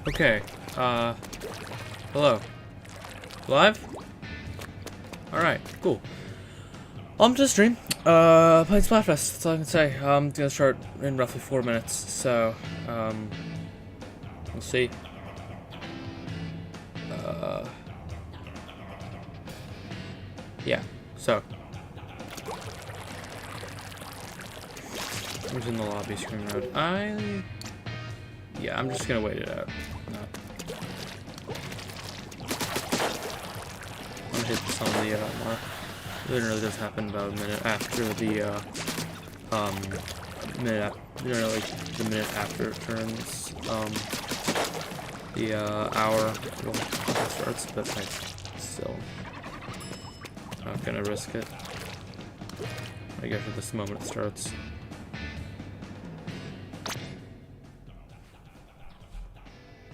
Okay, hello. Live? Alright, cool. Welcome to the stream. Playing Splatfest, that's all I can say. I'm gonna start in roughly 4 minutes, so, we'll see. Yeah, so. Who's in the lobby screen mode? Yeah, I'm just gonna wait it out. No. I'm gonna hit this on the, literally does happen about a minute after the, literally the minute after it turns, the, hour starts, but like, still, not gonna risk it. I guess at this moment it starts.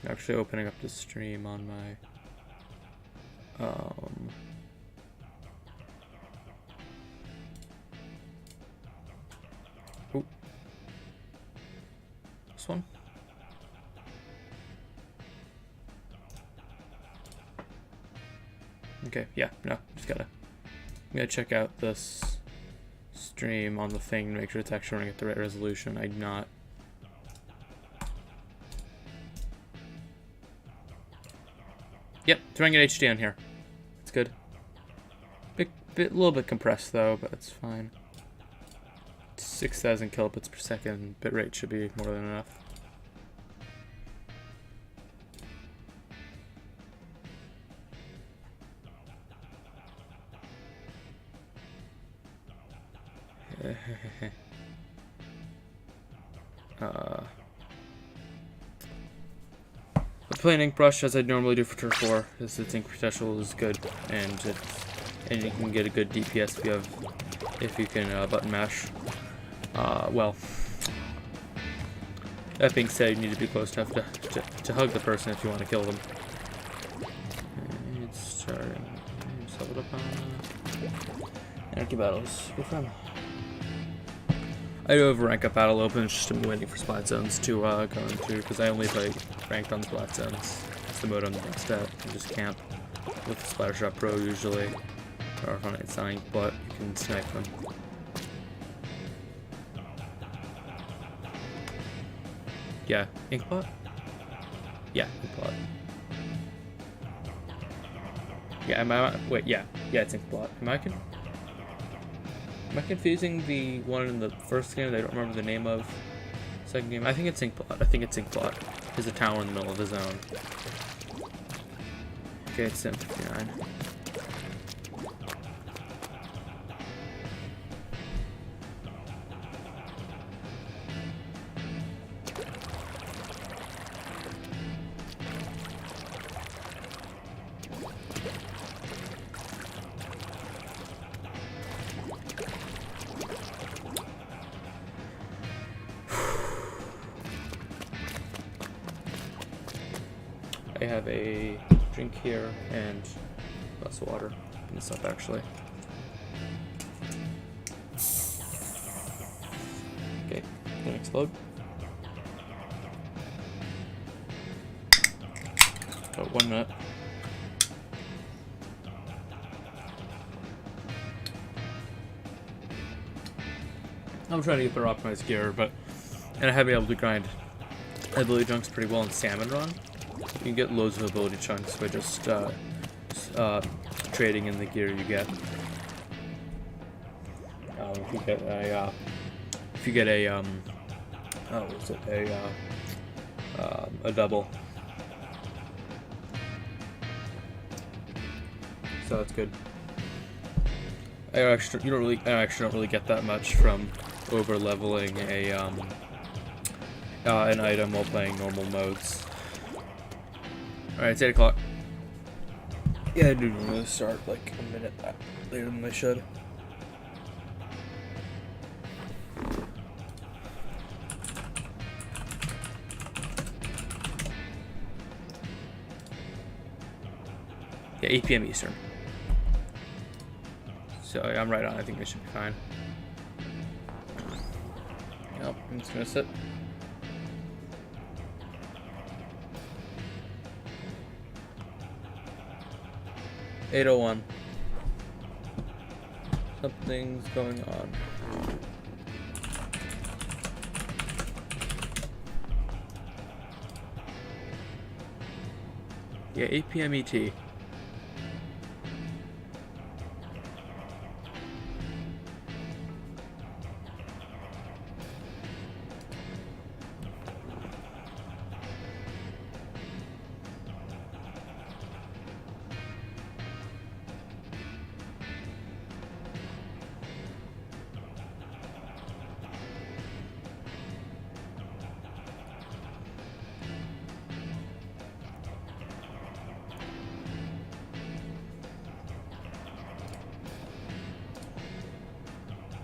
Actually opening up the stream on my ooh. This one? Okay, yeah, no, just gotta I'm gonna check out this stream on the thing to make sure it's actually running at the right resolution. I'm not. Yep, it's running at HD on here. It's good. Little bit compressed though, but it's fine. 6,000 kilobits per second bitrate should be more than enough. The plain ink brush, as I normally do for Turf 4, is its ink potential is good, and you can get a good DPS if you can button mash. Well, that being said, you need to be close enough to hug the person if you want to kill them. It's starting. Just leveled up on anarchy battles. Good for him. I do have a rank up battle open, it's just I'm waiting for splat zones to go into, because I only play ranked on splat zones. It's the mode I'm the best at. You just camp with the Splatter Shot Pro usually, or on it's not ink, but you can snipe them. Yeah, Inkblot? Yeah, Inkblot. Yeah, wait, yeah, it's Inkblot. Am I confusing the one in the first game that I don't remember the name of? Second game? I think it's Inkblot. There's a tower in the middle of the zone. Okay, it's Sim 59. I have a drink here and a glass of water. Open this up actually. Okay, gonna explode. About 1 minute. I'm trying to get better optimized gear, and I have been able to grind ability chunks pretty well in Salmon Run. You can get loads of ability chunks by just trading in the gear you get. If you get a double, so that's good. I actually don't really get that much from over leveling an item while playing normal modes. Alright, it's 8 o'clock. Yeah, I do really start like a minute later than they should. Yeah, 8 PM Eastern. So I'm right on, I think we should be fine. Yep, I'm just gonna sit. 8:01. Something's going on. Yeah, 8 p.m. ET.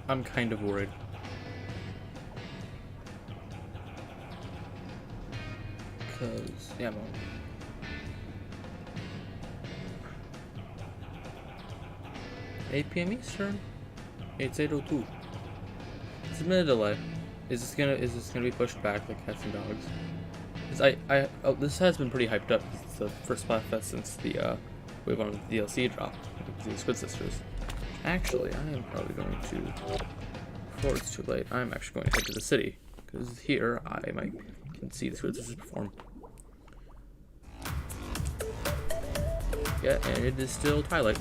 I'm kind of worried. Cause yeah, I'm on. $8 p.m. Eastern. It's 8:02. It's a minute delay. Is this gonna be pushed back like cats and dogs? Cause this has been pretty hyped up. It's the first Splatfest since the Wave 1 DLC drop. The Squid Sisters. Actually, I am probably going to, before it's too late, I'm actually going to head to the city, because here I can see the Squid Sisters perform. Yeah, and it is still twilight.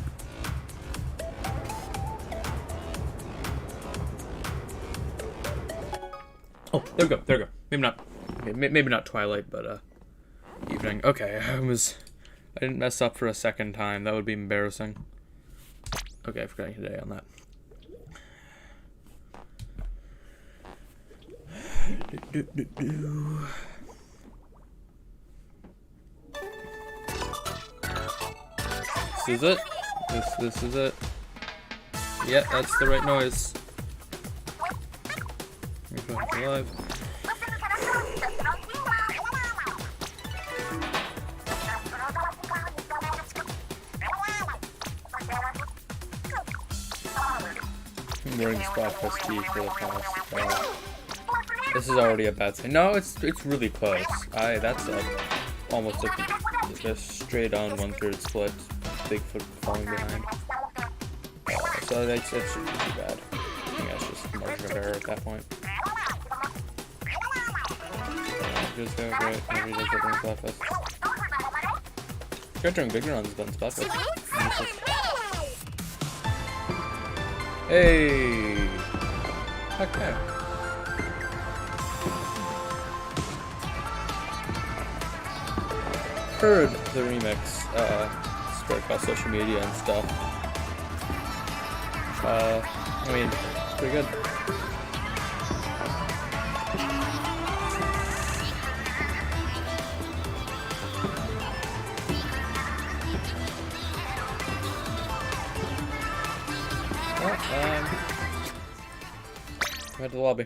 Oh, there we go. Maybe not, okay, maybe not twilight, but evening. Okay, I didn't mess up for a second time. That would be embarrassing. Okay, I forgot today on that. This is it. This is it. Yeah, that's the right noise. We're going live. Wearing Splatfest tee for the past. This is already a bad sign. No, it's really close. That's almost a straight on 1/3 split. Bigfoot falling behind. So that shouldn't be too bad. I think that's just margin of error at that point. Just go great. Maybe just go Splatfest. You're doing bigger on this button Splatfest. Hey! Okay. Heard the remix spread across social media and stuff. I mean, pretty good. Head to the lobby.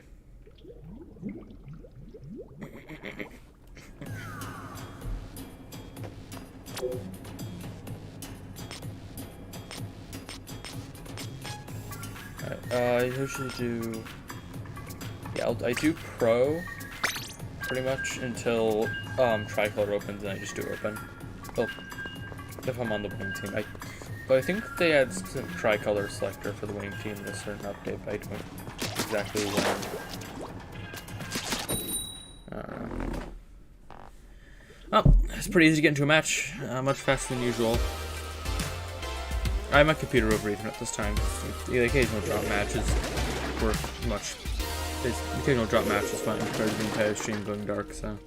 Alright, I usually do... Yeah, I do pro pretty much until Tricolor opens, and I just do open. Well, if I'm on the winning team. But I think they add some Tricolor selector for the winning team in a certain update, but I don't exactly when. Oh, it's pretty easy to get into a match, much faster than usual. I have my computer over Ethernet this time. The occasional drop matches were much. The occasional drop match is fine compared to the entire stream going dark, so.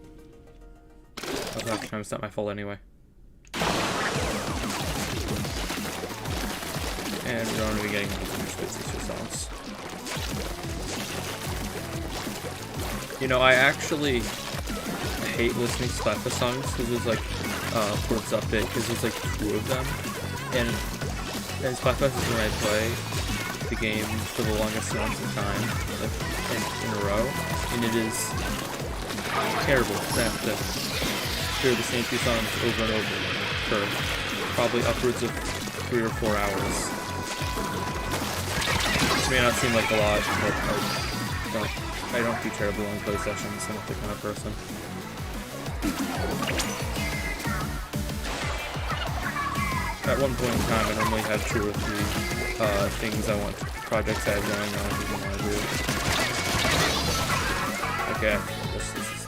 Half the time it's not my fault anyway. And we're going to be getting some Squid Sister songs. You know, I actually hate listening to Splatfest songs because there's like for its update because there's like 2 of them, and Splatfest is when I play the game for the longest amounts of time, like in a row, and it is terrible to have to hear the same 2 songs over and over for probably upwards of 3 or 4 hours. This may not seem like a lot, but I don't do terribly long play sessions. I'm not the kind of person. at one point in time, I normally had 2 or 3 things I want, projects I have going on, even want to do. Okay, this is...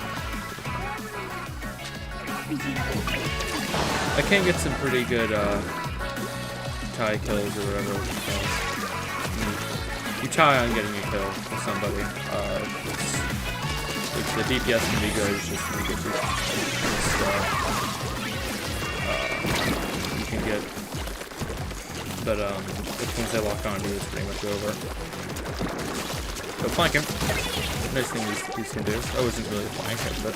I can get some pretty good tie kills or whatever it's called. You tie on getting a kill with somebody. The DPS can be good, it's just when you get to you can get, but once they lock onto you, it's pretty much over. So flank him. Nice thing these can do. I wasn't really flanking, but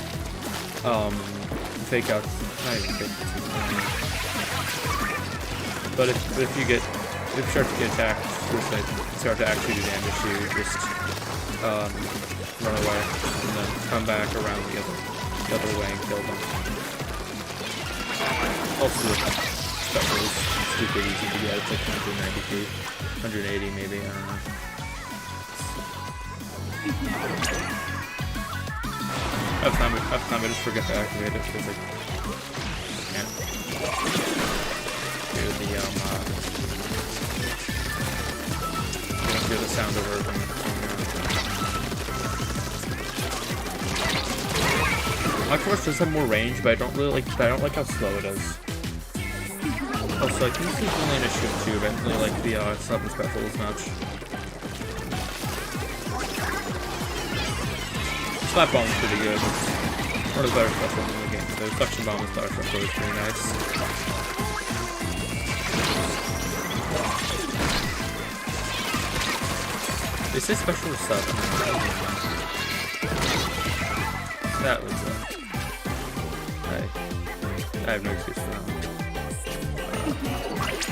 fake out. Not even fake out. But if you start to get attacked, they start to actually do damage to you, just run away and then come back around the other way and kill them. Also, the special is stupid easy to get. It's like 190 feet, 180 maybe. I don't know. Half time I just forget to activate it because I can't do the sound over everything. My force does have more range, but I don't like how slow it is. Also, I can use the lane of shift too, but I don't really like the sub special as much. Slap bomb is pretty good. It's one of the better specials in the game. The suction bomb is better special is pretty nice. Is this special or sub? That was I have no excuse for that one.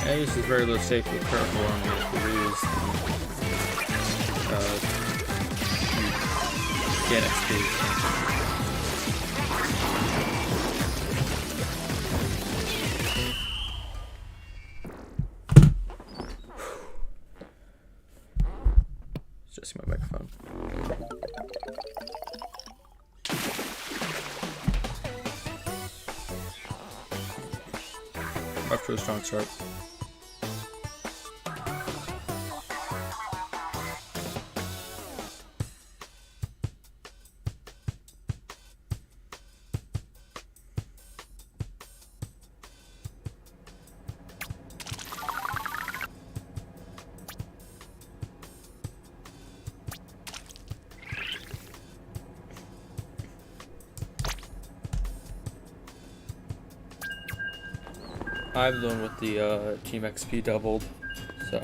Yeah, this is very low safety, careful on the lose. Get XP. It's just my microphone. Up to a strong start. I'm the one with the team XP doubled, so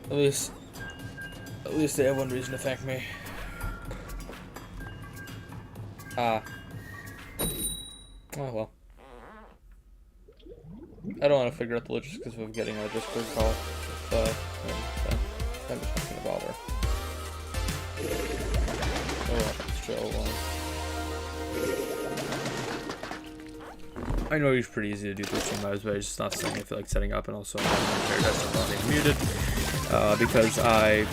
at least they have one reason to thank me. Oh well. I don't want to figure out the logistics of getting a Discord call, but I'm just not gonna bother. Oh well, it's chill one. I know it's pretty easy to do 13 lives, but I just not saying I feel like setting up, and also I'm not muted because I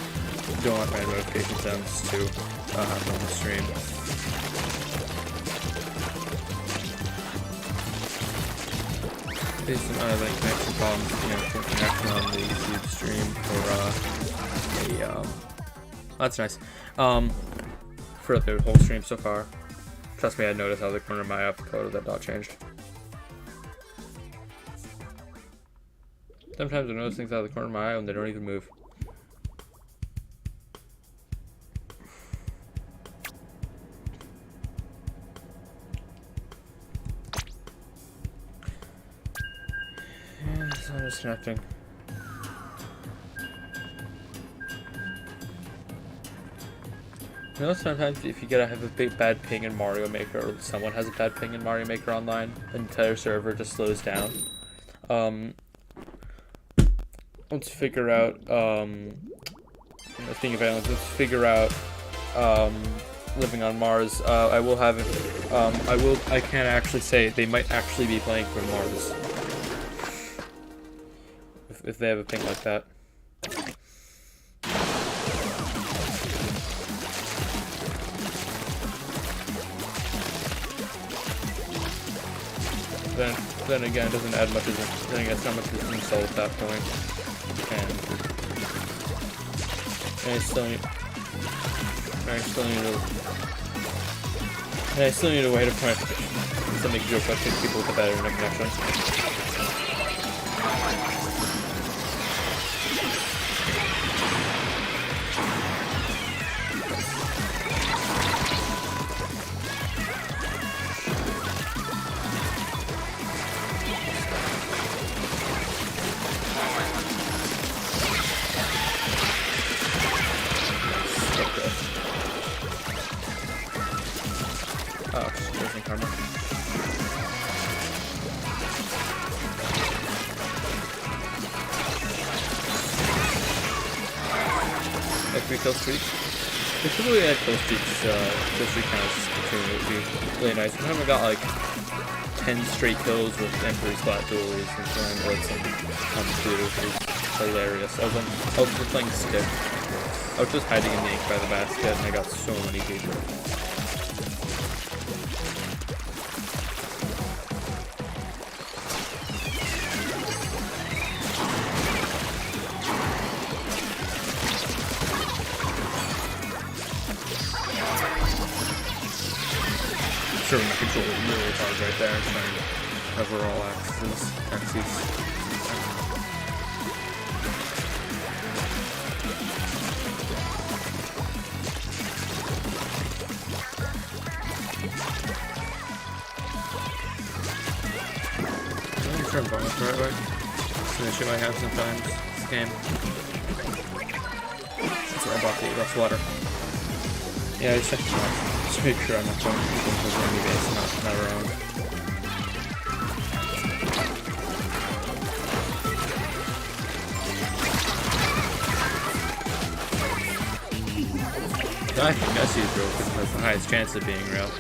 don't want my notification sounds to happen on the stream. Based on any connection problems, connection on the YouTube stream or that's nice. For the whole stream so far. Trust me, I noticed how the corner of my eye color of that dot changed. Sometimes I notice things out of the corner of my eye and they don't even move. Yeah, so I'm disconnecting. You know, sometimes if you have a big bad ping in Mario Maker, or someone has a bad ping in Mario Maker online, the entire server just slows down. Let's figure out, speaking of aliens, let's figure out, living on Mars. I can't actually say, they might actually be playing from Mars. If they have a ping like that. then again, it doesn't add much as then again, it's not much as an insult at that point. And I still need a way to point something to approach people with a better internet connection. Oh, there's no karma. Like 3 kill streaks. If you really had kill streaks, kill streak counts would be really nice. I haven't got like 10 straight kills with Emperor Splat duels and throwing blitz and two, which is hilarious. I was just playing stick. I was just hiding in the ink by the basket and I got so many people. Sure, my controller really hard right there, trying to cover all axes. I'm gonna turn bonus the right way. It's an issue I have sometimes this game. That's what I bought the less water. Yeah, I just have to make sure I'm not going to people's enemy base, not our own. I think Nessie is real because it has the highest chance of being real.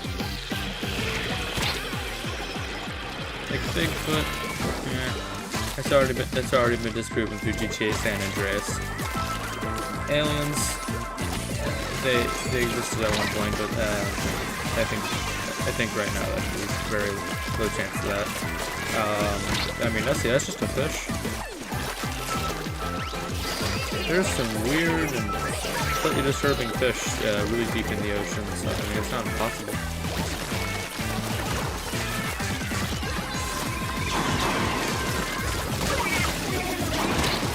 Like Bigfoot, yeah, it's already been disproven through GTA San Andreas. Aliens, they existed at one point, but I think right now that there's very low chance of that. I mean, Nessie, that's just a fish. There's some weird and slightly disturbing fish really deep in the ocean, so I mean, it's not impossible.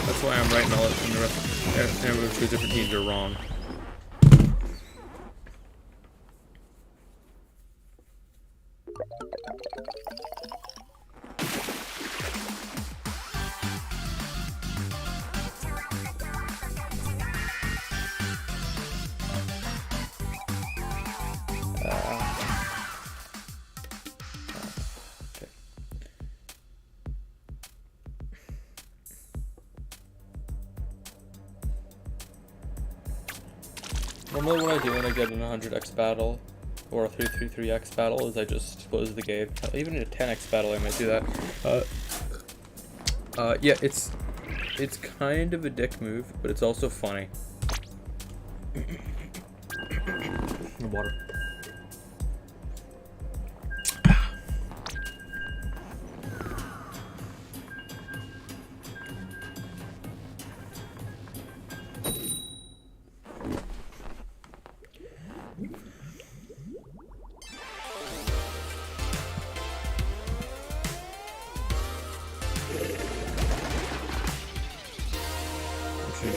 That's why I'm writing all it, and the rest of the different teams are wrong. Normally what I do when I get an 100x battle or a 333x battle is I just close the game. Even in a 10x battle I might do that. Yeah, it's kind of a dick move, but it's also funny. Water.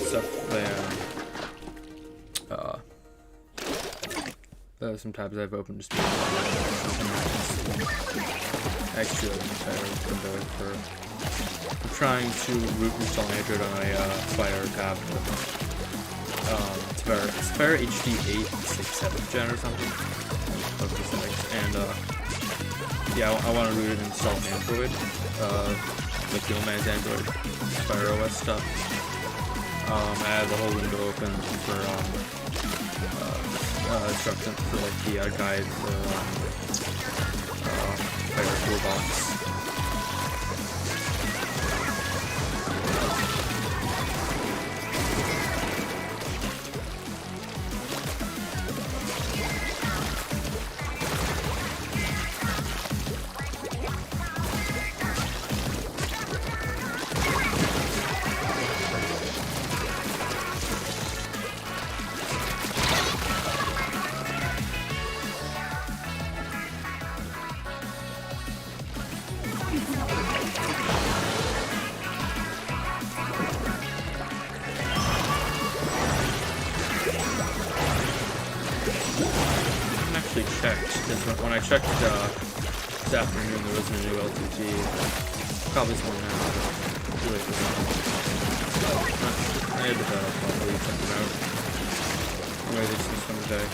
Stuff there. Some tabs I've opened just because actually I'm trying to root install Android on a Fire tab. It's Fire HD 8, 6, 7th gen or something. And yeah, I want to root it and install Android, like the old man's Android Fire OS stuff. I have the whole window open for instructions for like the guide for Fire Toolbox. checked, because when I checked this afternoon, there wasn't a new LTT. Probably one now. Too late for that. I had to probably check it out. Anyway, they just need some today.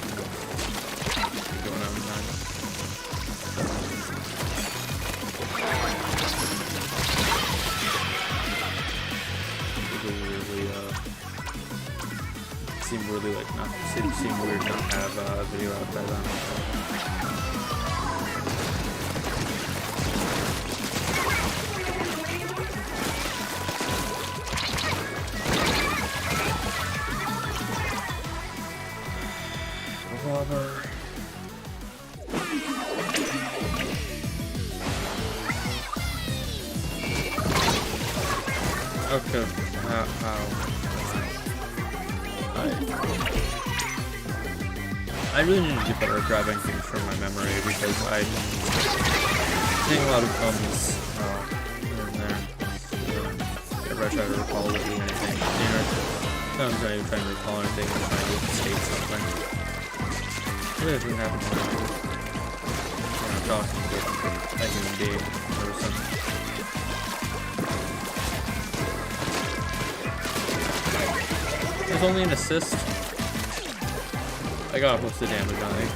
Going out in time. Seem really like not seem weird not have a video out by then. Revolver. Okay, how? I really need to get better at grabbing things from my memory because I'm seeing a lot of bums here and there. Whenever I try to recall or do anything, sometimes I'm not even trying to recall anything, I'm trying to escape something. Really doesn't happen when I'm talking with a human being or something. There's only an assist. I got most of the damage on it.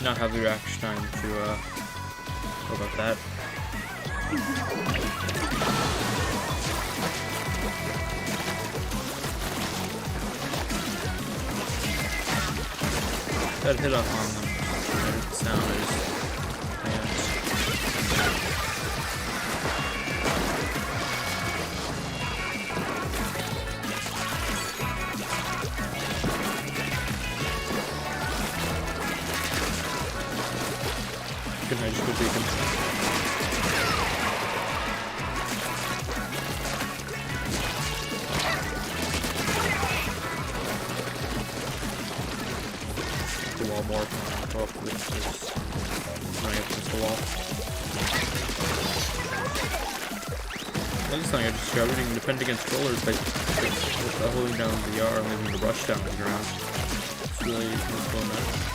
Not have the reaction time to go about that. That hit off on them. The sound is I just go take him. The wall more. Go up this. Running up against the wall. This thing I just got reading defend against rollers by holding down the R and leaving the brush down to the ground. It's really useful in that.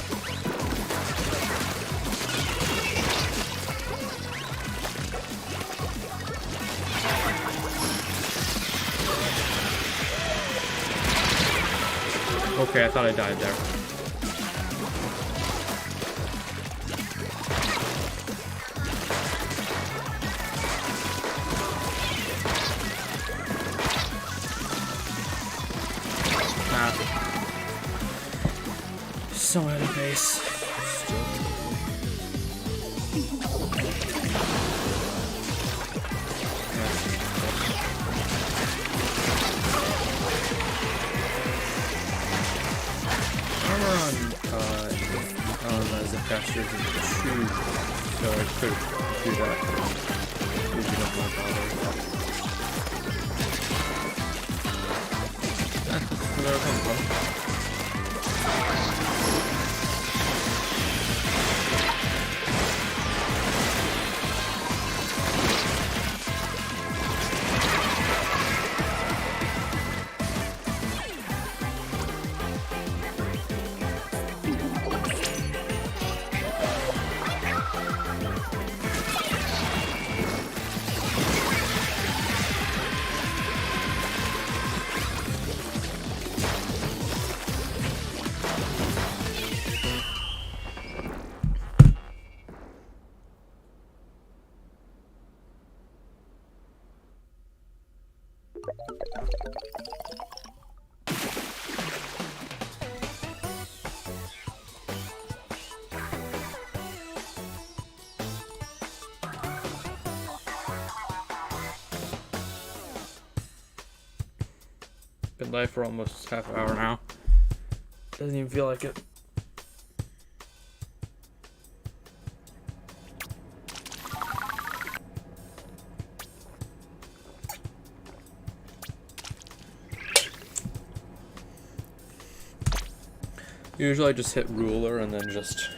Okay, I thought I died there. so out of base. Still. Armor on Zipcaster is 2, so I could do that. If you don't want to bother. That's where I come from. Been live for almost half an hour now. Doesn't even feel like it. Usually I just hit ruler and then just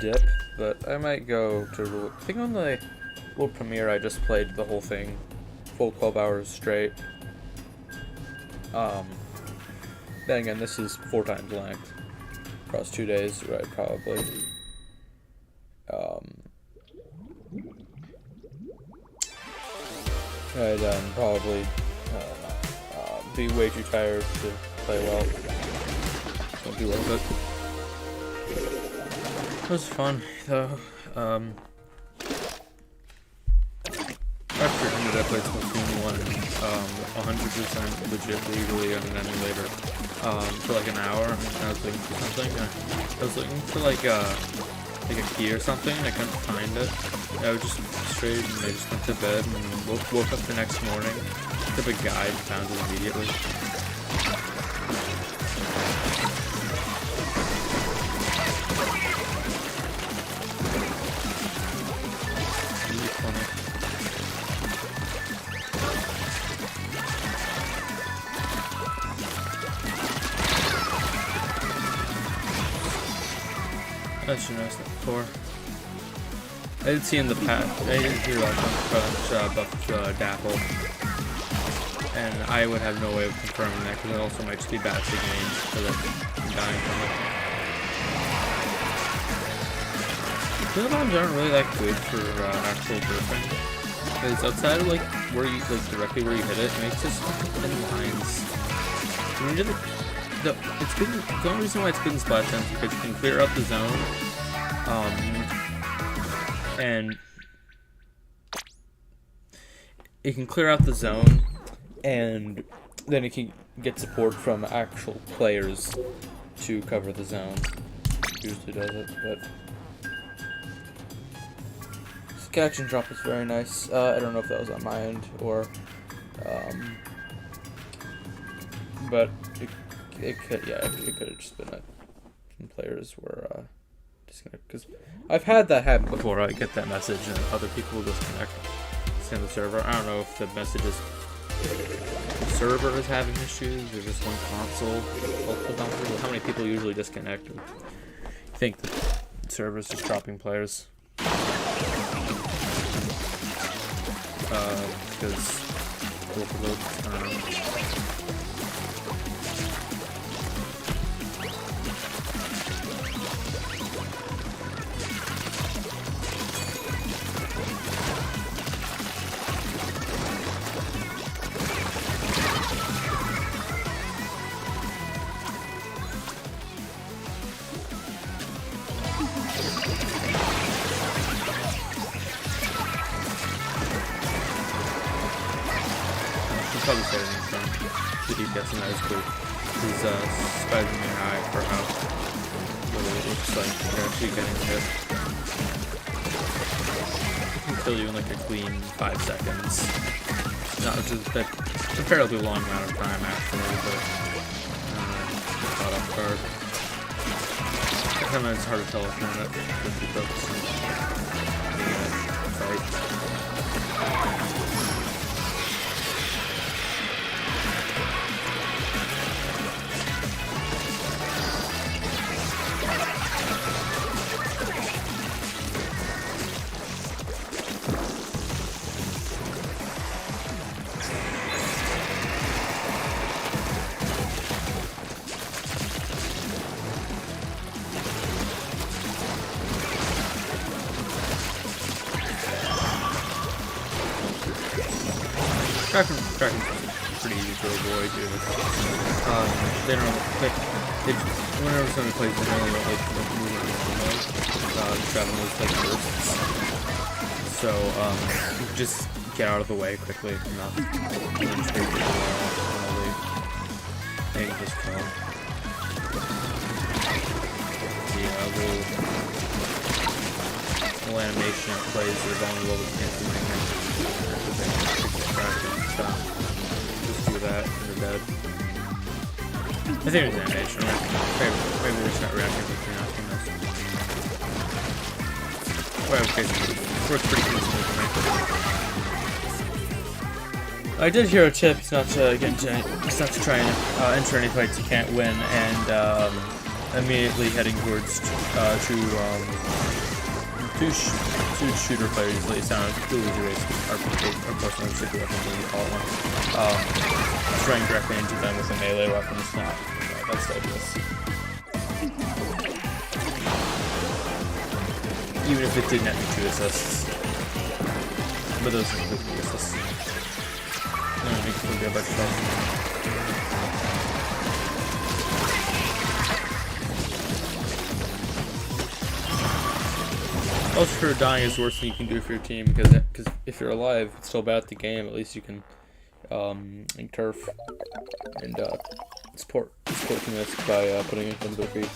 dip, but I might go to ruler. I think on the world premiere I just played the whole thing, full 12 hours straight. Then again, this is 4 times length across 2 days, right? Probably. I'd probably be way too tired to play well. Won't be worth it. It was fun though. After 100, I played Splatoon 1 100% legit legally on an emulator for like an hour. And I was looking for something. I was looking for like a key or something. And I couldn't find it. I was just frustrated, and I just went to bed and woke up the next morning. Picked up a guide and found it immediately. Really funny. I should notice that before. I did see in the past, I did hear about buff Dapple, and I would have no way of confirming that because it also might just be bad games so that I'm dying from it. Kill bombs aren't really that good for actual burping, because outside of like where you directly where you hit it, it makes this thin lines. When you the only reason why it's good in Splatfest is because you can clear out the zone, and it can clear out the zone, and then it can get support from actual players to cover the zone. Usually does it, but this catch and drop is very nice. I don't know if that was on my end or, but it could have just been that some players were disconnected, because I've had that happen before. I get that message and other people will disconnect. Send the server. I don't know if the message is the server is having issues or just one console. Multiple consoles. How many people usually disconnect? I think the server's just dropping players. Because overload. I don't know. Probably say anything from the DPS, and that is cool. He's surprisingly high for how what it looks like when you're actually getting hit. It can kill you in like a clean 5 seconds. Not which is a fairly long amount of time actually, but caught off guard. Sometimes it's hard to tell if you're not going to be focused on being in a fight. Tracking pretty easy to avoid, dude. They don't, whenever somebody plays, they really don't like moving around mode. Travel moves like bursts. So, you can just get out of the way quickly enough. And then just wait for the and just kill. The little animation it plays is only a little bit just do that and they're dead. I think it's animation. Maybe they're just not reacting if you're not doing this. Well, okay, so works pretty easily for me. I did hear a tip not to try and enter any fights you can't win, and immediately heading towards two shooter players. They sound really race RPG, or personal shooter weapon, when you call it one. Throwing directly into them with a melee weapon is not that's obvious. Even if it did net me 2 assists. But those are completely assists. No, it makes me feel good about yourself. Also, for dying is the worst thing you can do for your team, because if you're alive, it's still bad at the game. At least you can turf and support teammates by putting them to their feet.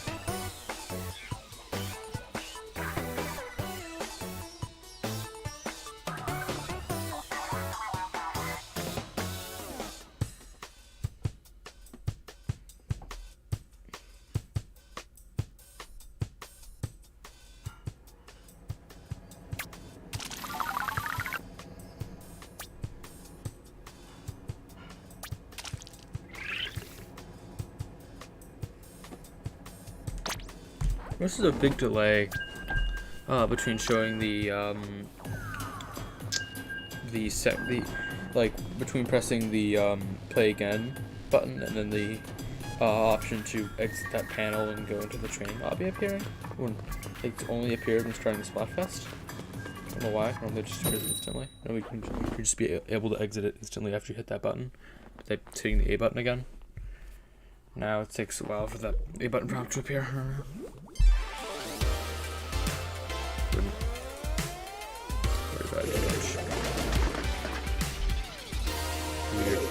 This is a big delay between showing between pressing the play again button and then the option to exit that panel and go into the training lobby appearing. When it's only appeared when starting the Splatfest. I don't know why. Normally it just appears instantly. No, you can just be able to exit it instantly after you hit that button. Like hitting the A button again. Now it takes a while for that A button prompt to appear. Very bad damage. Weird.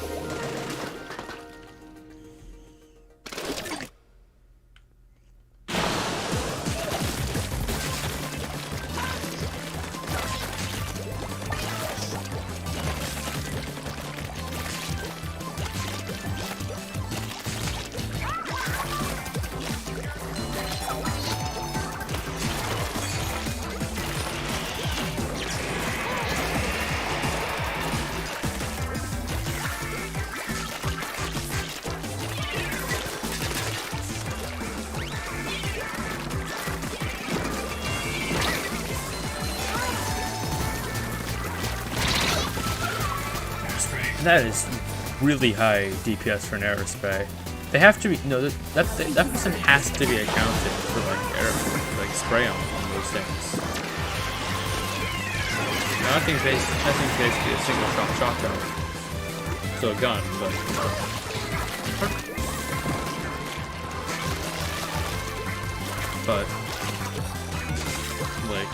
That is really high DPS for an arrow spray. They have to be that person has to be accounted for like spray on those things. Now, I think basically a single shot shotgun, so a gun, but like.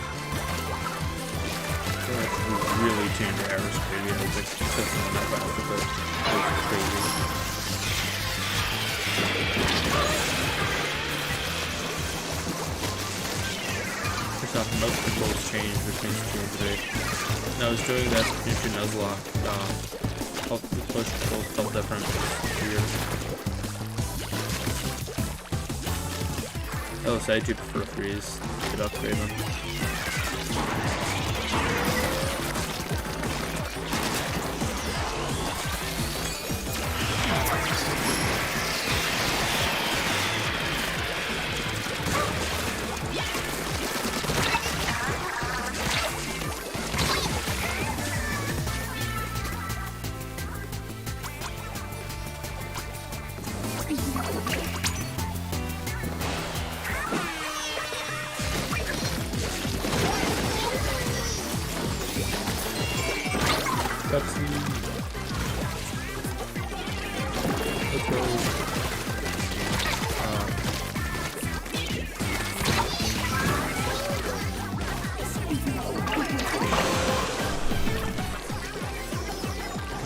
Really tuned to aerospace, you know, like consistent on that battle with those crazy. mouse controls changed between 2 and 3. And I was doing this between 2 Nuzlocke. The push controls felt different. It was weird. Oh, so I do prefer freeze. Could upgrade them.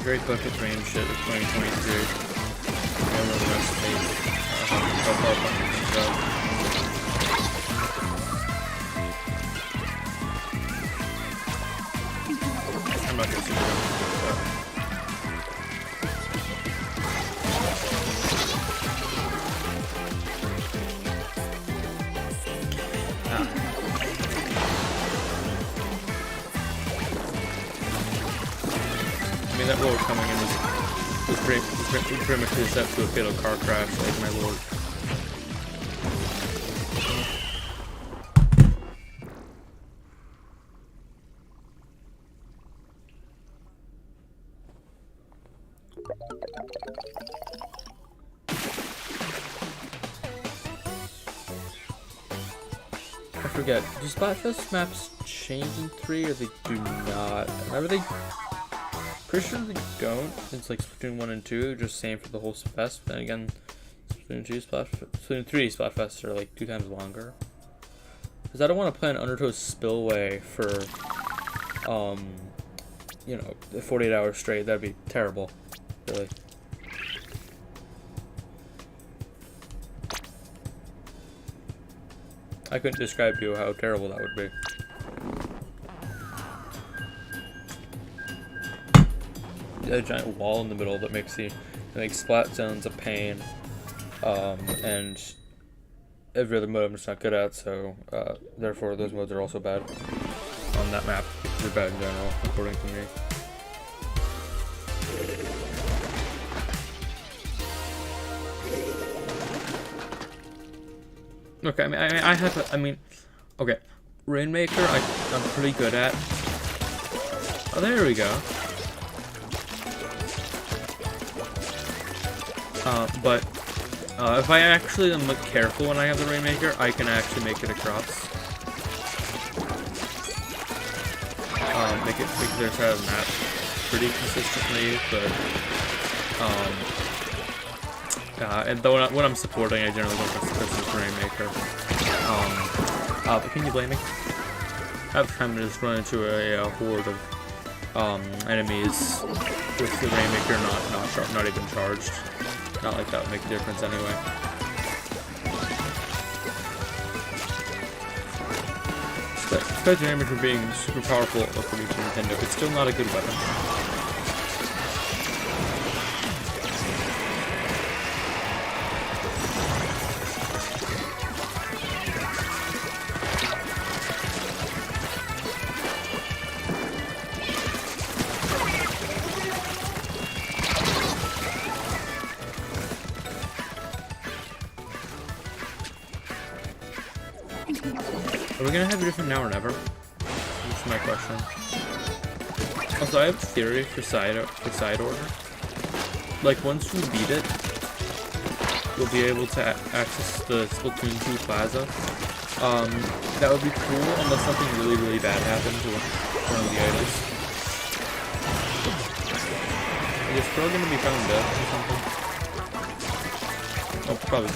Great bucket range shit of 2023. I don't know the rest of the I'm not gonna see that. I mean, that roll coming in was pretty much set to a fatal car crash, like my lord. I forget, do Splatfest maps change in 3 or they do not? Remember they... Pretty sure they don't. It's like Splatoon 1 and 2, just same for the whole fest. Then again, Splatoon 3 Splatfests are like 2 times longer. Because I don't want to play an Undertow spillway for, you know, 48 hours straight. That'd be terrible, really. I couldn't describe to you how terrible that would be. A giant wall in the middle that makes splat zones a pain, and every other mode I'm just not good at, so therefore those modes are also bad on that map. They're bad in general, according to me. Okay, okay, Rainmaker I'm pretty good at. Oh, there we go. But if I actually am careful when I have the Rainmaker, I can actually make it across. Make their side of the map pretty consistently, but and though when I'm supporting, I generally don't press the Rainmaker. But can you blame me? Half the time I just run into a horde of enemies with the Rainmaker not even charged. Not like that would make a difference anyway. Despite the Rainmaker being super powerful according to Nintendo, it's still not a good weapon. Are we gonna have a different now or never? That's my question. Also, I have a theory for side order. Like, once you beat it, you'll be able to access the Splatoon 2 Plaza. That would be cool unless something really, really bad happened to one of the items. Is this girl gonna be found dead or something? Oh, probably.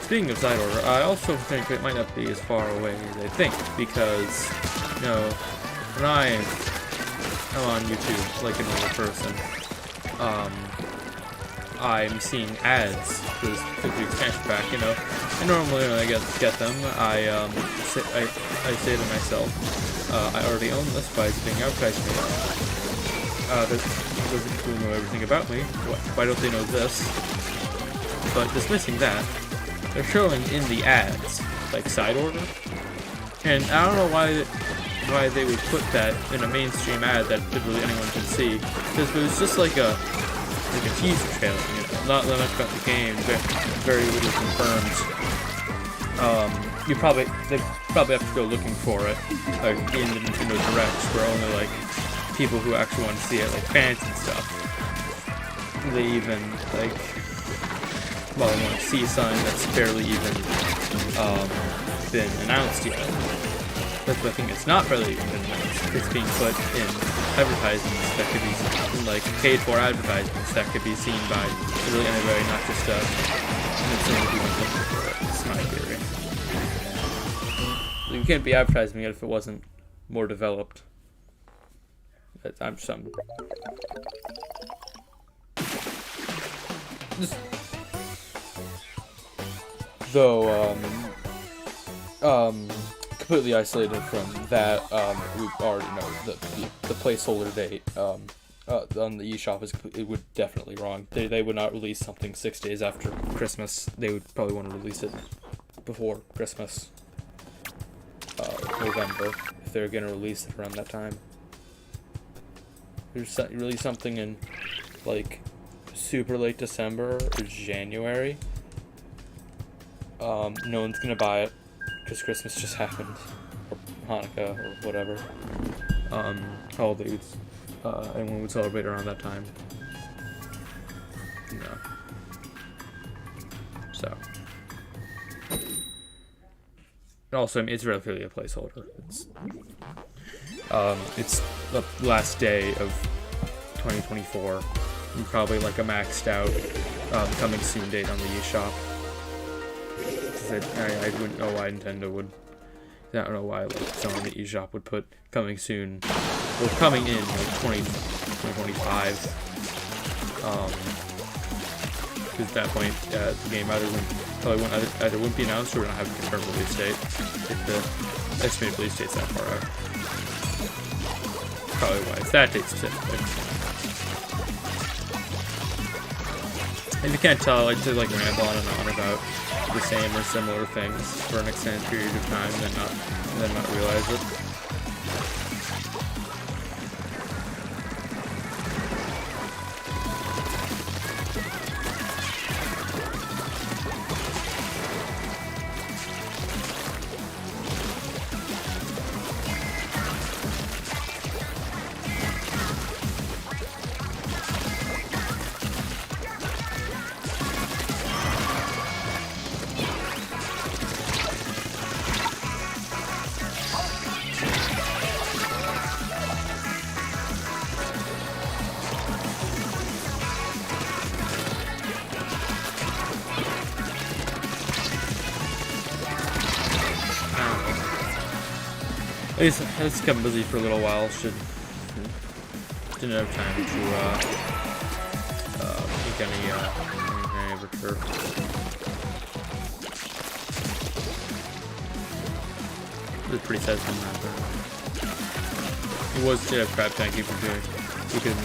Speaking of side order, I also think it might not be as far away as I think, because, you know, when I'm on YouTube, like a normal person, I'm seeing ads for the expansion pack, you know. And normally when I get them, I say to myself, I already own this, why is it being advertised to me? Those people who know everything about me, why don't they know this? But dismissing that, they're showing in the ads, like side order, and I don't know why they would put that in a mainstream ad that literally anyone can see, because it was just like a teaser trailer, you know, not much about the game, very little confirmed. They probably have to go looking for it, like in the Nintendo Directs, where only like people who actually want to see it, like fans and stuff. They even like, well, they want to see something that's barely even been announced yet. That's the thing, it's not really even been announced. It's being put in advertisements that could be like paid for advertisements that could be seen by literally anybody, not just Nintendo people looking for it. It's my theory. You can't be advertising it if it wasn't more developed. I'm some. Though completely isolated from that, we already know that the placeholder date on the eShop it would definitely wrong. They would not release something 6 days after Christmas. They would probably want to release it before Christmas, November, if they're gonna release it around that time. There's really something in like super late December or January. No one's gonna buy it because Christmas just happened, or Hanukkah, or whatever. Holidays, anyone would celebrate around that time. No. So. Also, I mean, it's relatively a placeholder. It's the last day of 2024. And probably like a maxed out coming soon date on the eShop. I wouldn't know why Nintendo would. I don't know why like someone on the eShop would put coming soon or coming in like 2025. Because at that point, the game either wouldn't be announced or not have a confirmed release date if the estimated release date's that far out. Probably why it's that date specifically. If you can't tell, I like to like ramble on and on about the same or similar things for an extended period of time and then not realize it. It's kept busy for a little while. Didn't have time to make any return. It was pretty sad from that. It was crap. Thank you for doing. We could.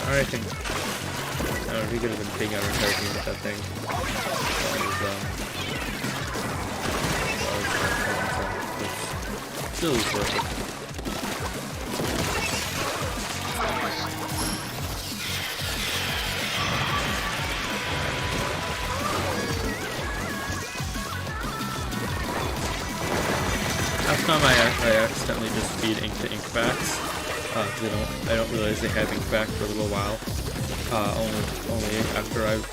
I think. I don't know. He could have been taking advertising with that thing. Still is worth it. Last time I accidentally just feed ink to inkbacks. I don't realize they have inkback for a little while. Only after I've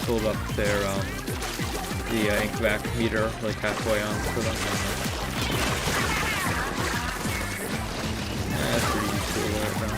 filled up their the inkback meter like halfway on for them. That's pretty useful right now.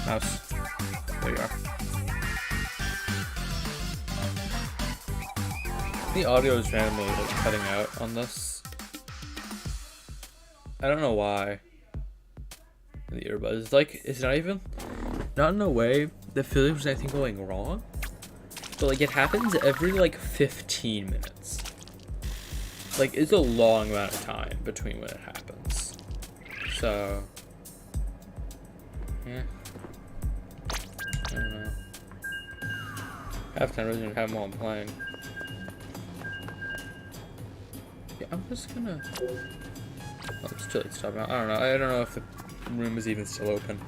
Mouse. There you are. The audio is randomly like cutting out on this. I don't know why. The earbuds, like, it's not in a way that feels like there's anything going wrong, but like it happens every like 15 minutes. Like, it's a long amount of time between when it happens. So, yeah. I don't know. Half time doesn't even have them while I'm playing. Yeah, I'm just gonna. Oh, it's too late to stop now. I don't know if the room is even still open.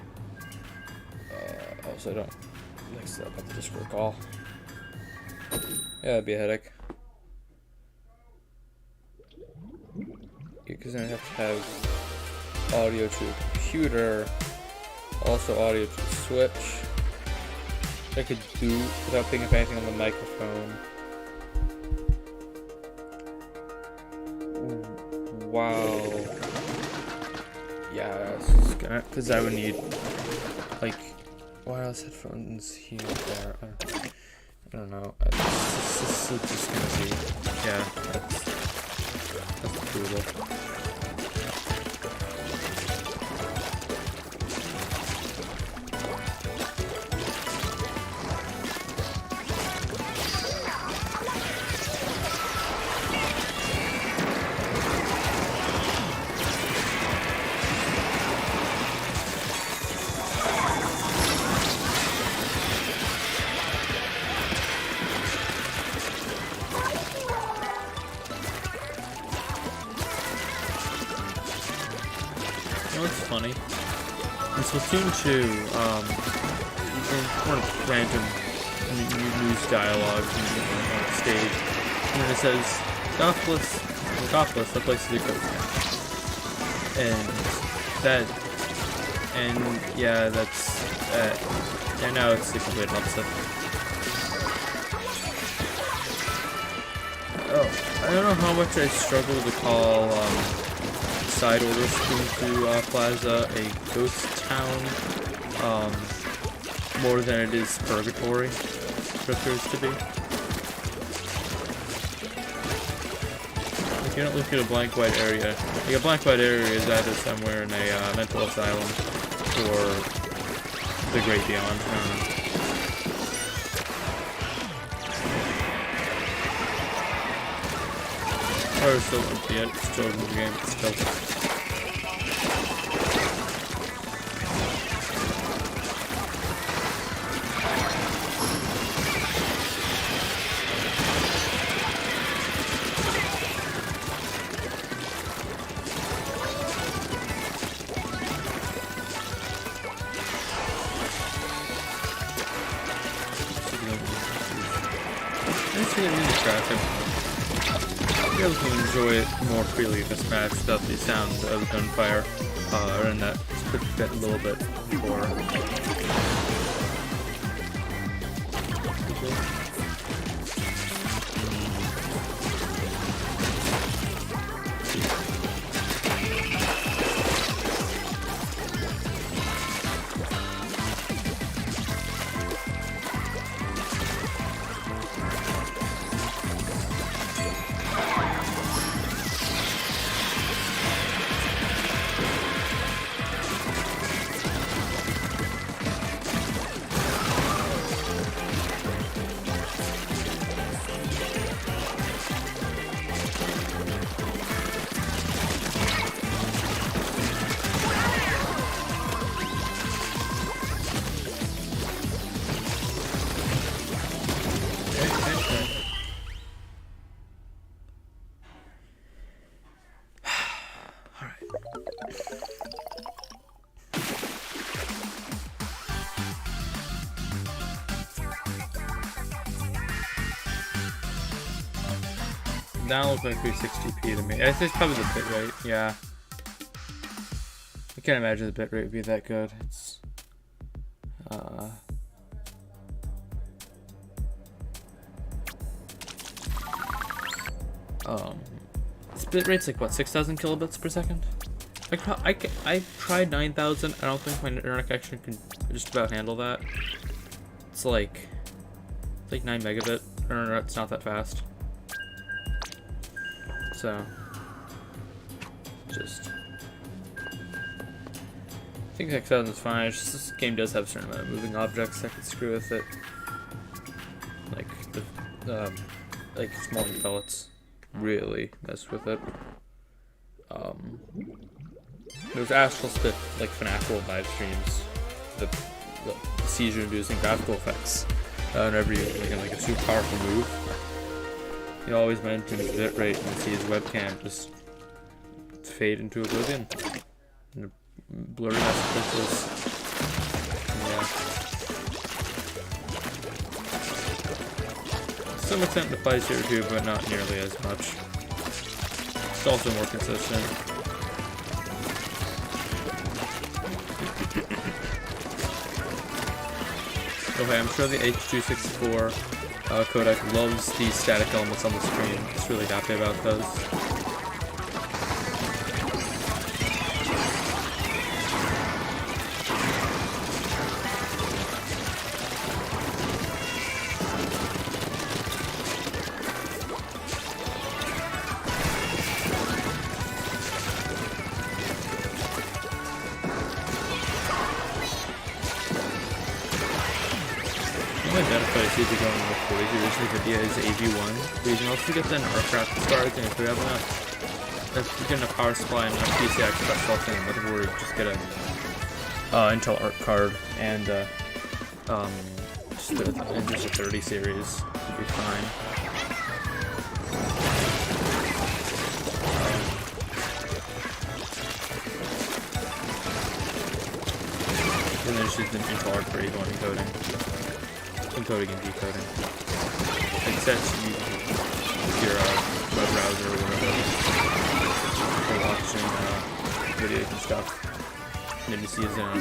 Also, I don't like set up the Discord call. Yeah, that'd be a headache. Because then I have to have audio to a computer, also audio to the Switch. I could do without picking up anything on the microphone. Wow. Yeah, because I would need like wireless headphones here and there. I don't know. This is just gonna be, yeah, that's doable. Funny. In Splatoon 2, in one random news dialogue on stage, and then it says, Gothless, that place is a ghost town. And yeah, that's, and now it's the complete opposite. Oh, I don't know how much I struggle to call, side order Spoon Plaza a ghost town, more than it is purgatory, it appears to be. If you don't look at a blank white area, like a blank white area is either somewhere in a mental asylum or the great beyond. I don't know. Or still empty yet, still in the game, still. Let's get into traffic. Be able to enjoy it more freely this match without the sounds of gunfire, and that could fit a little bit for. That looks like 360p to me. It's probably the bitrate, yeah. I can't imagine the bitrate would be that good. It's this bitrate's like what, 6,000 kilobits per second? I tried 9,000. I don't think my internet connection just about handle that. It's like 9 megabit. No, it's not that fast. So just I think X7 is fine. It's just this game does have a certain amount of moving objects that could screw with it, like small pellets really mess with it. There's Astral Spit, like fanatical live streams, the seizure-inducing graphical effects. Whenever you're making like a super powerful move, you always mention his bitrate and see his webcam just fade into oblivion. And blurry mess of pixels. Yeah. To some extent it applies here too, but not nearly as much. It's also more consistent. Okay, I'm sure the H.264 codec loves these static elements on the screen. It's really happy about those. Identify to see if you're going with 40 originally video is AV1. But you can also get the Aircraft cards, and if you have enough power supply and enough PCI Express slots in the motherboard, just get a Intel Arc card and just a 30 series would be fine. And then just use an Intel Arc for A1 encoding and decoding. It sets you your web browser or whatever for watching videos and stuff. And then just use it on a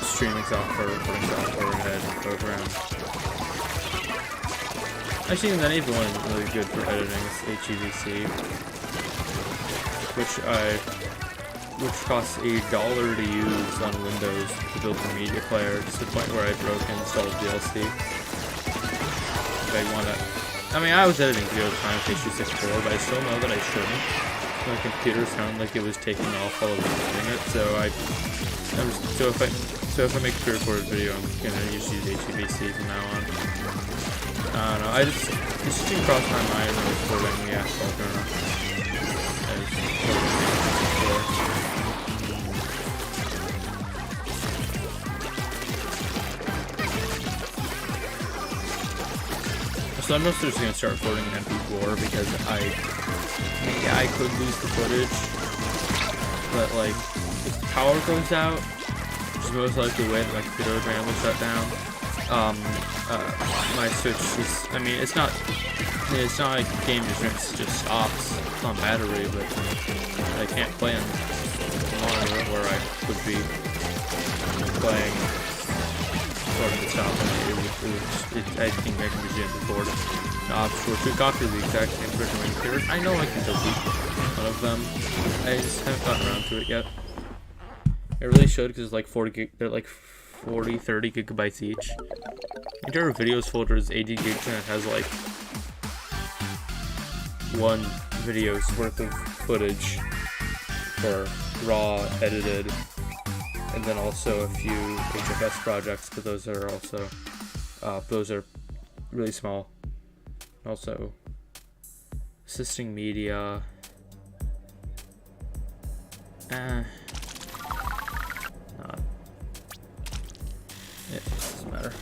streaming software, recording software, head program. Actually, then even one is really good for editing is HEVC, which costs $1 to use on Windows to build a media player, to the point where I broke and installed DLC. I mean, I was editing videos at the time with H.264, but I still know that I shouldn't. My computer sounded like it was taking off while I was doing it, so if I make a pre-recorded video, I'm gonna just use HEVC from now on. I don't know, this didn't cross my mind when I was recording the Asphalt Burner. So I'm mostly just going to start recording an MP4 because I could lose the footage, but like, if the power goes out, which is most likely the way that my computer would randomly shut down, my Switch is, I mean, it's not like the game just stops on battery, but I can't play on the monitor where I would be playing. To stop, and I think I can be jammed before the obstacle. Two copies of the exact same version of computers. I know I can delete one of them. I just haven't gotten around to it yet. I really should, because it's like 30 gigabytes each. The entire videos folder is 80 gigs, and it has like one video's worth of footage for raw, edited, and then also a few HFS projects, but those are also really small. Also, assisting media. Not. It doesn't matter.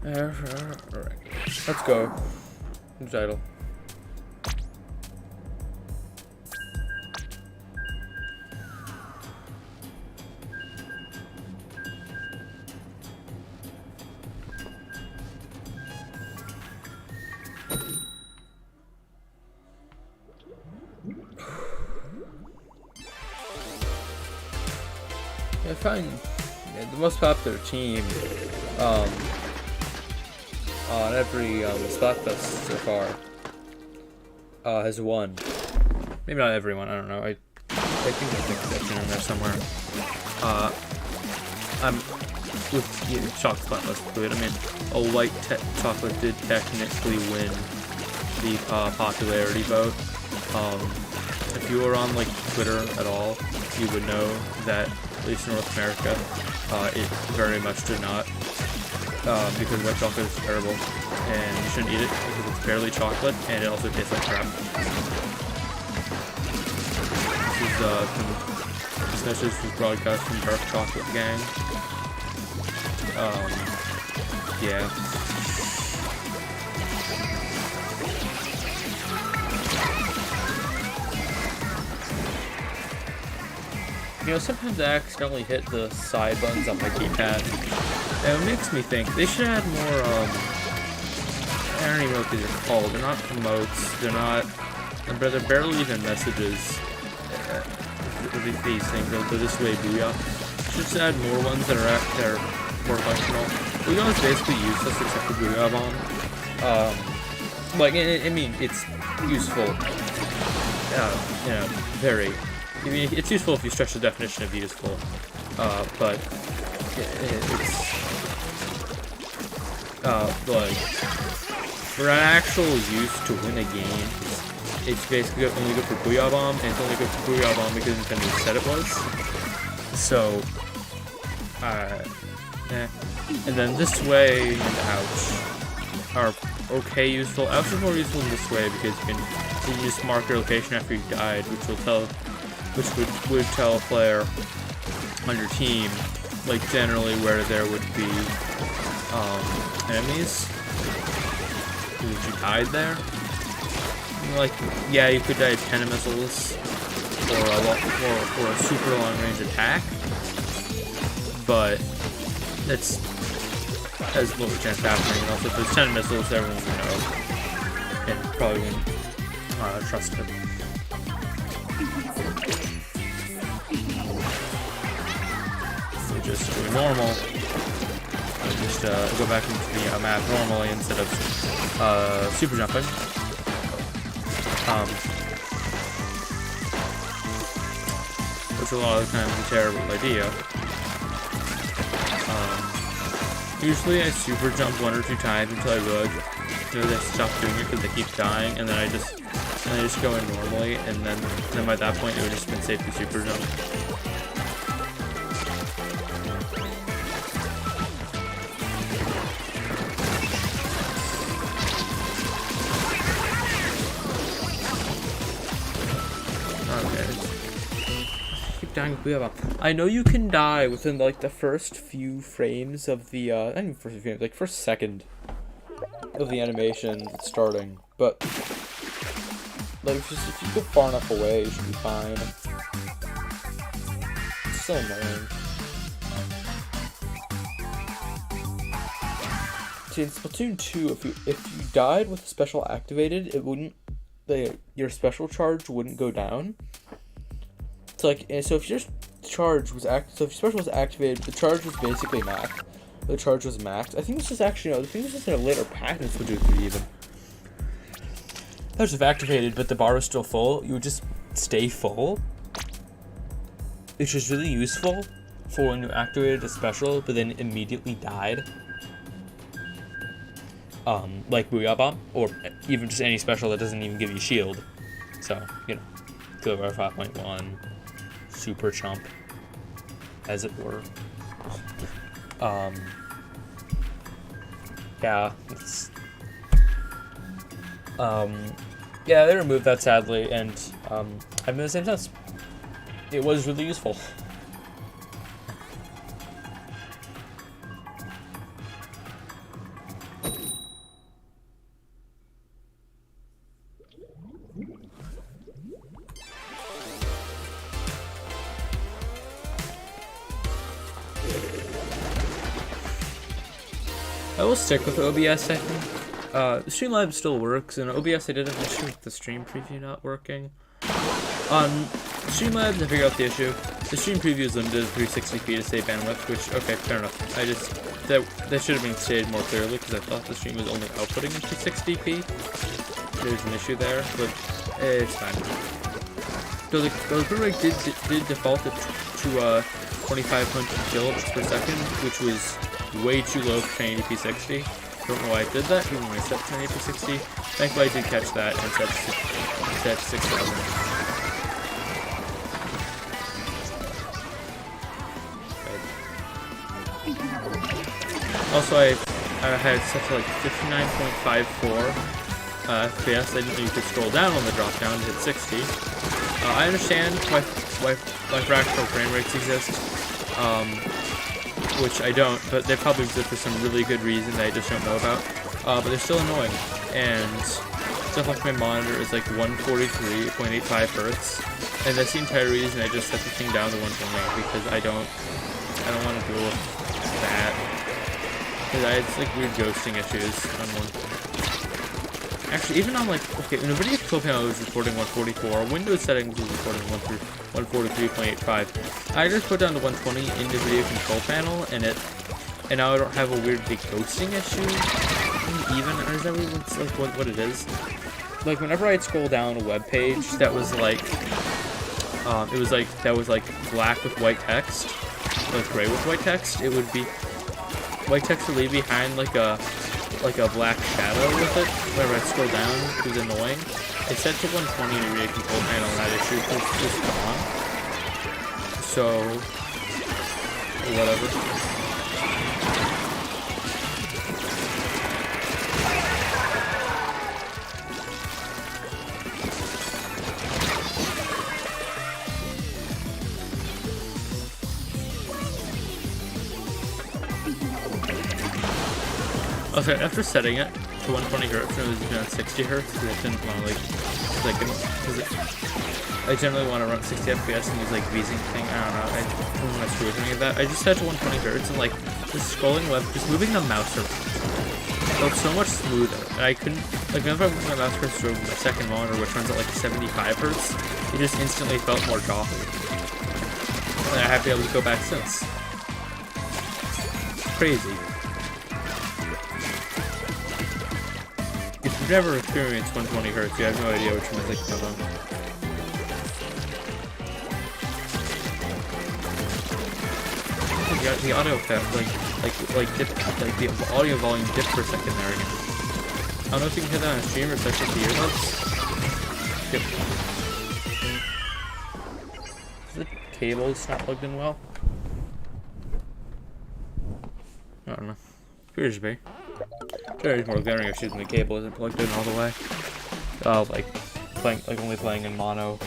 Alright, let's go. New title. I find the most popular team on every Splatfest so far has won. Maybe not everyone, I don't know. I think there's an exception in there somewhere. I'm with chocolate Splatfest fluid. I mean, a white chocolate did technically win the popularity vote. If you were on like Twitter at all, you would know that at least in North America, it very much did not, because white chocolate is terrible and you shouldn't eat it because it's barely chocolate and it also tastes like crap. This message was broadcast from Dark Chocolate Gang. Yeah. You know, sometimes I accidentally hit the side buttons on my keypad, and it makes me think they should add more, I don't even know what these are called. They're not promotes, they're barely even messages. These things, they're this way, Booyah. Should just add more ones that are more functional. Booyah is basically useless except for Booyah Bomb. Like, I mean, it's useful. You know, very. I mean, it's useful if you stretch the definition of useful. But it's like for an actual use to win a game. It's basically only good for Booyah Bomb, and it's only good for Booyah Bomb because Nintendo said it was. So, And then this way and ouch are okay useful. Ouch is more useful in this way because you just mark your location after you died, which would tell a player on your team, like generally where there would be enemies. Because you died there. Like, yeah, you could die of 10 missiles or a super long range attack, but that's has little chance of happening. And also, if there's 10 missiles, everyone's gonna know and probably won't trust it. So just do normal. Just go back into the map normally instead of super jumping. Which a lot of the time is a terrible idea. Usually I super jump 1 or 2 times until I realize I stop doing it because they keep dying, and then I just go in normally, and then by that point it would just been safe to super jump. I know you can die within like the first few frames of the not even first frame, like first second of the animation starting, but like if you go far enough away, you should be fine. It's so annoying. See, in Splatoon 2, if you died with a special activated, it wouldn't your special charge wouldn't go down. So like, so if your charge was so if your special was activated, the charge was basically maxed. The charge was maxed. I think this is actually I think this is in a later patch in Splatoon 3 even. That was just activated, but the bar was still full. You would just stay full, which was really useful for when you activated a special, but then immediately died. Like Booyah Bomb, or even just any special that doesn't even give you shield. So, you know, Killer 5.1. Super chump, as it were. Yeah, it's yeah, they removed that sadly, and I've been the same since. It was really useful. I will stick with OBS, I think. Streamlabs still works, and OBS I did have an issue with the stream preview not working. On Streamlabs, I figured out the issue. The stream preview is limited to 360p to save bandwidth, which, okay, fair enough. That should have been stated more clearly, because I thought the stream was only outputting in 360p. There's an issue there, but it's fine. the frame rate did default to 2,500 kilobits per second, which was way too low for 1080p 60. Don't know why I did that, even when I set 1080p 60. Thankfully I did catch that and set 6,000. Also, I had set to like 59.54 FPS. I didn't know you could scroll down on the drop down to hit 60. I understand why fractional frame rates exist, which I don't, but they probably exist for some really good reason that I just don't know about. But they're still annoying, and stuff like my monitor is like 143.85 hertz, and that's the entire reason I just set the thing down to 120, because I don't want to deal with that. Because I had like weird ghosting issues on one. Actually, even on like, okay, when a video control panel was recording 144, Windows settings was recording 143.85. I just put down to 120 in the video control panel, and now I don't have a weird big ghosting issue. Even, or is that what it is? Like whenever I'd scroll down a web page that was like, that was like black with white text, like gray with white text, it would be white text would leave behind like a black shadow with it. Whenever I scroll down, it was annoying. I set to 120 in the video control panel, and that issue was just gone. So, whatever. Okay, after setting it to 120 Hz, it was doing 60 Hz, because I didn't want to I generally want to run 60 FPS and use like VSync thing. I don't know. I don't want to screw with any of that. I just set it to 120 Hz, and like just scrolling web, just moving the mouse around felt so much smoother. And I couldn't, like, whenever I moved my mouse cursor over my second monitor, which runs at like 75 Hz, it just instantly felt more choppy. And I have been able to go back since. It's crazy. If you've never experienced 120 Hz, you have no idea which one is like another. The audio effect, the audio volume dipped for a second there again. I don't know if you can hear that on stream or if that's just the earbuds. Yep. The cable's not plugged in well. I don't know. Appears to be. There's more glaring issues when the cable isn't plugged in all the way. Only playing in mono,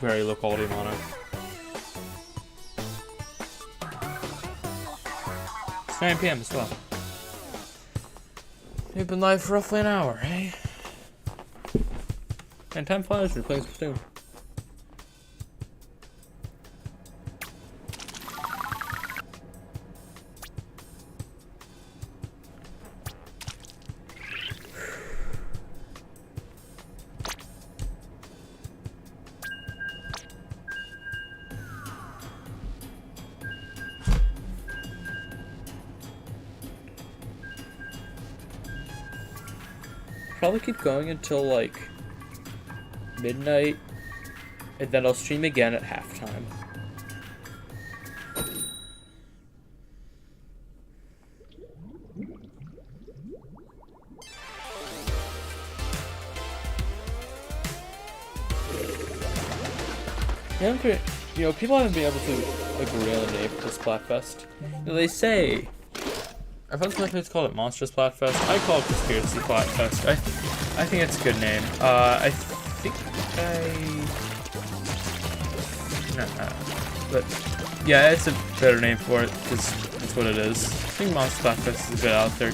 very low quality mono. It's 9 PM as well. We've been live for roughly an hour, eh? And time flies when you're playing Splatoon. Probably keep going until like midnight, and then I'll stream again at halftime. Yeah, people haven't been able to agree on a name for Splatfest. They say, I thought Splatfest called it Monster Splatfest. I call it Conspiracy Splatfest. I think it's a good name. But yeah, it's a better name for it because that's what it is. I think Monster Splatfest is a bit out there.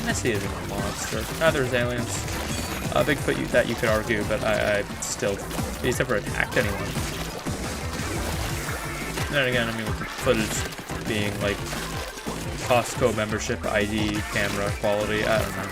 Nessie isn't a monster. Neither is Aliens. Bigfoot, that you could argue, but I still, he's never attacked anyone. And then again, I mean, with the footage being like Costco membership ID camera quality, I don't know.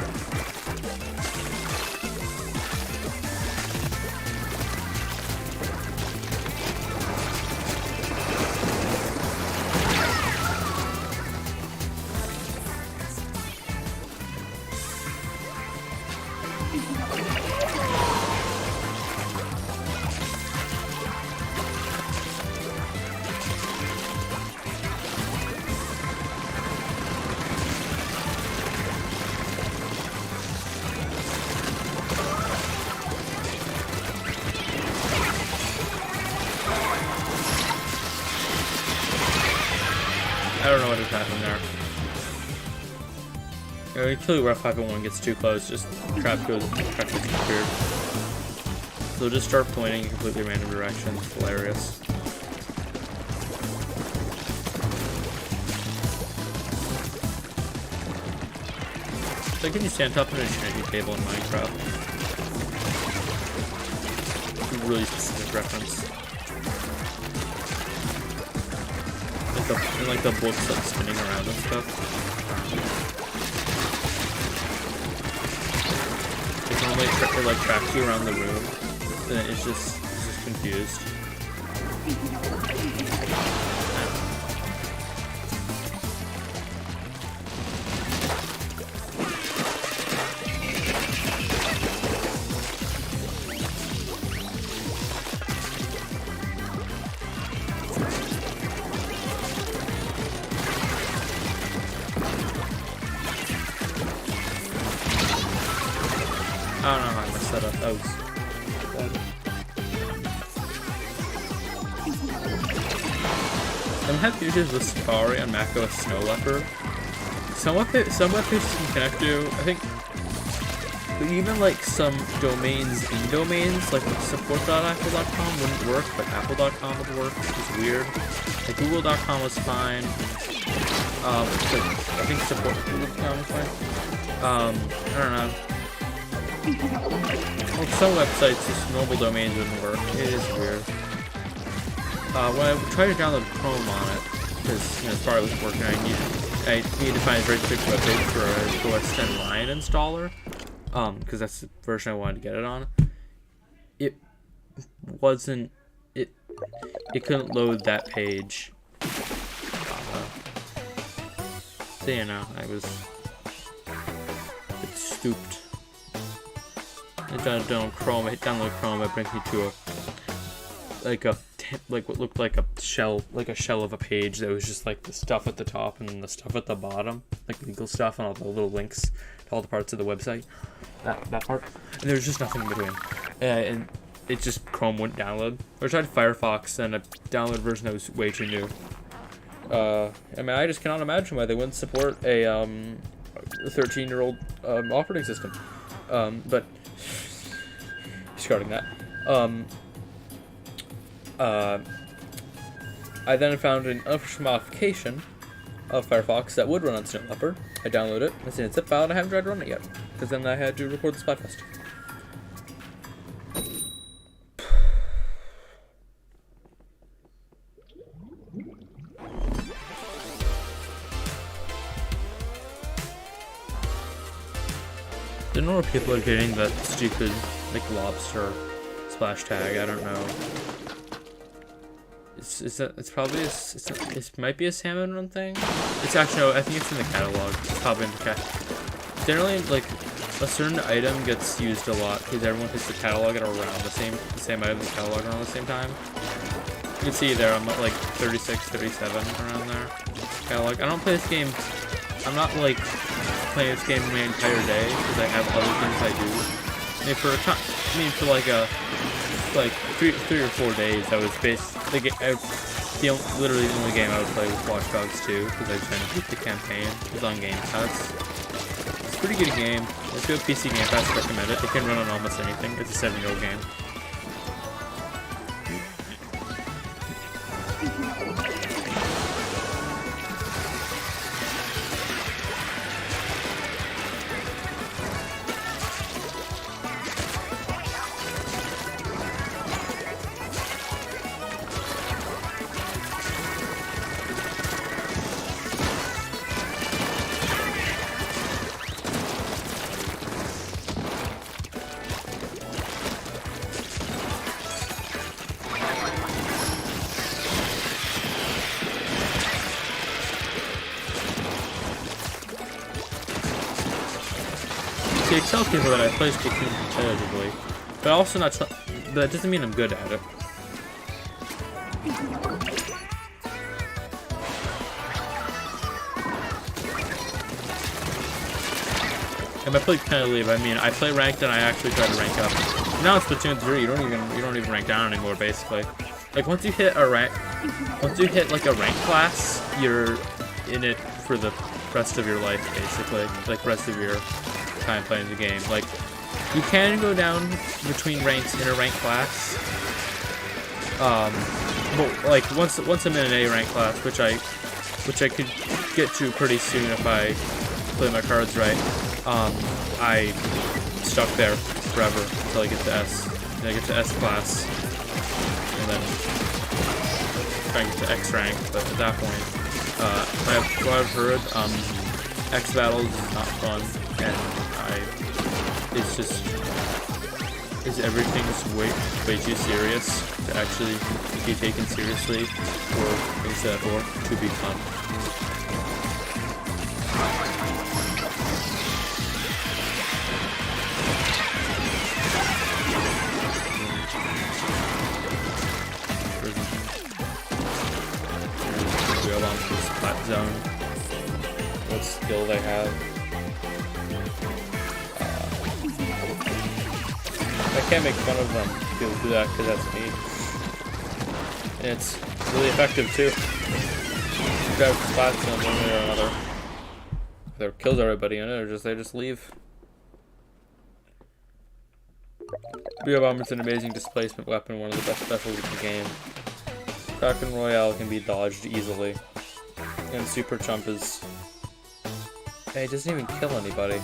don't know what has happened there. You kill you where 501 gets too close, just trap gets disappeared. So just start pointing in completely random directions. It's hilarious. It's like when you stand up in a Trinity table in Minecraft. It's a really specific reference. Like the books like spinning around and stuff. It can only like tracks you around the room, and it's just confused. I don't know how I messed that up. That was bad. I'm having issues with Safari on macOS Snow Leopard. Some web pages can connect to, I think, but even like some domains in domains, like support.apple.com wouldn't work, but apple.com would work, which is weird. Like google.com was fine. I think support.google.com was fine. I don't know. Like some websites, just normal domains wouldn't work. It is weird. When I tried to download Chrome on it, because Safari wasn't working, I needed to find a very quick webpage for a OS X Lion installer, because that's the version I wanted to get it on. It wasn't. It couldn't load that page. So I was a bit stooped. I download Chrome. I hit download Chrome. It brings me to like what looked like a shell of a page that was just like the stuff at the top and the stuff at the bottom, like legal stuff and all the little links to all the parts of the website. That part, and there was just nothing in between, and it just Chrome wouldn't download. I tried Firefox and a download version that was way too new. I mean, I just cannot imagine why they wouldn't support a 13-year-old operating system. But discarding that. I then found an unofficial modification of Firefox that would run on Snow Leopard. I downloaded it, it's in a zip file, and I haven't tried to run it yet, because then I had to record the Splatfest. I don't know where people are getting that stupid, like, lobster splash tag. I don't know. It might be a salmon run thing. It's actually, no, I think it's in the catalog. It's probably in the catalog. Generally, like, a certain item gets used a lot because everyone hits the catalog at around the same item in the catalog around the same time. You can see there, I'm at like 36, 37 around there. Catalog. I don't play this game. I'm not like playing this game my entire day because I have other things I do. For like three or 4 days, I was basically literally the only game I would play was Watch Dogs 2 because I trying to beat the campaign. It was on Game Pass. It's a pretty good game. If you have PC Game Pass, I recommend it. It can run on almost anything. It's a 7-year-old game. I tell people that I play Splatoon competitively, but also not. But that doesn't mean I'm good at it. And by play competitively, I mean I play ranked and I actually try to rank up. Now it's Splatoon 3. You don't even rank down anymore, basically. Like once you hit like a rank class, you're in it for the rest of your life, basically, like rest of your time playing the game. Like, you can go down between ranks in a rank class. But like once I'm in an A rank class, which I could get to pretty soon if I play my cards right. I stuck there forever until I get to S. Then I get to S class, and then try and get to X rank. But at that point, what I've heard, X battles is not fun, and everything's way too serious to actually be taken seriously, or to be fun. We go along to the splat zone. What skill they have? I can't make fun of them. People do that because that's me. And it's really effective too. Grab spots in one way or another. Either kills everybody in it, or they just leave. Bio Bomber's an amazing displacement weapon, one of the best specials in the game. Kraken Royale can be dodged easily. And Super Chump is... Hey, it doesn't even kill anybody.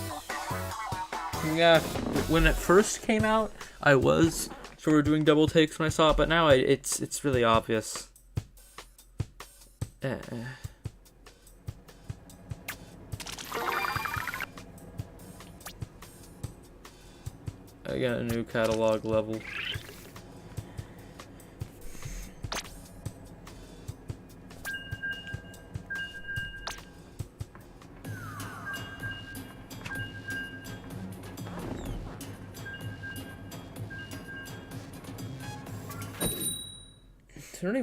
Yeah, when it first came out, I was sort of doing double takes when I saw it, but now it's really obvious. I got a new catalog level. Is there any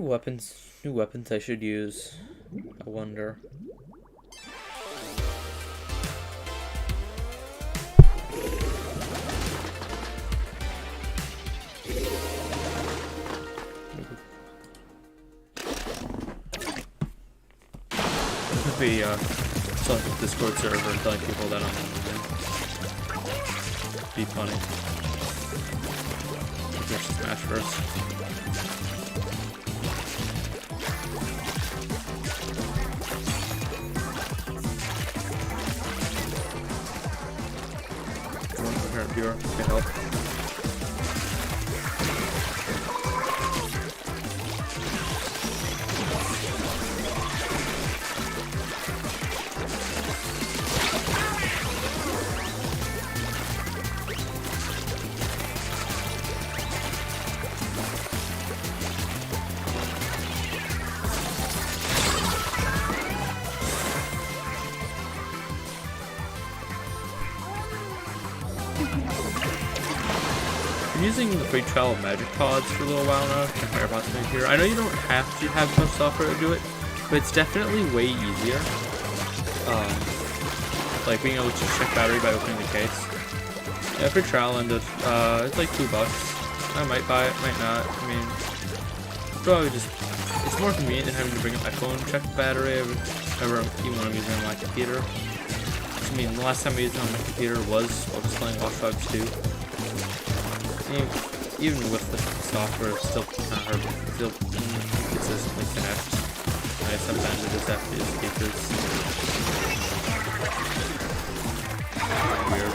new weapons I should use? I wonder. This could be some Discord server telling people that I'm online. Be funny. Let's smash first. Viewer can help. I'm using the free trial of magic pods for a little while now. Here, I know you don't have to have much software to do it, but it's definitely way easier. Like being able to check battery by opening the case. Yeah, free trial ended. It's like $2. I might buy it, might not. I mean, probably just it's more convenient than having to bring up my phone, check the battery, even when I'm using it on my computer. I mean, the last time I used it on my computer was while just playing Watch Dogs 2. Even with the software, it's still not hard to consistently connect. Sometimes it just have to use speakers. Weird.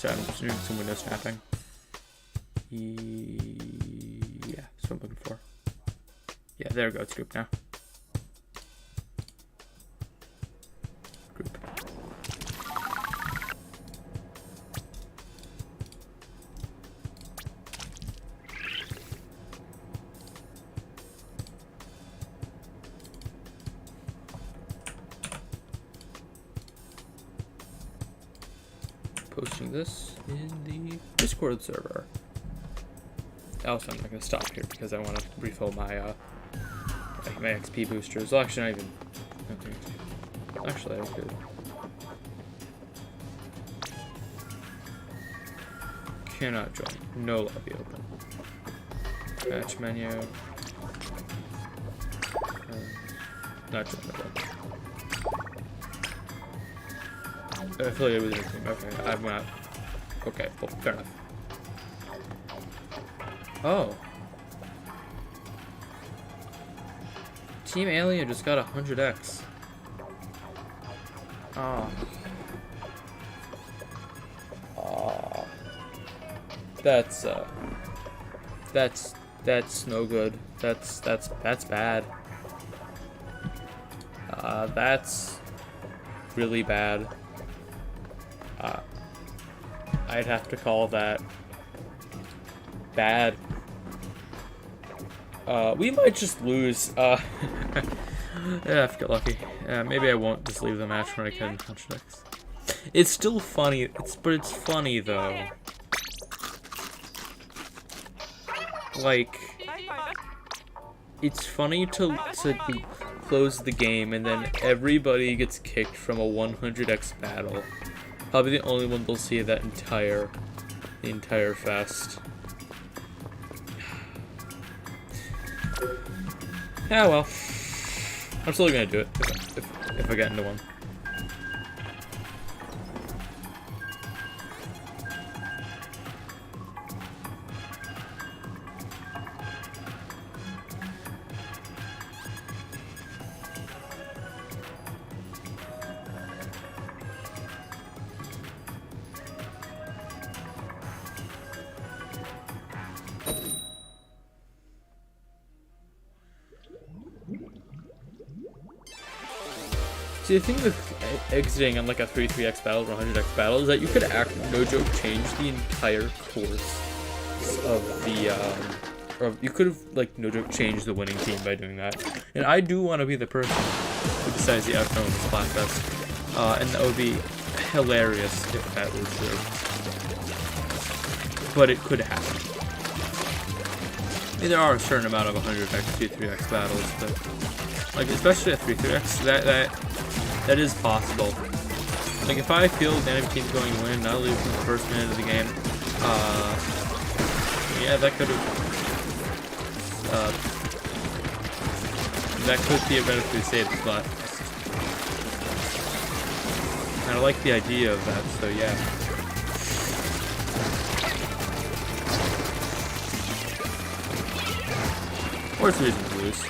So I'm just doing some window snapping. Yeah, that's what I'm looking for. Yeah, there we go. It's group now. Group. Posting this in the Discord server. Also, I'm not going to stop here because I want to refill my my XP boosters. Well, actually, not even. Actually, I could. Cannot join. No lobby open. Match menu. Not joinable. Affiliated with anything. Okay, I'm not. Okay, well, fair enough. Oh. Team Alien just got 100x. Oh. Oh. That's no good. That's bad. That's really bad. I'd have to call that bad. We might just lose. Yeah, if I get lucky. Maybe I won't just leave the match when I can contradicts. It's still funny. But it's funny though. Like, it's funny to close the game and then everybody gets kicked from a 100x battle. Probably the only one they'll see the entire fest. Yeah, well, I'm still gonna do it if I get into one. See, the thing with exiting on like a 3-3x battle or 100x battle is that you could no joke, change the entire course of the, or you could have, like, no joke, changed the winning team by doing that. And I do want to be the person who decides the outcome of the Splatfest. And that would be hilarious if that was true. But it could happen. I mean, there are a certain amount of 100x, 2-3x battles, but, like, especially at 3-3x, that is possible. Like, if I feel the enemy team's going to win, not lose in the first minute of the game, yeah, that could theoretically save the Splatfest. And I like the idea of that, so yeah. Or it's a reason to lose.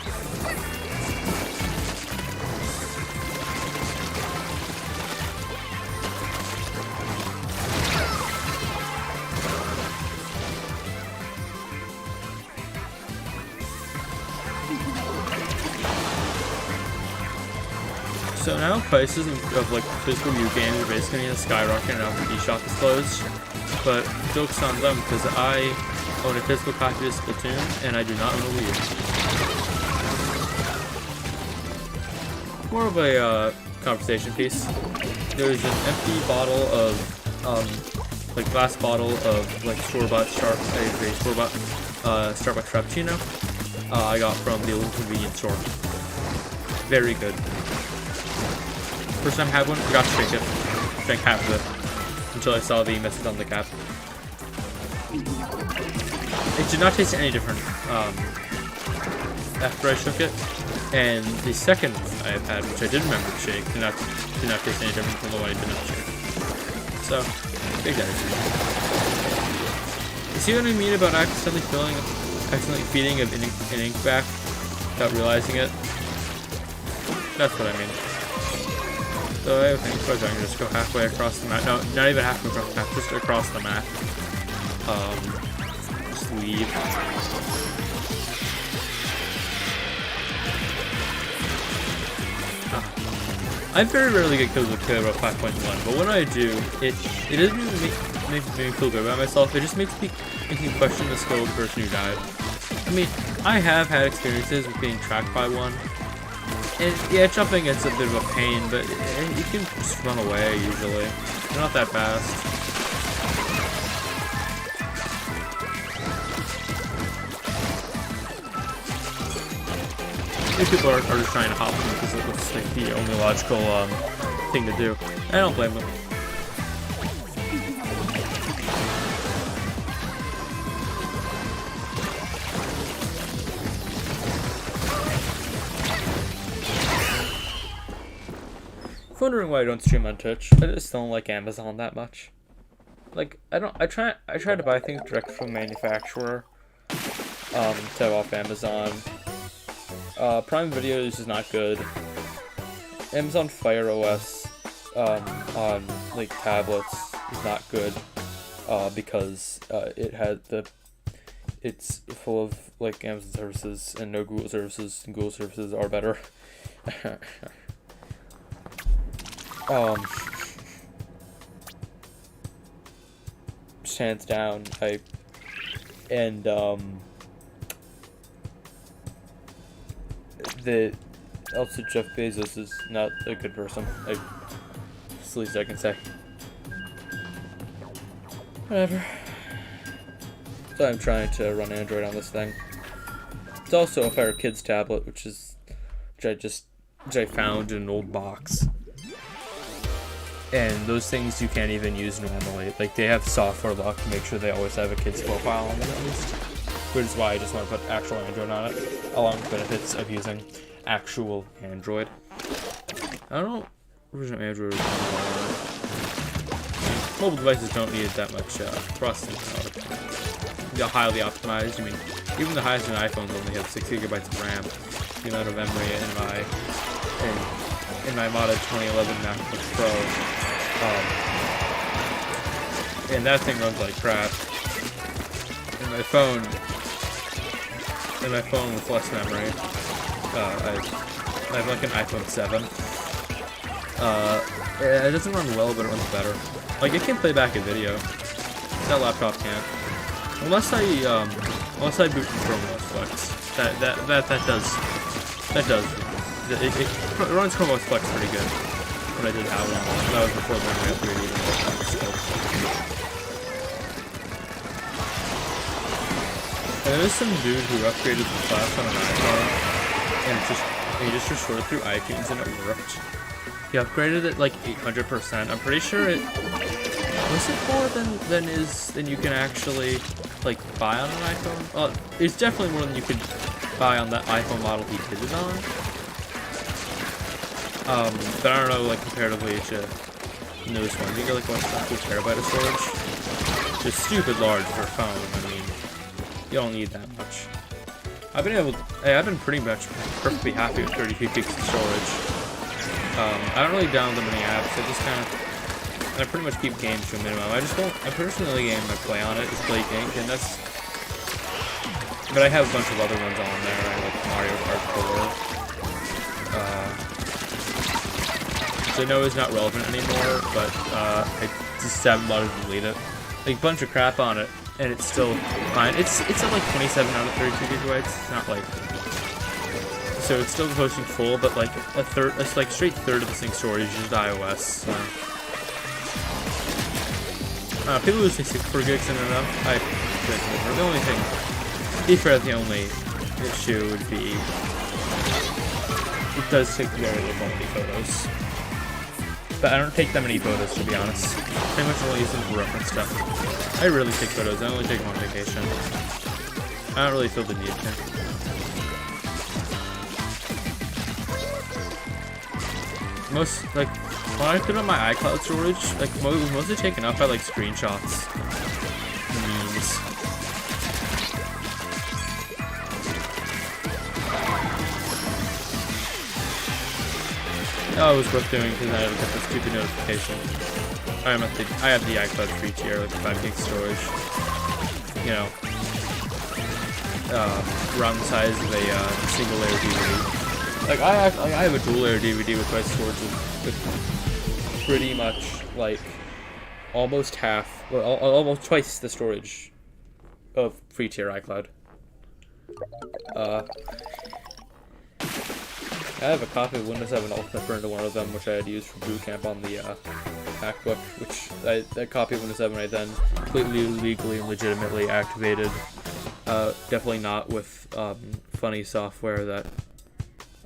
So now prices of like physical new games are basically going to skyrocket now that the eShop is closed. But joke's on them because I own a physical copy of Splatoon and I do not own a Wii. More of a conversation piece. There's an empty bottle of like glass bottle of like store-bought Starbucks Frappuccino. I got from the local convenience store. Very good. First time I had one, forgot to drink it. Drank half of it until I saw the message on the cap. It did not taste any different after I shook it. And the second I've had, which I did remember to shake, did not taste any different from the one I did not shake. So, big attitude. You see what I mean about accidentally feeding an ink back without realizing it? That's what I mean. So I think I can just go halfway across the map. No, not even halfway across the map, just across the map. Just leave. I very rarely get kills with code about 5.1, but when I do, it doesn't even make me feel good about myself. It just makes me question the skill of the person who died. I mean, I have had experiences with being tracked by one. And yeah, jumping it's a bit of a pain, but you can just run away usually. They're not that fast. Maybe people are just trying to hop them because it looks like the only logical thing to do. I don't blame them. Wondering why I don't stream on Twitch. I just don't like Amazon that much. Like I try to buy things direct from manufacturer. Instead of off Amazon. Prime Video is not good. Amazon Fire OS on like tablets is not good because it's full of like Amazon services and no Google services, and Google services are better. Hands down, also Jeff Bezos is not a good person. It's the least I can say. Whatever. So I'm trying to run Android on this thing. It's also a Fire Kids tablet, which I found in an old box. And those things you can't even use normally. Like, they have software lock to make sure they always have a kid's profile on them at least. Which is why I just want to put actual Android on it, along with benefits of using actual Android. I don't know original Android. Mobile devices don't need that much processing power. They're highly optimized. I mean, even the highest in iPhones only have 6 GB of RAM. The amount of memory in my modded 2011 MacBook Pro, and that thing runs like crap. And my phone with less memory, I have like an iPhone 7. It doesn't run well, but it runs better. Like, it can play back a video. That laptop can't, unless I boot from Chrome OS Flex. That does. It runs Chrome OS Flex pretty good. But I did have it on. That was before the memory upgrade even worked. And there's some dude who upgraded the class on an iPhone, and he just restored through iTunes and it worked. He upgraded it like 800%. I'm pretty sure it was it more than you can actually like buy on an iPhone. Well, it's definitely more than you could buy on that iPhone model he did it on. But I don't know, like, comparatively to the newest one. You get like 1.2 terabyte of storage. Just stupid large for a phone. I mean, you don't need that much. I've been pretty much perfectly happy with 32 gigs of storage. I don't really download many apps. I pretty much keep games to a minimum. I personally game I play on it is Blade Ink, and that's. But I have a bunch of other ones on there, like Mario Kart 4. Which I know is not relevant anymore, but I just haven't bothered to delete it. Like, a bunch of crap on it, and it's still fine. It's at like 27 out of 32 gigabytes. It's not like, so it's still posting full, but like it's like straight third of the thing's storage is iOS. So. People who say 64 gigs isn't enough. The only thing, be fair, the only issue would be it does take very low quality photos. But I don't take that many photos, to be honest. Pretty much only use them for reference stuff. I rarely take photos. I only take them on vacation. I don't really feel the need to. Most, like, when I put on my iCloud storage, like, it was mostly taken up by, like, screenshots. Memes. Oh, it was worth doing because I had to get this stupid notification. I have the iCloud free tier, like 5 gig storage. You know, around the size of a single layer DVD. Like I have a dual layer DVD with my storage with pretty much like almost half, well, almost twice the storage of free tier iCloud. I have a copy of Windows 7 Ultimate burned to one of them, which I had used for boot camp on the MacBook, which that copy of Windows 7 I then completely legally and legitimately activated. Definitely not with funny software that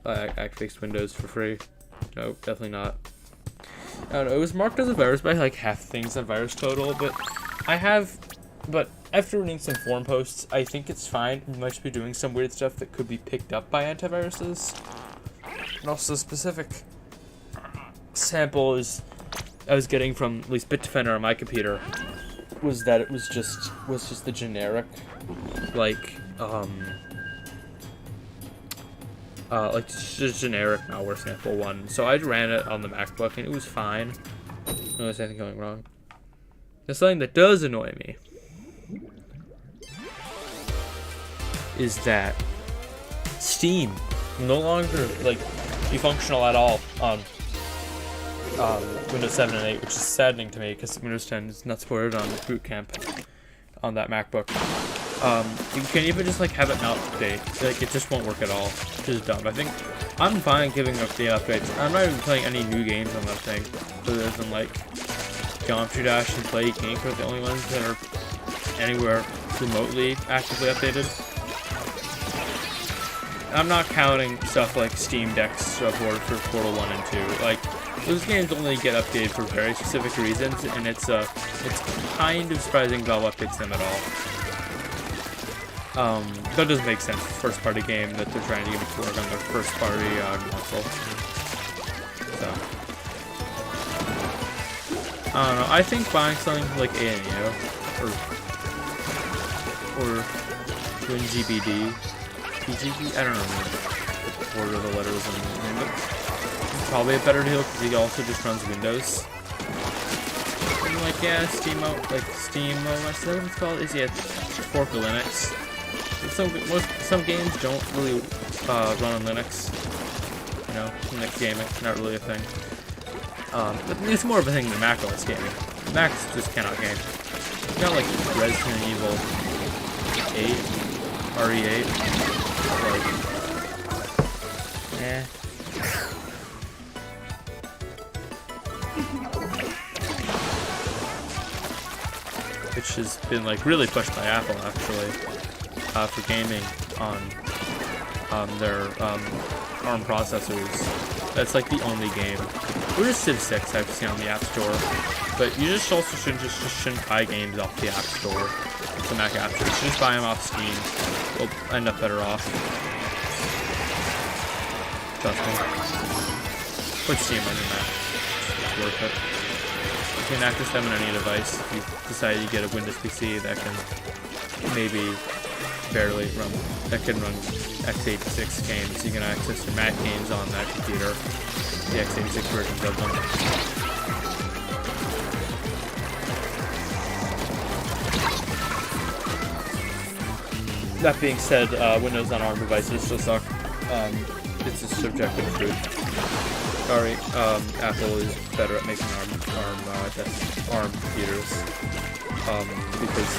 activates Windows for free. No, definitely not. I don't know, it was marked as a virus by like half things on Virus Total, but after reading some forum posts, I think it's fine. We might be doing some weird stuff that could be picked up by antiviruses. And also specific samples I was getting from at least Bitdefender on my computer was that it was just the generic like just generic malware sample one. So I ran it on the MacBook and it was fine. No, there's anything going wrong. There's something that does annoy me. Is that Steam no longer like be functional at all on Windows 7 and 8, which is saddening to me because Windows 10 is not supported on Boot Camp on that MacBook. You can't even just like have it not update. Like it just won't work at all. Which is dumb. I think I'm fine giving up the updates. I'm not even playing any new games on that thing, other than like Geometry Dash and Play Games are the only ones that are anywhere remotely actively updated. I'm not counting stuff like Steam Deck's support for Portal 1 and 2. Like, those games only get updated for very specific reasons, and it's kind of surprising Valve updates them at all. That doesn't make sense. First party game that they're trying to get it to work on their first party console. So, I don't know. I think buying something like ANU or WinGBD. PGB? I don't know the order of the letters in the name, but it's probably a better deal because he also just runs Windows. And like, yeah, Steam, what's that it's called? Is it fork of Linux? Some games don't really run on Linux. You know, Linux gaming, not really a thing. But it's more of a thing than Mac OS gaming. Macs just cannot game. You got like Resident Evil 8, RE8. Like, which has been like really pushed by Apple actually for gaming on their ARM processors. That's like the only game. Or just Civ 6 I've seen on the App Store, but you just also shouldn't buy games off the App Store. The Mac App Store. You should just buy them off Steam. You'll end up better off. Trust me. Put Steam on your Mac. It's worth it. You can access them on any device. If you decide you get a Windows PC that can maybe barely run, that can run x86 games, you can access your Mac games on that computer. The x86 versions of them. That being said, Windows on ARM devices still suck. It's a subjective truth. Sorry, Apple is better at making ARM computers because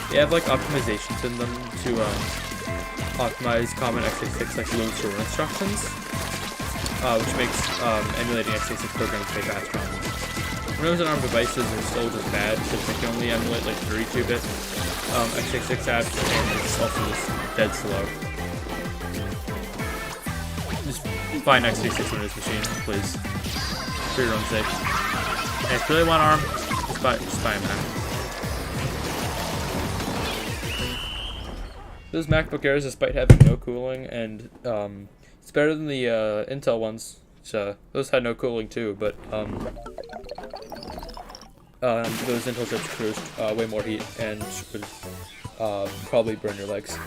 they have like optimizations in them to optimize common x86 like load store instructions, which makes emulating x86 programs way faster. Windows on ARM devices are still just bad because they can only emulate like 32-bit x86 apps, and it's also just dead slow. Just buy an x86 Windows machine, please, for your own sake. And if you really want ARM, just buy a Mac. Those MacBook Airs, despite having no cooling, and it's better than the Intel ones. So those had no cooling too, but those Intel chips produced way more heat and would probably burn your legs.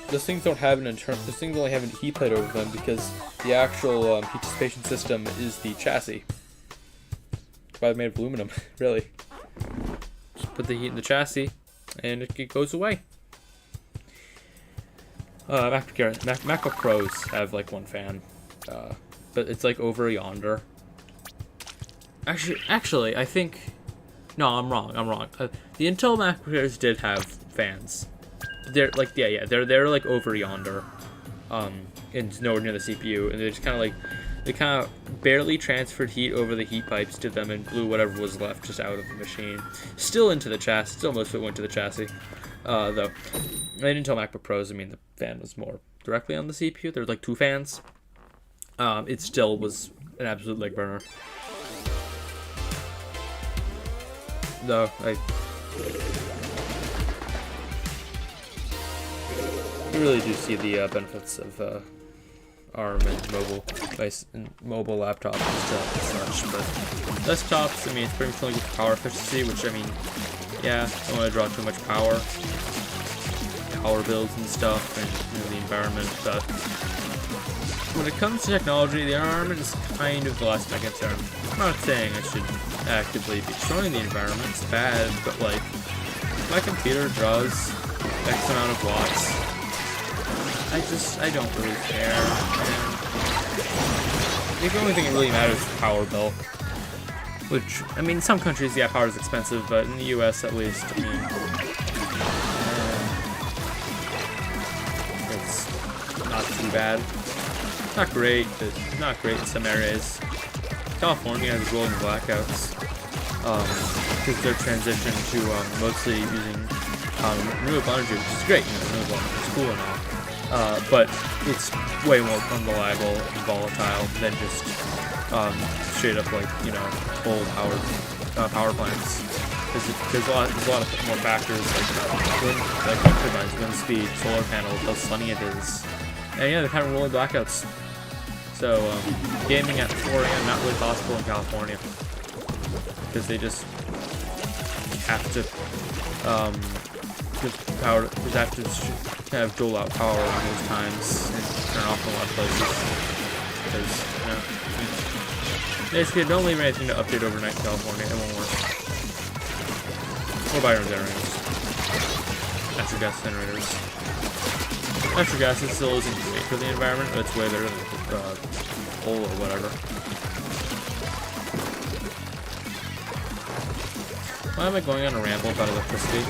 Those things don't have an Those things only have a heat plate over them because The actual heat dissipation system is the chassis. Probably made of aluminum, really. Just put the heat in the chassis, and it goes away. MacBook Pros have like one fan, but it's like over yonder. Actually, I think. No, I'm wrong. The Intel MacBook Pros did have fans. They're like they're like over yonder, and nowhere near the CPU, and they just kind of like. They kind of barely transferred heat over the heat pipes to them and blew whatever was left just out of the machine. Still into the chassis. Still most of it went to the chassis. Though, I didn't tell MacBook Pros. I mean, the fan was more directly on the CPU. There were like 2 fans. It still was an absolute leg burner. Though, you really do see the benefits of ARM and mobile laptops and such, but desktops, I mean, it's pretty much only good for power efficiency, which, I mean, yeah, don't want to draw too much power builds and stuff, and the environment, but when it comes to technology, the environment is kind of the last thing I concern. I'm not saying I should actively be destroying the environment, it's bad, but, like, my computer draws X amount of watts. I don't really care. And the only thing that really matters is the power bill. Which, I mean, in some countries, yeah, power is expensive, but in the US at least, I mean, it's not too bad. Not great, but not great in some areas. California has rolling blackouts because their transition to mostly using renewable energy, which is great, renewable energy is cool and all. But it's way more unreliable and volatile than just straight up like coal power plants. There's a lot of more factors like wind turbines, wind speed, solar panels, how sunny it is, and yeah, they're kind of rolling blackouts. So gaming at 4 a.m. not really possible in California because they just have to give power. They have to kind of dole out power on those times and turn off in a lot of places because basically don't leave anything to update overnight in California. It won't work. Or buy your own generators. Natural gas generators. Natural gas still isn't great for the environment, but it's way better than coal or whatever. Why am I going on a ramble about electricity?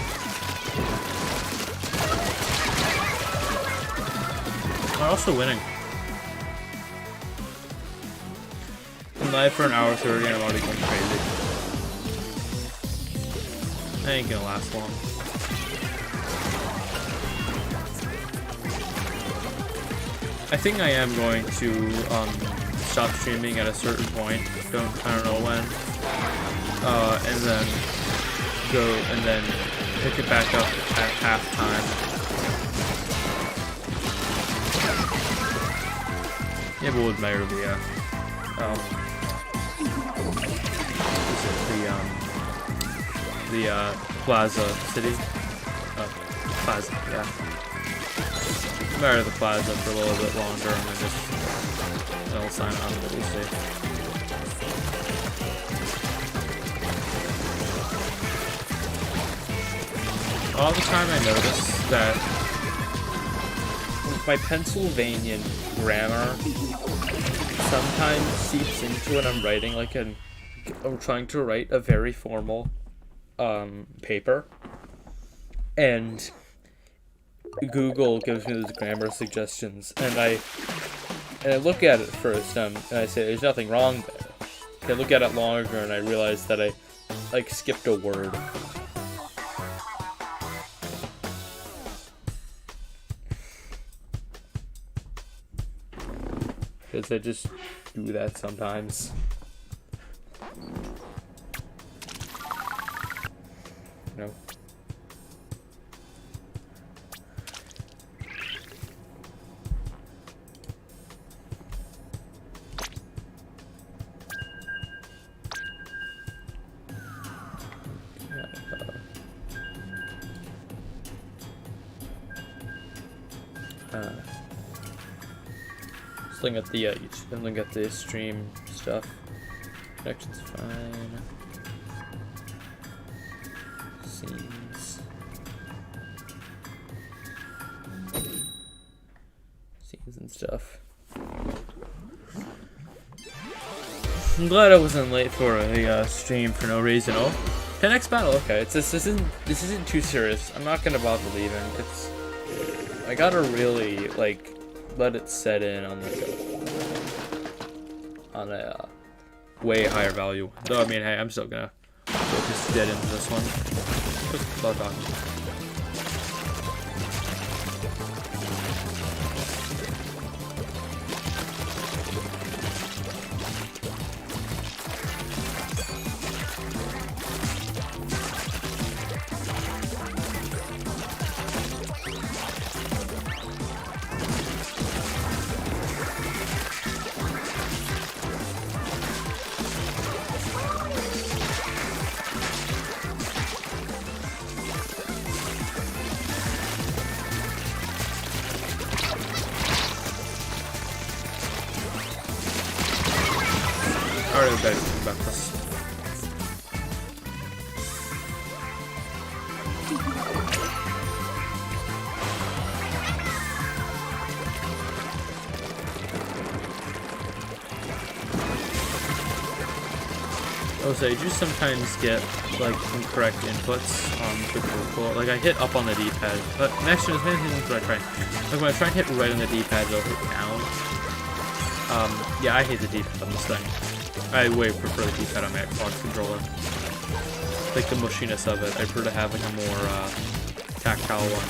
We're also winning. I'm live for an hour 30 and I'm already going crazy. That ain't gonna last long. I think I am going to stop streaming at a certain point. I don't know when. And then pick it back up at halftime. Yeah, but would matter the Plaza City? Plaza, yeah. Matter the Plaza for a little bit longer and then I'll sign on, but we'll see. All the time I notice that my Pennsylvanian grammar sometimes seeps into when I'm writing I'm trying to write a very formal paper, and Google gives me those grammar suggestions, and I look at it first, and I say there's nothing wrong there. I look at it longer, and I realize that I skipped a word. Because I just do that sometimes. No. Just looking at the YouTube, I'm looking at the stream stuff. Connection's fine. Scenes and stuff. I'm glad I wasn't late for a stream for no reason. Oh, 10x battle. Okay, this isn't too serious. I'm not gonna bother leaving. I gotta really like let it set in on a way higher value. Though I mean, hey, I'm still gonna focus dead into this one. Just start talking. Alright, better think about this. Also, you do sometimes get like incorrect inputs on the control. Like I hit up on the D-pad, but next one is many things what I try. Like when I try and hit right on the D-pad, it'll hit down. Yeah, I hate the D-pad on this thing. I way prefer the D-pad on my Xbox controller. Like the mushiness of it. I prefer to have like a more tactile one.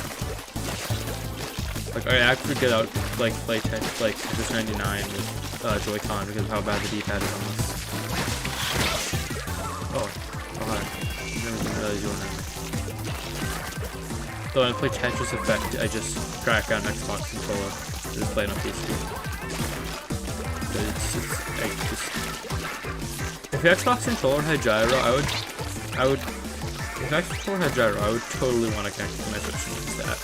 Like I actually get out like play like this 99 with Joy-Con because of how bad the D-pad is on this. Oh hi. I didn't realize you were there. So when I play Tetris Effect, I just track on Xbox controller. Just play it on PC. If the Xbox controller had gyro, I would. If Xbox controller had gyro, I would totally want to connect to my Switch and use that.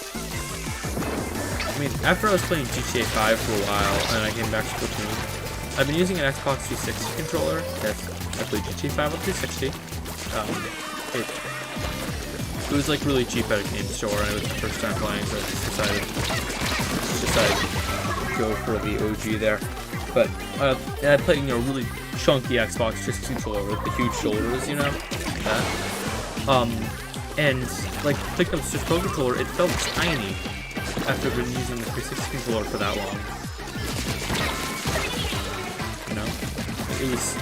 I mean, after I was playing GTA 5 for a while, and I came back to Splatoon, I've been using an Xbox 360 controller. Yes, I played GTA 5 on 360. It was like really cheap at a game store, and it was the first time playing, so I just decided to go for the OG there. But I played, you know, really chunky Xbox just controller with the huge shoulders, you know, that. And like picking up the Switch Pro controller, it felt tiny after I've been using the 360 controller for that long. You know, it was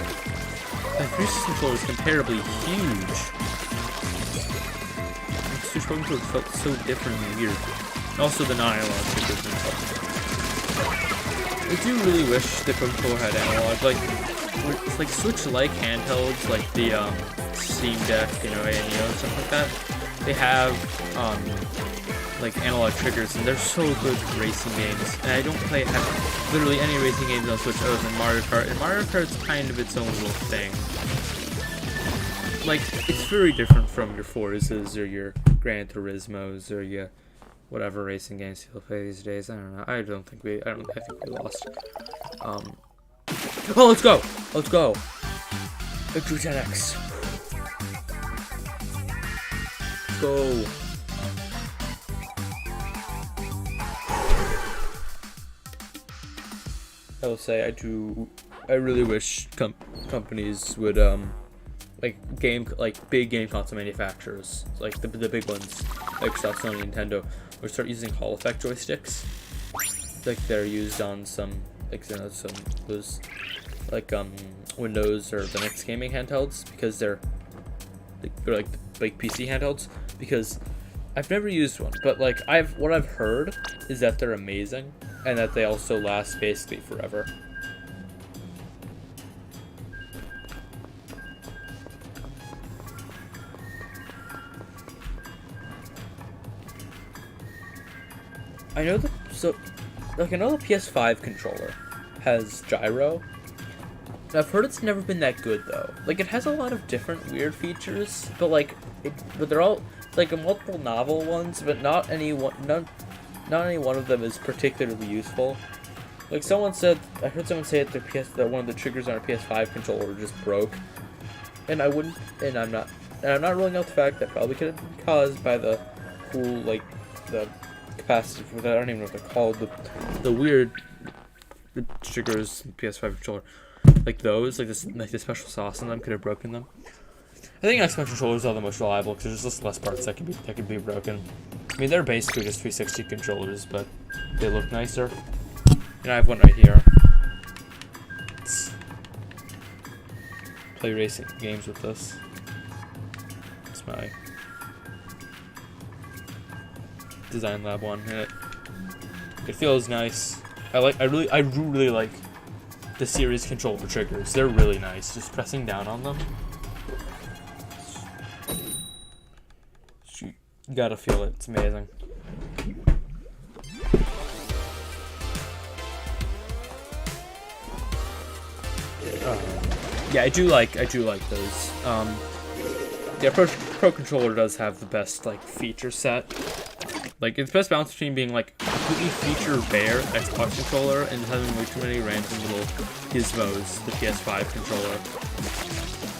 the 360 controller was comparably huge. The Switch Pro controller felt so different and weird. And also the non-analog triggers and stuff. I do really wish the controller had analog, like Switch-like handhelds, like the Steam Deck, you know, and stuff like that. They have like analog triggers, and they're so good for racing games. And I don't play literally any racing games on Switch other than Mario Kart, and Mario Kart's kind of its own little thing. Like it's very different from your Forzas or your Gran Turismos or your whatever racing games people play these days. I don't know. I think we lost. Oh, let's go! Let's go! I drew 10x. Go! I will say I really wish companies would like big game console manufacturers, like the big ones, like Microsoft, Sony, Nintendo, would start using Hall Effect joysticks, like they're used on some those Windows or Linux gaming handhelds, because they're like PC handhelds. Because I've never used one, but like what I've heard is that they're amazing and that they also last basically forever. I know the PS5 controller has gyro. I've heard it's never been that good though. Like it has a lot of different weird features, but they're all like multiple novel ones, but not any one of them is particularly useful. Like someone said, I heard someone say that one of the triggers on a PS5 controller just broke, and I'm not ruling out the fact that probably could have been caused by the cool, like, the capacitive, I don't even know what they're called, the weird triggers in PS5 controller, like those, like the special sauce in them could have broken them. I think Xbox controllers are the most reliable because there's just less parts that could be broken. I mean, they're basically just 360 controllers, but they look nicer. And I have one right here. Play racing games with this. It's my Design Lab one, and it feels nice. I really like the series controller triggers. They're really nice. Just pressing down on them, you gotta feel it. It's amazing. Yeah, I do like those. Yeah, Pro Controller does have the best like feature set. Like it's best balance between being like completely feature bare Xbox controller and having way too many random little gizmos, the PS5 controller.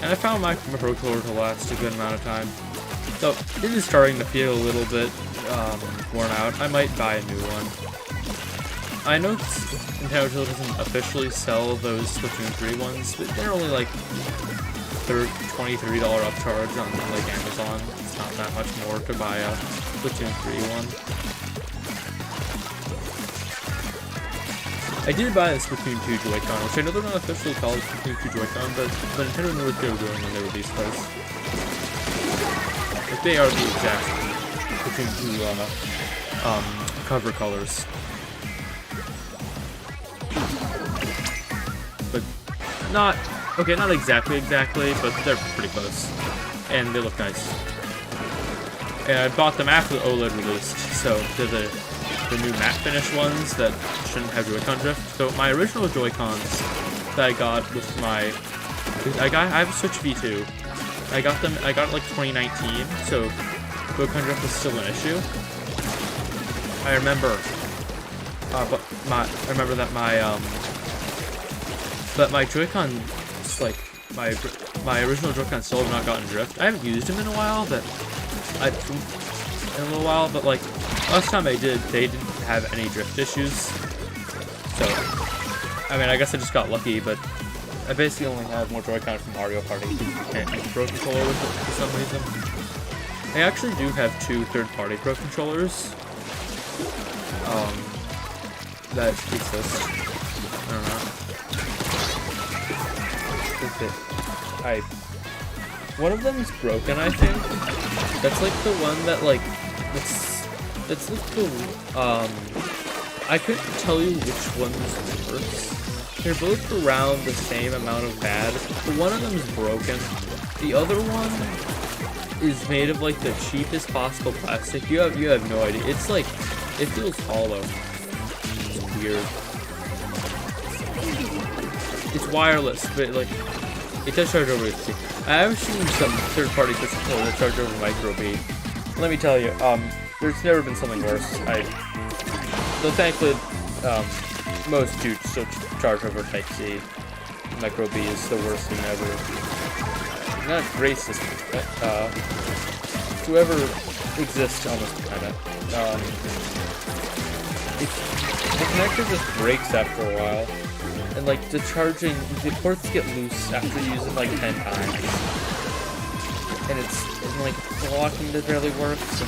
And I found my Pro Controller to last a good amount of time. So it is starting to feel a little bit worn out. I might buy a new one. I know Nintendo doesn't officially sell those Splatoon 3 ones, but they're only like $20, $30 upcharge on like Amazon. It's not that much more to buy a Splatoon 3 one. I did buy the Splatoon 2 Joy-Con, which I know they're not officially called Splatoon 2 Joy-Con, but Nintendo knew what they were doing when they released those. Like they are the exact Splatoon 2 cover colors. But not exactly, but they're pretty close, and they look nice. And I bought them after the OLED released, so they're the new matte finish ones that shouldn't have Joy-Con drift. So my original Joy-Cons that I got with my, I have a Switch V2. I got it like 2019, so Joy-Con drift was still an issue. I remember, but my Joy-Con, just like my original Joy-Con still have not gotten drift. I haven't used them in a little while, but like last time I did, they didn't have any drift issues. So, I mean, I guess I just got lucky, but I basically only have more Joy-Con from Mario Party. You can't use Pro Controller with it for some reason. I actually do have 2 third-party Pro Controllers that exist. I don't know. One of them is broken, I think. That's like the one that like that's like the I couldn't tell you which one's worse. They're both around the same amount of bad, but one of them is broken. The other one is made of like the cheapest possible plastic. You have no idea. It's like it feels hollow. It's weird. It's wireless, but like it does charge over USB. I have seen some third-party controllers that charge over micro B. Let me tell you, there's never been something worse. Though thankfully, most do still charge over Type-C. Micro B is the worst thing ever. Not racist, whoever exists on this planet. The connector just breaks after a while. And like the ports get loose after you use it like 10 times. And like the locking that barely works,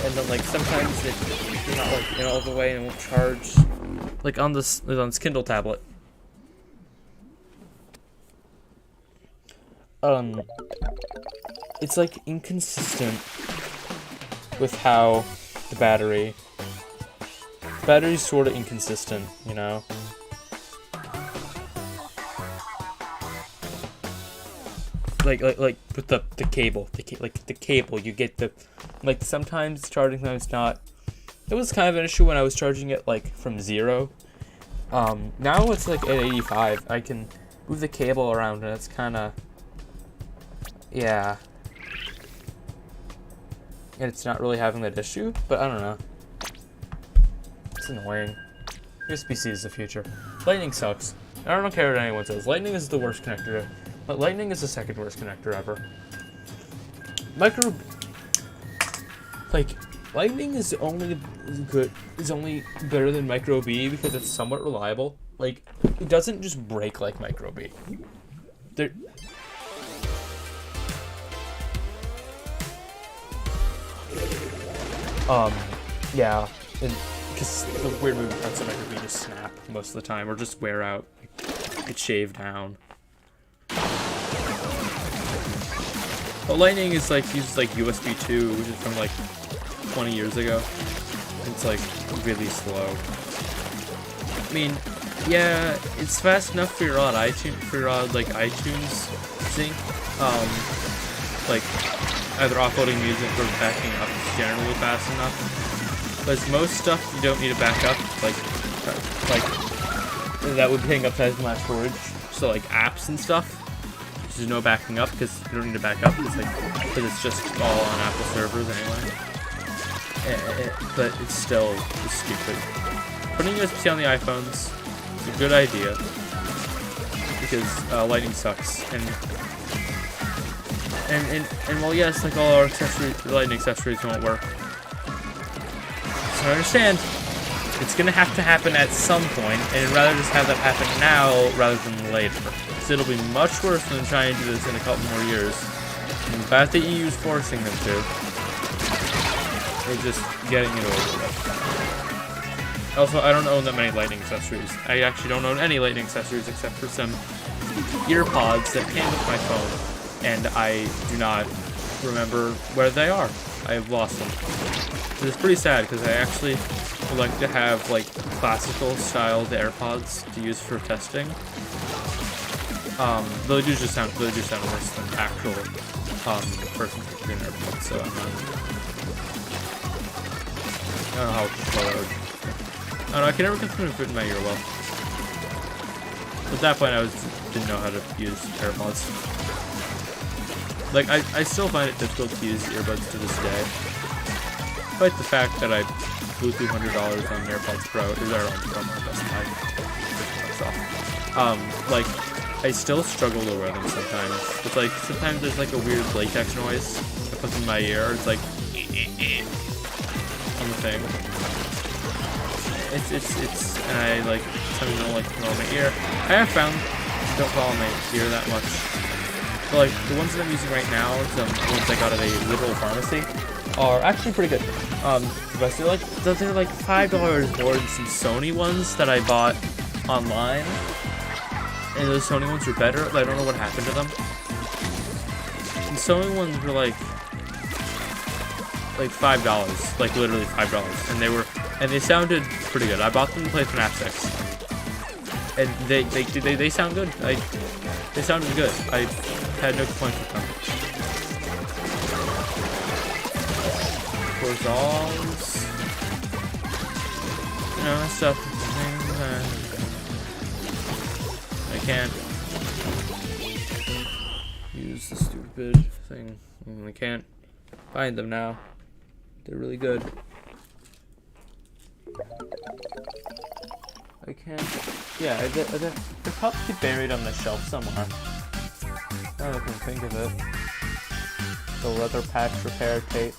and then like sometimes you're not like all the way and it won't charge. Like on this Kindle tablet. It's like inconsistent with how the battery's sort of inconsistent, you know? Like with the cable, the cable, you get like sometimes charging, sometimes not. It was kind of an issue when I was charging it like from 0. Now it's like at 85. I can move the cable around and it's kind of, yeah. And it's not really having that issue, but I don't know. It's annoying. USB-C is the future. Lightning sucks. I don't care what anyone says. Lightning is the worst connector, but Lightning is the second worst connector ever. Lightning is only better than Micro B because it's somewhat reliable. Like, it doesn't just break like Micro B. Yeah, and because the weird moving parts of Micro B just snap most of the time, or just wear out, get shaved down. But Lightning is like, uses like USB 2, which is from like 20 years ago. It's like really slow. I mean, yeah, it's fast enough for your odd iTunes, like iTunes sync. Like either offloading music or backing up is generally fast enough. But most stuff you don't need to back up, like that would hang up to my storage. So like apps and stuff, there's no backing up because you don't need to back up. It's it's just all on Apple servers anyway. But it's still stupid. Putting USB-C on the iPhones is a good idea because Lightning sucks. And well, yes, like all our accessories, Lightning accessories won't work. So I understand it's gonna have to happen at some point, and I'd rather just have that happen now rather than later. Because it'll be much worse than trying to do this in a couple more years. And the fact that EU is forcing them to, we're just getting it over with. Also, I don't own that many Lightning accessories. I actually don't own any Lightning accessories except for some ear pods that came with my phone. And I do not remember where they are. I have lost them. It's pretty sad because I actually would like to have like classical styled AirPods to use for testing. They do sound worse than actual person in AirPods. So I'm not. I don't know how well that would. I don't know. I can never get them to fit in my ear well. At that point, I didn't know how to use AirPods. Like, I still find it difficult to use earbuds to this day. Despite the fact that I blew $200 on AirPods Pro, or on promo Best Buy. Like, I still struggle to wear them sometimes. It's like, sometimes there's like a weird latex noise that puts in my ear. It's like, on the thing. And I like, sometimes don't like to follow my ear. I have found I don't follow my ear that much. But like, the ones that I'm using right now, the ones I got at a literal pharmacy, are actually pretty good. They're like $5 more than some Sony ones that I bought online. And those Sony ones were better, but I don't know what happened to them. The Sony ones were like $5, like literally $5, and they sounded pretty good. I bought them to play FNAF 6, and they sound good. They sounded good. I had no complaints with them. Corzals, you know, stuff. I can't use the stupid thing. I can't find them now. They're really good. I can't. Yeah, they're probably buried on the shelf somewhere. Now I can think of it. The leather patch repair tape.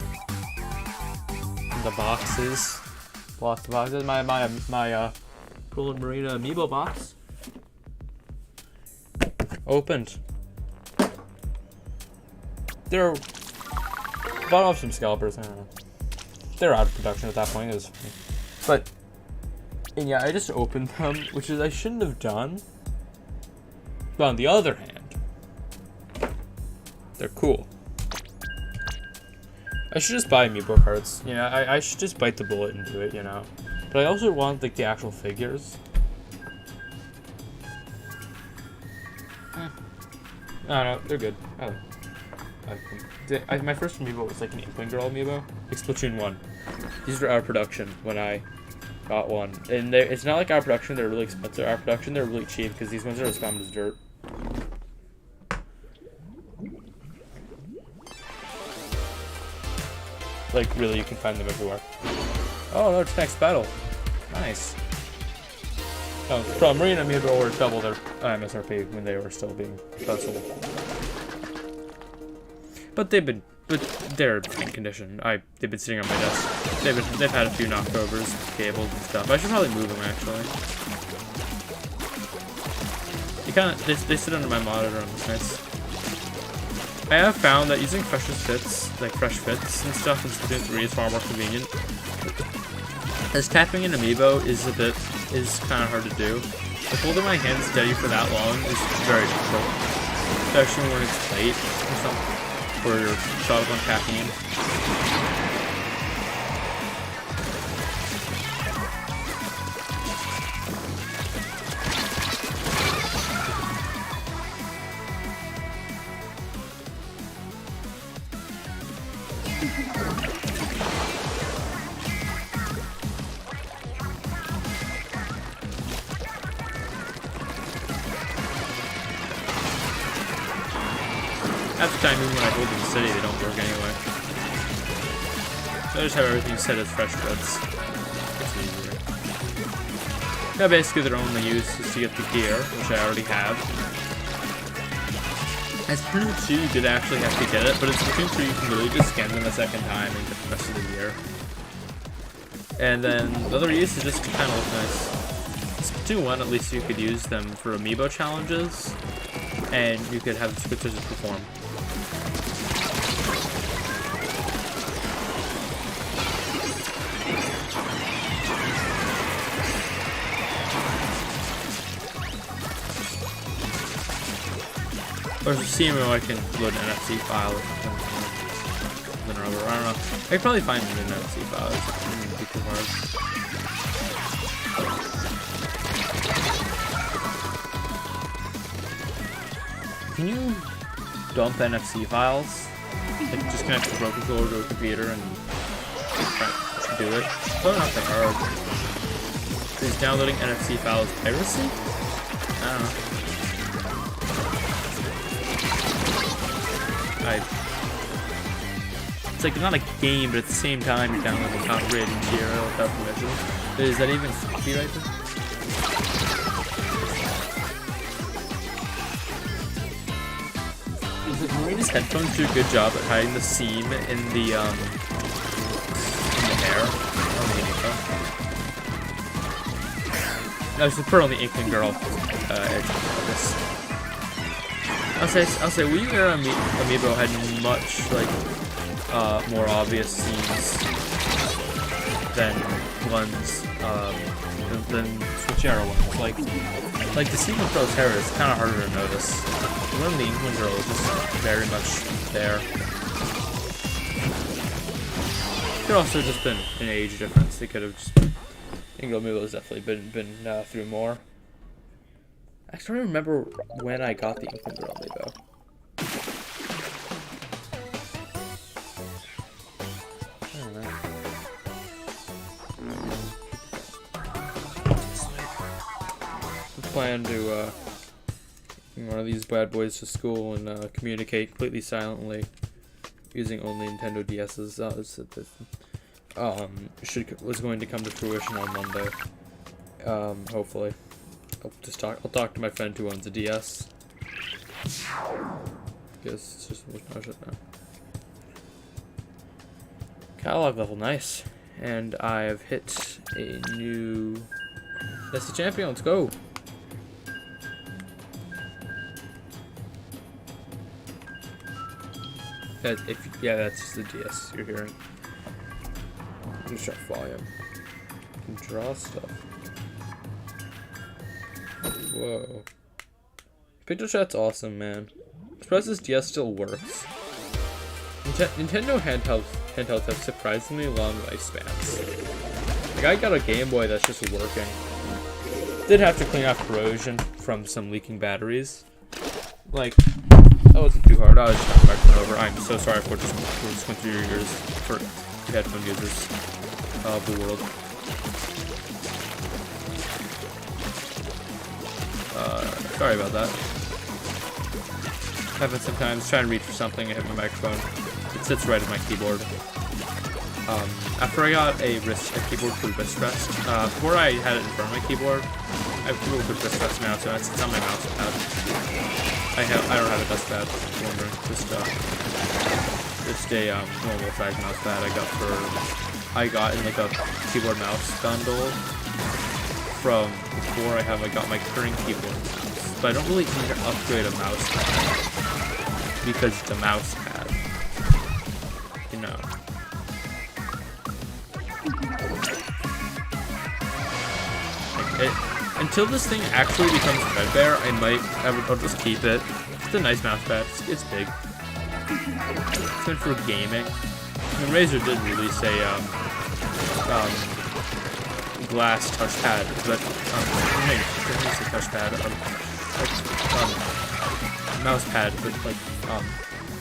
And the boxes. Lost the boxes. My Roland Marina amiibo box. Opened. They're bought off some scalpers. I don't know. They're out of production at that point. It was funny. But and yeah, I just opened them, which is I shouldn't have done. But on the other hand, they're cool. I should just buy amiibo cards. You know, I should just bite the bullet and do it, you know. But I also want like the actual figures. I don't know, they're good. I like them. My first amiibo was like an Inkling Girl amiibo. Like Splatoon 1. These were out of production when I got one. And it's not like out of production, they're really expensive. Out of production, they're really cheap because these ones are as common as dirt. Like, really, you can find them everywhere. Oh, no, it's next battle. Nice. So Marine Amiibo were double their MSRP when they were still being sold. But they're in condition. They've been sitting on my desk. They've had a few knockovers, cables and stuff. I should probably move them actually. They sit under my monitor and it's nice. I have found that using fresh fits and stuff in Splatoon 3 is far more convenient. As tapping an amiibo is kind of hard to do. But holding my hand steady for that long is very difficult, especially when it's late or something, or you're shot on caffeine. Half the time, even when I hold them steady, they don't work anyway. So I just have everything set as fresh bits. It's easier. Now basically their only use is to get the gear, which I already have. As Splatoon 2, you did actually have to get it, but in Splatoon 3 you can really just scan them a second time and get the rest of the gear. And then the other use is just to kind of look nice. Splatoon 1, at least you could use them for amiibo challenges, and you could have the switches perform. Or CMO, I can load an NFC file or something. I don't know. I could probably find an NFC file. It wouldn't be too hard. Can you dump NFC files? Like just connect the broken controller to a computer and do it? It's probably not that hard. Is downloading NFC files piracy? I don't know. It's like not a game, but at the same time you're downloading copyrighted material without permission. Is that even copyrighted? Marina's headphones do a good job at hiding the seam in the hair on the Amiibo. I should put on the Inkling Girl edge of this. I'll say We Era Amiibo had much more obvious scenes than ones than Switch Era ones. Like the scene with Rose hair is kind of harder to notice. The one in the Inkling Girl is just very much there. Could also just been an age difference. They could have just been. Inkling Amiibo has definitely been through more. I actually don't remember when I got the Inkling Girl Amiibo. I don't know. I plan to bring one of these bad boys to school and communicate completely silently using only Nintendo DS's. Was going to come to fruition on Monday. Hopefully. I'll talk to my friend who owns a DS. Guess it's just no shit now. Catalog level, nice. And I have hit a new Nessie champion. Let's go. That's just the DS you're hearing. Just shut volume. You can draw stuff. Whoa. Picture chat's awesome, man. I'm surprised this DS still works. Nintendo handhelds have surprisingly long lifespans. Like, I got a Game Boy that's just working. Did have to clean off corrosion from some leaking batteries. Like, that wasn't too hard. I was just not back over. I'm so sorry for just going through your ears for you headphone users of the world. Sorry about that. Happens sometimes. Trying to reach for something, I hit my microphone. It sits right at my keyboard. After I got a keyboard for wrist rest, before I had it in front of my keyboard, I have real quick dust pads now, so it's on my mouse pad. I don't have a dust pad. If you're wondering, just a normal size mouse pad I got in like a keyboard mouse bundle from before I got my current keyboard mouse. But I don't really need to upgrade a mouse pad because it's a mouse pad. You know. Until this thing actually becomes threadbare, I'll just keep it. It's a nice mouse pad. It's big. It's meant for gaming. I mean, Razer did release a glass touchpad, but release a touchpad, mouse pad, but like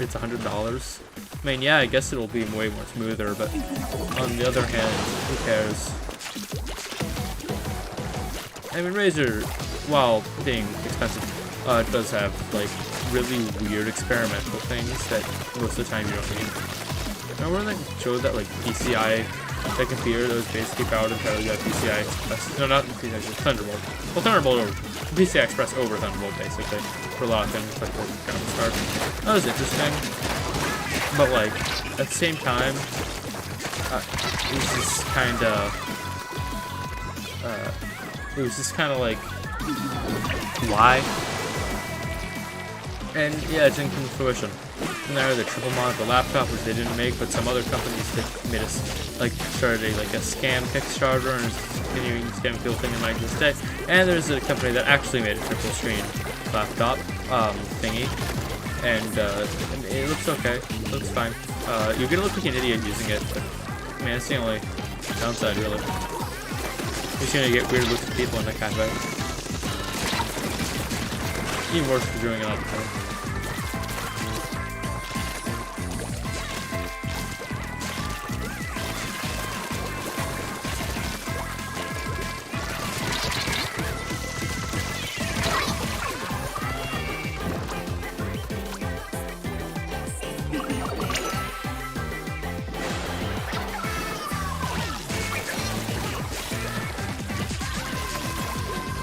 it's $100. I mean, yeah, I guess it'll be way more smoother, but on the other hand, who cares? I mean, Razer, while being expensive, does have, like, really weird experimental things that most of the time you don't need. Remember when they showed that, like, PCI, that computer that was basically powered entirely by PCI Express? No, not PCI Express, Thunderbolt. Well, Thunderbolt over PCI Express over Thunderbolt, basically, for a lot of things, like the graphics card. That was interesting. But, like, at the same time, it was just kind of like, why? And yeah, it didn't come to fruition. And there, the triple mod, the laptop, which they didn't make, but some other companies that made us, like, started a scam Kickstarter and is continuing to scam people thing in like this day. And there's a company that actually made a triple screen laptop thingy, and it looks okay. It looks fine. You're gonna look like an idiot using it, but man, it's the only downside, really. You're just gonna get weird looks of people in the cafe. Even worse for doing it all the time.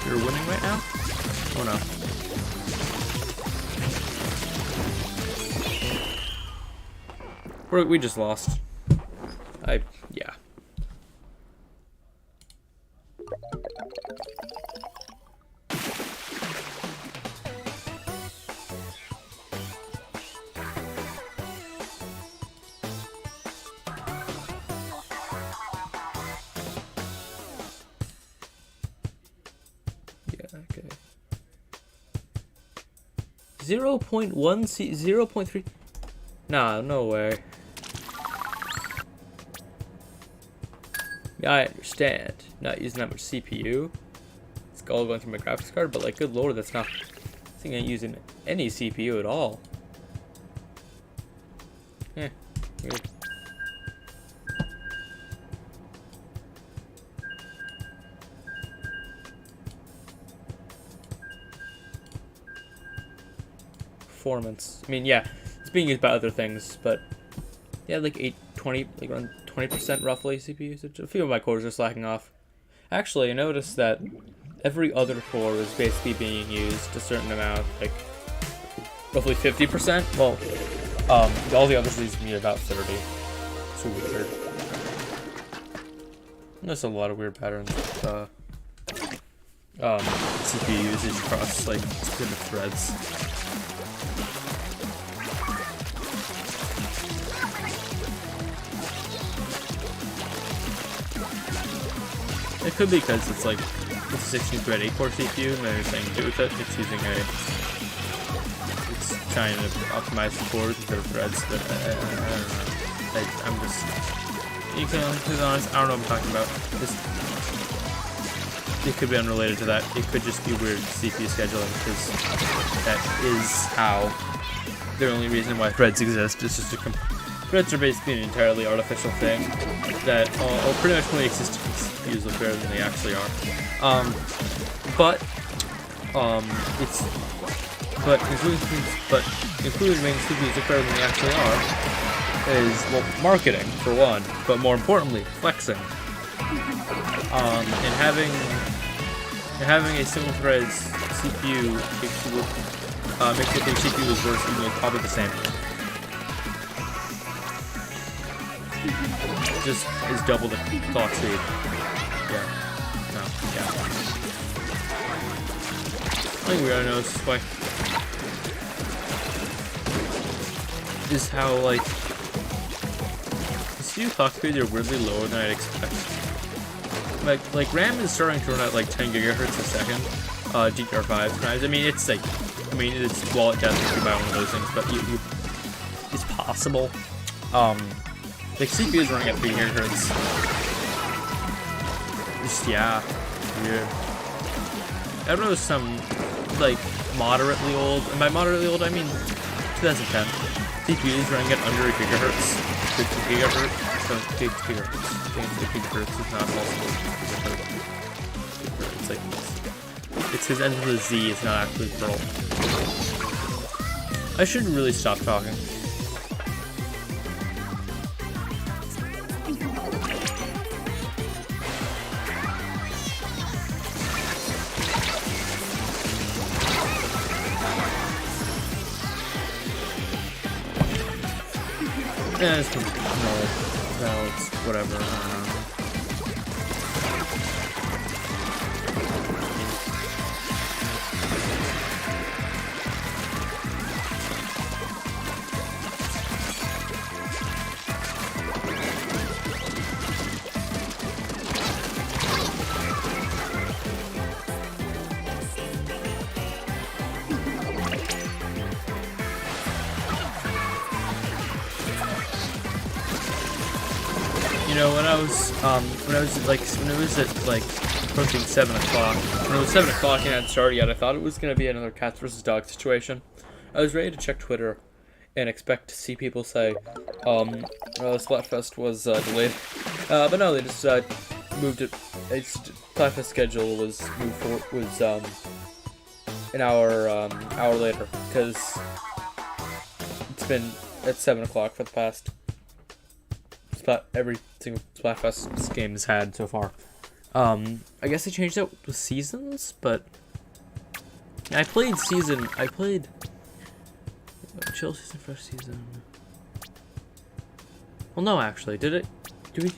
You're winning right now? Oh no. We just lost. Yeah. Okay. 0.1 C 0.3. Nah, no way. Yeah, I understand. Not using that much CPU. It's all going through my graphics card, but like, good lord, that's not. I think I'm using any CPU at all. Yeah, weird. Performance. I mean, yeah, it's being used by other things, but yeah, like 20, like around 20% roughly CPU usage. A few of my cores are slacking off. Actually, I noticed that every other core is basically being used a certain amount, like roughly 50%. Well, all the others use me about 30. It's weird. There's a lot of weird patterns with CPU usage across like specific threads. It could be because it's like it's a 16 thread 8-core CPU, and there's nothing to do with it. It's using it's trying to optimize the cores instead of threads. But I don't know. I'm just, you can be honest, I don't know what I'm talking about. It could be unrelated to that. It could just be weird CPU scheduling, because that is how the only reason why threads exist is just threads are basically an entirely artificial thing that pretty much only exist to confuse them better than they actually are. Including making CPUs look better than they actually are is, well, marketing for one, but more importantly, flexing. And having And having a single thread CPU makes it think CPU is worse, even though it's probably the same. Just is double the clock speed. Yeah. No. Yeah. I think we gotta know this why. Is how like the CPU clock speeds are weirdly lower than I'd expect. Like RAM is starting to run at like 10 gigahertz a second. GDDR5 times. I mean, it's like, it's wallet death if you buy one of those things, but it's possible. Like CPU is running at 3 gigahertz. Just yeah, weird. I don't know, some like moderately old, and by moderately old I mean 2010. CPU is running at under a gigahertz. 50 gigahertz. So gigahertz. 50 gigahertz is not possible. It's like this. It's his end of the Z, it's not actually Pearl. I should really stop talking. Yeah, it's no, it's whatever. I don't know. You know, when it was at like approaching 7 o'clock, when it was 7 o'clock and it hadn't started yet, I thought it was going to be another cats versus dogs situation. I was ready to check Twitter and expect to see people say, Splatfest was delayed. But no, they just moved it. Splatfest schedule was moved for, an hour later, because it's been at 7 o'clock for the past every single Splatfest game has had so far. I guess they changed out the seasons, but I played chill season, fresh season. Well, no, actually, do we?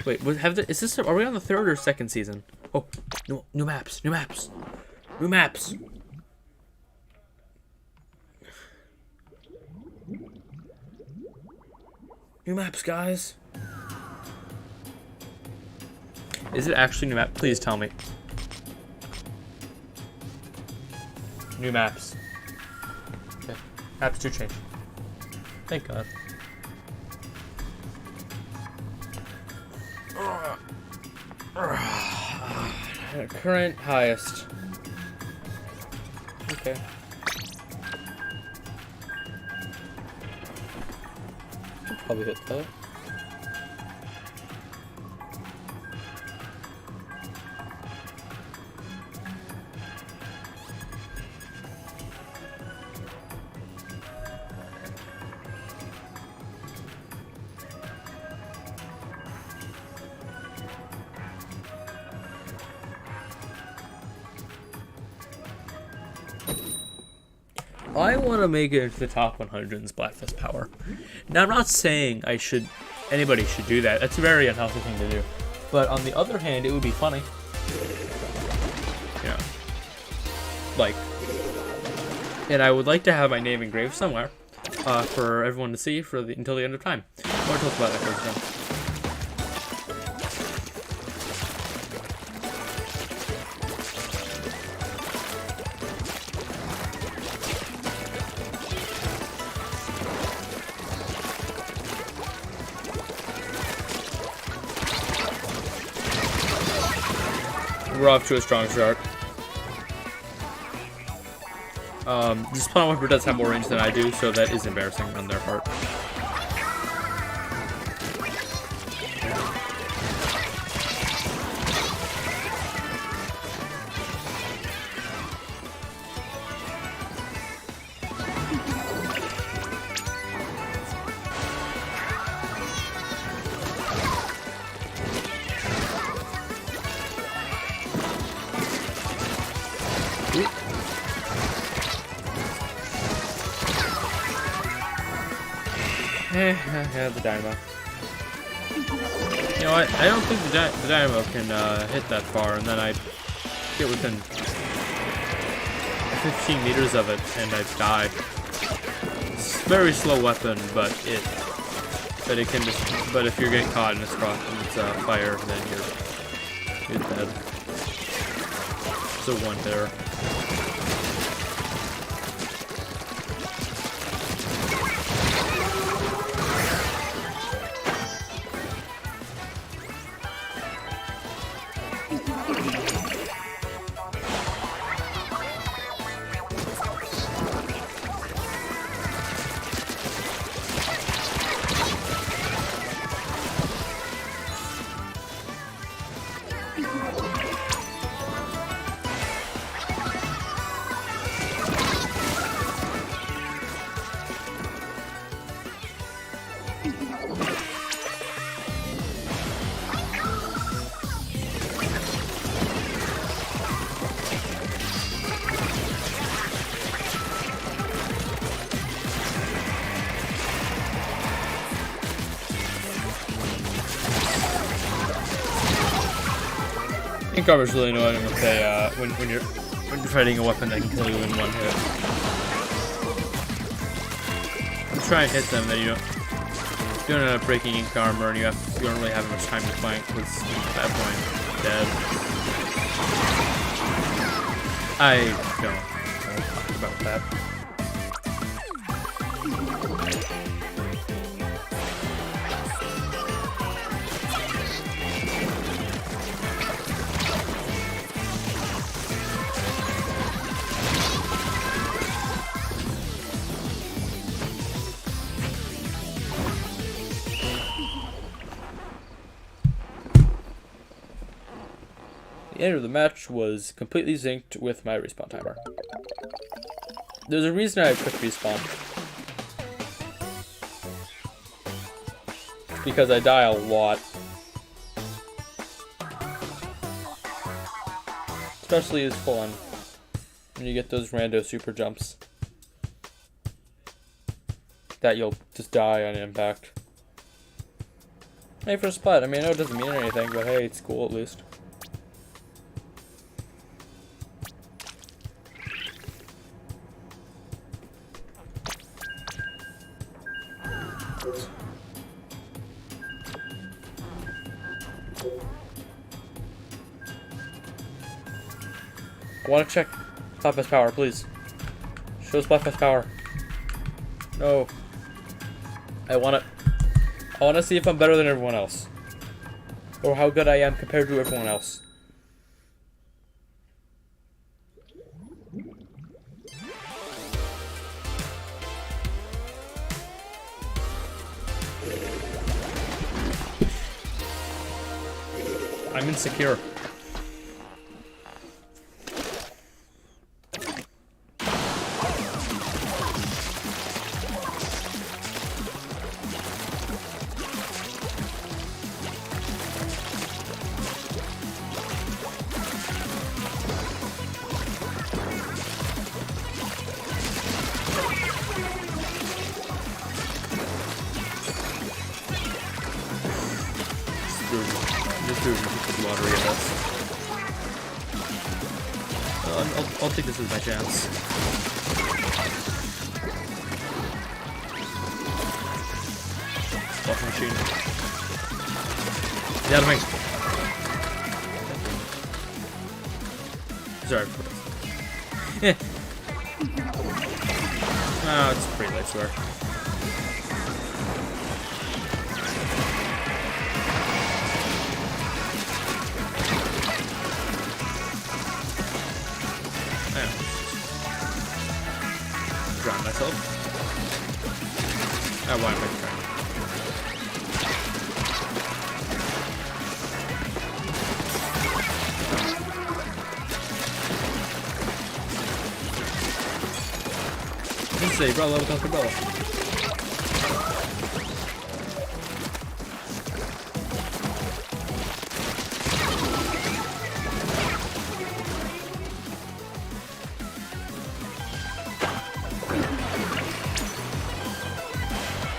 Wait, are we on the third or second season? Oh, new maps. New maps, guys. Is it actually new map? Please tell me. New maps. Okay. Maps do change. Thank God. Current highest. Okay. Probably hit that. I want to make it into the top 100 in Splatfest power. Now, I'm not saying anybody should do that. That's a very unhealthy thing to do. But on the other hand, it would be funny. You know, like, and I would like to have my name engraved somewhere for everyone to see until the end of time. More talk about that first time. We're off to a strong start. This Planet Wiper does have more range than I do, so that is embarrassing on their part. Yeah, the dynamo. You know what? I don't think the dynamo can hit that far, and then I get within 15 meters of it, and I die. It's a very slow weapon, but it can just. But if you get caught in its fire, then you're dead. It's a one hitter. I think Garber's really annoying with when you're fighting a weapon that can kill you in one hit. You try and hit them, then you don't end up breaking ink armor, and you don't really have much time to flank because at that point, dead. I don't know about that. The end of the match was completely synced with my respawn timer. There's a reason I have quick respawn. Because I die a lot. Especially as fun when you get those rando super jumps that you'll just die on impact. Hey, for a splat, I mean, I know it doesn't mean anything, but hey, it's cool at least. I want to check Splatfest power, please. Show Splatfest power. No. I want to see if I'm better than everyone else. Or how good I am compared to everyone else. I'm insecure. Just do the lottery of this. I'll take this as my chance. Washing machine. Get out of me. Sorry. Oh, it's pretty light swear. Drown myself. Oh, why am I trying? Nessie, bro, level comes umbrella.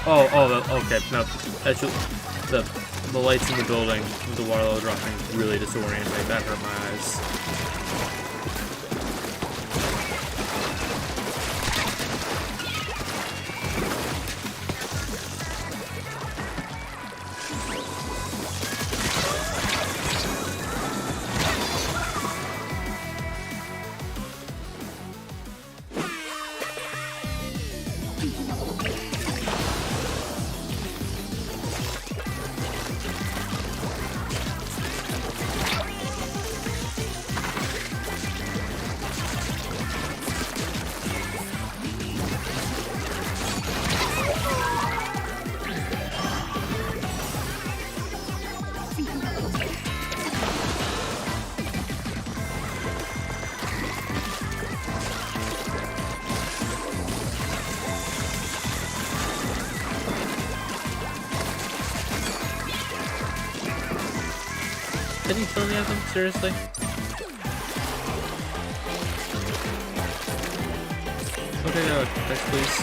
Okay, no. Actually, the lights in the building with the water level dropping is really disorienting. That hurt my eyes. Did he kill any of them? Seriously? Okay, no, next please.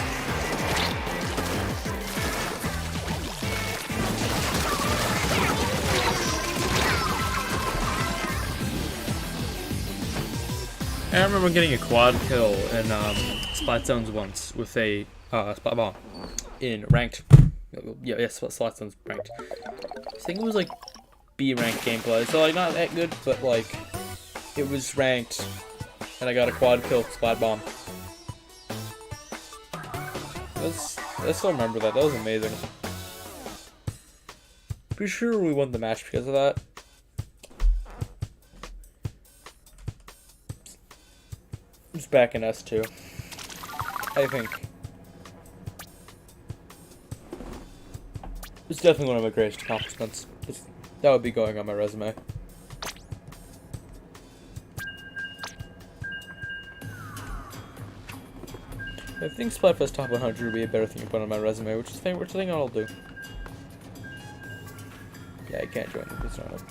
I remember getting a quad kill in Splat Zones once with a Splat Bomb in ranked. Yeah, yes, Splat Zones ranked. I think it was like B ranked gameplay, so like not that good, but like it was ranked, and I got a quad kill Splat Bomb. I still remember that. That was amazing. Pretty sure we won the match because of that. It's back in S2, I think. It's definitely one of my greatest accomplishments. That would be going on my resume. I think Splatfest Top 100 would be a better thing to put on my resume, which is the thing I'll do. Yeah, I can't join the startup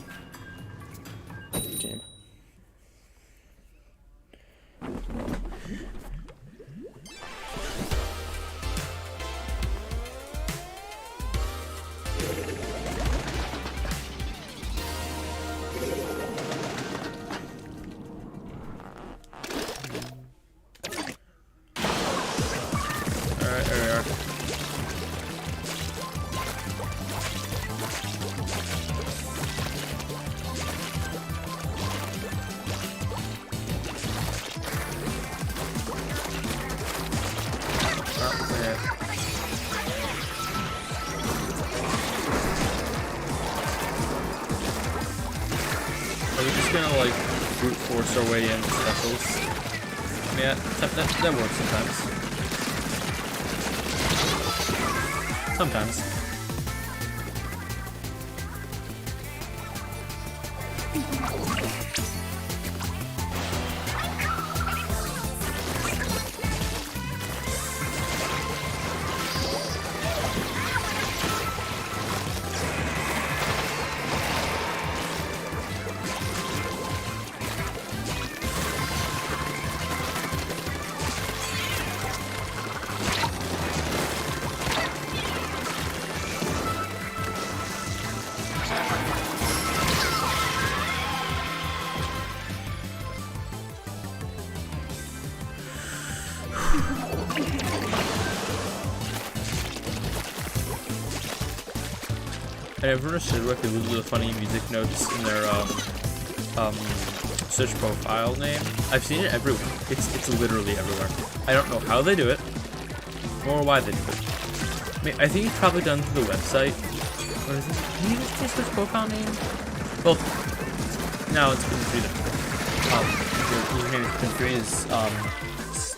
team. Alright, there we are. Are we just gonna like brute force our way into specials? Yeah, that works sometimes. Sometimes. I never understood why people do the funny music notes in their search profile name. I've seen it everywhere. It's literally everywhere. I don't know how they do it or why they do it. I think it's probably done through the website. What is this? Can you just say search profile name? Well, no, it's confusing. Your username is confused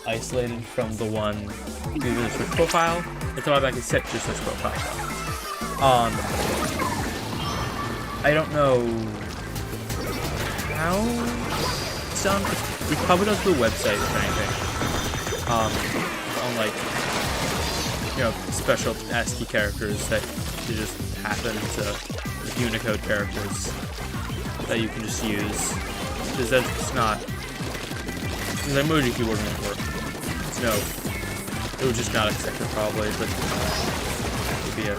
isolated from the one due to the search profile. It's automatically set to your search profile. I don't know how it's done. It probably does through the website, if anything. On like, you know, special ASCII characters that you just happen to Unicode characters that you can just use. Because that's not. The emoji keyboard won't work. No, it would just not accept it probably, but. be a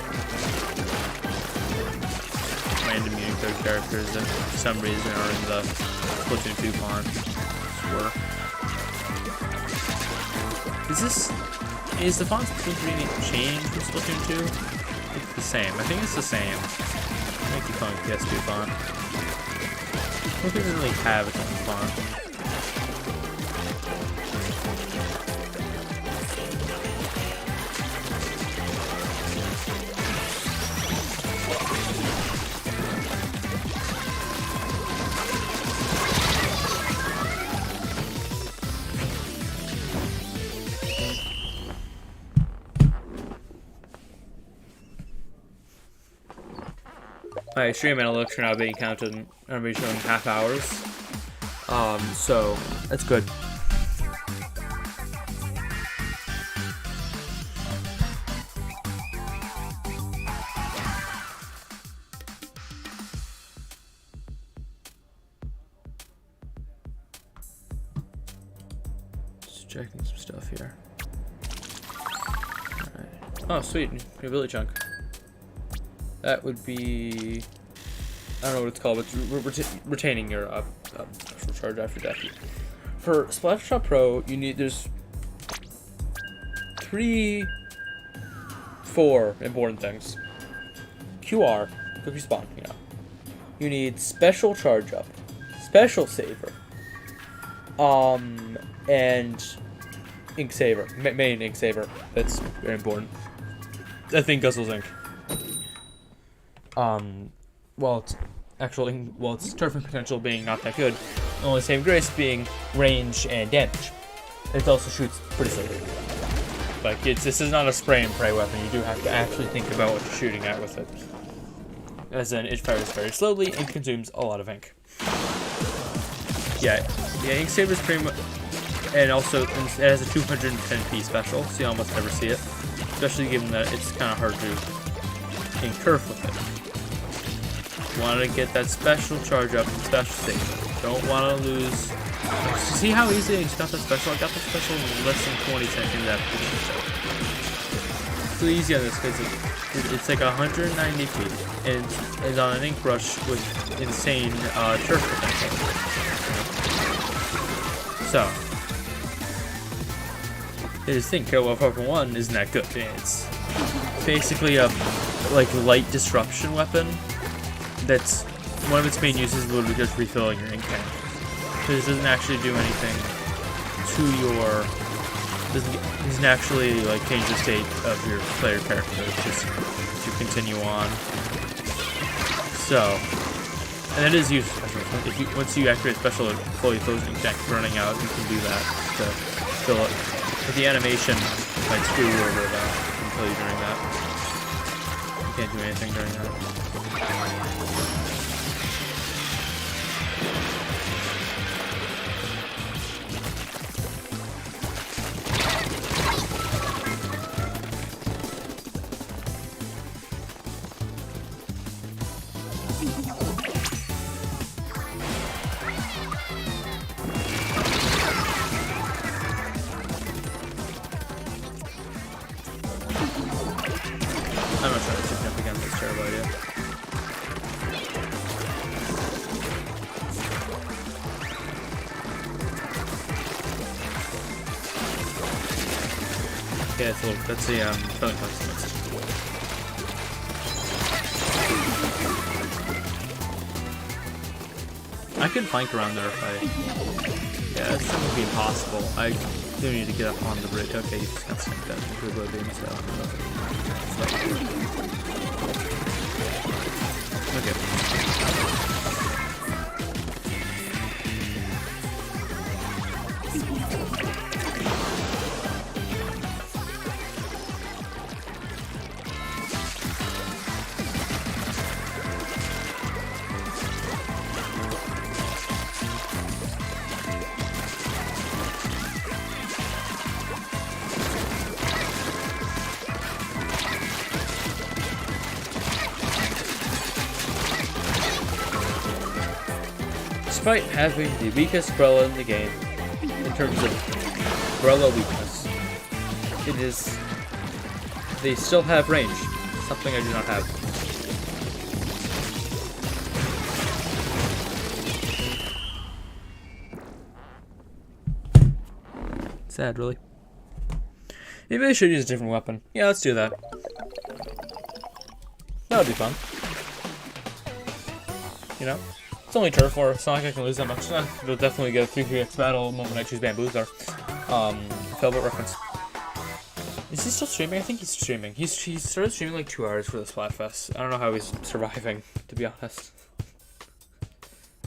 random Unicode characters that for some reason are in the Splatoon 2 fonts. Is the font Splatoon 3 changed from Splatoon 2? It's the same. I think it's the same. I think the PS2 font. I don't think it doesn't really have its own font. My stream analytics are now being counted and I'm be showing half hours. So that's good. Just checking some stuff here. Alright. Oh, sweet. New Billy Chunk. That would be, I don't know what it's called, but retaining your special charge after death. For Splatfest Pro, you need, there's 4 important things. QR, quick respawn, you know. You need special charge up, special saver, and ink saver, main ink saver. That's very important. I think Guzzles Ink. Well, its turfing potential being not that good, only saving grace being range and damage. It also shoots pretty slowly. Like, this is not a spray and pray weapon. You do have to actually think about what you're shooting at with it. As in, it fires very slowly and consumes a lot of ink. Yeah, ink saver is pretty much, and also it has a 210p special, so you almost never see it. Especially given that it's kind of hard to ink turf with it. Want to get that special charge up and special save. Don't want to lose. See how easily I just got that special? I got the special in less than 20 seconds after the show. It's really easy on this because it's like 190 feet and it's on an ink brush with insane turf potential. So, I just think Kill Weapon 1 isn't that good. It's basically a light disruption weapon. That's one of its main uses is literally just refilling your ink tank. Because it doesn't actually do anything to your, doesn't actually like change the state of your player character. It's just to continue on. So, and it is used if you, once you activate special fully closed ink tank running out, you can do that to fill it. But the animation might screw you over that until you're doing that. You can't do anything during that. I'm not trying to chip jump again, that's a terrible idea. Yeah, it's a little, that's the filling consequence. I could flank around there if I, yeah, it's going to be impossible. I do need to get up on the bridge. Okay, you just can't sink that into the beam, so. Okay. Despite having the weakest umbrella in the game, in terms of umbrella weakness, they still have range. Something I do not have. Sad, really. Maybe I should use a different weapon. Yeah, let's do that. That would be fun. You know? It's only turf war. It's not like I can lose that much. It'll definitely get a 3-3x battle the moment I choose Bamboozler. Velvet reference. Is he still streaming? I think he's streaming. He started streaming like 2 hours for the Splatfest. I don't know how he's surviving, to be honest.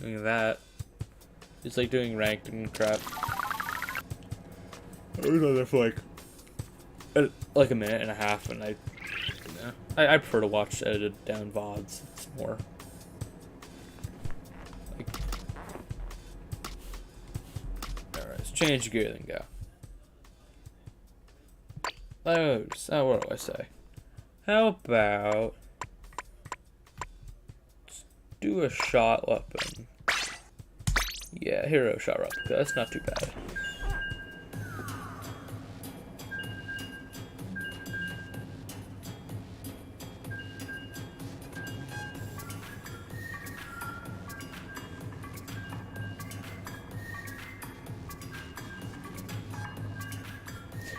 Doing that. It's like doing ranked and crap. I was on there for like a minute and a half, and I prefer to watch edited down VODs. It's more like, alright, let's change gear then go. What do I say? How about let's do a shot weapon? Yeah, hero shot replica. That's not too bad.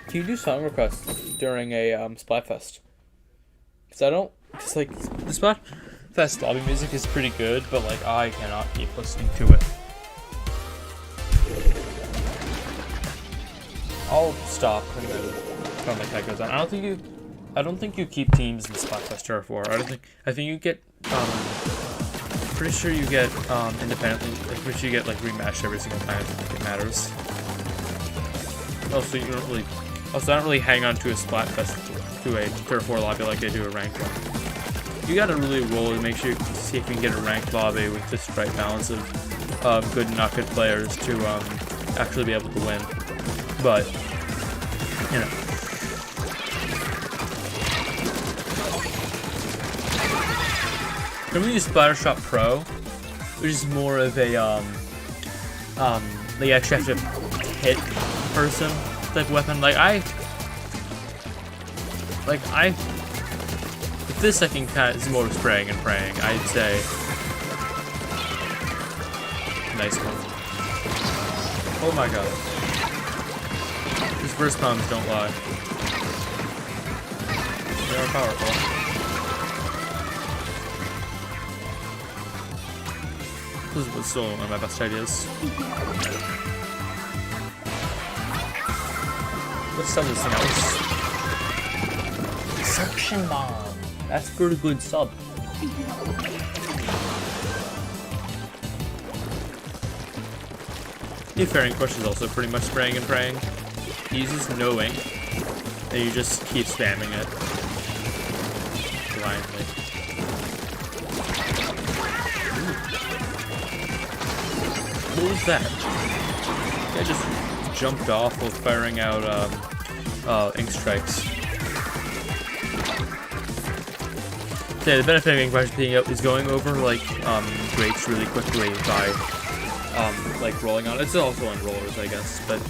Can you do song requests during a Splatfest? Cause like the Splatfest lobby music is pretty good, but like I cannot keep listening to it. I'll stop and then when the cat goes on. I don't think you keep teams in Splatfest Turf War. I think you get pretty sure you get independently. Like, pretty sure you get like rematched every single time. I think it matters. Also, I don't really hang on to a Splatfest to a Turf War lobby like I do a ranked one. You gotta really roll to make sure you see if you can get a ranked lobby with just right balance of good and not good players to actually be able to win. But you know, I'm gonna use Splattershot Pro, which is more of a they actually have to hit person type weapon. If this second kind is more spraying and praying, I'd say nice one. Oh my god. These burst bombs don't lie. They are powerful. This was still one of my best ideas. Let's sub this thing out. Suction bomb. That's a pretty good sub. The Fairing Push is also pretty much spraying and praying. He uses no ink, and you just keep spamming it blindly. What was that? I just jumped off while firing out ink strikes. Yeah, the benefit of ink strikes being out is going over like grates really quickly by like rolling on. It's also on rollers, I guess, but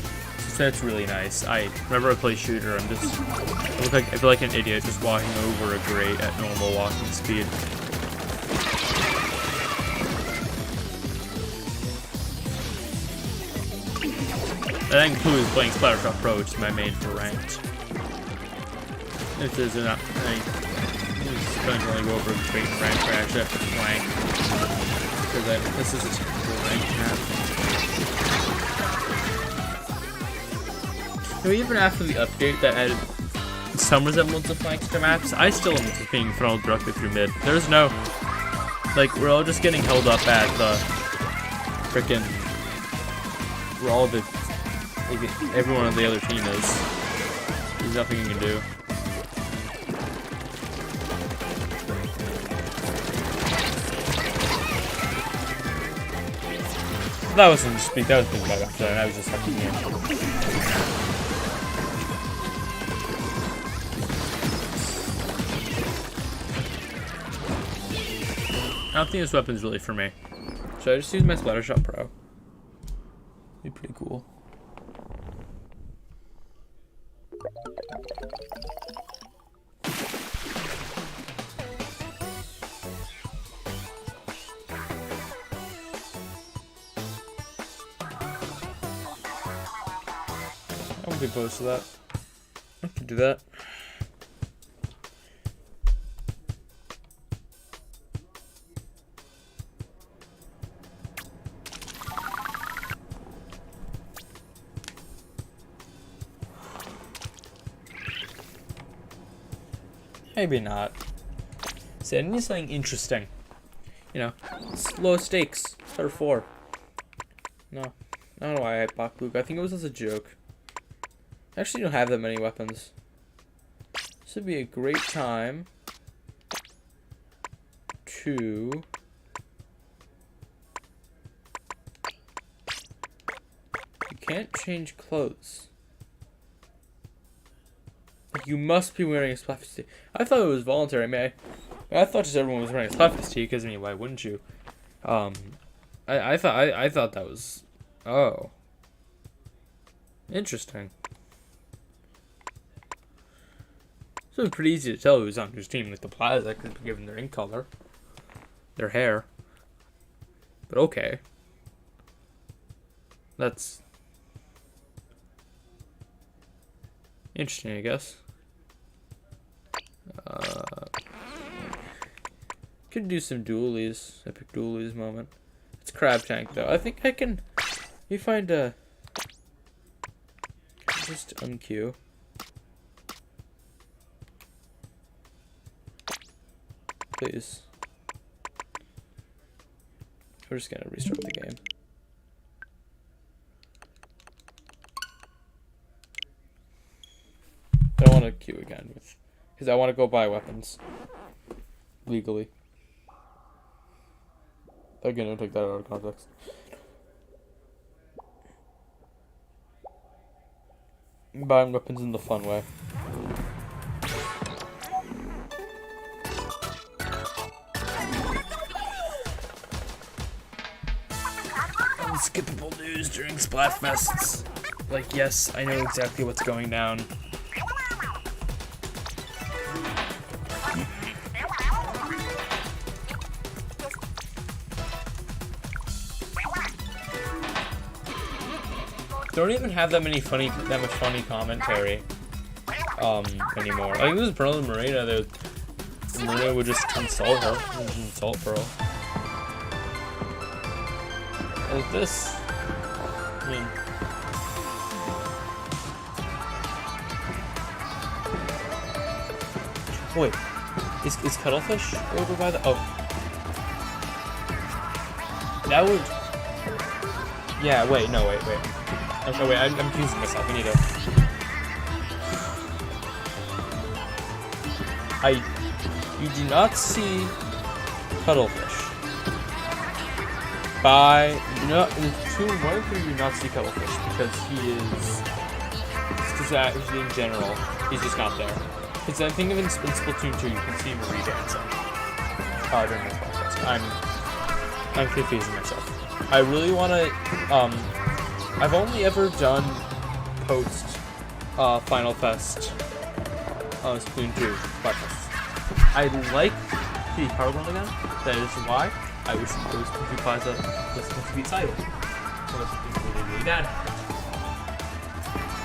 it's really nice. I remember I play shooter. I feel like an idiot just walking over a grate at normal walking speed. That includes playing Splattershot Pro, which is my main for ranked. If there's enough, I don't really go over great and ranked, I actually have to flank. Because this is a typical ranked map. Now, even after the update that added some resemblance of flanks to maps, I still am just being funneled directly through mid. There's no, like, we're all just getting held up at the frickin', we're all the, like, everyone on the other team is. There's nothing you can do. That wasn't speak, that was being bad after that, I was just fucking in. I don't think this weapon's really for me. Should I just use my Splattershot Pro? Be pretty cool. be opposed to that. I can do that. Maybe not. See, I need something interesting. You know, it's low stakes. Start 4. No. I don't know why I bought Luke. I think it was as a joke. I actually don't have that many weapons. This would be a great time to... You can't change clothes. You must be wearing a Splatfest tee. I thought it was voluntary. I thought just everyone was wearing a Splatfest tee because, I mean, why wouldn't you? I thought that was... Oh. Interesting. So it's pretty easy to tell who's on whose team. Like the Plaza could be given their ink color, their hair. But okay. That's interesting, I guess. Could do some dualies, epic dualies moment. It's crab tank though. I think I can. You find a. Just unqueue. Please. We're just gonna restart the game. I don't want to queue again with, because I want to go buy weapons legally. Again, don't take that out of context. Buying weapons in the fun way. Unskippable news during Splatfests. Like, yes, I know exactly what's going down. Don't even have that much funny commentary anymore. Like, it was Pearl and Marina that Marina would just insult her. Insult Pearl. Like this. I mean, wait, is Cuttlefish over by the? Oh, that would. Yeah. Wait. No. Wait. Okay. Wait. I'm confusing myself. We need to. You do not see Cuttlefish. Why do you not see Cuttlefish? Because he is. Just in general, he's just not there. Because I think in Splatoon 2, you can see Marie dancing. During this podcast. I'm confusing myself. I really want to. I've only ever done post Final Fest Splatoon 2 Splatfest. I like the hard one again. That is why I wish those two Plaza was supposed to be titled. So it's really, really bad.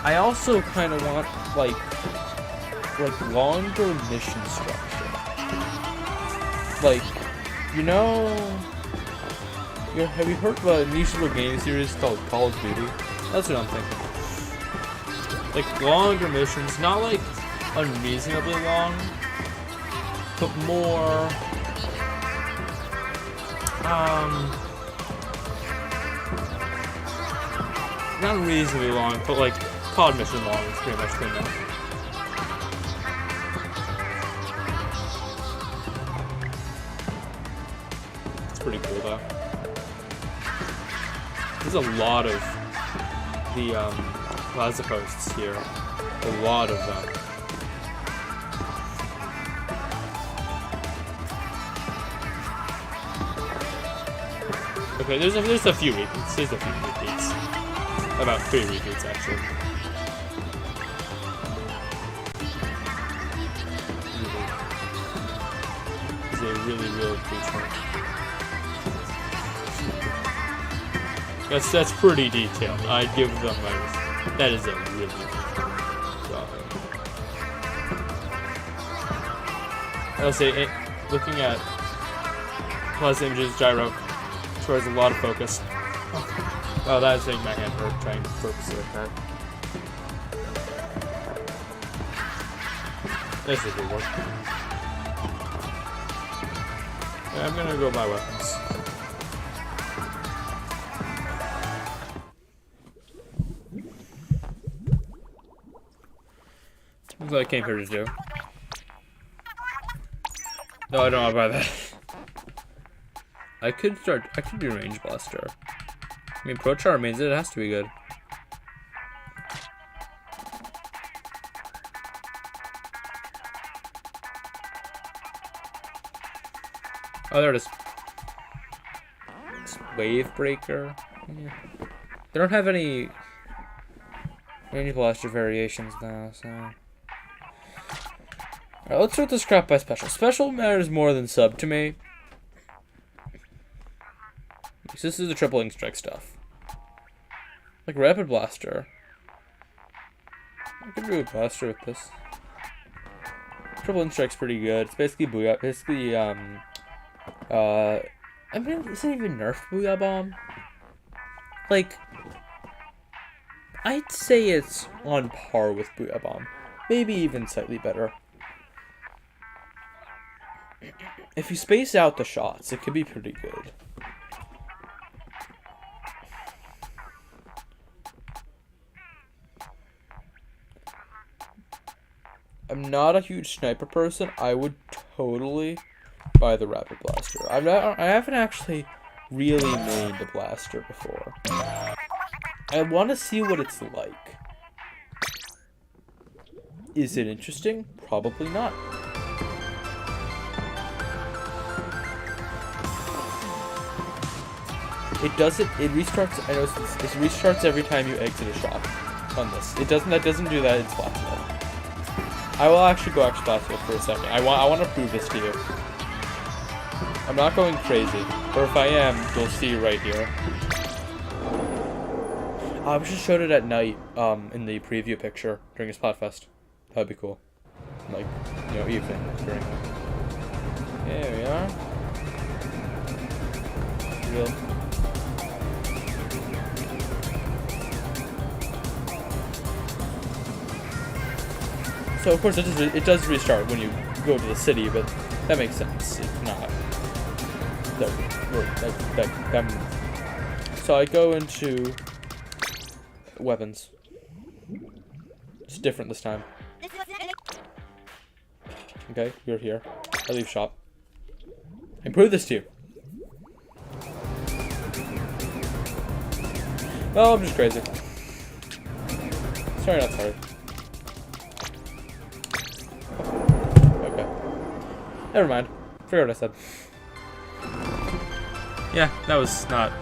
I also kind of want like longer mission structure. Like, you know, have you heard of a niche little game series called Call of Duty? That's what I'm thinking. Like longer missions, not like unreasonably long, but more not unreasonably long, but like COD mission long is pretty much good enough. It's pretty cool though. There's a lot of the Plaza posts here. A lot of them. Okay, there's a few repeats. There's a few repeats. About 3 repeats actually. It's a really cool one. That's pretty detailed. I give them that is a really good one. I'll say, looking at plus images gyro requires a lot of focus. Oh, that is making my hand hurt trying to focus like that. This is good work. Yeah, I'm gonna go buy weapons. That's what I came here to do. No, I don't want to buy that. I could do range blaster. I mean, Pro Char means it has to be good. Oh, there it is. It's Wave Breaker. Yeah. They don't have any range blaster variations now, so. Alright, let's sort this crap by special. Special matters more than sub to me. This is the triple ink strike stuff. Like Rapid Blaster. I could do a blaster with this. Triple ink strike's pretty good. It's basically Booyah. Basically, I mean, is it even nerfed Booyah Bomb? Like, I'd say it's on par with Booyah Bomb. Maybe even slightly better. If you space out the shots, it could be pretty good. I'm not a huge sniper person. I would totally buy the Rapid Blaster. I haven't actually really made the blaster before. I want to see what it's like. Is it interesting? Probably not. It restarts, I noticed this, it restarts every time you exit a shop on this. That doesn't do that in Splatfest. I will actually go Splatfest for a second. I want to prove this to you. I'm not going crazy, or if I am, you'll see right here. I just showed it at night, in the preview picture during a Splatfest. That'd be cool. Like, you know, evening during that. There we are. Real. So of course it does restart when you go to the city, but that makes sense. It's not. So I go into weapons. It's different this time. Okay, you're here. I leave shop. I prove this to you. Oh, I'm just crazy. Sorry, not sorry. Okay. Never mind. Forget what I said. Yeah, that was not,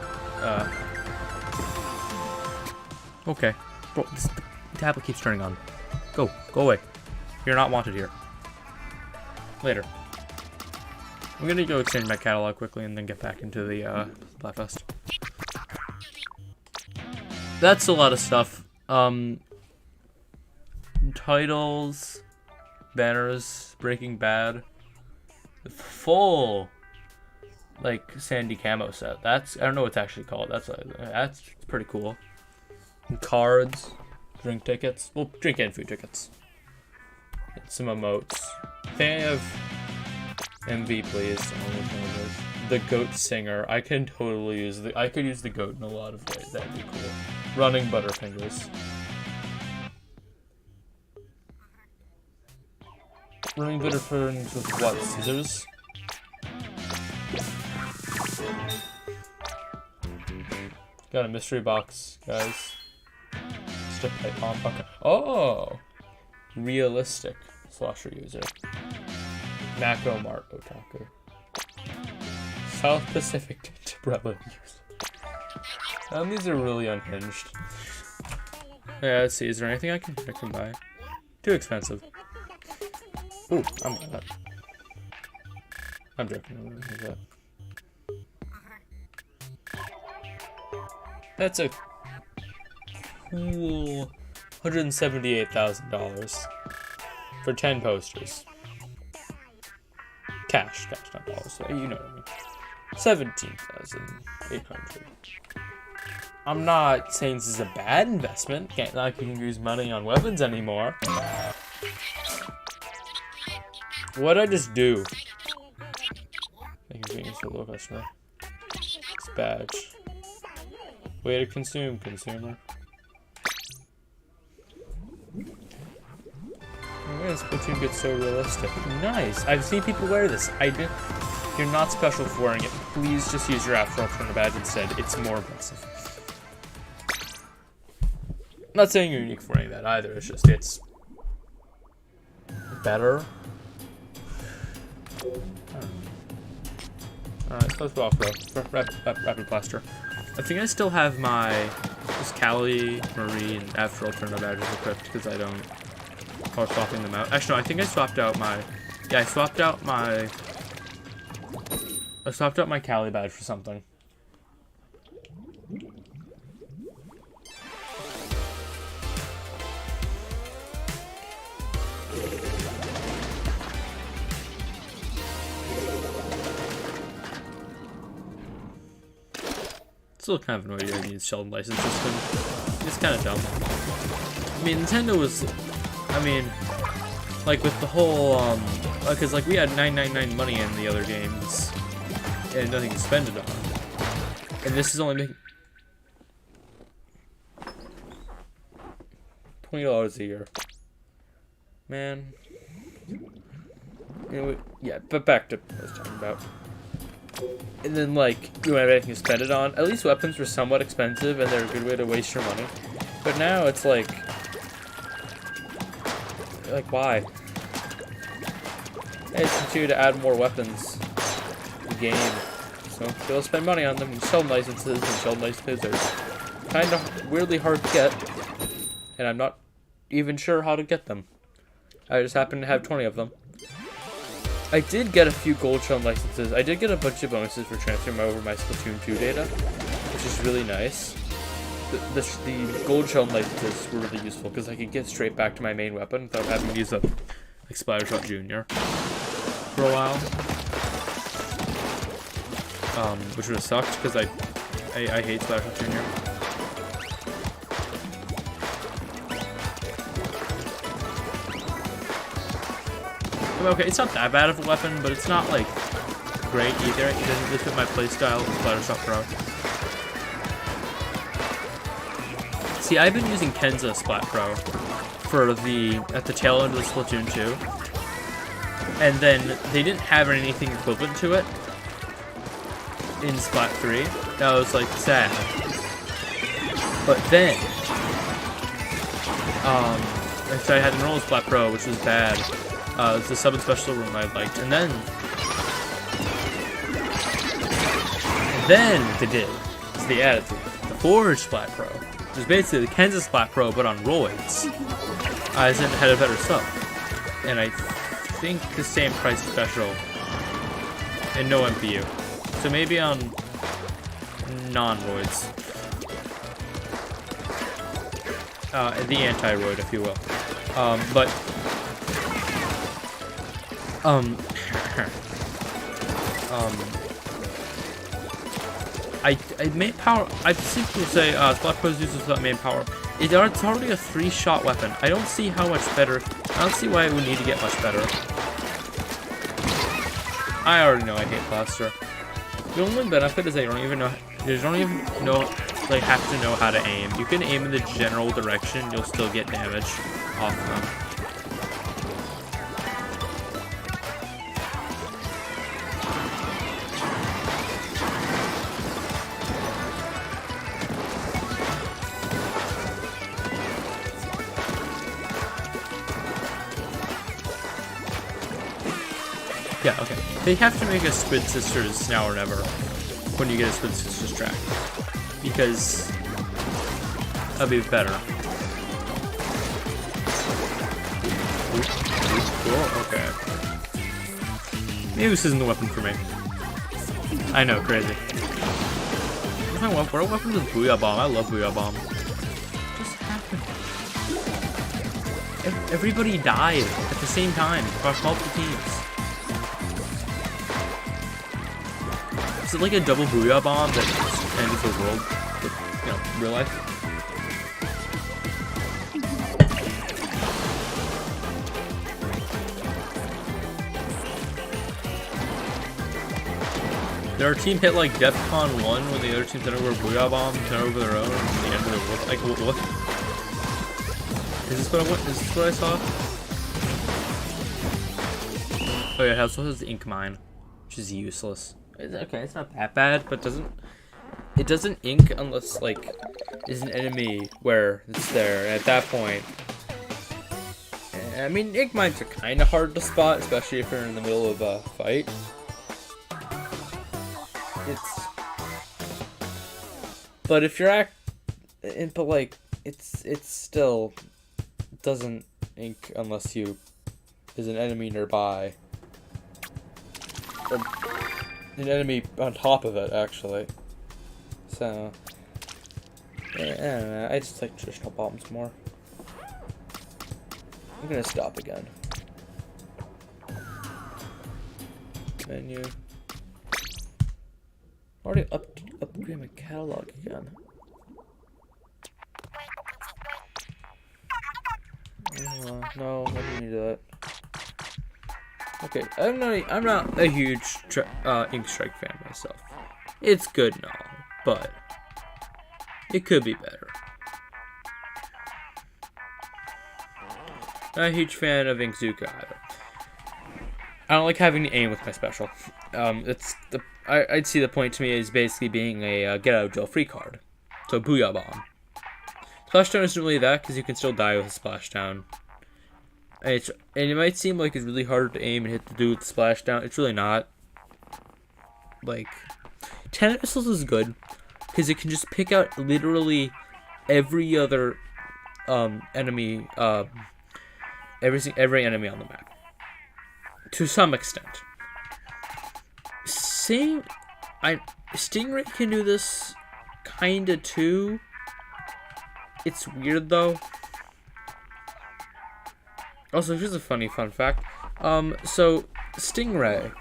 okay. Bro, the tablet keeps turning on. Go away. You're not wanted here. Later. I'm gonna go exchange my catalog quickly and then get back into the, Splatfest. That's a lot of stuff. Titles, banners, Breaking Bad, the full, like, Sandy camo set. I don't know what it's actually called. That's pretty cool. And cards, drink tickets. Well, drink and food tickets. And some emotes. Can I have MV, please? The goat singer. I could use the goat in a lot of ways. That'd be cool. Running Butterfingers. Running Butterfingers with what? Scissors? Got a mystery box, guys. Just a pipe bomb. Okay. Oh! Realistic slasher user. Macro Mart Otaku. South Pacific umbrella user. These are really unhinged. Yeah, let's see. Is there anything I can buy? Too expensive. Ooh, I'm buying that. I'm joking. That. That's a cool $178,000 for 10 posters. cash, not dollars. So you know what I mean. 17,800. I'm not saying this is a bad investment. Can't like you can use money on weapons anymore. What'd I just do? Inconvenience for low customer. It's badge. Way to consume, consumer. Why does Splatoon get so realistic? Nice! I've seen people wear this. You're not special for wearing it. Please just use your Afro Alternative badge instead. It's more impressive. I'm not saying you're unique for wearing that either. It's just, it's better. Alright, let's go off, bro. Rapid plaster. I think I still have my Cali, Marie, and Afro Alternative badges equipped because I don't. Or swapping them out. Actually, no, I think I swapped out my. Yeah, I swapped out my Cali badge for something. Still kind of annoying to use Sheldon license system. It's kind of dumb. I mean, Nintendo was. I mean, like with the whole, because like we had 999 money in the other games, and nothing to spend it on, and this is only making $20 a year. Man, you know, yeah. But back to what I was talking about. And then like you don't have anything to spend it on. At least weapons were somewhat expensive, and they're a good way to waste your money. But now it's like why? Hey, it's continue to add more weapons to the game. So they'll spend money on them and Sheldon licenses, and Sheldon licenses are kind of weirdly hard to get. And I'm not even sure how to get them. I just happen to have 20 of them. I did get a few gold Sheldon licenses. I did get a bunch of bonuses for transferring over my Splatoon 2 data, which is really nice. The gold Sheldon licenses were really useful because I could get straight back to my main weapon without having to use a Splattershot Jr. for a while. Which would have sucked because I hate Splattershot Jr. Okay, it's not that bad of a weapon, but it's not like great either. It doesn't really fit my playstyle with Splattershot Pro. See, I've been using Kenza Splat Pro for at the tail end of the Splatoon 2, and then they didn't have anything equivalent to it in Splat 3. That was like sad. But then, so I had Enroll Splat Pro, which was bad. It's the sub and special room I liked, and then they did. So they added the Forge Splat Pro. It was basically the Kenza Splat Pro, but on roids. As it had a better sub. And I think the same price special. And no MPU. So maybe on non-roids. The anti-roid, if you will. I main power. I've seen people say Splat Pro's useless without main power. It's already a 3-shot weapon. I don't see how much better. I don't see why it would need to get much better. I already know I hate plaster. The only benefit is that you don't even know. You don't even know, like, have to know how to aim. You can aim in the general direction. You'll still get damage off them. Yeah, okay. They have to make a Squid Sisters now or never when you get a Squid Sisters track. Because that'll be better. Cool, okay. Maybe this isn't the weapon for me. I know, crazy. What weapon is Booyah Bomb? I love Booyah Bomb. What just happened? Everybody died at the same time across multiple teams. Is it like a double booyah bomb that just ended the world? But, you know, real life? Did our team hit like DEFCON 1 when the other team sent over a booyah bomb, sent over their own, and the end of the world? Like, what? Is this what I saw? Oh yeah, it also has the ink mine, which is useless. Okay, it's not that bad, but it doesn't ink unless like there's an enemy where it's there. And at that point, I mean, ink mines are kind of hard to spot, especially if you're in the middle of a fight. But if you're but like it's still doesn't ink unless there's an enemy nearby. Or an enemy on top of it, actually. So, I don't know, I just like traditional bombs more. I'm gonna stop again. Menu. Already upgrade my catalog again. No, I don't need that. Okay, I'm not a huge Ink Strike fan myself. It's good and all, but it could be better. Not a huge fan of Inkzuka either. I don't like having to aim with my special. I'd see the point to me as basically being a get out of jail free card. So booyah bomb. Splashdown isn't really that because you can still die with a splashdown. And it might seem like it's really hard to aim and hit the dude with the splashdown. It's really not. Like, 10 missiles is good because it can just pick out literally every other enemy, every enemy on the map to some extent. Stingray can do this kinda too. It's weird though. Also, here's a funny fun fact. So Stingray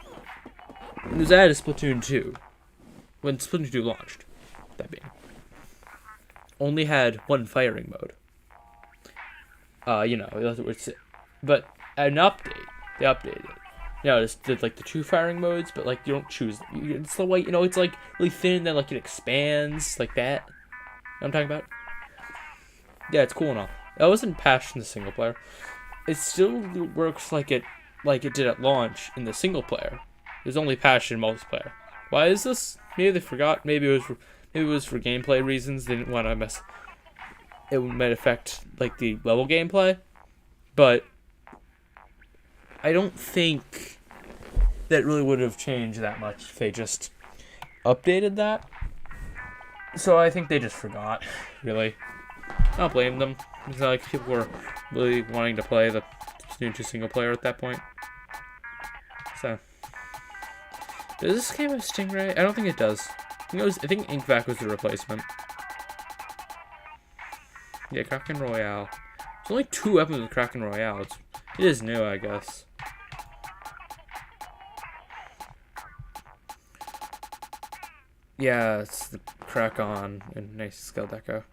was added to Splatoon 2 when Splatoon 2 launched. That being, only had one firing mode. You know, but at an update, they updated it. You know, just did like the 2 firing modes, but like you don't choose. It's the way, you know, it's like really thin, and then like it expands like that. You know what I'm talking about? Yeah, it's cool and all. I wasn't patched in the single player. It still works like it did at launch in the single player. It was only patched in multiplayer. Why is this? Maybe they forgot. Maybe it was for gameplay reasons. They didn't want to mess. It might affect like the level gameplay, but I don't think that really would have changed that much if they just updated that. So I think they just forgot, really. I don't blame them. It's not like people were really wanting to play the Splatoon 2 single player at that point. So, does this game have Stingray? I don't think it does. I think Inkvac was the replacement. Yeah, Kraken Royale. There's only 2 weapons with Kraken Royale. It is new, I guess. Yeah, it's the Krakon and nice skill deco.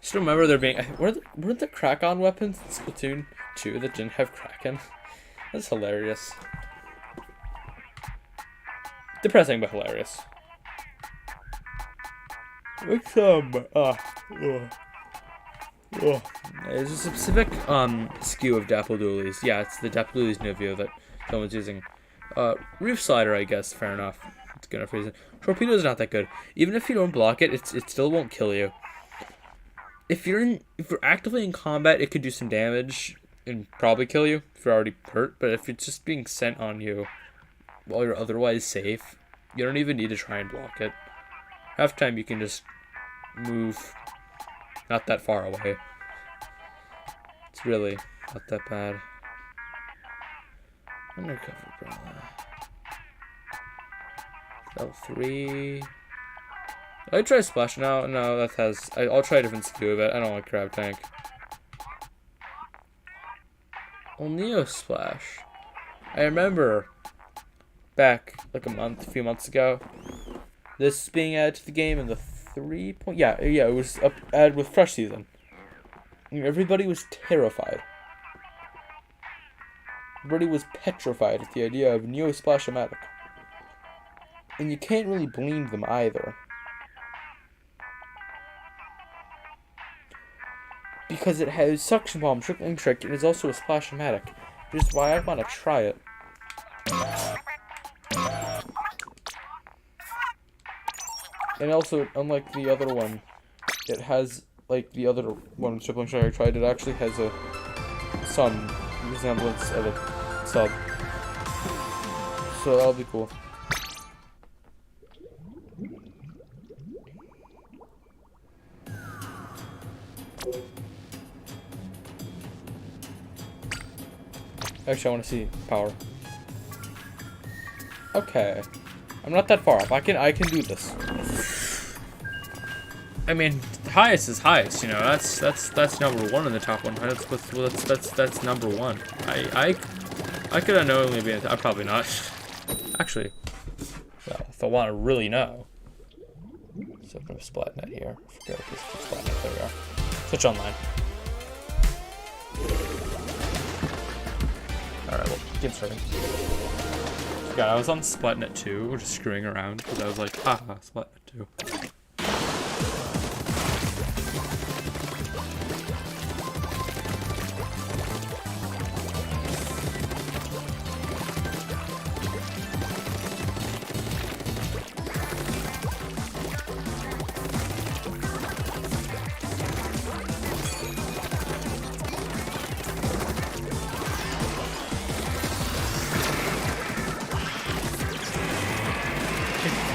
Just remember there being were the Krakon weapons in Splatoon 2 that didn't have Kraken? That's hilarious. Depressing but hilarious. What's there's a specific SKU of Dapple Doolies. Yeah, it's the Dapple Doolies Nivea that someone's using. Roof Slider, I guess, fair enough. It's good enough reason. Torpedo's not that good. Even if you don't block it, it still won't kill you. If you're actively in combat, it could do some damage and probably kill you if you're already hurt. But if it's just being sent on you while you're otherwise safe, you don't even need to try and block it. Half time you can just move not that far away. It's really not that bad. Undercover Umbrella. Level 3. I try Splash now. No, that has. I'll try a different SKU of it. I don't like Crab Tank. Oh, Neo Splash. I remember back like a few months ago. This is being added to the game in the yeah, it was added with Fresh Season. And everybody was terrified. Everybody was petrified at the idea of Neo Splash-O-Matic. And you can't really blame them either. Because it has Suction Bomb, Trickling Trick, and is also a Splash-O-Matic. Which is why I want to try it. And also, unlike the other one, it has, like the other one, Trickling Trick I tried, it actually has some resemblance of a sub. So that'll be cool. Actually, I want to see power. Okay, I'm not that far up. I can do this. I mean, highest is highest. You know, that's number one in the top 100. That's number one. I could unknowingly be. I'm probably not. Actually, well, if I want to really know. So I'm gonna Splatnet here. I forget if this is Splatnet. There we are. Switch online. Alright, well, get started. God, I was on Splatnet 2, just screwing around, because I was like, haha, Splatnet 2.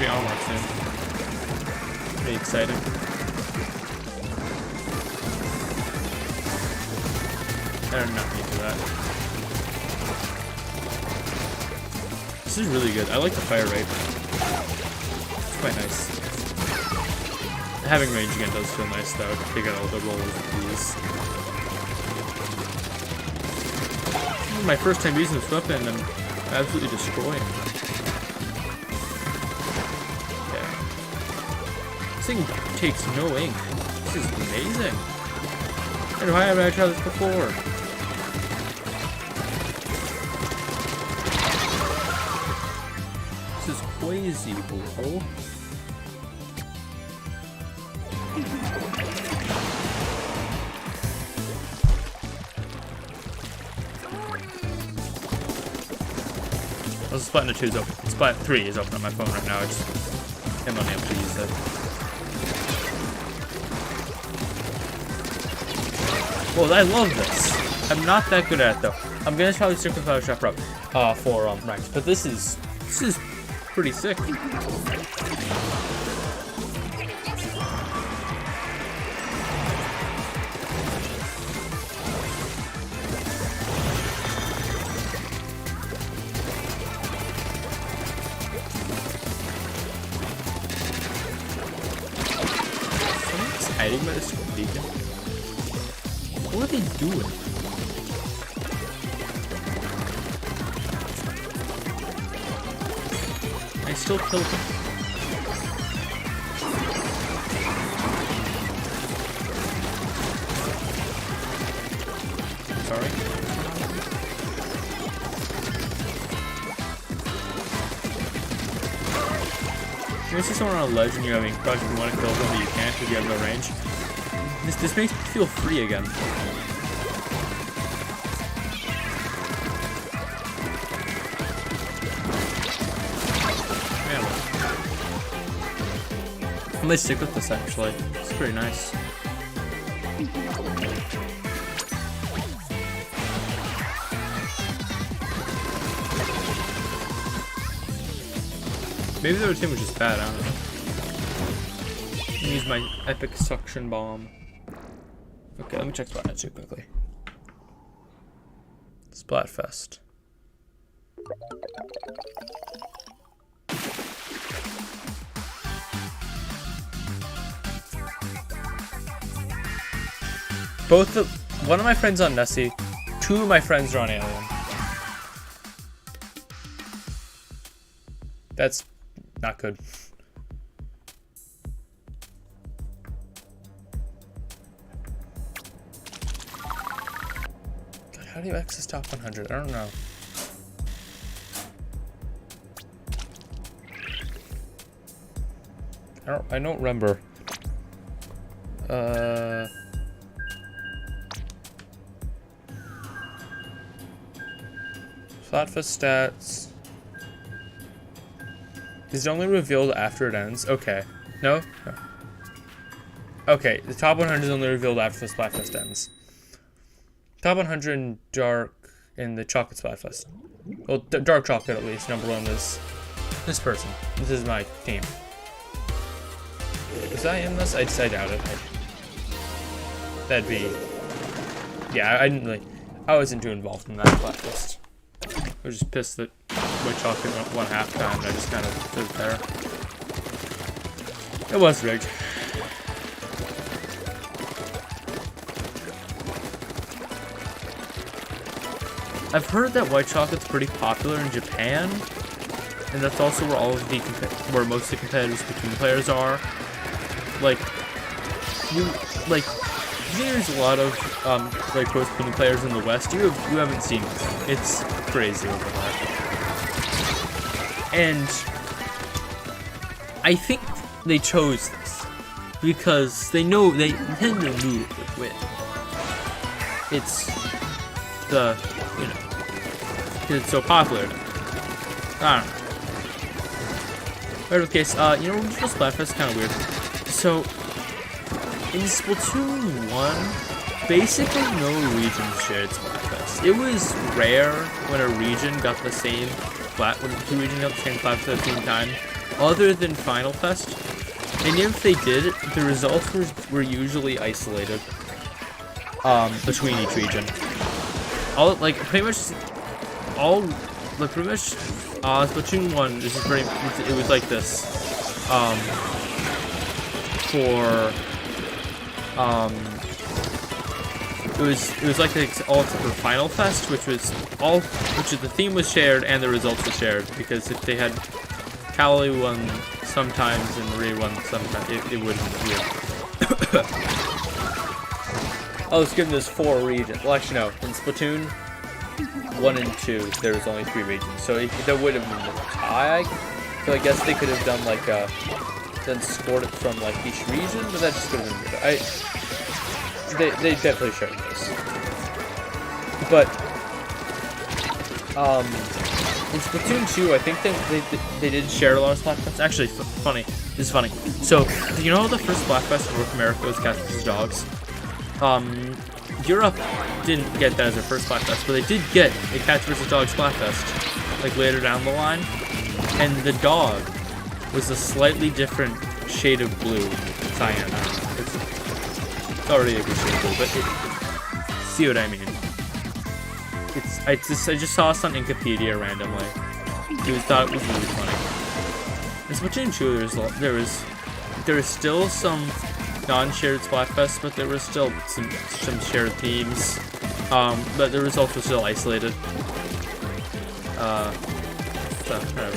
Armor soon. Pretty exciting. I don't know how to do that. This is really good. I like the fire rate. It's quite nice. Having range again does feel nice though. Take out all the rolls with these. This is my first time using this weapon and I'm absolutely destroying it. This thing takes no ink. This is amazing. And why haven't I tried this before? This is crazy, bro. Well, Splatnet 2 is open. Splat 3 is open on my phone right now. I just am unable to use it. Well, I love this. I'm not that good at it though. I'm gonna probably stick with Photoshop Pro for ranks, but this is pretty sick. Someone's hiding by the squid beacon. What are they doing? I still killed him. Sorry. You see someone on a ledge and you're having crush and you want to kill them but you can't because you have no range. This makes me feel free again. Man, I might stick with this actually. It's pretty nice. Maybe the other team was just bad, I don't know. I'm gonna use my epic suction bomb. Okay, let me check Splatnet 2 quickly. Splatfest. One of my friends on Nessie, two of my friends are on Alien. That's not good. God, how do you access top 100? I don't know. I don't remember. Splatfest stats. Is it only revealed after it ends? Okay. No? No. Okay, the top 100 is only revealed after the Splatfest ends. Top 100 in Dark in the Chocolate Splatfest. Well, Dark Chocolate at least. Number 1 is this person. This is my team. Was I in this? I doubt it. That'd be... Yeah, I didn't really... I wasn't too involved in that Splatfest. I was just pissed that White Chocolate won halftime and I just kind of stood there. It was rigged. I've heard that White Chocolate's pretty popular in Japan, and that's also where all of the where most of the competitive Splatoon players are. Like, there's a lot of like pro Splatoon players in the West. You haven't seen it. It's crazy over there. And I think they chose this because they know Nintendo knew it would win. It's the, you know, because it's so popular. I don't know. Whatever the case, you know, regional Splatfest is kind of weird. So, in Splatoon 1, basically no regions shared Splatfest. It was rare when a region got the same when two regions got the same Splatfest at the same time, other than Final Fest. And if they did, the results were usually isolated between each region. Splatoon 1 this is pretty, it was like this. It was like all except for Final Fest, which the theme was shared and the results were shared, because if they had Cali won sometimes and Marie won sometimes, it wouldn't be weird. I was given this 4 regions. Well, actually no, in Splatoon 1 and 2 there was only 3 regions, so there would have been a tie. So I guess they could have done like then scored it from like each region, but that just could have been weird. They definitely shared this. But in Splatoon 2, I think they did share a lot of Splatfests. Actually, funny. This is funny. So, you know the first Splatfest in North America was Cats vs. Dogs? Europe didn't get that as their first Splatfest, but they did get a Cats vs. Dogs Splatfest, like later down the line. And the dog was a slightly different shade of blue. Cyan. It's already a good shade of blue, but see what I mean. I just saw this on Wikipedia randomly. Thought it was really funny. In Splatoon 2, there was still some non-shared Splatfest, but there was still some shared themes. But there was also still isolated. Whatever.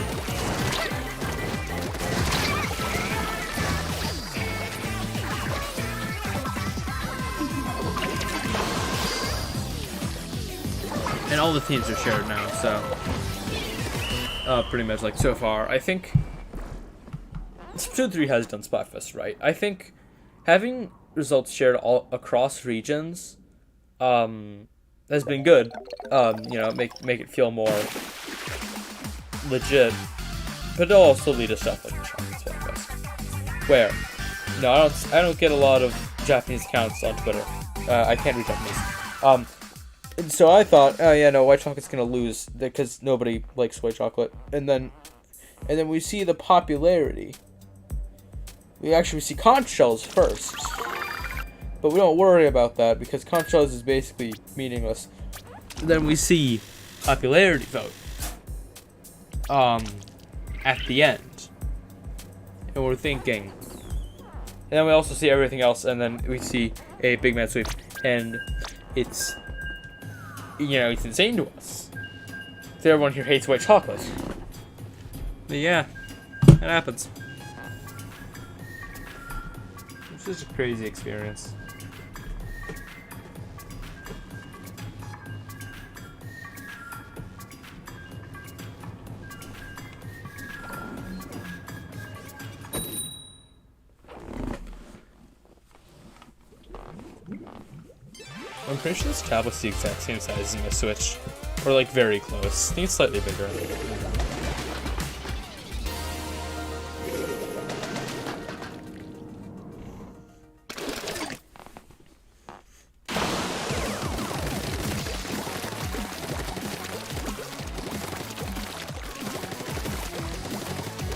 And all the themes are shared now, so pretty much like so far. I think Splatoon 3 has done Splatfest right. I think having results shared all across regions has been good. You know, make it feel more legit, but it'll also lead to stuff like the Chocolate Splatfest, where I don't get a lot of Japanese accounts on Twitter. I can't read Japanese. And so I thought, oh yeah, no, White Chocolate's gonna lose because nobody likes White Chocolate. And then we see the popularity. We actually see conch shells first, but we don't worry about that because conch shells is basically meaningless. Then we see popularity vote at the end, and we're thinking. And then we also see everything else, and then we see a big mad sweep, and it's. You know, it's insane to us. So everyone here hates White Chocolate. But yeah, it happens. It's just a crazy experience. I'm pretty sure this tablet's the exact same size as my Switch. Or like very close. I think it's slightly bigger.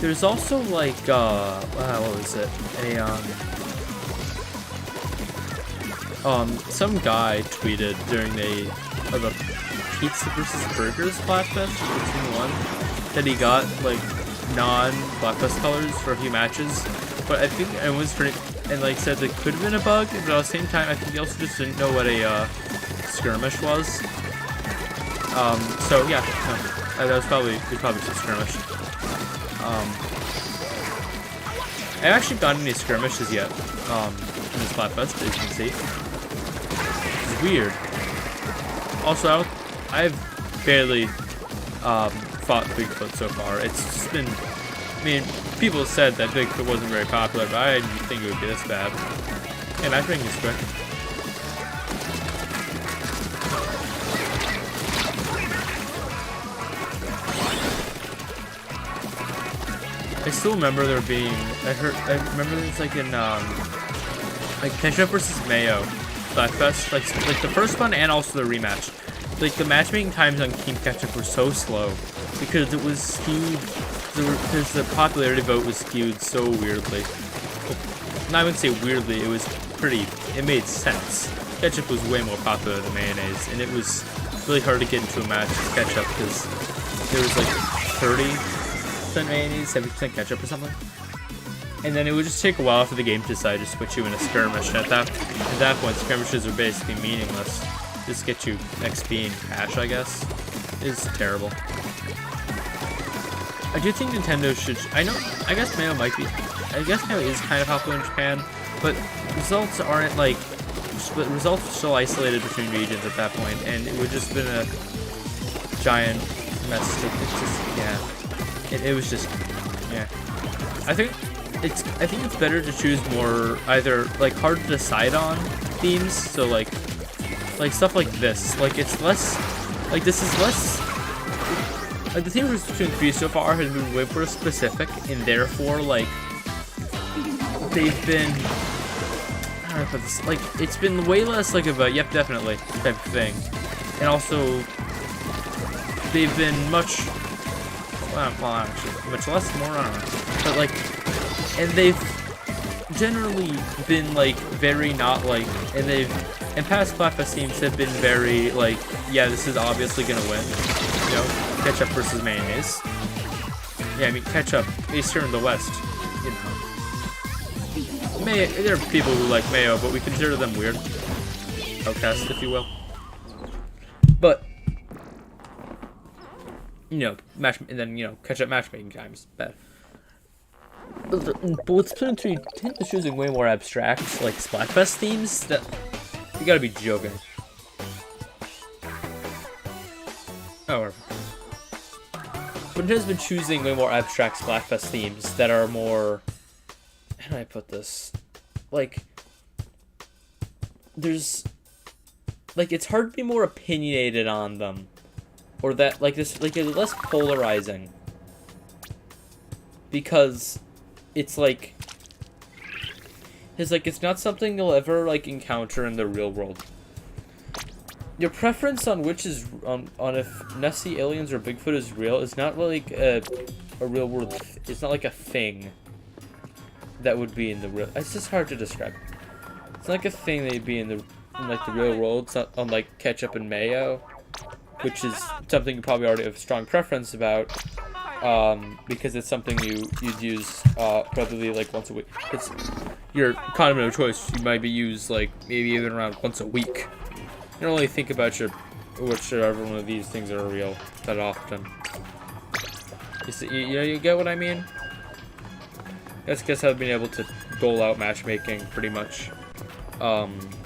There's also like, what was it? Some guy tweeted during the Pizza vs. Burgers Splatfest, Season 1, that he got, like, non-Splatfest colors for a few matches, but I think it was pretty, and, like, said it could have been a bug, but at the same time, I think he also just didn't know what a, skirmish was. So, yeah, no, that was probably just a skirmish. I haven't actually gotten any skirmishes yet, in this Splatfest, as you can see. It's weird. Also, I've barely, fought Bigfoot so far. It's just been, I mean, people said that Bigfoot wasn't very popular, but I didn't think it would be this bad. Yeah, matchmaking is quick. I still remember there being, I remember there's like in, like Ketchup versus Mayo Splatfest, like the first one and also the rematch. Like the matchmaking times on Team Ketchup were so slow because it was skewed, because the popularity vote was skewed so weirdly. Well, I wouldn't say weirdly, it was pretty, it made sense. Ketchup was way more popular than mayonnaise, and it was really hard to get into a match with Ketchup because there was like 30% mayonnaise, 70% ketchup or something. And then it would just take a while for the game to decide to switch you in a skirmish. And at that point, skirmishes are basically meaningless. Just get you XP and cash, I guess. Is terrible. I do think Nintendo should. I guess Mayo might be. I guess Mayo is kind of popular in Japan, but results aren't like. Results are still isolated between regions at that point, and it would just been a giant mess. It's just, yeah. It was just, yeah. I think it's better to choose more either like hard to decide on themes. So like stuff like this. Like it's less. Like this is less. Like the themes between three so far has been way more specific, and therefore like they've been. I don't know if it's like it's been way less like of a yep definitely type of thing, and also they've been much. Well, actually, much less, more, I don't know. But, like, and they've generally been, like, very not, like, and past Splatfest teams have been very, like, yeah, this is obviously gonna win. You know, Ketchup versus mayonnaise. Yeah, I mean, Ketchup is here in the West, you know. There are people who like Mayo, but we consider them weird. Outcasts, if you will. But, you know, and then, you know, Ketchup matchmaking times. Bad. But with Splatoon 3, Nintendo's choosing way more abstract, like, Splatfest themes that... You gotta be joking. Oh, whatever. But Nintendo's been choosing way more abstract Splatfest themes that are more... How do I put this? Like... There's... Like, it's hard to be more opinionated on them. Or that, like, this, like, it's less polarizing. Because it's like... It's not something you'll ever, like, encounter in the real world. Your preference on which is, on if Nessie, aliens, or Bigfoot is real is not really like a real world, it's not like a thing that would be in the real, it's just hard to describe. It's not like a thing that would be in like, the real world. It's not unlike Ketchup and Mayo, which is something you probably already have a strong preference about, because it's something you'd use, probably, like, once a week. It's your condiment of choice. You might be used, like, maybe even around once a week. You don't really think about whichever one of these things are real that often. You get what I mean? I guess I've been able to dole out matchmaking pretty much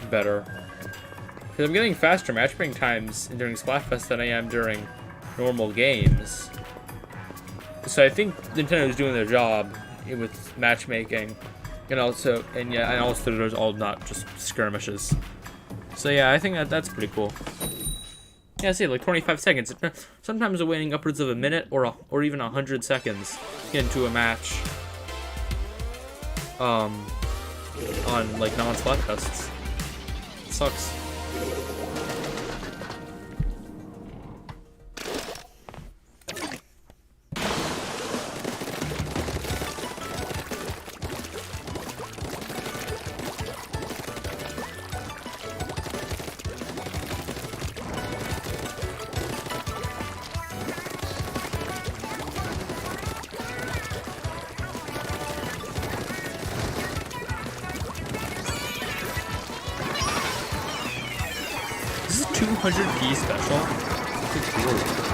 better. Because I'm getting faster matchmaking times during Splatfest than I am during normal games. So I think Nintendo's doing their job with matchmaking. And also there's all not just skirmishes. So yeah, I think that's pretty cool. Yeah, see, like 25 seconds. Sometimes I'm waiting upwards of a minute or even 100 seconds to get into a match. On like non-Splatfests. It sucks. This is 200p special. Good lord.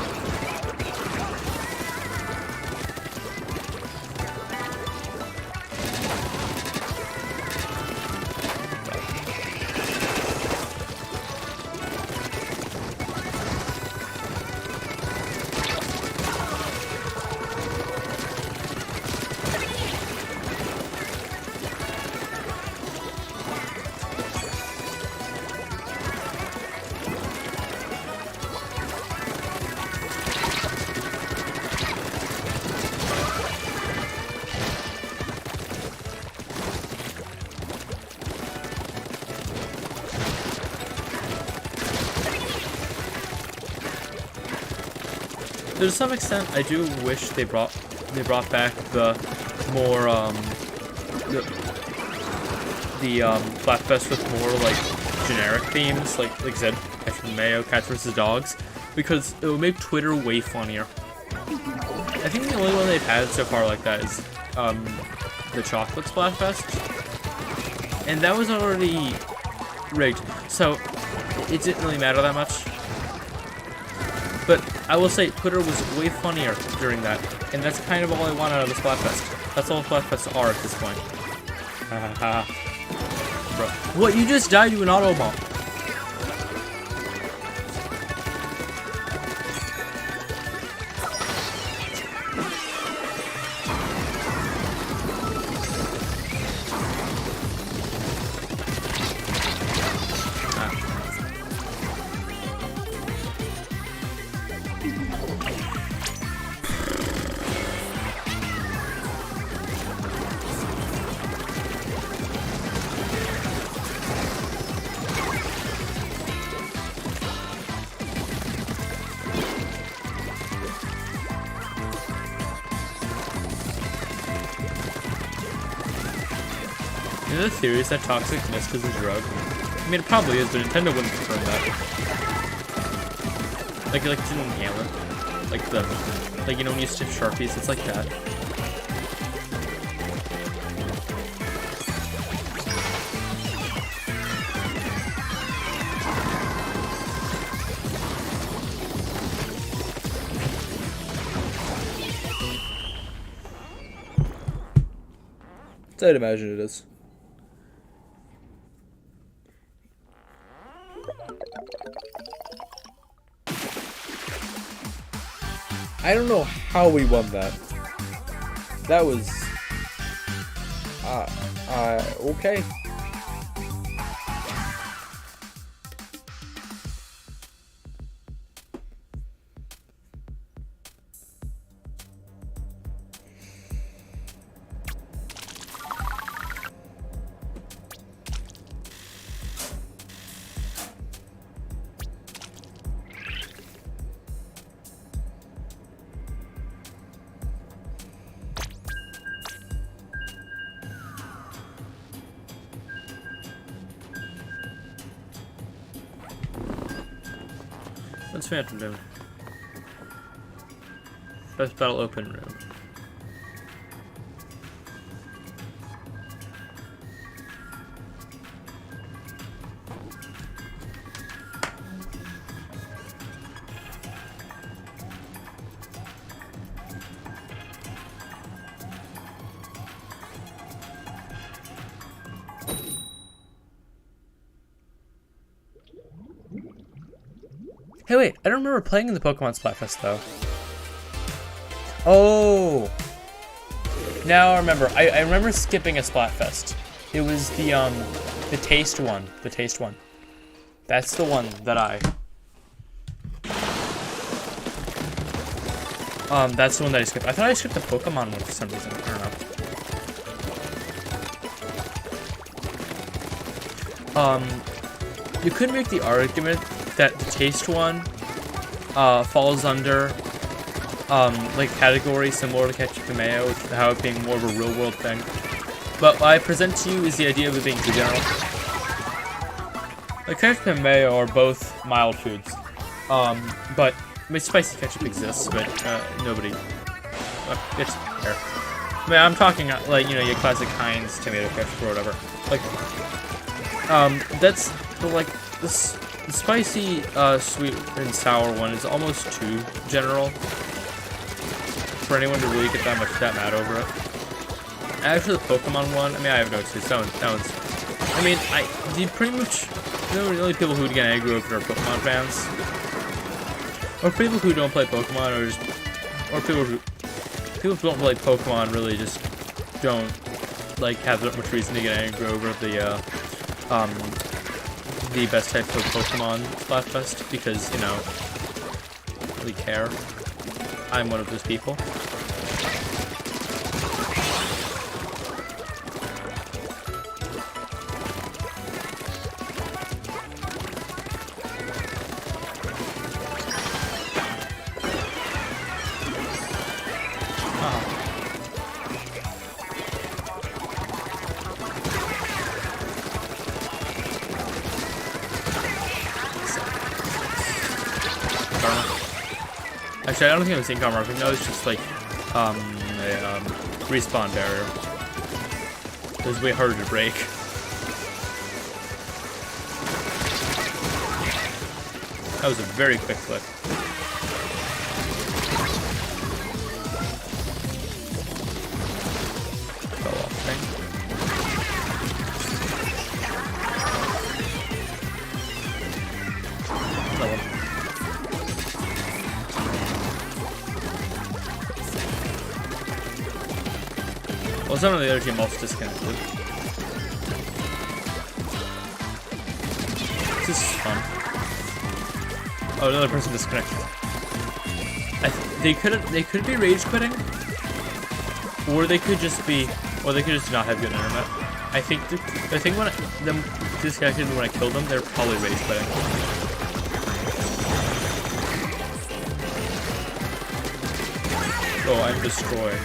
To some extent, I do wish they brought back the more the Splatfest with more like generic themes, like Zed, Mayo, Cats vs. Dogs, because it would make Twitter way funnier. I think the only one they've had so far like that is the Chocolate Splatfest, and that was already rigged, so it didn't really matter that much. But I will say, Twitter was way funnier during that, and that's kind of all I want out of the Splatfest. That's all Splatfests are at this point. Bro. What, you just died to an auto bomb? Is it serious that toxic mist is a drug? I mean, it probably is, but Nintendo wouldn't confirm that. Like it's an inhaler. Like you know when you stiff Sharpies, it's like that. I'd imagine it is. I don't know how we won that. That was... okay. What's Phantom doing? Best battle open room. Hey, wait, I don't remember playing in the Pokemon Splatfest, though. Oh! Now I remember. I remember skipping a Splatfest. It was the taste one. The taste one. That's the one that that's the one that I skipped. I thought I skipped the Pokemon one for some reason. I don't know. You could make the argument that the taste one falls under like category similar to ketchup and mayo, how it being more of a real world thing. But what I present to you is the idea of it being too general. Like ketchup and mayo are both mild foods, but spicy ketchup exists, but nobody it's there. I mean, I'm talking like, you know, your classic Heinz tomato ketchup or whatever. Like, that's like the spicy, sweet and sour one is almost too general for anyone to really get that mad over it. Actually, the Pokemon one, I mean, I have no excuse. That one's. I mean, pretty much the only people who get angry over are Pokemon fans, or people who don't play Pokemon, or people who don't play Pokemon really just don't like have that much reason to get angry over the best type of Pokemon Splatfest because, you know, don't really care. I'm one of those people. Actually, I don't think I'm seeing Karma. No, it's just like a respawn barrier. It was way harder to break. That was a very quick flip. Fell off thing. Another one. Well, some of the other team also disconnected. This is fun. Oh, another person disconnected. They could be rage quitting, or they could just not have good internet. I think when them disconnected when I killed them, they're probably rage quitting. Oh, I'm destroyed.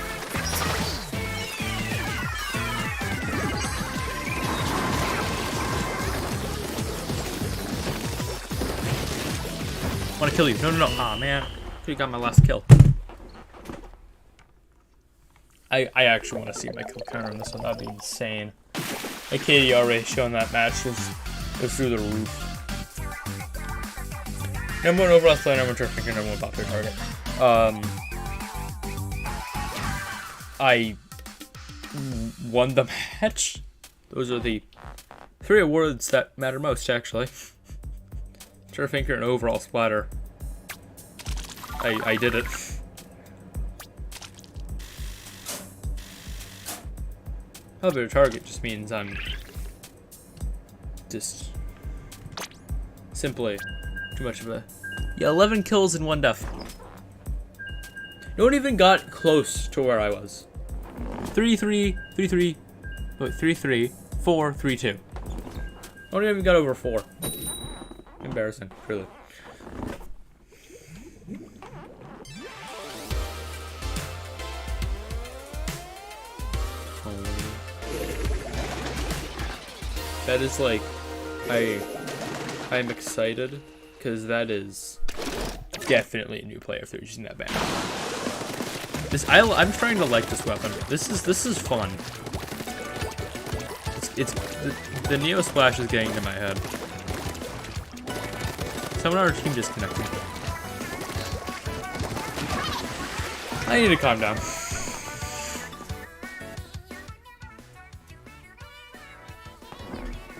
I want to kill you. No. Aw, man. You got my last kill. I actually want to see my kill counter on this one. That'd be insane. My KDR ratio in that match was through the roof. Number one overall player, number one turf finger, number one popular target. I won the match. Those are the 3 awards that matter most, actually. Turfinker and overall splatter. I did it. Popular target just means I'm just simply too much of a... Yeah, 11 kills and 1 death. No one even got close to where I was. 3-3, 3-3, wait, 3-3, 4, 3-2. No one even got over 4. Embarrassing, truly. That is like, I'm excited because that is definitely a new player if they're using that band. I'm trying to like this weapon. This is fun. It's the Neo Splash is getting into my head. Someone on our team disconnected. I need to calm down.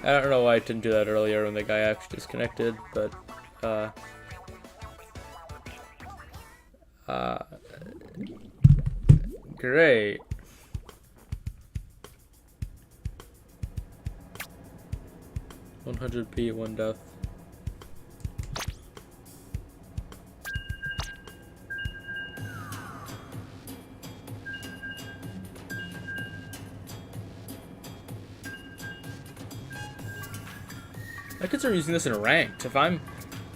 I don't know why I didn't do that earlier when the guy actually disconnected, but Great. $100p, 1 death. I consider using this in ranked. If I'm,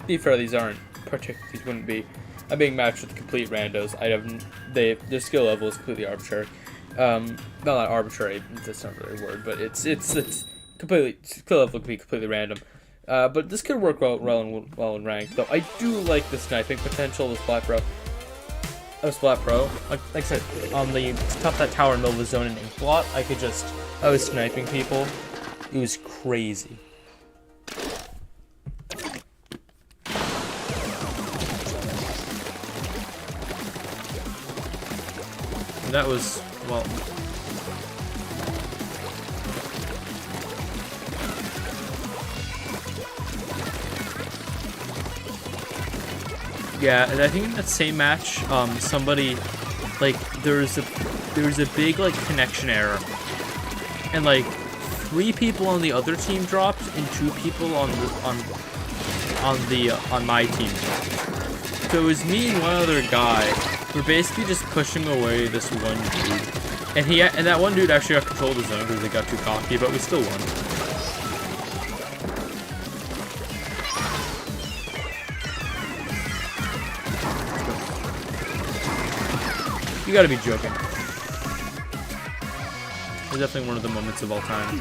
be fair, these wouldn't be. I'm being matched with complete randos. Their skill level is completely arbitrary. Not arbitrary. That's not really a word, but it's completely, skill level can be completely random. But this could work well in ranked. Though I do like the sniping potential of Splat Pro. Like I said, on the top of that tower in the middle of the zone in Inkblot, I was sniping people. It was crazy. That was, well, yeah, and I think in that same match, somebody, like, there was a big, like, connection error, and, like, 3 people on the other team dropped, and 2 people on my team dropped. So it was me and one other guy. We're basically just pushing away this one dude, and that one dude actually got control of the zone because they got too cocky, but we still won. You gotta be joking. It's definitely one of the moments of all time.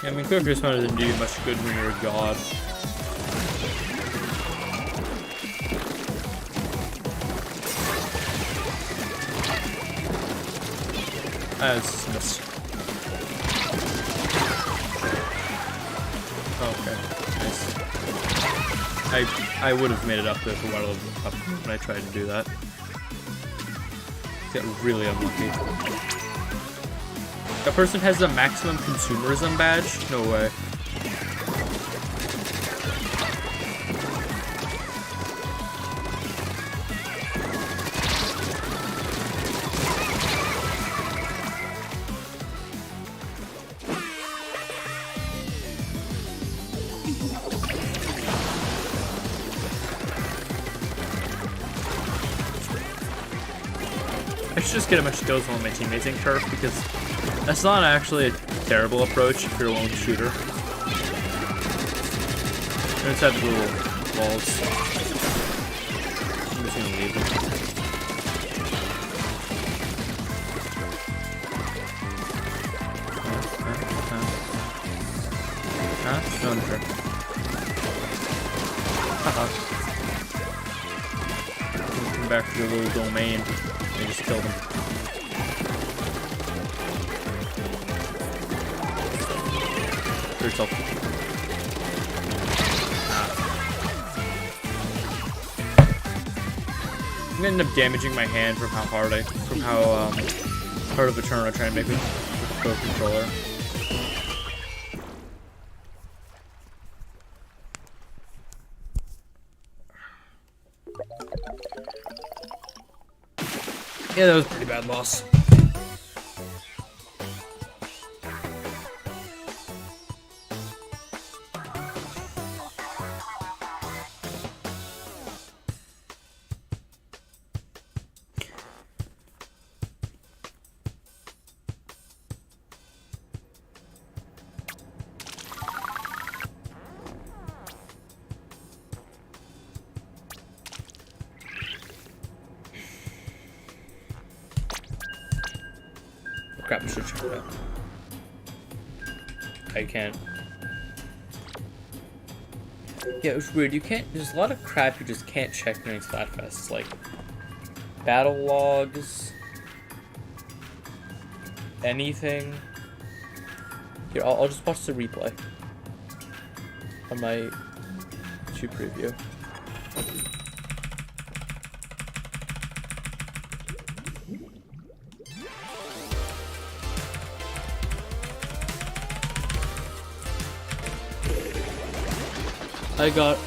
I mean, quick respawn doesn't do you much good when you're a god. It's missed. Oh, okay, nice. I would have made it up there for a while when I tried to do that. Got really unlucky. That person has the maximum consumerism badge? No way. I should just get a bunch of kills on my teammates in turf because that's not actually a terrible approach if you're a lone shooter. I just have the little balls. I'm just gonna leave them. No, I'm sure. Come back to your little domain and just kill them. Yourself. I'm gonna end up damaging my hand from how hard of a turn I try to make with the Pro controller. Yeah, that was a pretty bad loss. Crap, I should check it out. I can't. Yeah, it was weird. You can't. There's a lot of crap you just can't check during Splatfest. Like battle logs, anything. Here, I'll just watch the replay. on my YouTube preview. I got...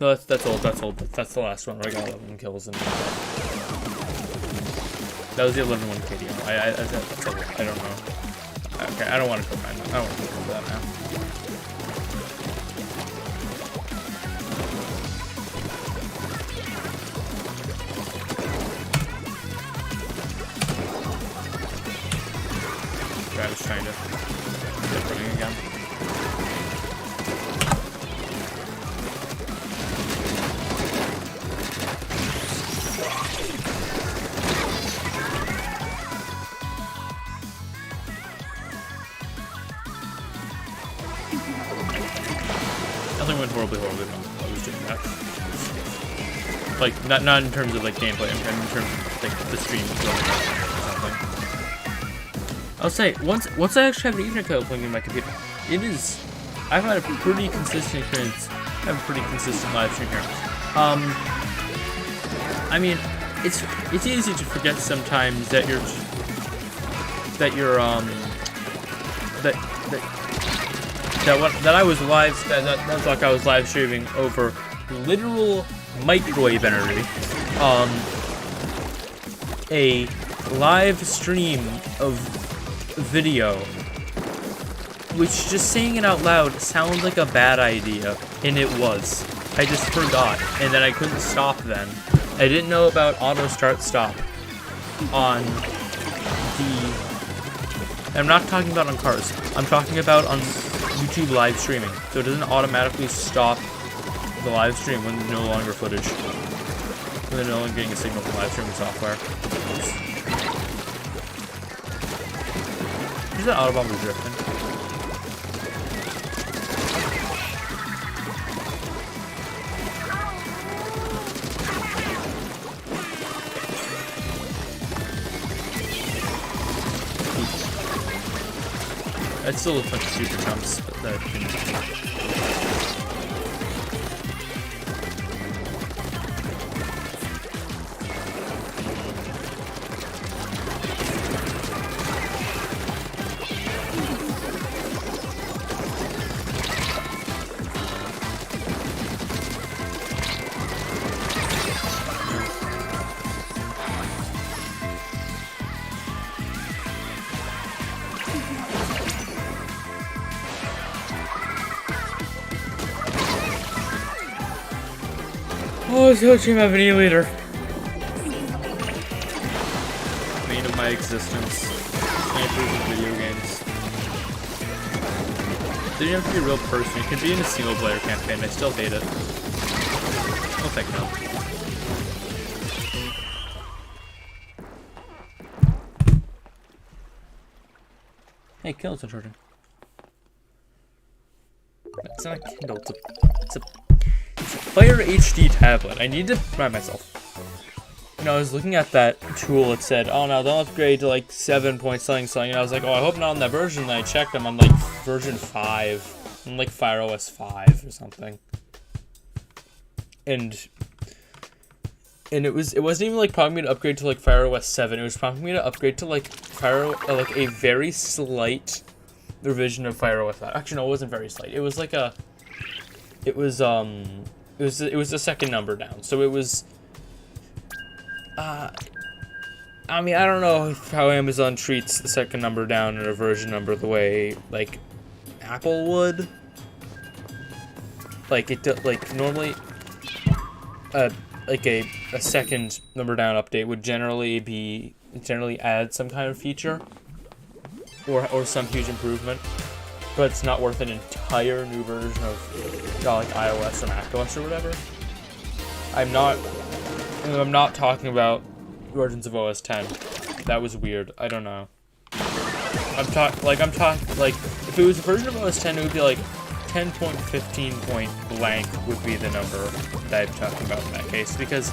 No, that's old. That's the last one where I got 11 kills. And that was the 11-1 KD. That's old. I don't know. Okay, I don't want to go find that. I don't want to go for that now. I was trying to get running again. Nothing went horribly wrong while I was doing that. Like, not in terms of like gameplay, in terms of like the stream running or something. I'll say, once I actually have an Ethernet cable plugged in my computer, I've had a pretty consistent experience. I have a pretty consistent live stream here. I mean, it's easy to forget sometimes that I was live streaming over literal microwave energy. A live stream of video, which just saying it out loud sounds like a bad idea, and it was. I just forgot, and then I couldn't stop then. I didn't know about auto start stop on the... I'm not talking about on cars. I'm talking about on YouTube live streaming. So it doesn't automatically stop the live stream when there's no longer footage. When they're no longer getting a signal from live streaming software. Is that Autobomb drifting? It still looks like super jumps, but that didn't. Oh, so team have an E-leader. Main of my existence. Sniper in video games. They didn't have to be a real person. It could be in a single player campaign. I still hate it. Oh, thank no. Hey, Kindle's not charging. It's not a Kindle. It's a Fire HD tablet. I need to remind myself. You know, I was looking at that tool. It said, "Oh no, they'll upgrade to like 7 point something." And I was like, "Oh, I hope not on that version." And I checked them. I'm like version 5. I'm like Fire OS 5 or something. And it wasn't even like prompting me to upgrade to like Fire OS 7. It was prompting me to upgrade to like like a very slight revision of Fire OS 5. Actually, no, it wasn't very slight. It was like a. It was the second number down. So it was. I mean, I don't know how Amazon treats the second number down in a version number the way like Apple would. Like normally, like a second number down update would generally add some kind of feature or some huge improvement. But it's not worth an entire new version of like iOS or macOS or whatever. I'm not talking about versions of OS 10. That was weird. I don't know. Like if it was a version of OS 10, it would be like 10.15.blank would be the number that I'm talking about in that case, because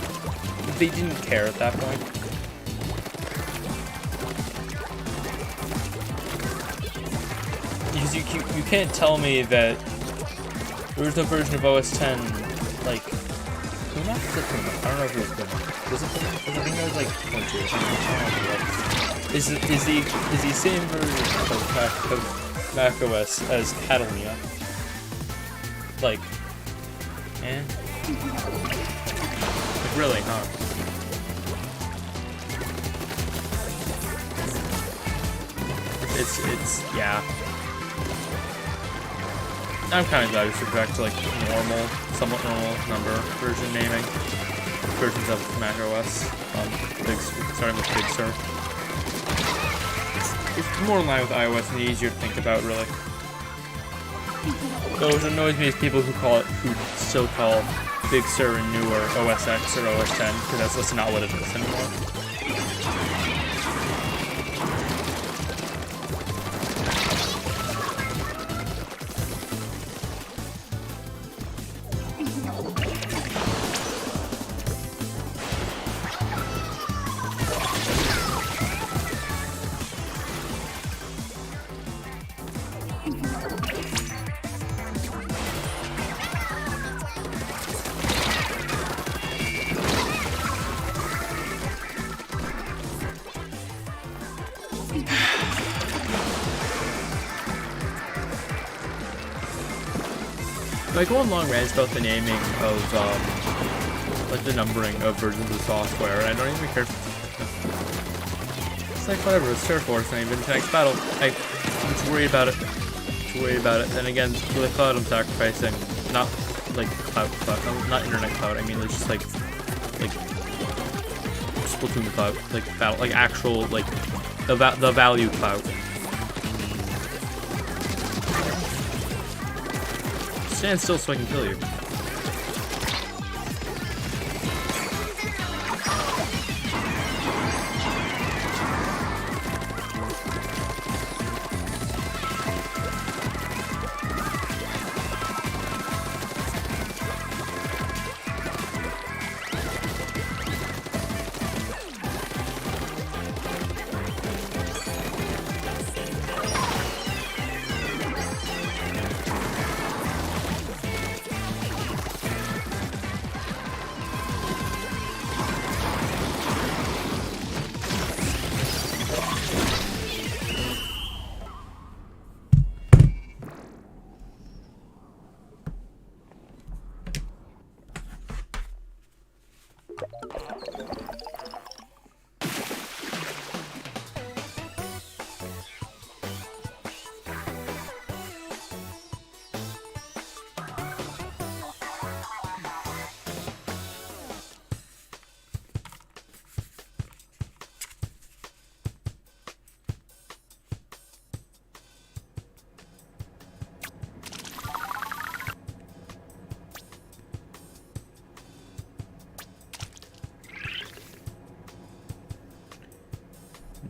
they didn't care at that point. because you can't tell me that there was no version of OS 10 like Puma? Is it Puma? I don't know if it was Puma. Was it Puma? I think that was like Point 2. Is the same version of Mac OS as Catalina? Like, like really, huh? It's yeah. I'm kind of glad we switched back to like somewhat normal number version naming versions of Mac OS. Starting with Big Sur. It's more in line with iOS and easier to think about, really. Though what annoys me is people who still call Big Sur and newer OS X or OS 10, because that's not what it is anymore. I go on long rants about the naming of, like the numbering of versions of software, and I don't even care if it's like, whatever, it's Terraforce, it's not even next battle. I'm just worried about it. Then again, for the cloud I'm sacrificing, not like cloud, not internet cloud, I mean, it's just like Splatoon cloud, like battle, like actual, like, the value cloud. Stand still so I can kill you.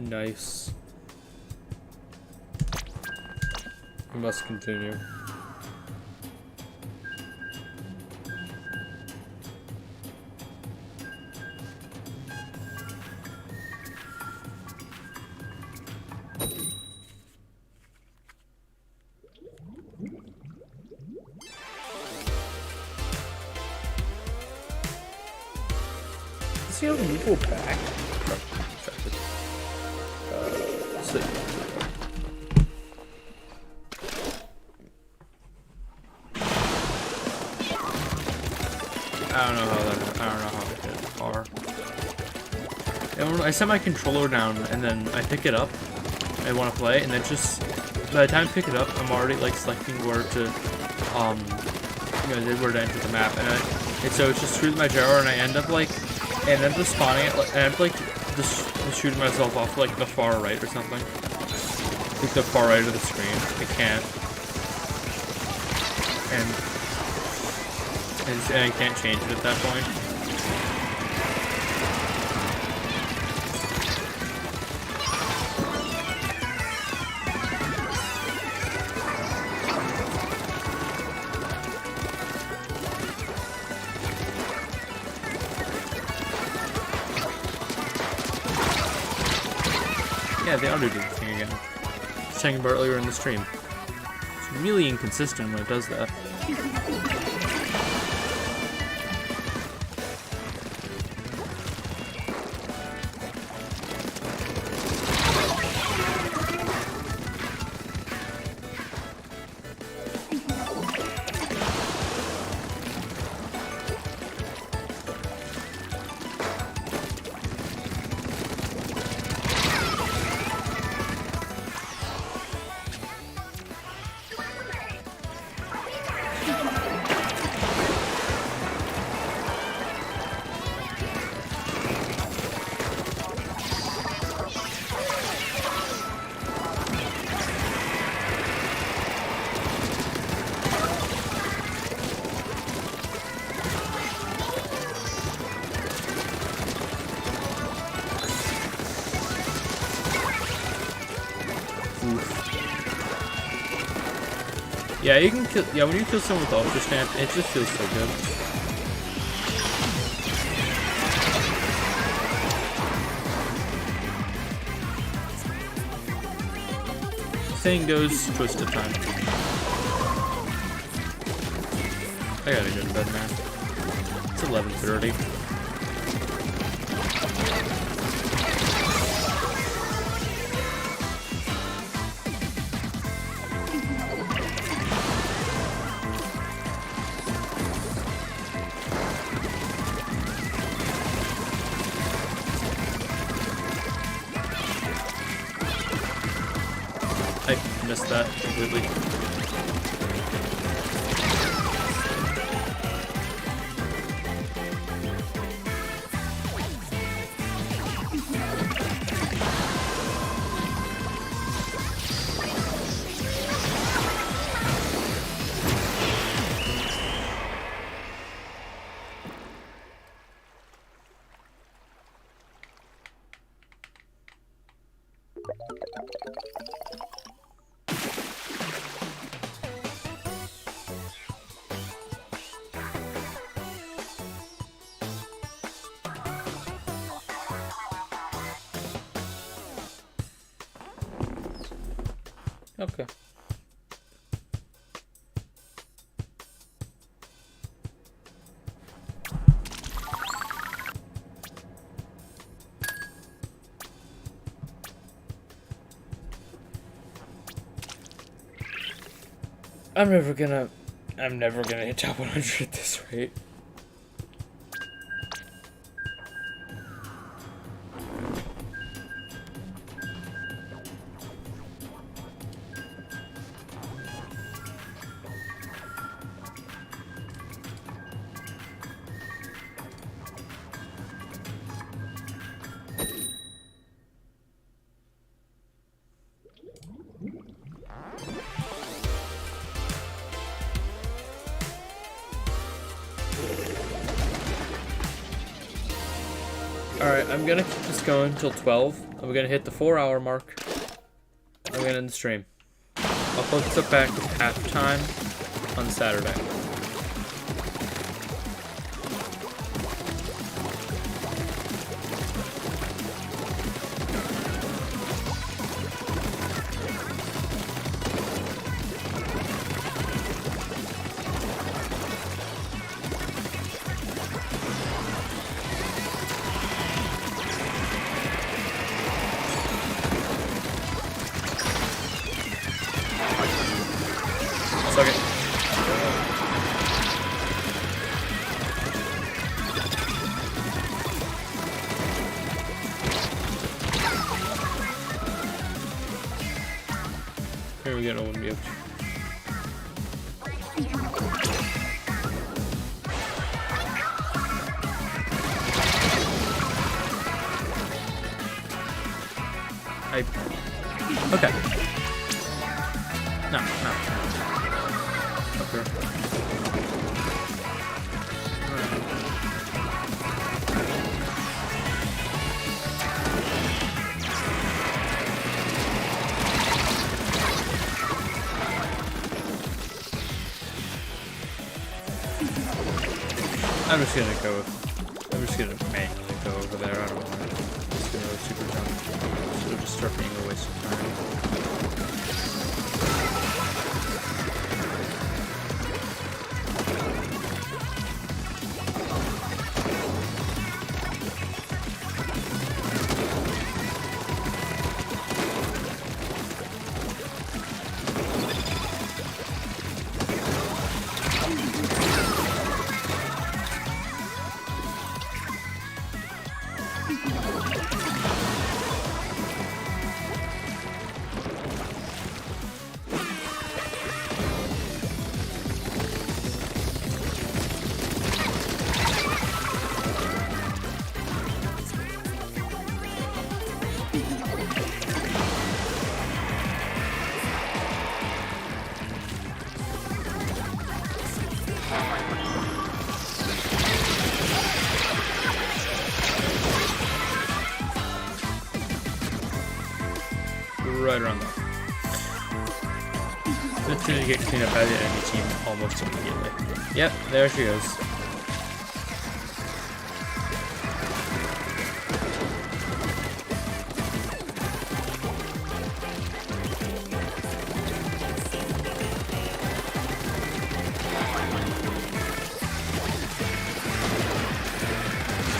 Nice. We must continue. See how we go back? I don't know how to get far. I set my controller down and then I pick it up. I want to play, and then just by the time I pick it up, I'm already like selecting where to, where to enter the map, and so it's just screwed my gyro, and I end up just spawning it, and I'm like just shooting myself off like the far right or something, like the far right of the screen. I can't, and I can't change it at that point. Yeah, they ought to do the thing again. Just talking about earlier in the stream. It's really inconsistent when it does that. Yeah, you can kill. Yeah, when you kill someone with Ultra Stamp, it just feels so good. Saying goes, twist of time. I gotta go to bed now. It's 11:30. I missed that completely. Okay. I'm never gonna hit top 100 at this rate. Alright, I'm gonna keep this going until 12. I'm gonna hit the 4-hour mark. I'm gonna end the stream. I'll focus up back with halftime on Saturday. Okay. Here we go, one mute. Okay. No. Okay. I'm just gonna manually go over there. I don't want to just go super jump. So just start being a waste of time. It's going to get cleaned up by the enemy team almost immediately. Yep, there she goes.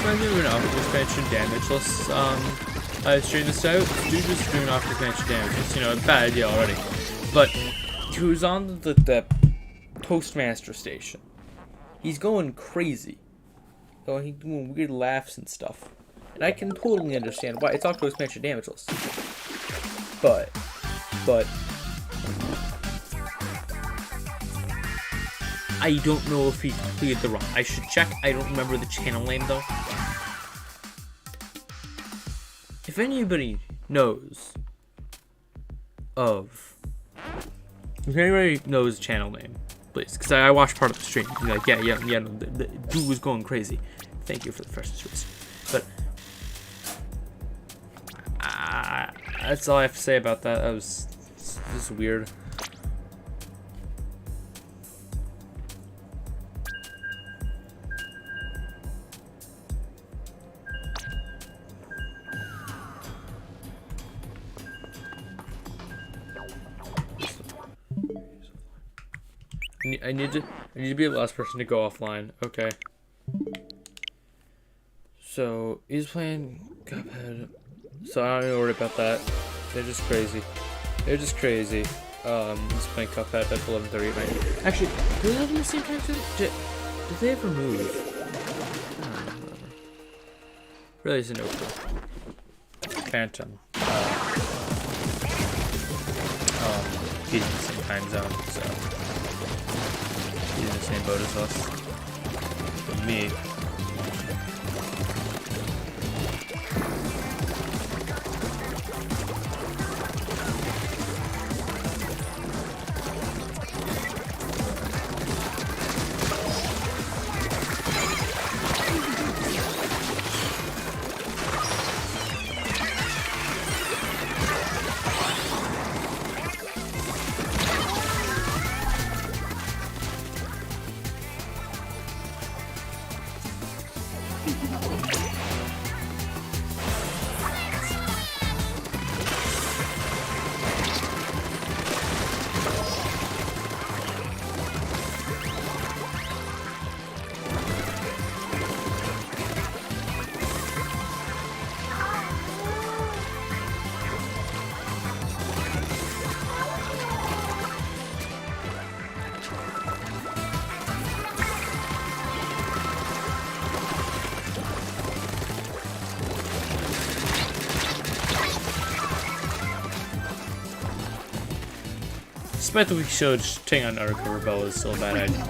I'm doing an Octo Expansion damageless I stream this out. Dude just doing Octo Expansion damage. It's, you know, a bad idea already. But he was on the Postmaster station. He's going crazy. So he's doing weird laughs and stuff. And I can totally understand why. It's Octo Expansion damageless. But I don't know if he completed the run. I should check. I don't remember the channel name though. If anybody knows if anybody knows channel name, please, because I watched part of the stream. You're like, yeah, no, the dude was going crazy. Thank you for the fresh streets. But that's all I have to say about that. That was just weird. I need to be the last person to go offline. Okay. So he's playing Cuphead. So I don't even worry about that. They're just crazy. He's playing Cuphead at 11:30 at night. Actually, do they have the same time? Did they ever move? I don't remember. Really isn't open. Phantom. He's in the same time zone, so. He's in the same boat as us. But me. Despite the weak show, just taking on undercover Bella is still a bad idea.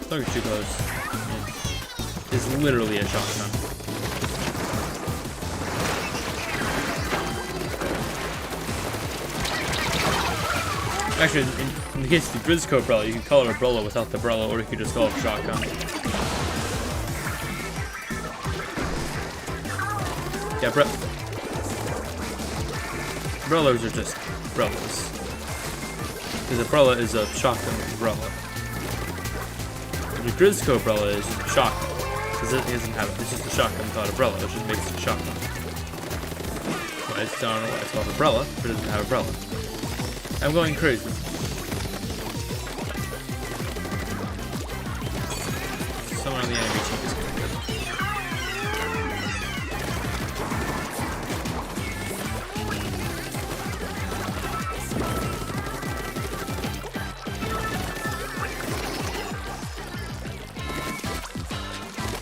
Don't get too close. It's literally a shotgun. Actually, in the case of the Grizzco umbrella, you can call it umbrella without the umbrella, or you can just call it a shotgun. Yeah, umbrellas are just umbrellas. Because umbrella is a shotgun umbrella. The Grizzco umbrella is just a shotgun. Because it doesn't have it. It's just a shotgun without umbrella, which just makes it a shotgun. Well, I don't know why it's called umbrella, but it doesn't have umbrella. I'm going crazy. Someone on the enemy team is going good.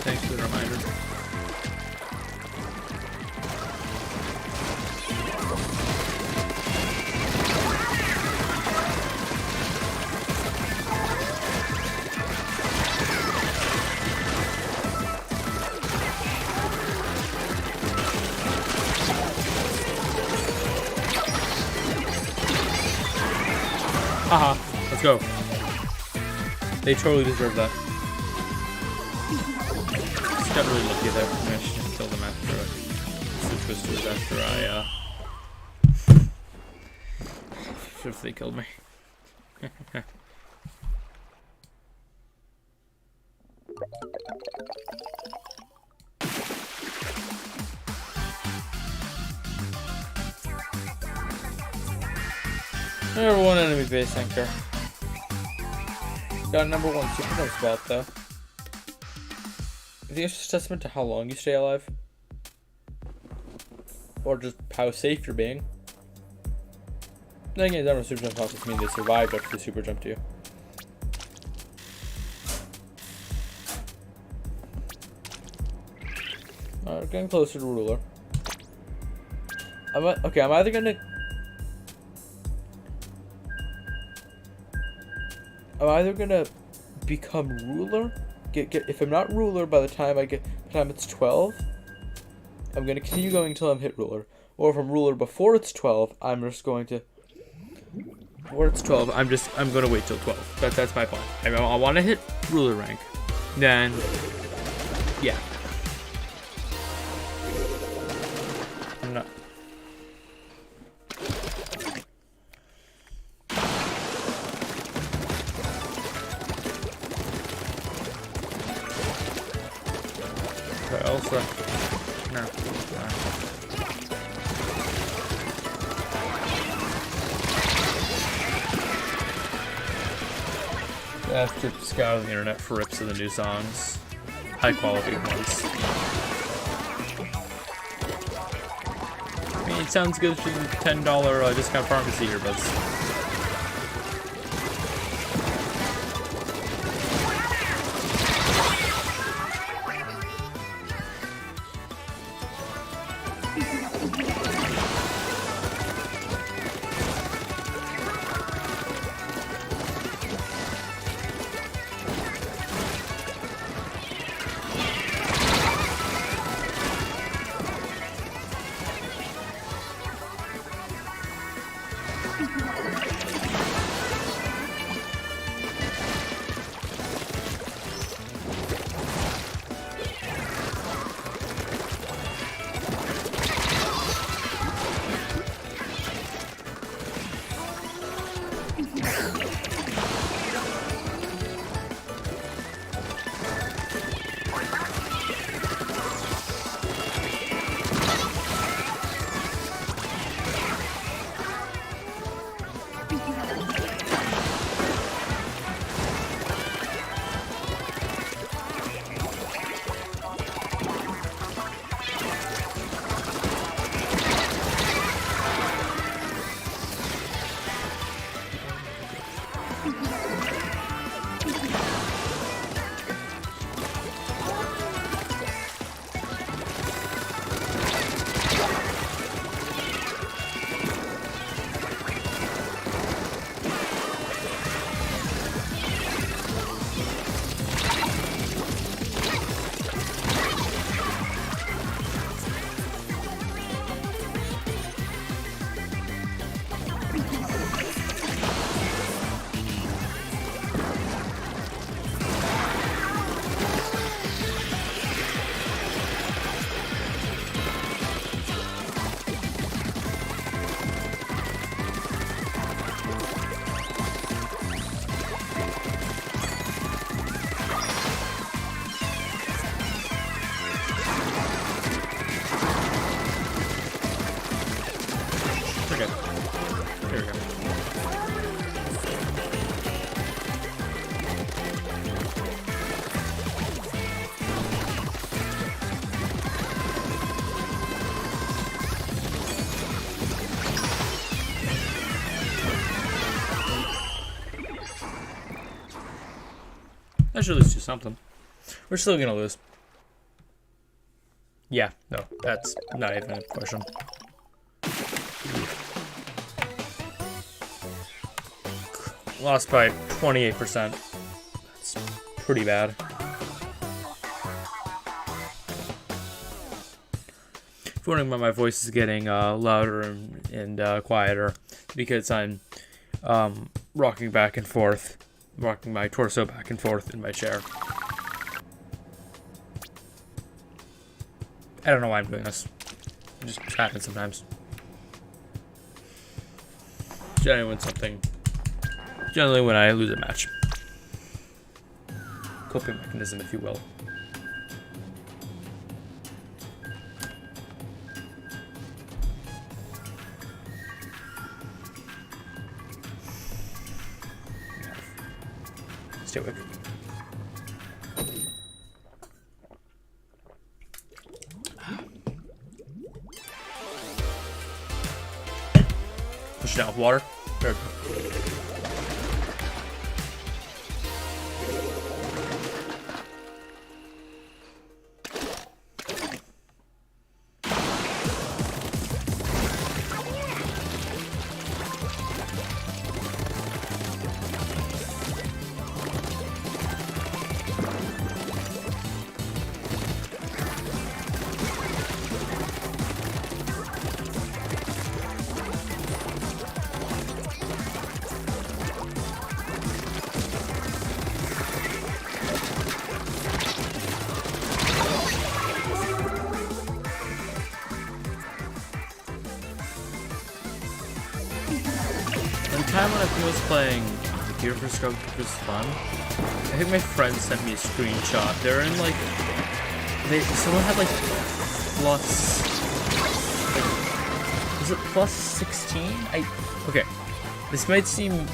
Thanks for the reminder. Haha, let's go. They totally deserve that. Just got really lucky there. I managed to kill them after the twisters after I if they killed me. Number 1 enemy base anchor. Got number 1 super spot though. I think it's just a testament to how long you stay alive. Or just how safe you're being. Then again, number super jump helps mean they survived after the super jump to you. Alright, getting closer to ruler. I'm either gonna become ruler. If I'm not ruler by the time it's 12, I'm gonna continue going until I'm hit ruler. Or if I'm ruler before it's 12, I'm just going to. Before it's 12, I'm gonna wait till 12. That's my plan. I want to hit ruler rank, then yeah. I'm not. Also, no. I have to scour the internet for rips of the new songs. High quality ones. I mean, it sounds good for the $10 discount pharmacy earbuds. I should at least do something. We're still gonna lose. Yeah, no, that's not even a question. Lost by 28%. That's pretty bad. If you're wondering why my voice is getting louder and quieter, because I'm rocking back and forth. Rocking my torso back and forth in my chair. I don't know why I'm doing this. It just happens sometimes. Generally when I lose a match. Coping mechanism, if you will. Stay awake. Push it down with water. There we go. Time when I was playing Gear for Scope was fun. I think my friend sent me a screenshot. They're in like someone had like plus was it plus 16? Okay. This might seem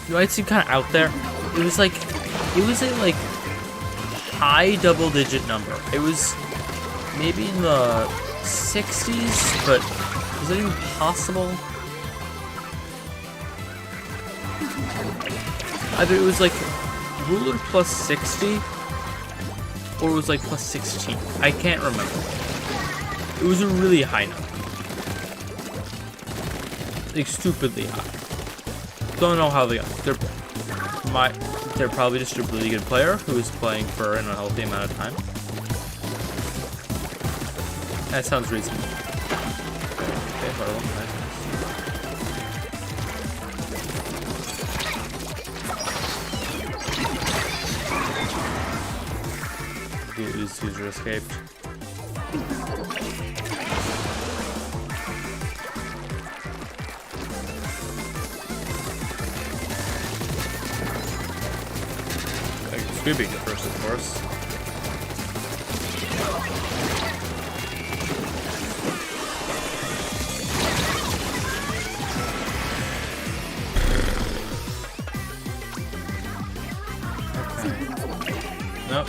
kind of out there. It was a like high double-digit number. It was maybe in the 60s, but was it even possible? Either it was like ruler plus 60 or it was like plus 16. I can't remember. It was a really high number. Like stupidly high. Don't know how they got it. They're probably just a really good player who is playing for an unhealthy amount of time. That sounds reasonable. Okay, horrible. Nice. User escaped. Scooby go first, of course. Okay. Nope.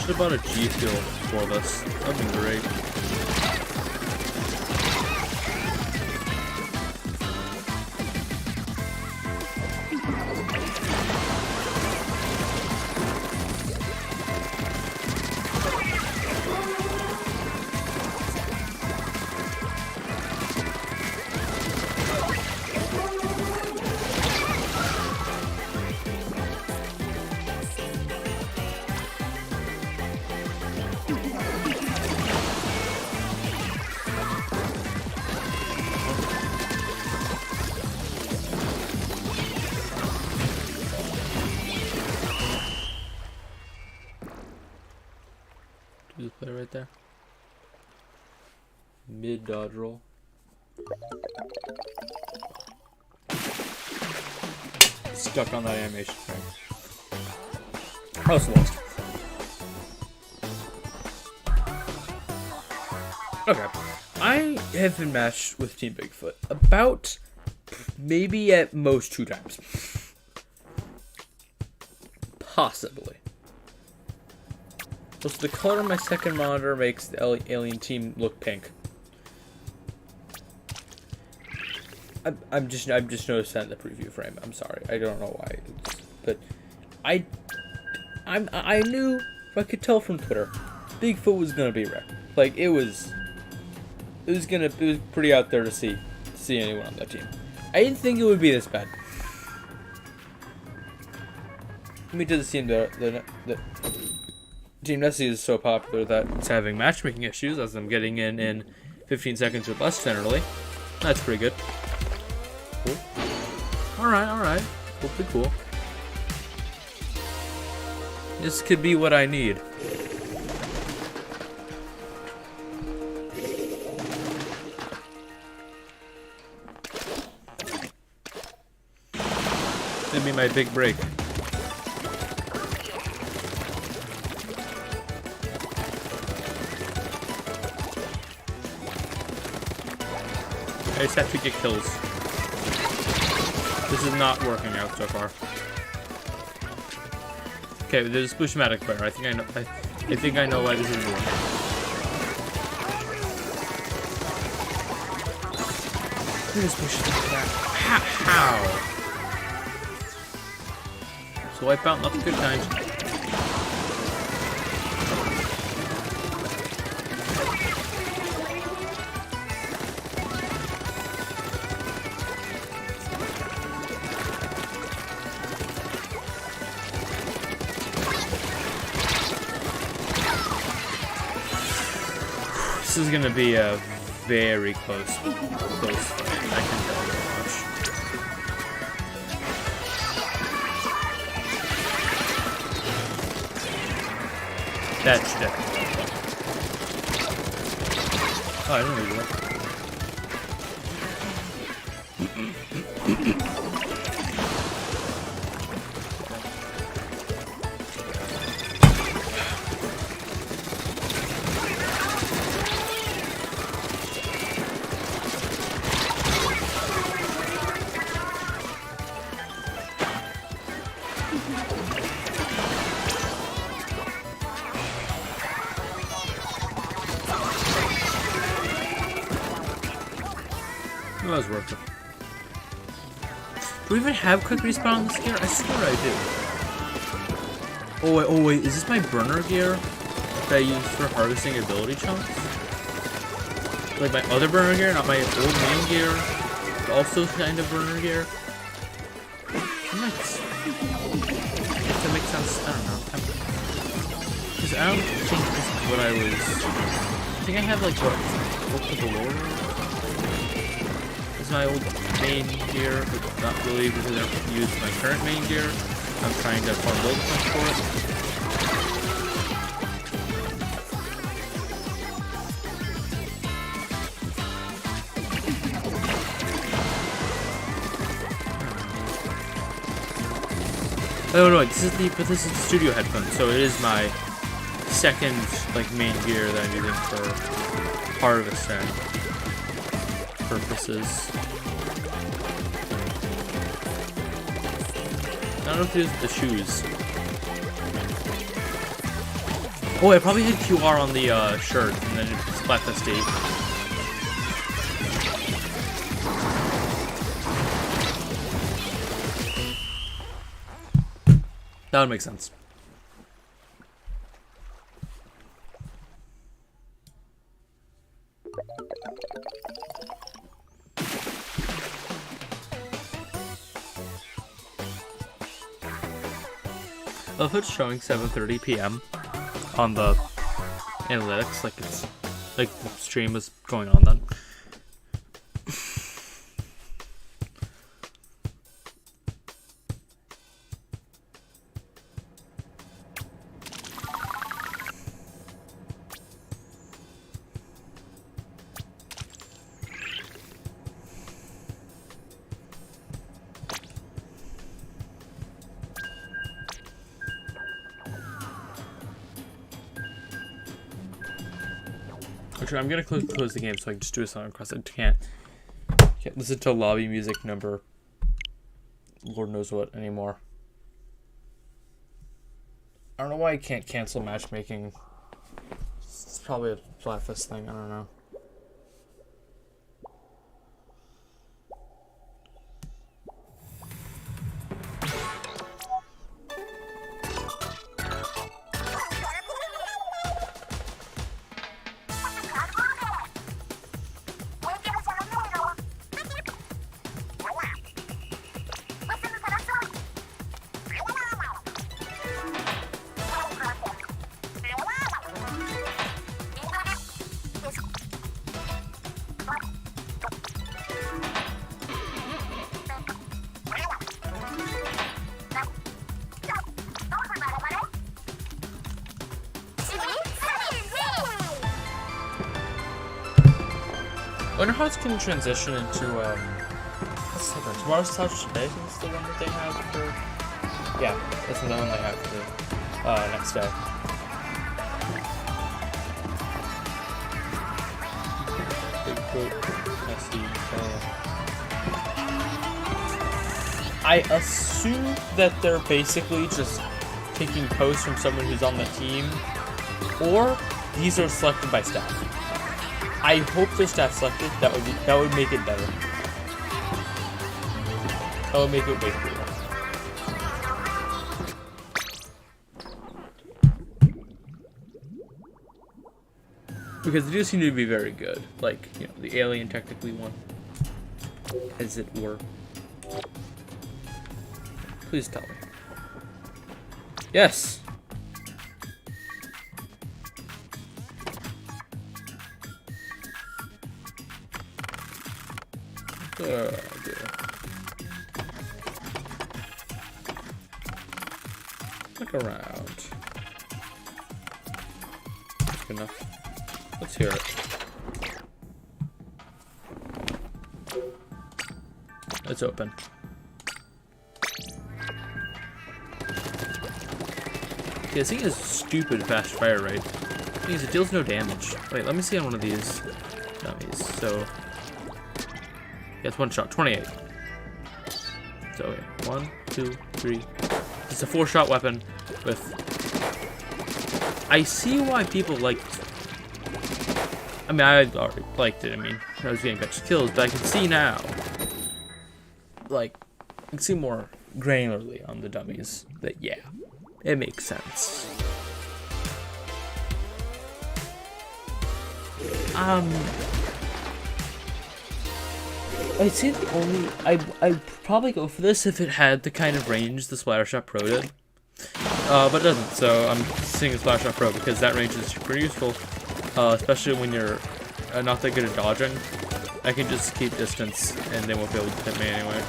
Should have bought a G Fuel for this. That'd be great. Play right there. Mid dodge roll. Stuck on that animation frame. I was lost. Okay. I have been matched with Team Bigfoot about maybe at most 2 times. Possibly. So the color of my second monitor makes the alien team look pink. I'm just noticed that in the preview frame. I'm sorry. I don't know why. But I knew, I could tell from Twitter, Bigfoot was gonna be wrecked. Like it was pretty out there to see anyone on that team. I didn't think it would be this bad. Let me just see the Team Nessie is so popular that it's having matchmaking issues as I'm getting in 15 seconds or less generally. That's pretty good. Cool. Alright. Hopefully cool. This could be what I need. Gonna be my big break. I just have to get kills. This is not working out so far. Okay, there's a Sploosh-matic bear. I think I know. I think I know why this isn't working. Where's Sploosh-matic? How? So wipe out lots of good times. This is gonna be a very close fight. I can tell you much. That's definitely. Oh, I didn't know that. That was worth it. Do we even have quick respawn on this gear? I swear I do. Oh wait, is this my burner gear that I use for harvesting ability chunks? Like my other burner gear, not my old main gear, but also kind of burner gear? Nice. That makes sense. I don't know. Because I don't think this is what I was. I think I have like what? Book of the Lord? My old main gear, but not really because I don't use my current main gear. I'm trying to farm build points for it. Oh no, this is the studio headphone, so it is my second like main gear that I'm using for harvesting purposes. I don't know if it is the shoes. Oh, I probably had QR on the shirt, and then it's Splatfest 8. That would make sense. I love it's showing 7:30 p.m. on the analytics, like it's like the stream is going on then. I'm gonna close the game so I can just do a song across. I can't listen to lobby music number Lord knows what anymore. I don't know why I can't cancel matchmaking. It's probably a Splatfest thing, I don't know. I wonder how it's going to transition into second. Tomorrow's Touch Today is the one that they have for... Yeah, that's the one they have for the next day. Nessie, I assume that they're basically just taking posts from someone who's on the team, or these are selected by staff. I hope they're staff selected. That would make it better. That would make it way cooler. Because they do seem to be very good. Like, you know, the alien technically won. As it were. Please tell me. Yes! Oh dear. Look around. That's good enough. Let's hear it. It's open. Yeah, this thing is stupid fast fire rate. Means it deals no damage. Wait, let me see on one of these dummies. So, yeah, it's one shot, 28. So, okay, 1, 2, 3. It's a 4-shot weapon with. I see why people liked. I mean, I already liked it. I mean, I was getting better kills, but I can see now. Like, I can see more granularly on the dummies that, yeah, it makes sense. I'd say the only I'd probably go for this if it had the kind of range the Splattershot Pro did, but it doesn't. So I'm seeing the Splattershot Pro because that range is super useful, especially when you're not that good at dodging. I can just keep distance and they won't be able to hit me anyway.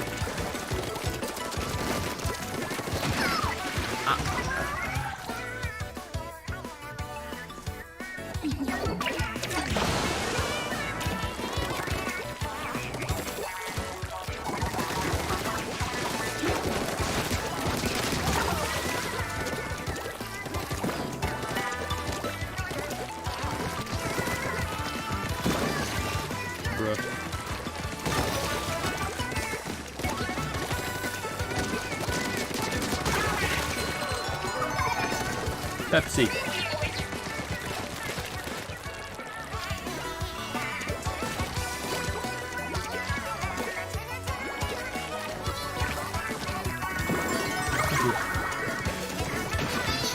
Pepsi.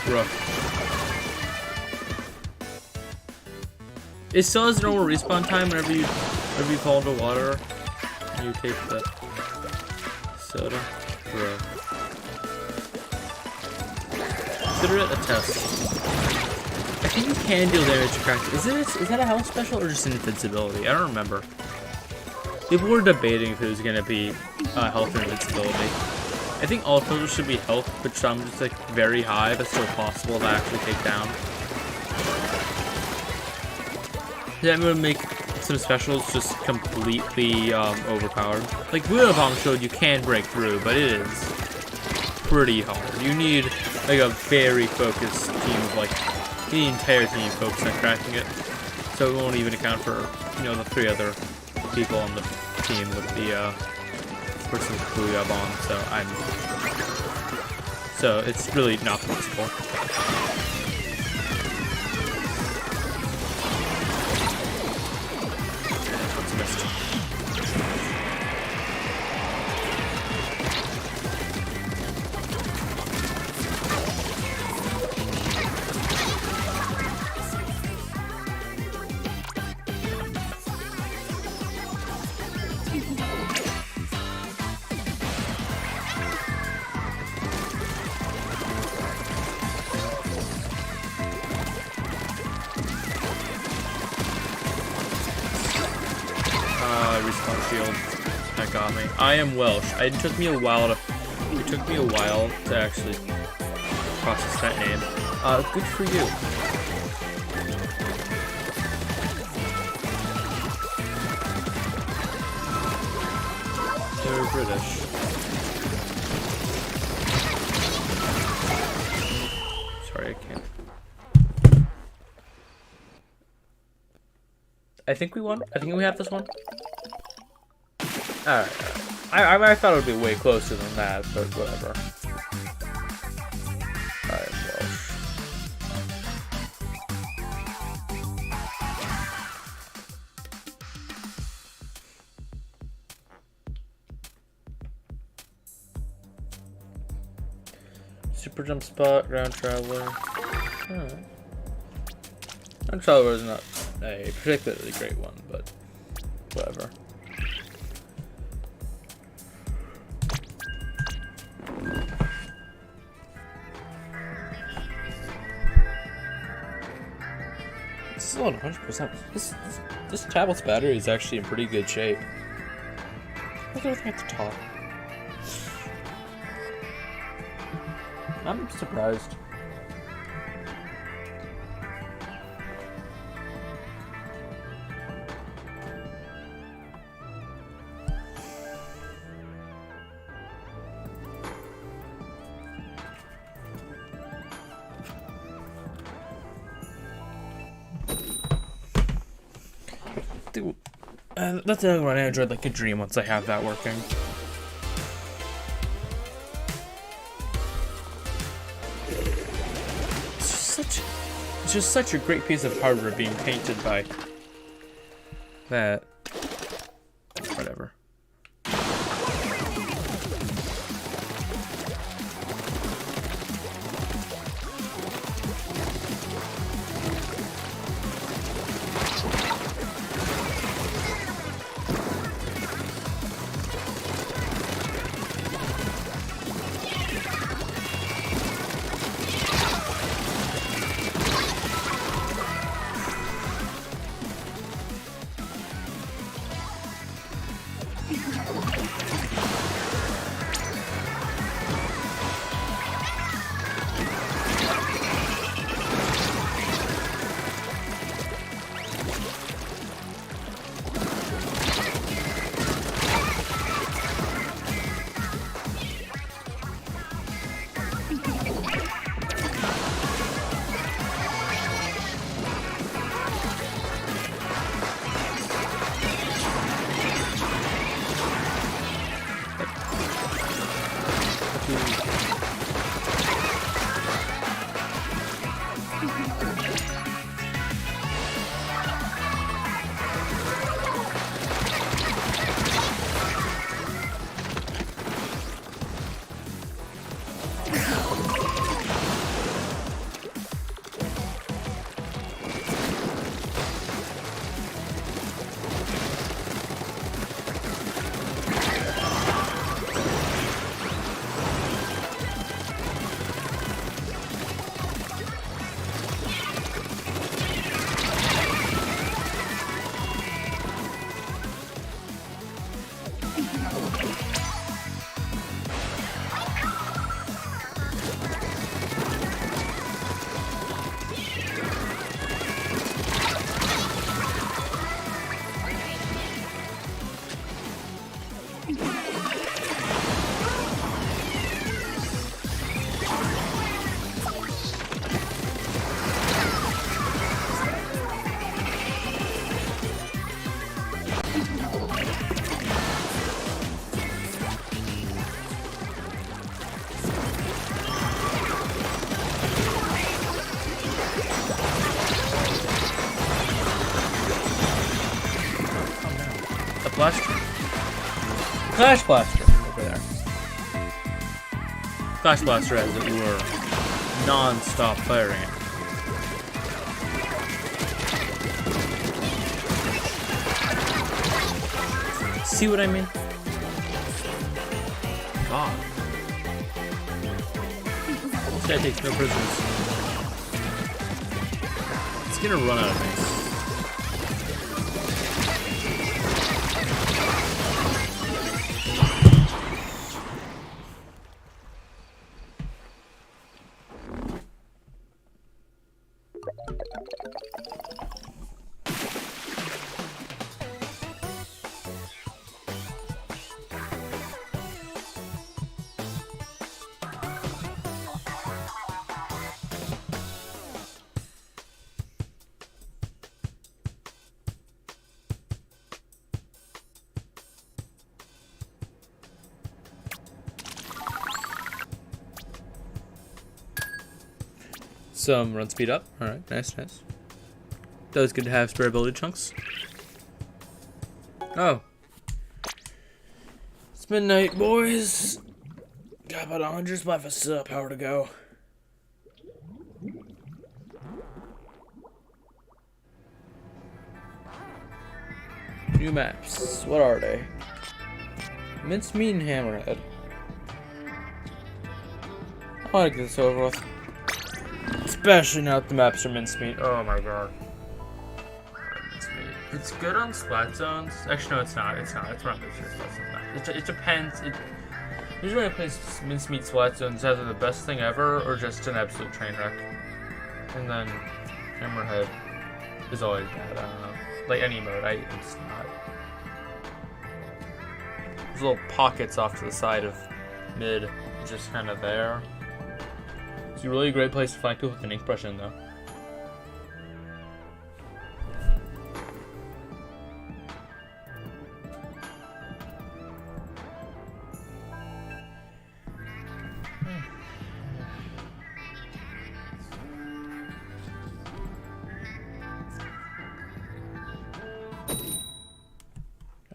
Bruh. It still has normal respawn time whenever you fall into water and you take the soda. Bruh. Consider it a test. I think you can deal damage to cracked. Is that a health special or just an invincibility? I don't remember. People were debating if it was gonna be health or invincibility. I think all totals should be health, but some just like very high, but still possible to actually take down. Yeah, I'm gonna make some specials just completely overpowered. Like Buddha Bomb showed you can break through, but it is pretty hard. You need like a very focused team of like the entire team focused on cracking it. So it won't even account for, you know, the 3 other people on the team with the person with Booyah Bomb. So it's really not possible. Respawn shield. That got me. I am Welsh. It took me a while to actually process that name. Good for you. There British. Sorry, I can't. I think we won. I think we have this one. Alright. I thought it would be way closer than that, but whatever. Alright, Welsh. Super jump spot, ground traveler. Alright. Ground traveler is not a particularly great one, but whatever. This is on 100%. This tablet's battery is actually in pretty good shape. Look at everything at the top. I'm surprised. That's the other one. Android like a dream once I have that working. It's just such a great piece of hardware being painted by that. Whatever. Flash Blaster over there. Flash Blaster, as it were, non-stop firing it. See what I mean? God. This guy takes no prisoners. It's gonna run out of me. Some run speed up. Alright, nice. That was good to have spare ability chunks. Oh. It's midnight, boys. Got about 100 Splatfest power to go. New maps. What are they? Mincemeat and Hammerhead. I want to get this over with. Especially now that the maps are mincemeat. Oh my god. Mincemeat. It's good on splat zones. Actually, no, it's not. It's not. It's not good for splat zones. It depends. Usually when I play mincemeat splat zones, it's either the best thing ever or just an absolute train wreck. And then Hammerhead is always bad. I don't know. Like any mode, it's not. There's little pockets off to the side of mid, just kind of there. It's a really great place to find people with an ink brush in, though.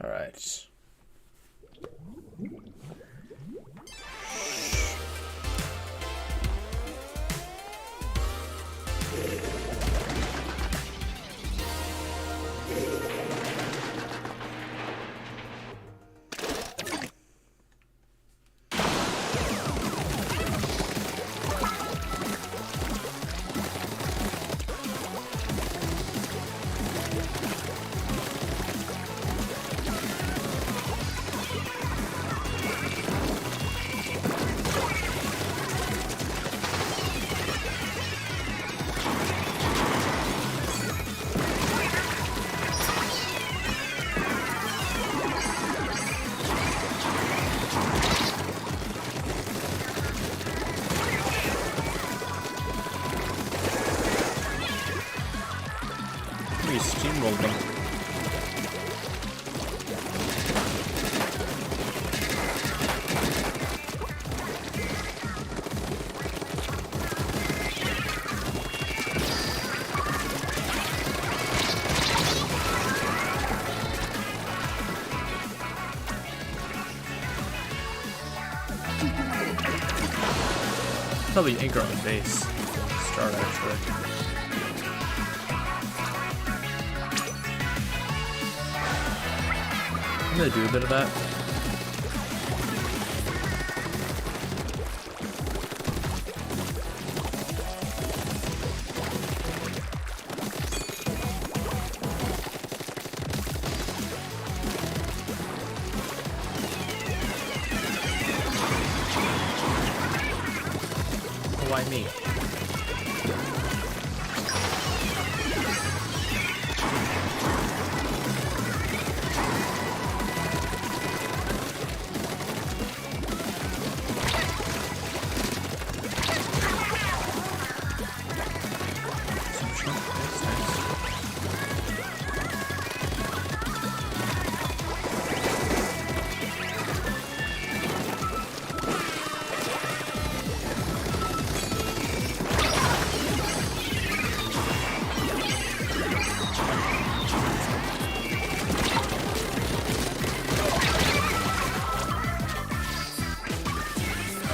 All right. We steamrolled them. Probably anchor on the base. Start actually. I'm gonna do a bit of that. Why me?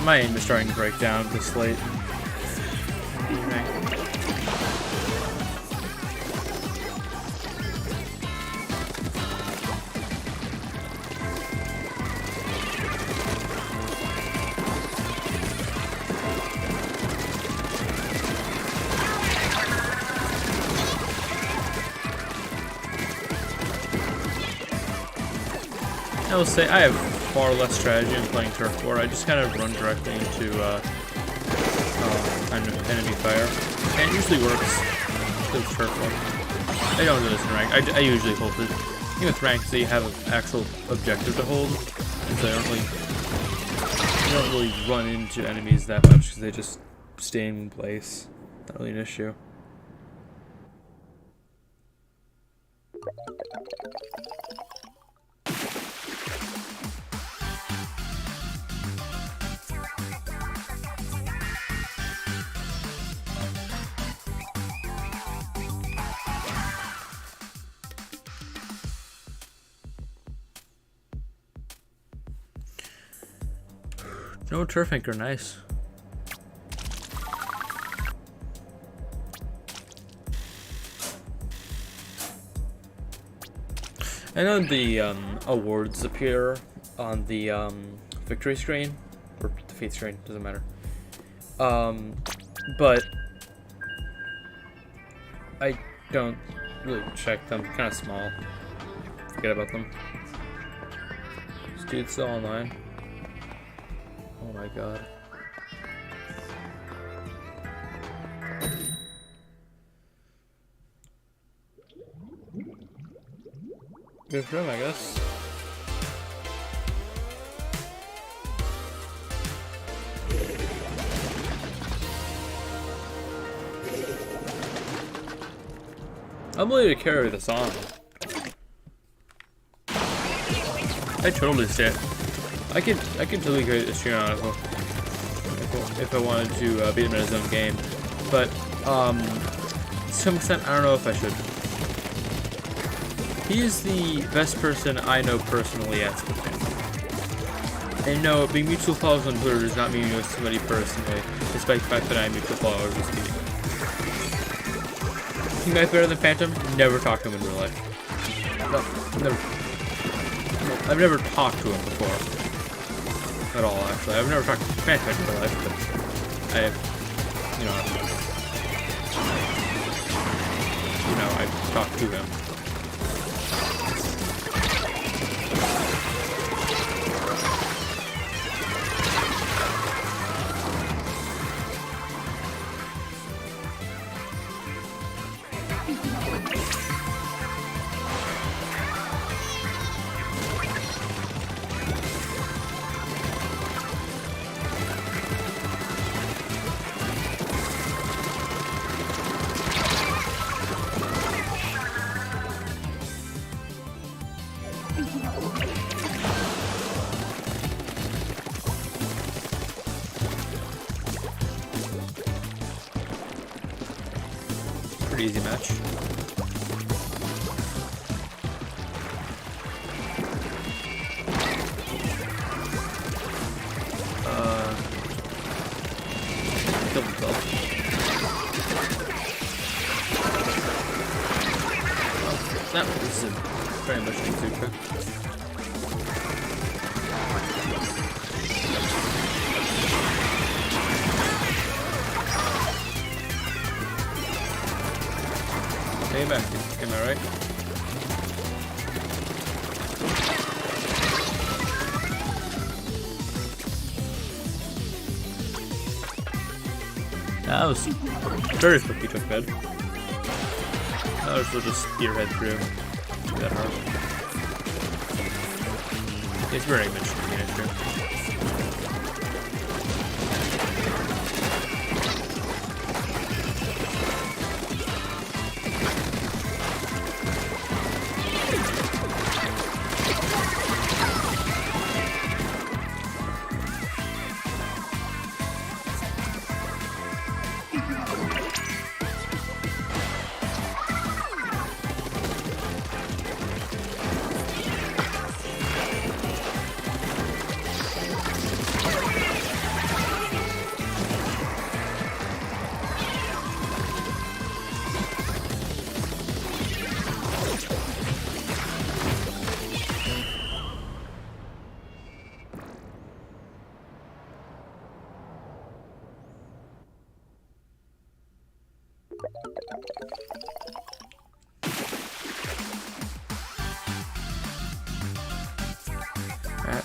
My aim is starting to break down this late. I will say I have far less strategy in playing Turf War. I just kind of run directly into enemy fire. And it usually works with Turf War. I don't do this in rank. I usually hold it. Even with ranks, they have an actual objective to hold, and so you don't really run into enemies that much because they just stay in one place. Not really an issue. No turf anchor, nice. I know the awards appear on the victory screen, or defeat screen, doesn't matter. But I don't really check them, kind of small. Forget about them. This dude's still online. Oh my god. Good for him, I guess. I'm willing to carry this on. I totally stand. I could totally carry this stream on if I wanted to beat him in his own game, but to some extent I don't know if I should. He is the best person I know personally at Splatfest. And no, being mutual followers on Twitter does not mean you know somebody personally, despite the fact that I am mutual followers with Steve. Think I'm better than Phantom? Never talked to him in real life. No, never. No, I've never talked to him before. At all, actually. I've never talked to Phantom in real life, but I've talked to him. Pretty easy match. Killed himself. Oh, that was very much too quick. Hey, back. Am I right? That was very quick. He took bed. Others will just spearhead through. That hard. It's very much true.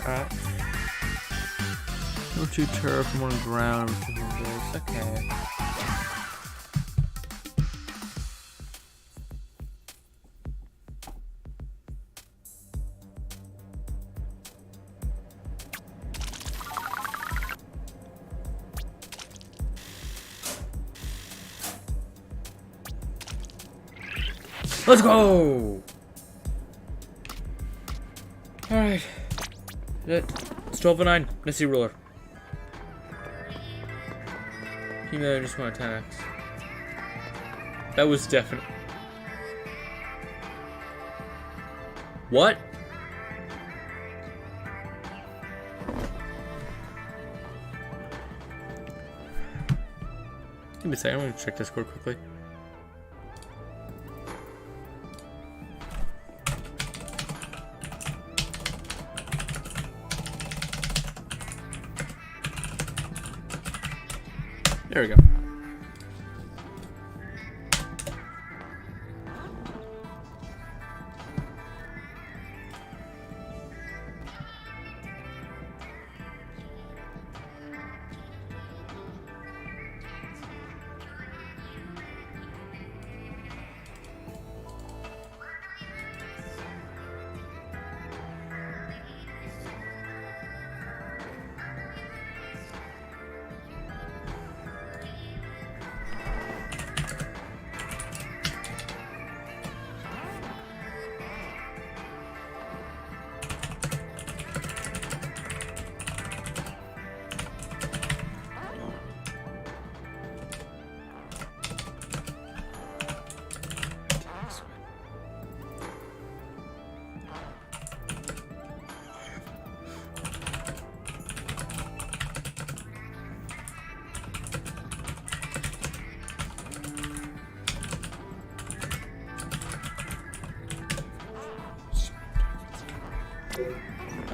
Alright. Number 2 turf, from 1 ground, number 2 base. Okay. Let's go! Alright. It's 12:09. Nessie ruler. Email just want to 10x. That was definite. What? Give me a second, I'm gonna check Discord quickly. There we go.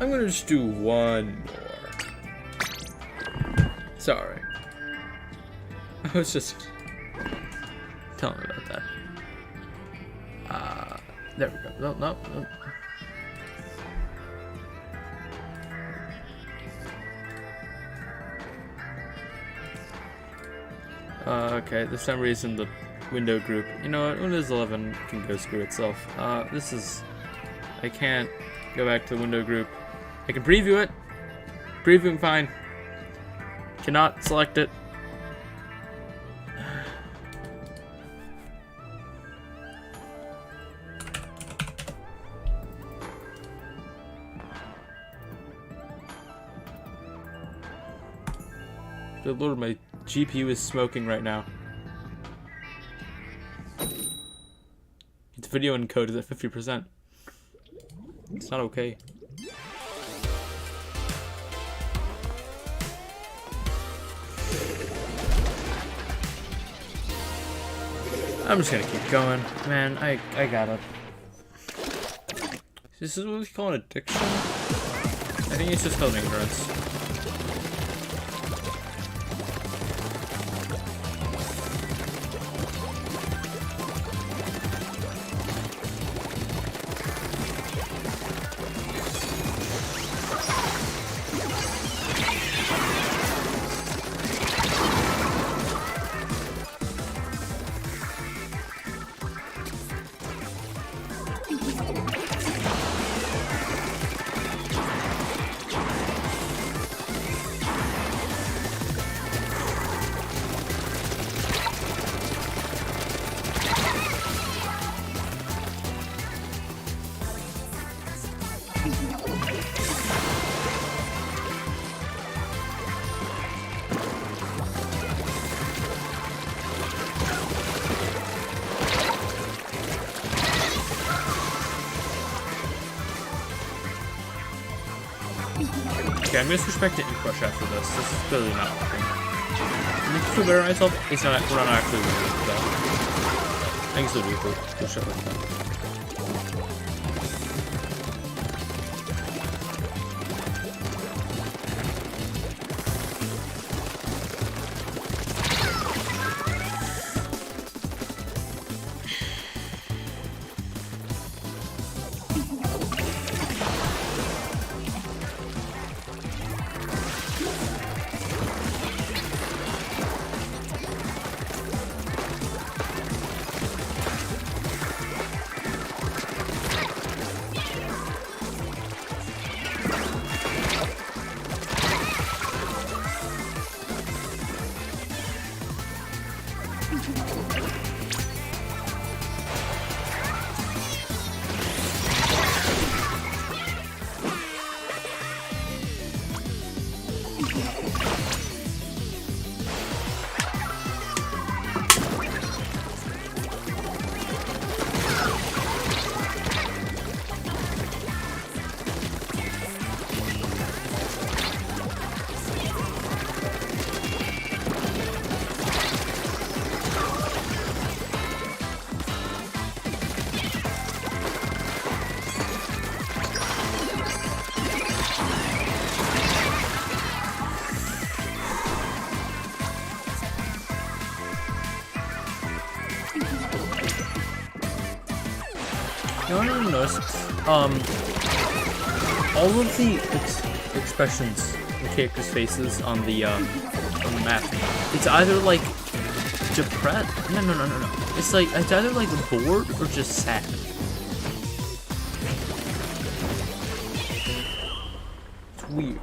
I'm gonna just do one more. Sorry. I was just telling me about that. There we go. No. Okay, for some reason the window group. You know what? Windows 11 can go screw itself. I can't go back to the window group. I can preview it. Previewing fine. Cannot select it. Good lord, my GPU is smoking right now. Its video encode is at 50%. It's not okay. I'm just gonna keep going. Man, I gotta. This is what we call an addiction? I think it's just called ignorance. Okay, I'm gonna switch back to Ink Rush after this. This is clearly not working. I make me feel better myself. It's not. We're not actually winning, though. I think it's still really cool shit like that. you notice, all of the expressions, the characters' faces on the map, it's either like depressed. No. It's either like bored or just sad. It's weird.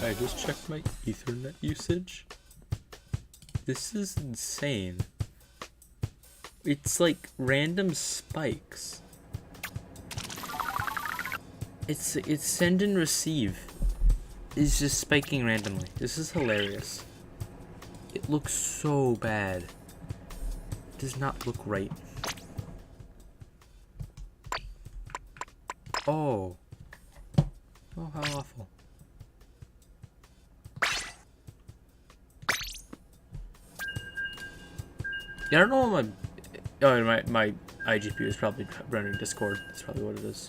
I just checked my Ethernet usage. This is insane. It's like random spikes. It's send and receive. It's just spiking randomly. This is hilarious. It looks so bad. It does not look right. Oh. Oh, how awful. Yeah, I don't know what my iGPU is probably running Discord. That's probably what it is.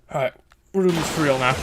Alright, we're doing this for real now.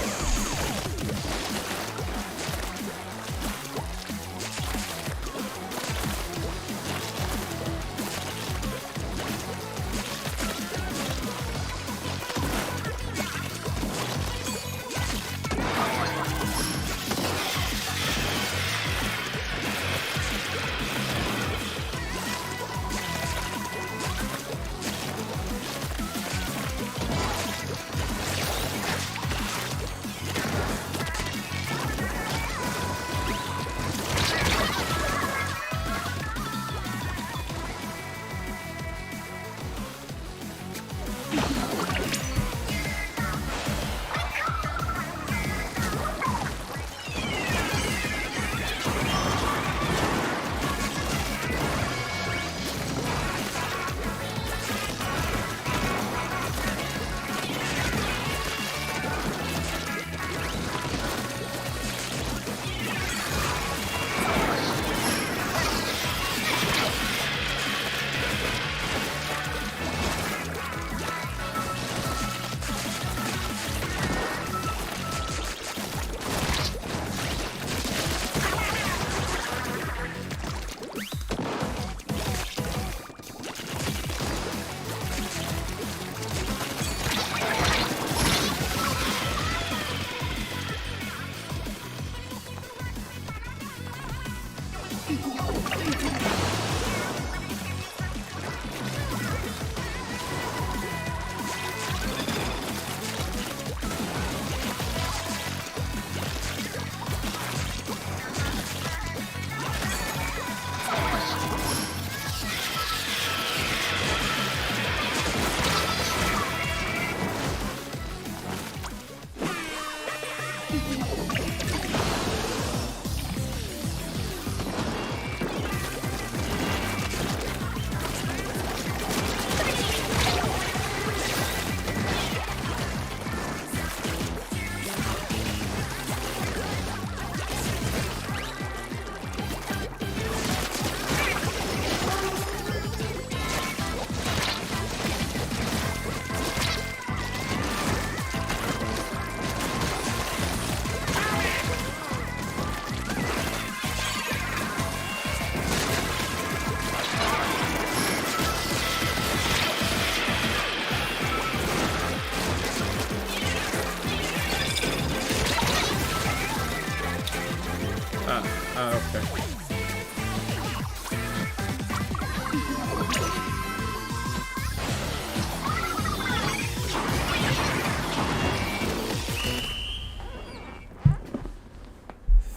Okay.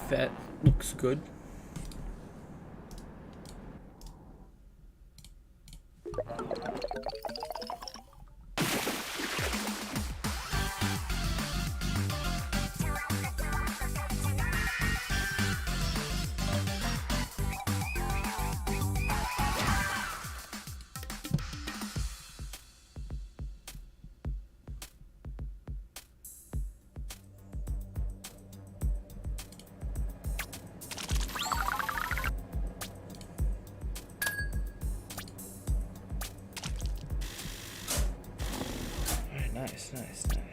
That looks good. Nice, nice, nice.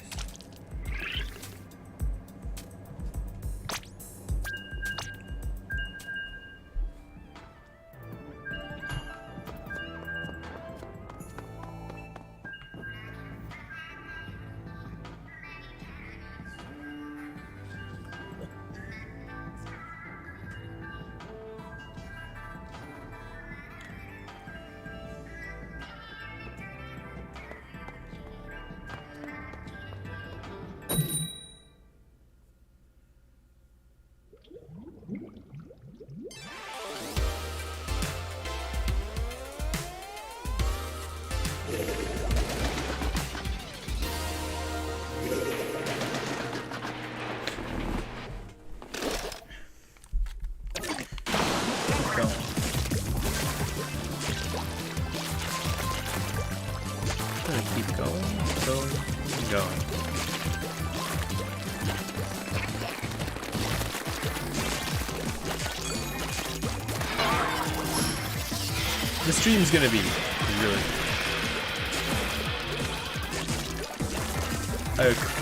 Keep going. The stream's gonna be really... Okay.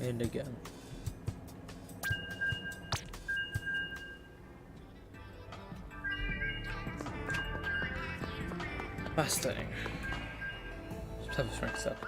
And again. Last thing. Let's have a strength step.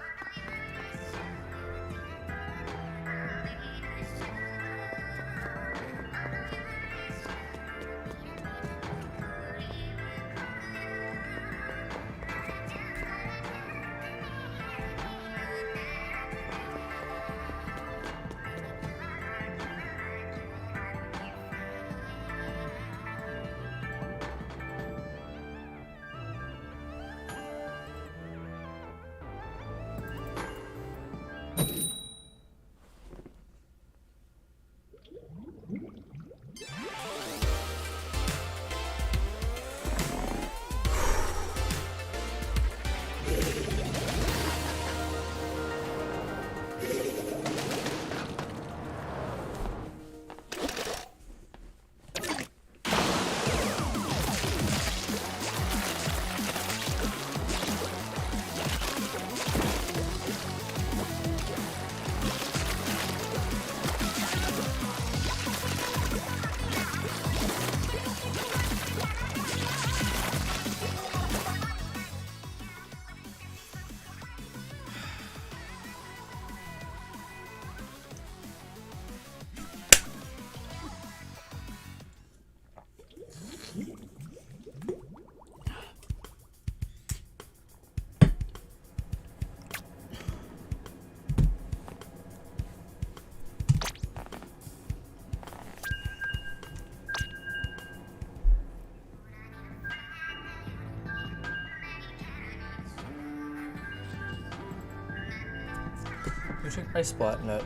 You check my Splatnet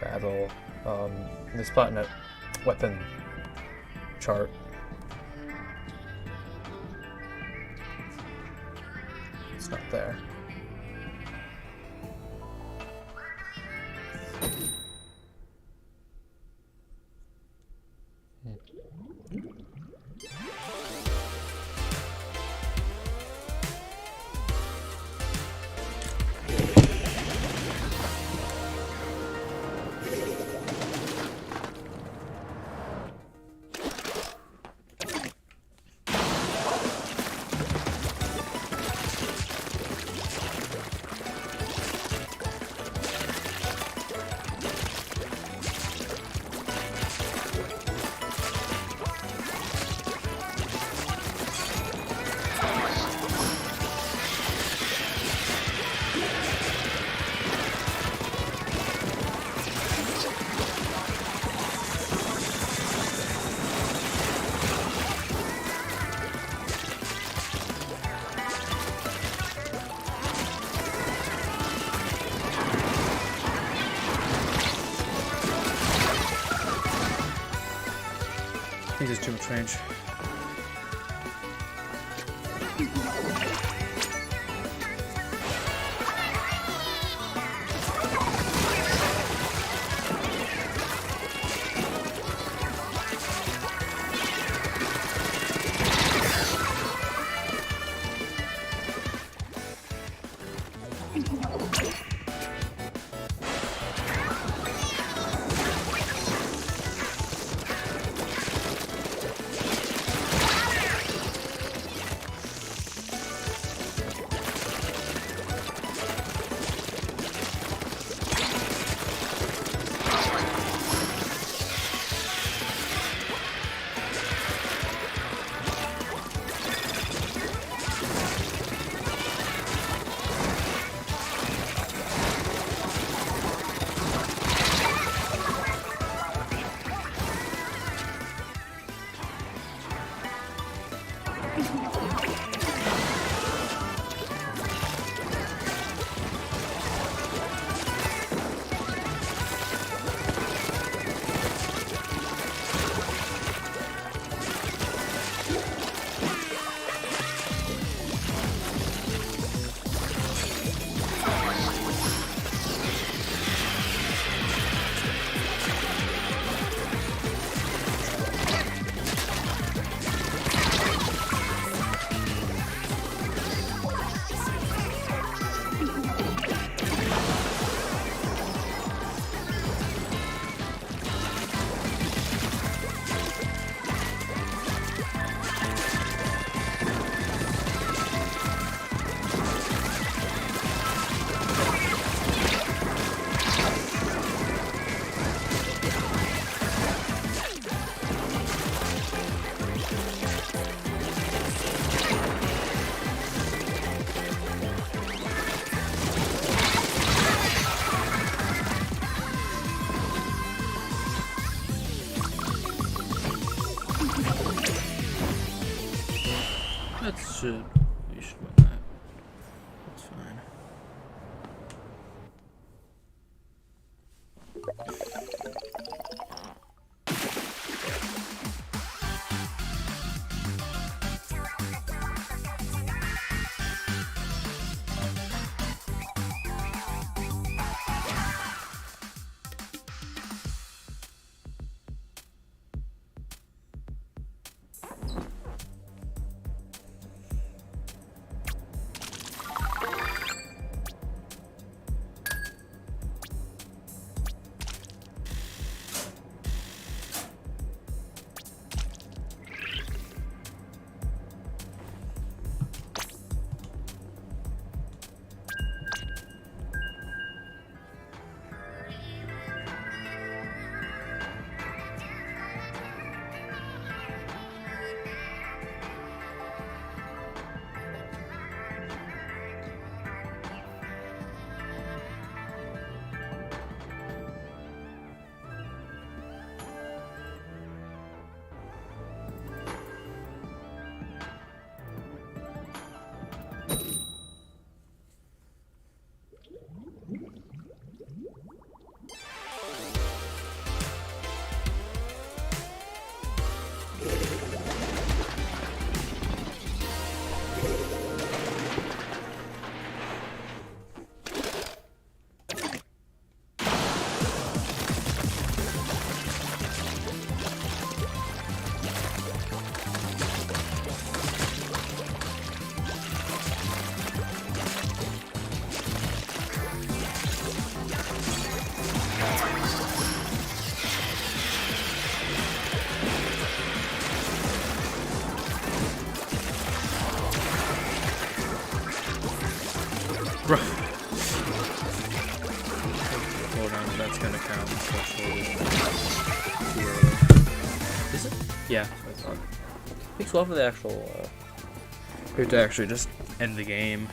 battle, the Splatnet weapon chart. It's not there. I think there's too much range. We should win that. That's fine. Bro. Hold on, that's gonna count. Is it? Yeah, I thought. Takes a while for the actual. We have to actually just end the game.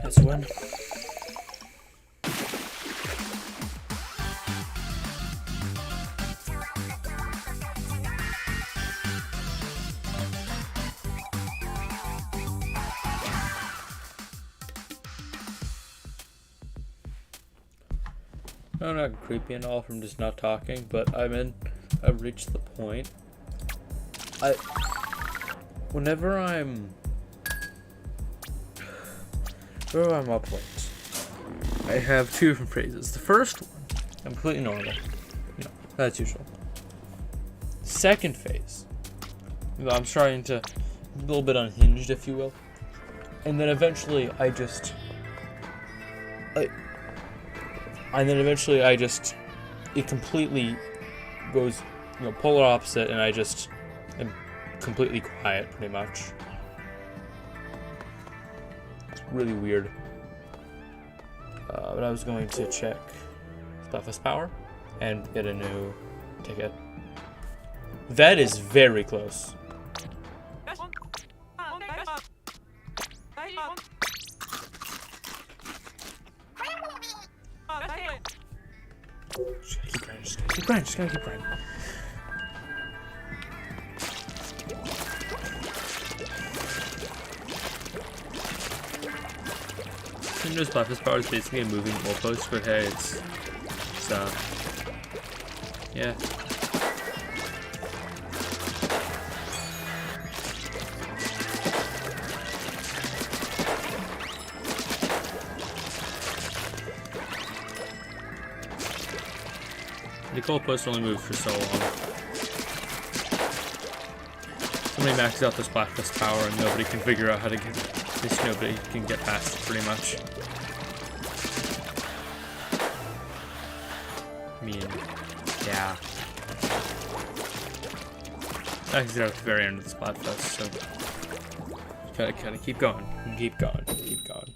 Nice win. I'm not creepy and all from just not talking, but I've reached the point. Whenever I'm up late, I have two different phrases. The first one, completely normal. No, that's usual. Second phase, I'm starting to, a little bit unhinged, if you will. And then eventually it completely goes, polar opposite, and I just am completely quiet, pretty much. It's really weird. But I was going to check Splatfest power and get a new ticket. That is very close. Just gotta keep grinding. Windows Splatfest power is basically a moving goalpost, but hey, it's yeah. The goalpost only moves for so long. Somebody maxes out the Splatfest power and nobody can figure out how to get this. Nobody can get past it, pretty much. I mean, yeah. Maxed it out at the very end of the Splatfest, so gotta keep going, keep going, keep going.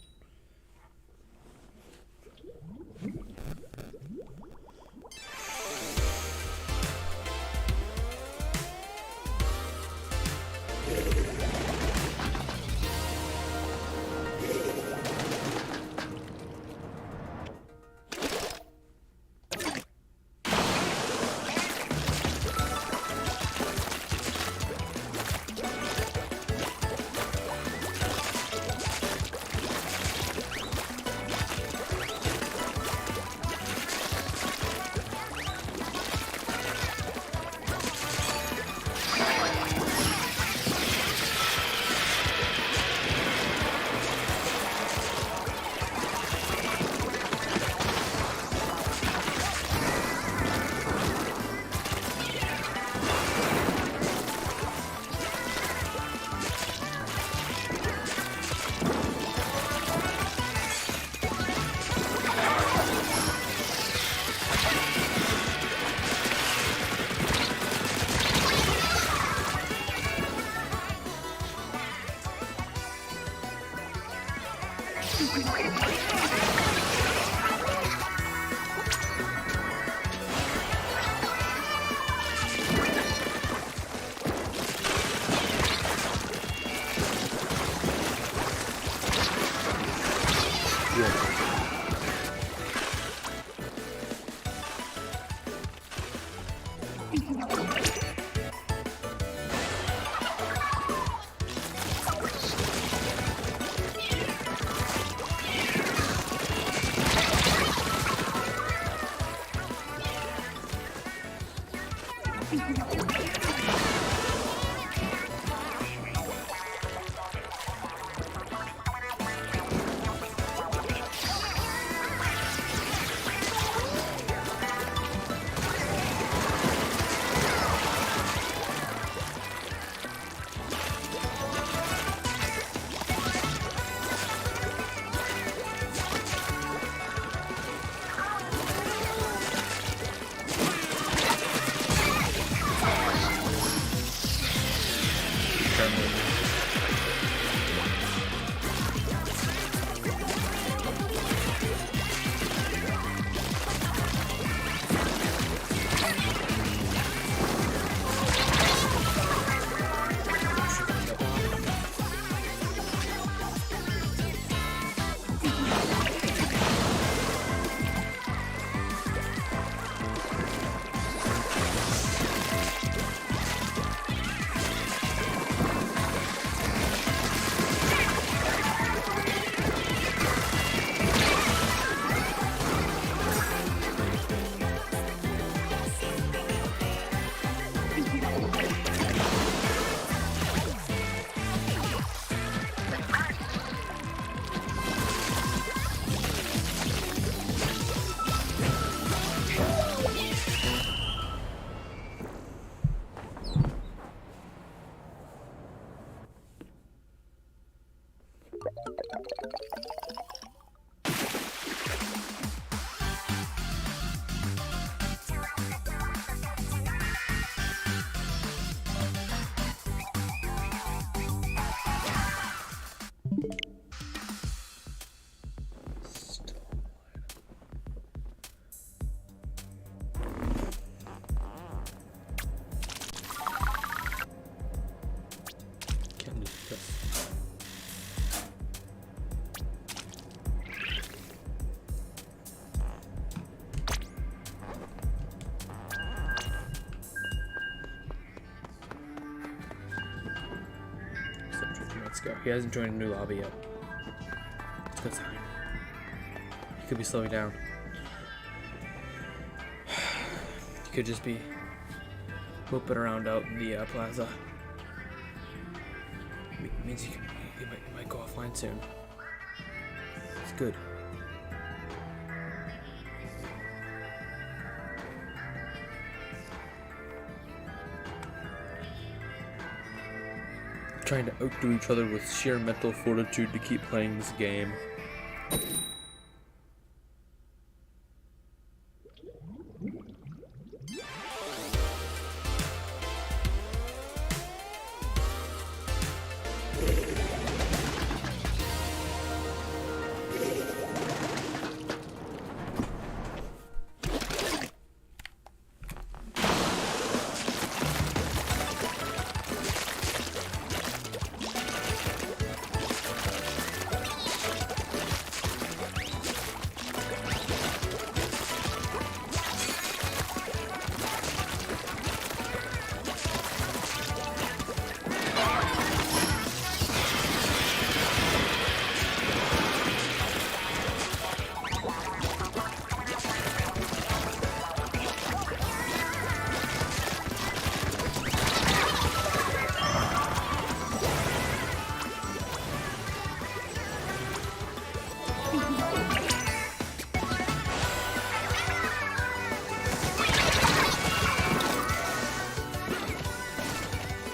Go. He hasn't joined a new lobby yet. It's good time. He could be slowing down. He could just be whooping around out in the plaza. It means he might go offline soon. It's good. Trying to outdo each other with sheer mental fortitude to keep playing this game.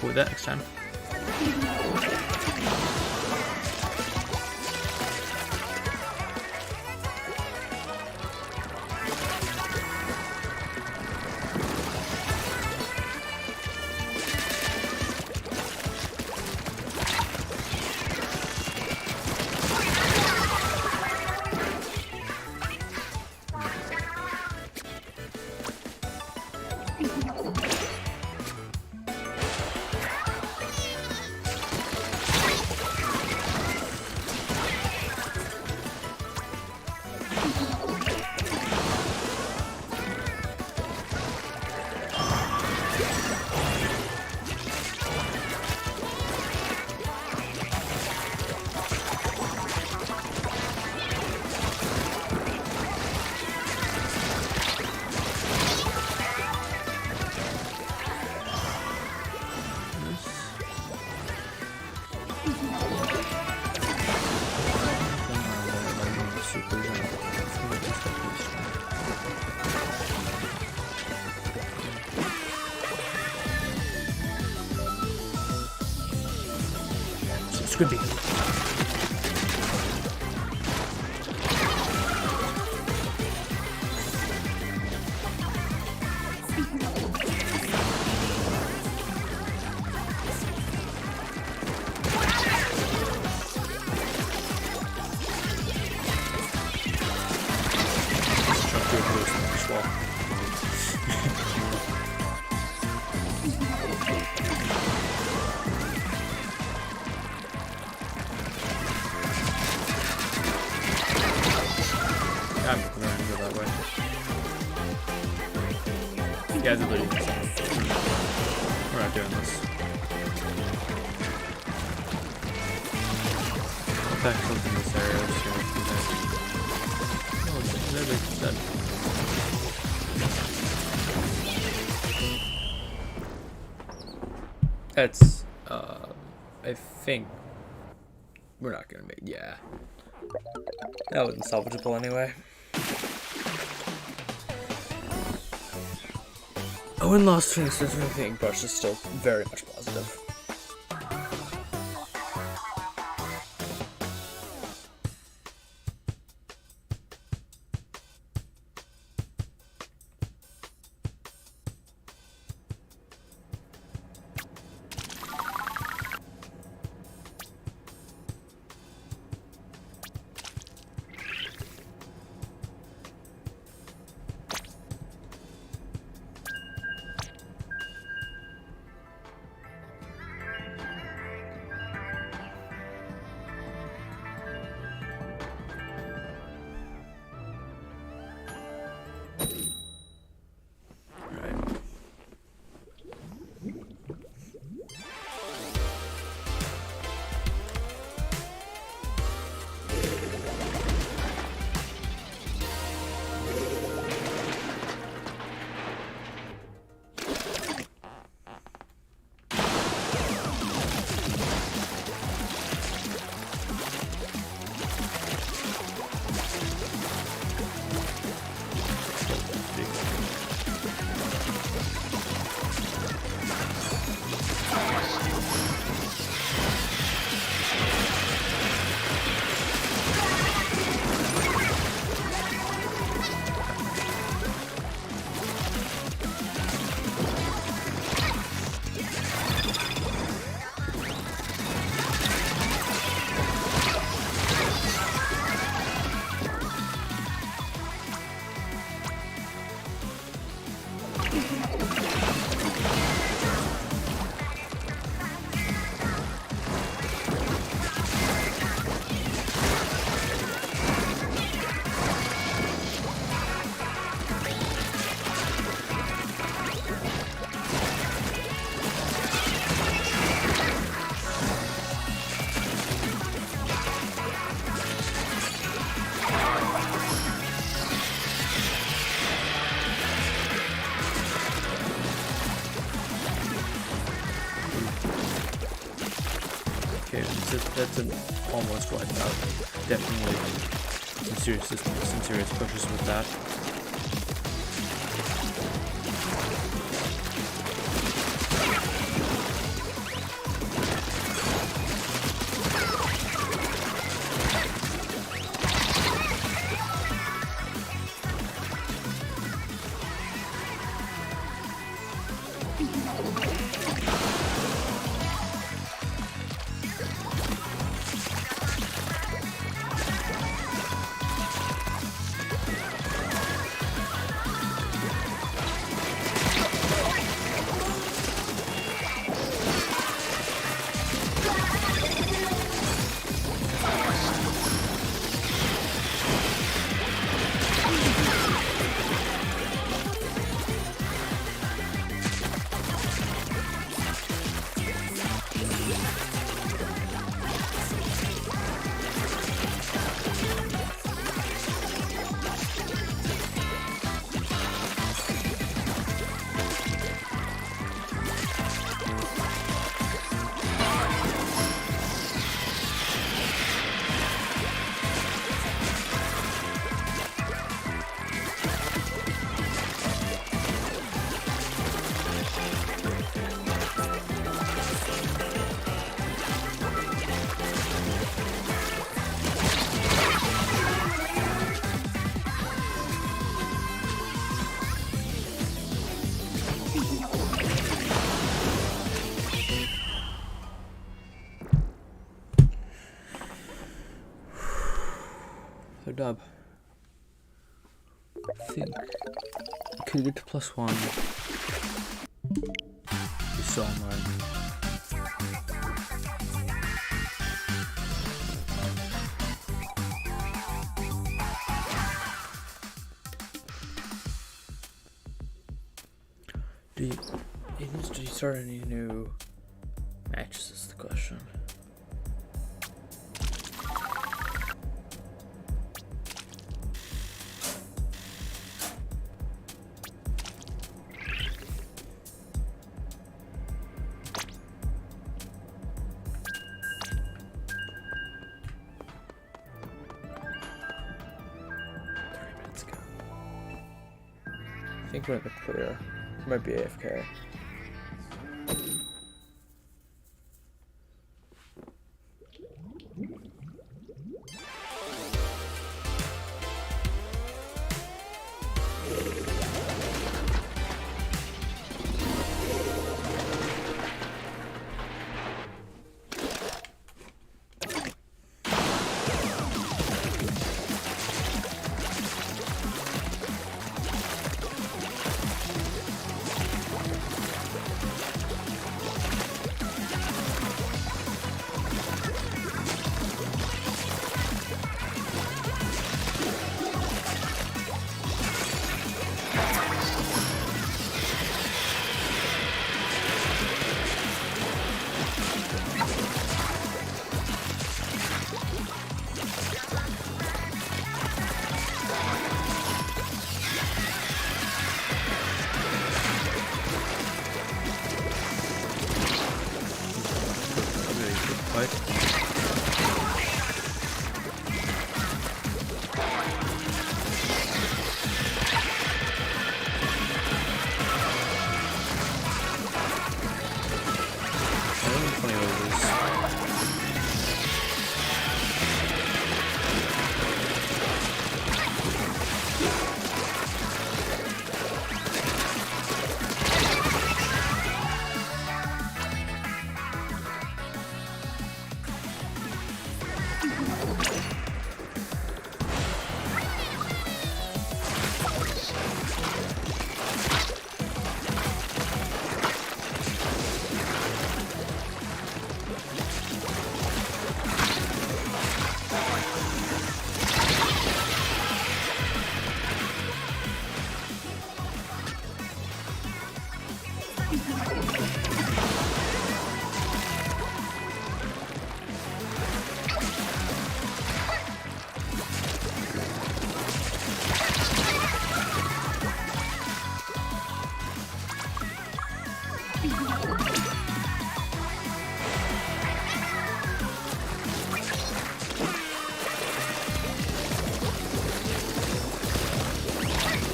With that next time. Could be. I'm not going to go that way. You guys are losing this. We're not doing this. What the heck was in this area? I'm just going to do that. Oh, it's dead. It's, I think we're not gonna make, yeah. That wasn't salvageable anyway. Oh, and lost fingers, brush is still very much positive. That's an almost wipe out. Definitely some serious pushes with that. Dub. I think could get to +1. You saw mine. Do you start any new matches is the question. think we're in the clear. Might be AFK.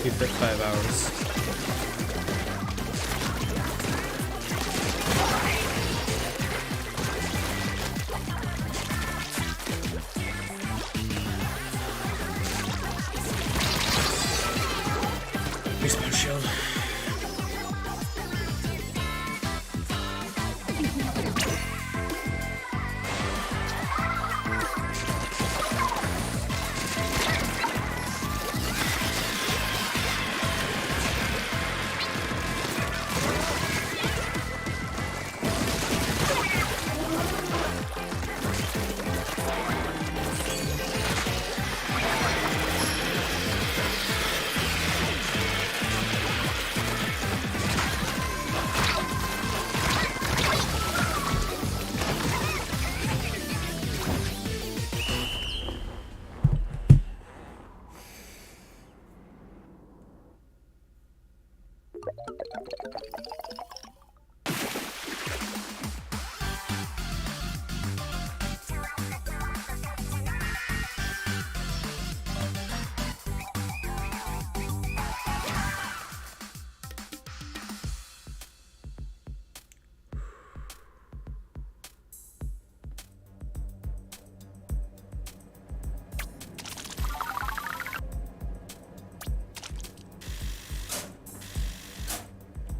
Keep it 5 hours. Respawn shield.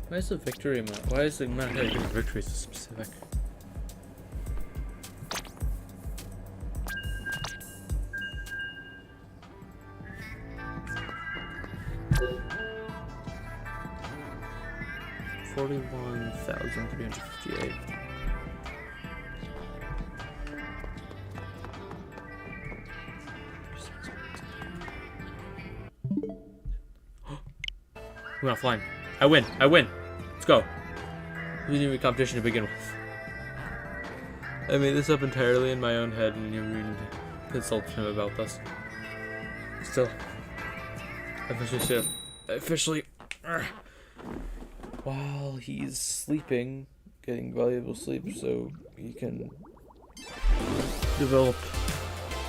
Why is the victory amount? Why is the amount of victories so specific? $41,358. We're offline. I win. I win. Let's go. It wasn't even a competition to begin with. I made this up entirely in my own head and never even consulted him about this. Still. Officially. While he's sleeping, getting valuable sleep so he can develop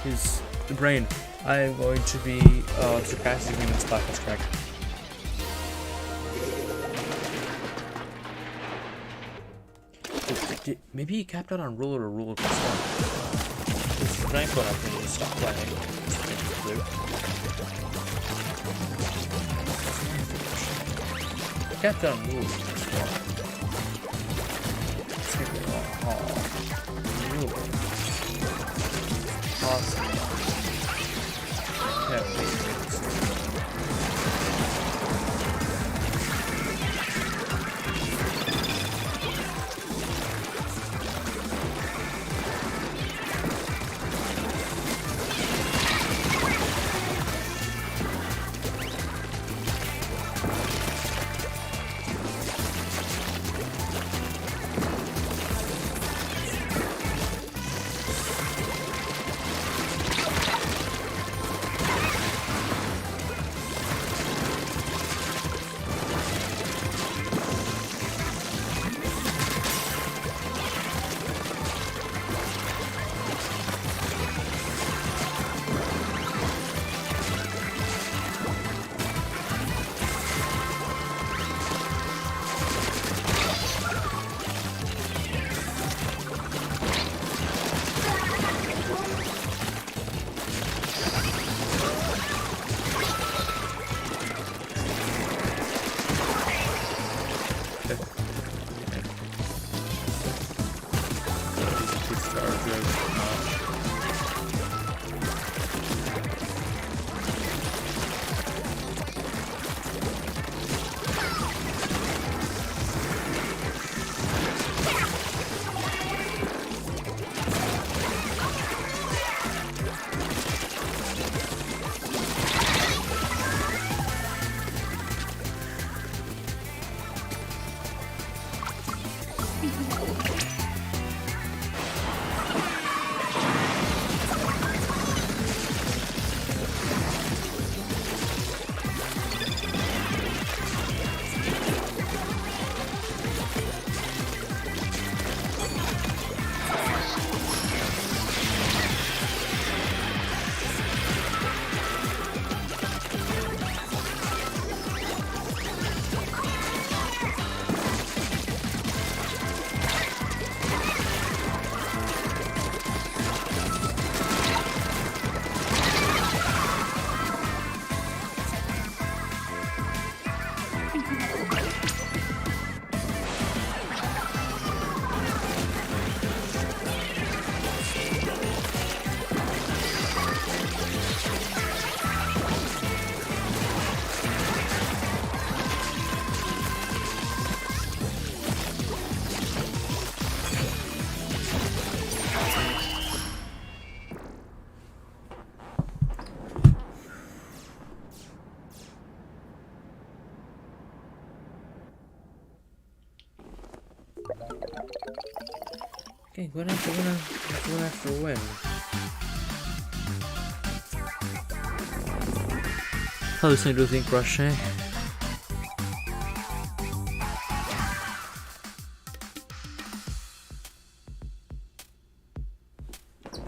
his brain, I am going to be surpassing him in Splatfest track. Maybe he capped out on ruler or ruler plus one. This is nice one after he stopped playing. He capped out on ruler plus one. Oh, ruler. Awesome. Yeah, please. Okay, going after a win. How this thing do you think, Rush, eh?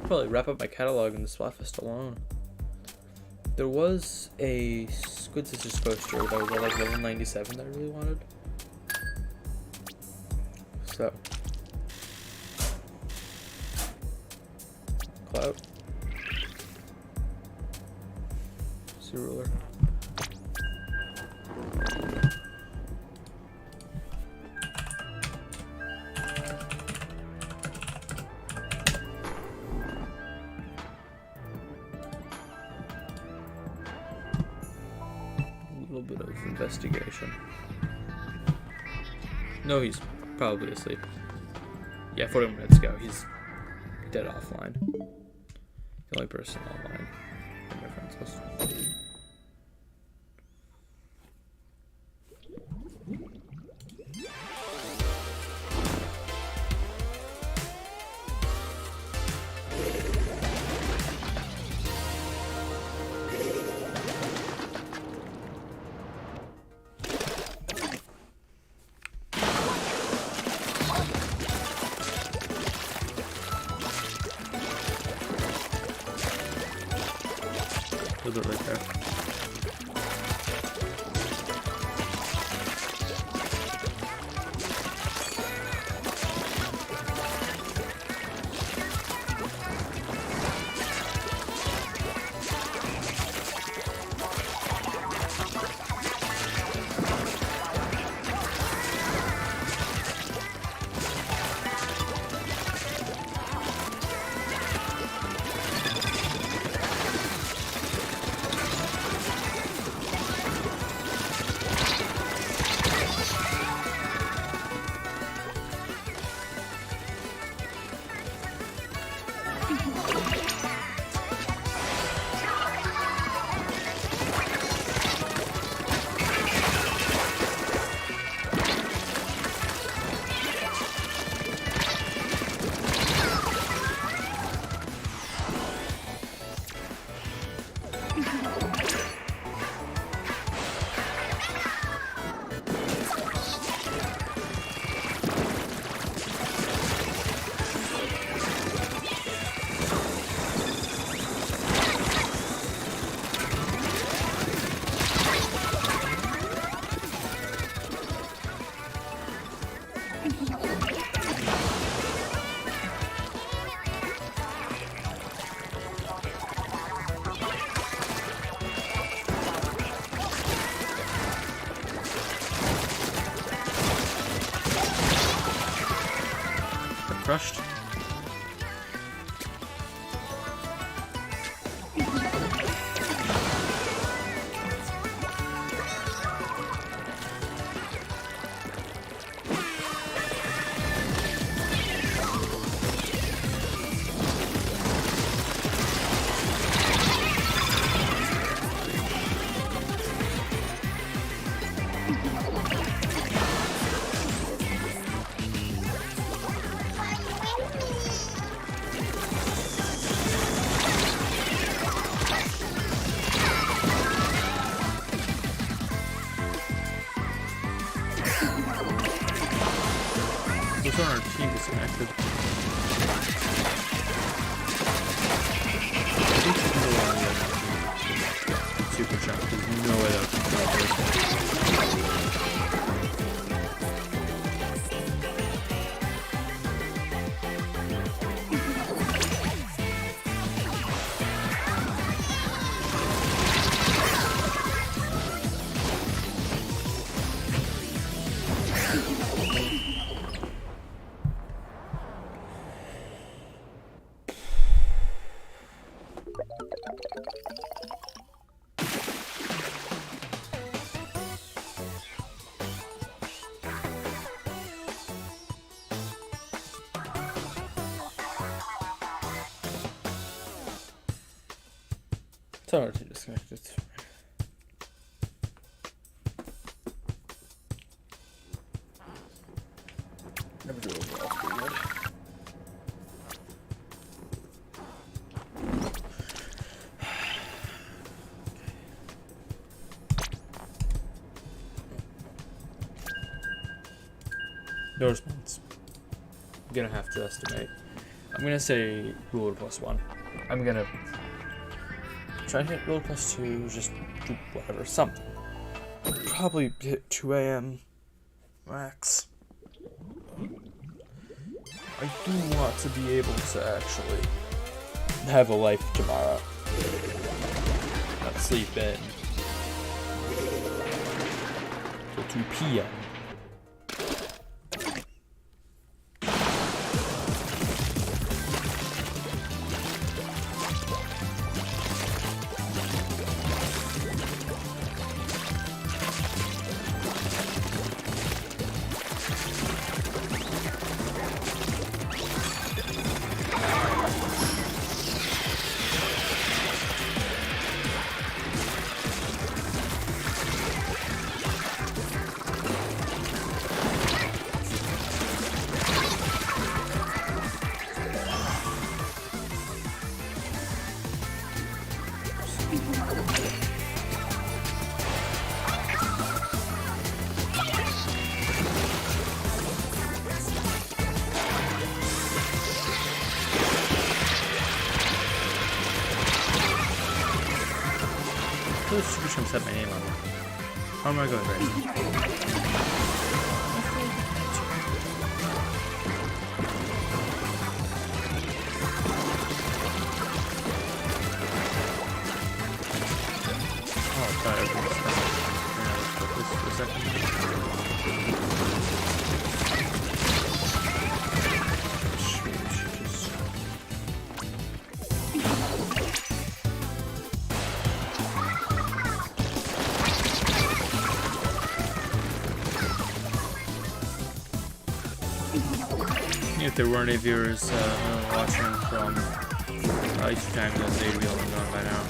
Probably wrap up my catalog in the Splatfest alone. There was a Squid Sisters poster that was at like level 97 that I really wanted. So. Cloud. Sea ruler. A little bit of investigation. No, he's probably asleep. Yeah, 40 minutes ago. He's dead offline. The only person online on my friends list. It right there. crushed. Who's on our team disconnected? I think she can go on the super chat. There's no way that can go It's already disconnected. Never do overall pretty good. No response. I'm gonna have to estimate. I'm gonna say ruler +1. I'm gonna try to hit ruler +2, just do whatever, something. Probably hit 2 AM max. I do want to be able to actually have a life tomorrow. Not sleep in till 2 PM. What distribution set my name on? How am I going right now? Oh, God, everything's done. Yeah, let's put this for a second. If there weren't any viewers watching from Eastern time zone, they'd be able to know by now.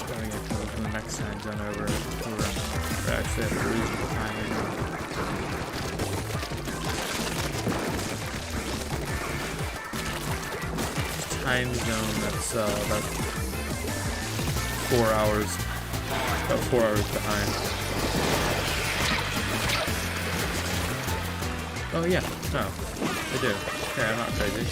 Going into the next time zone over, we're actually at a reasonable time right now. Time zone that's about 4 hours, behind. Oh yeah, no, I do. Yeah, I'm not crazy.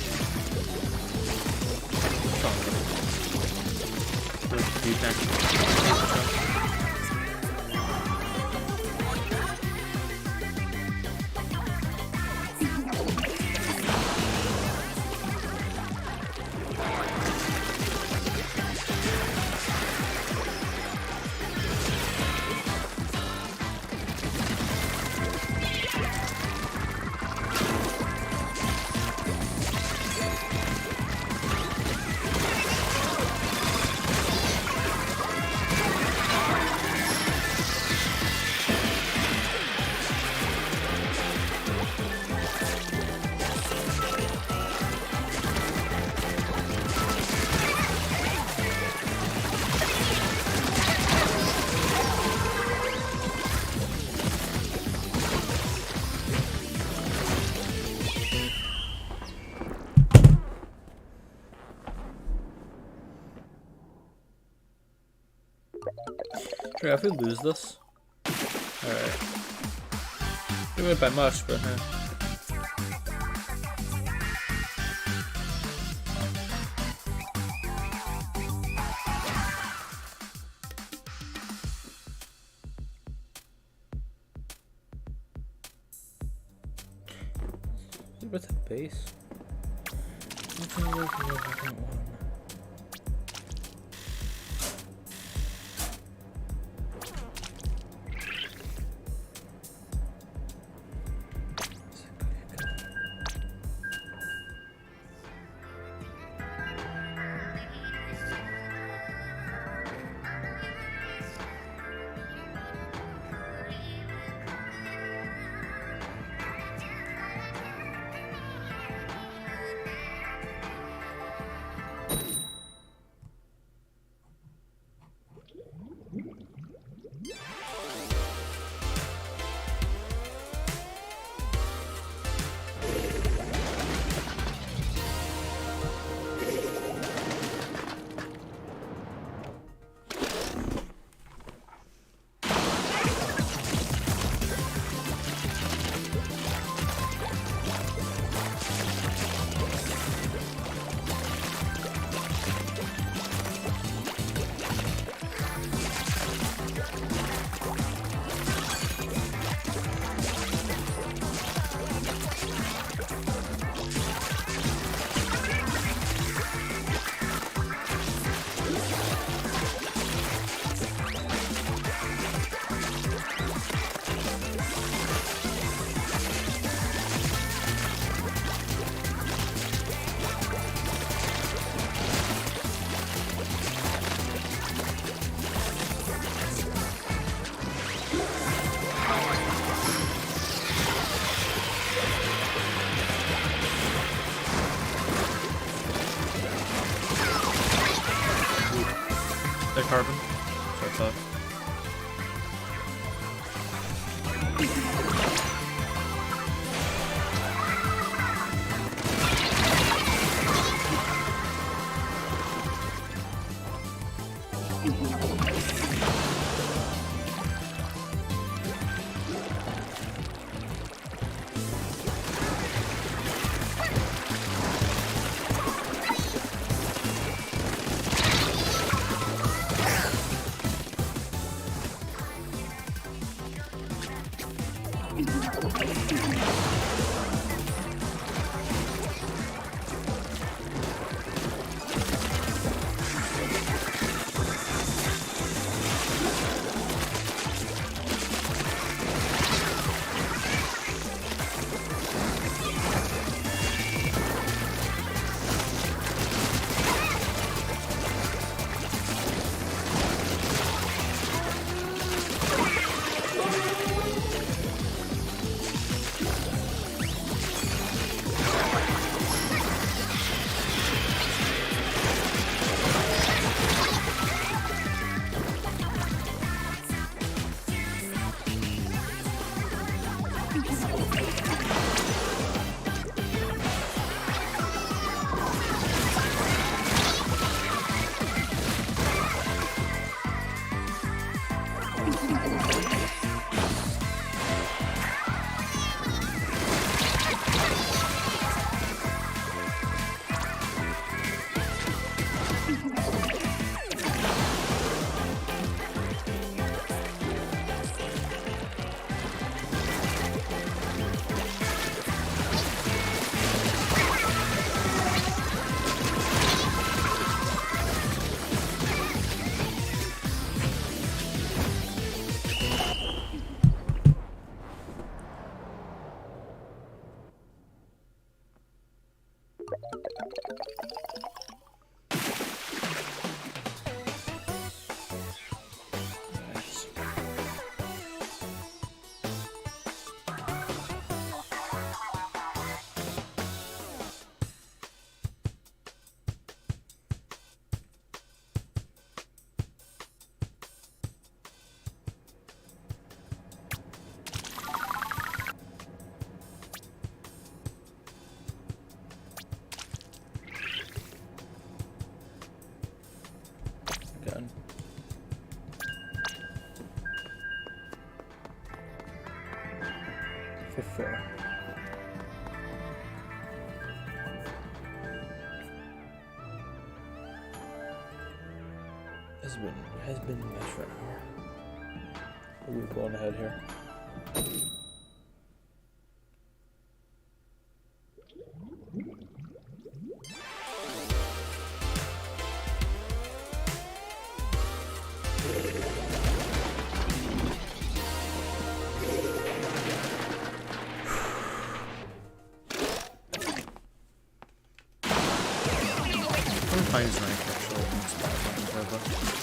Yeah, if we lose this. Alright. We went by much, but what's the base? carbon. That's tough. before. Has been matched for an hour. We've gone ahead here. Find his rank actually in Splatfest.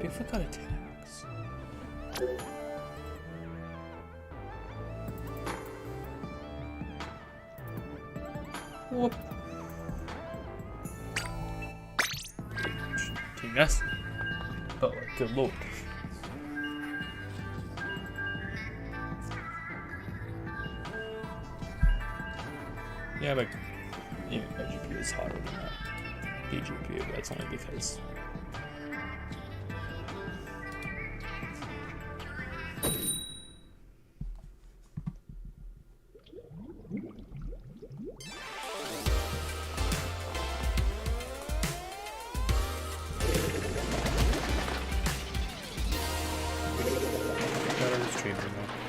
Bigfoot got attacks. Whoop. Team Nessie. But like, good lord. Yeah, but even my GPU is hotter than that. GPU, but that's only because. Better streamer now.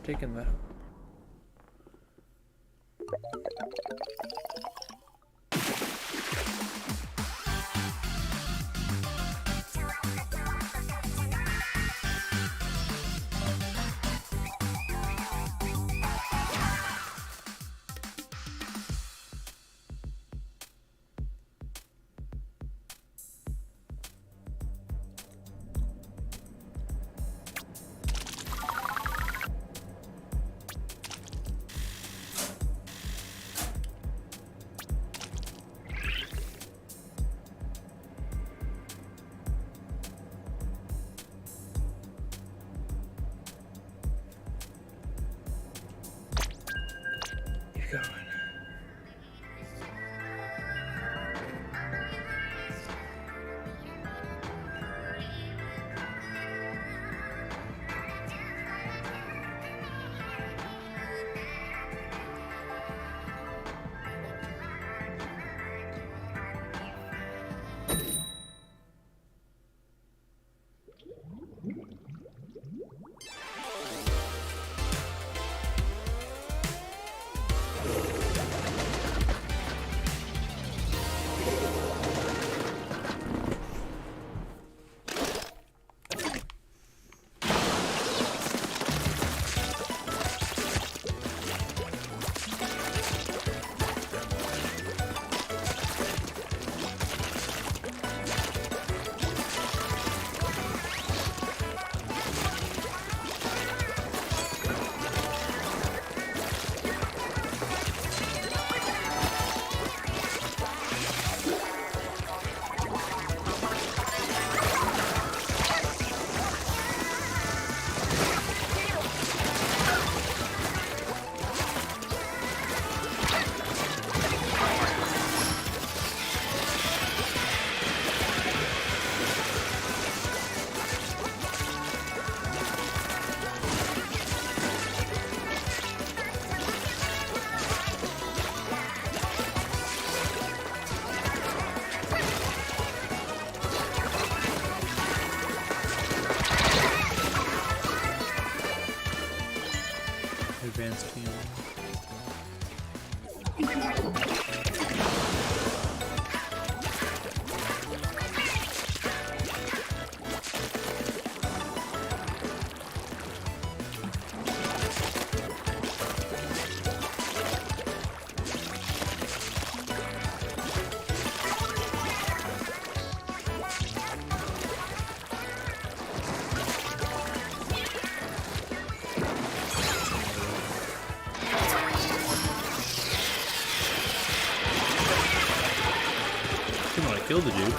Taking that. advanced team. Killed the dude.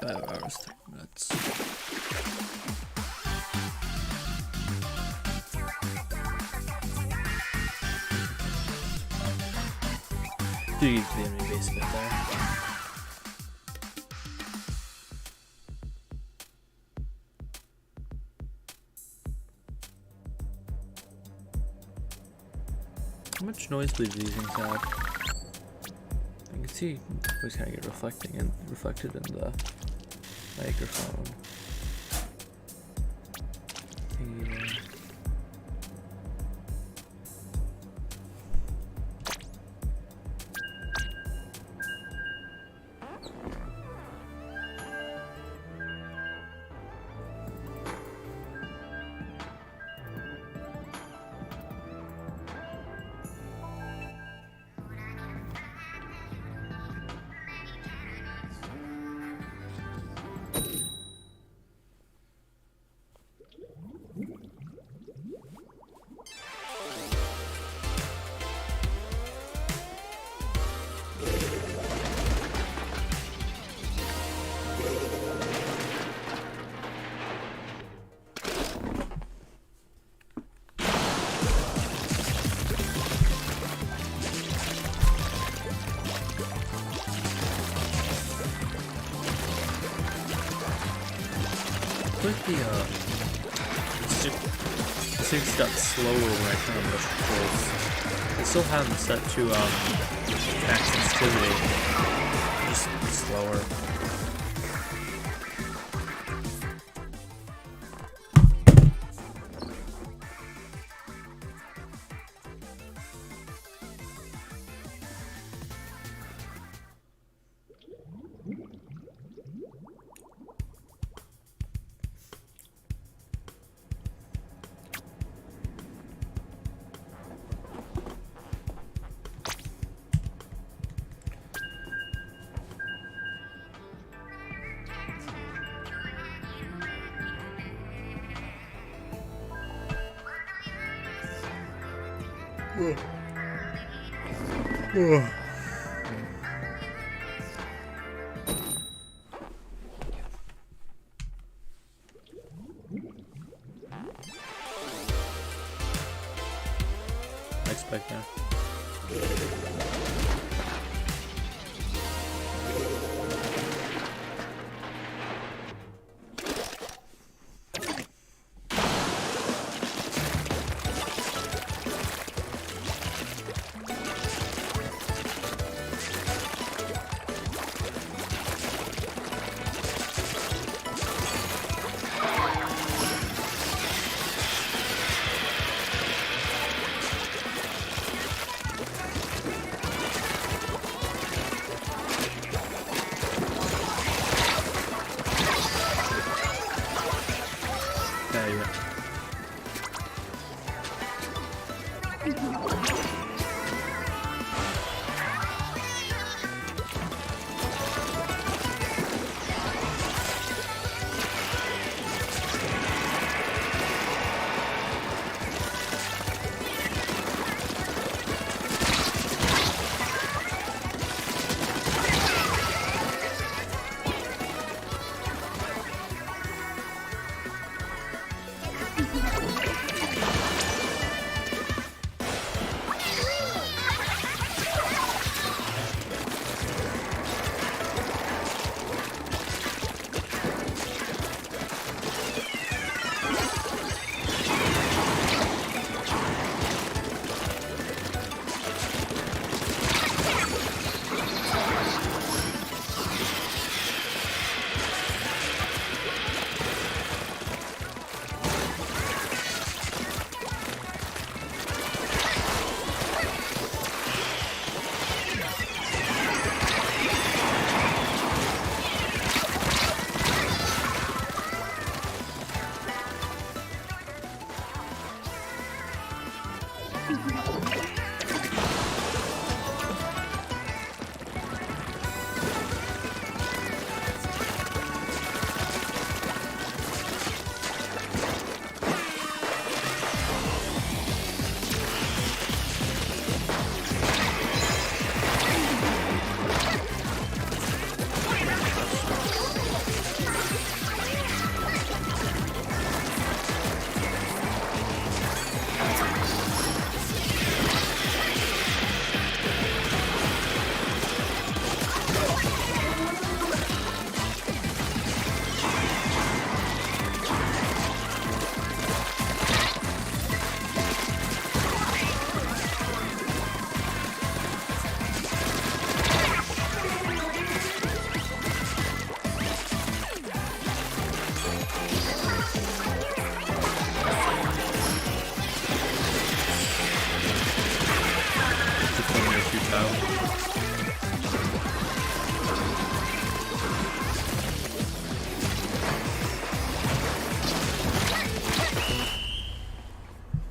Five hours, 30 minutes. Do you get to the enemy base a bit there? How much nosebleed do these things have? I can see always kind of get reflected in the microphone. This thing got slower when I turned on motion controls. I still have them set to attack sensitivity, just slower. I expect that.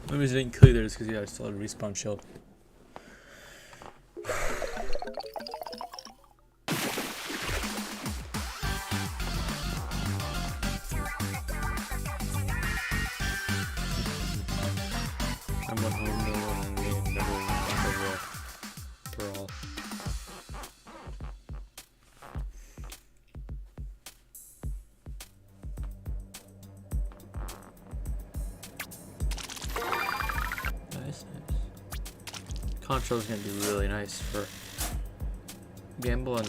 The reason I didn't kill you there is because I still had a respawn shield. I went home and we never went back over for all. Nice. Contro's gonna be really nice for gambling.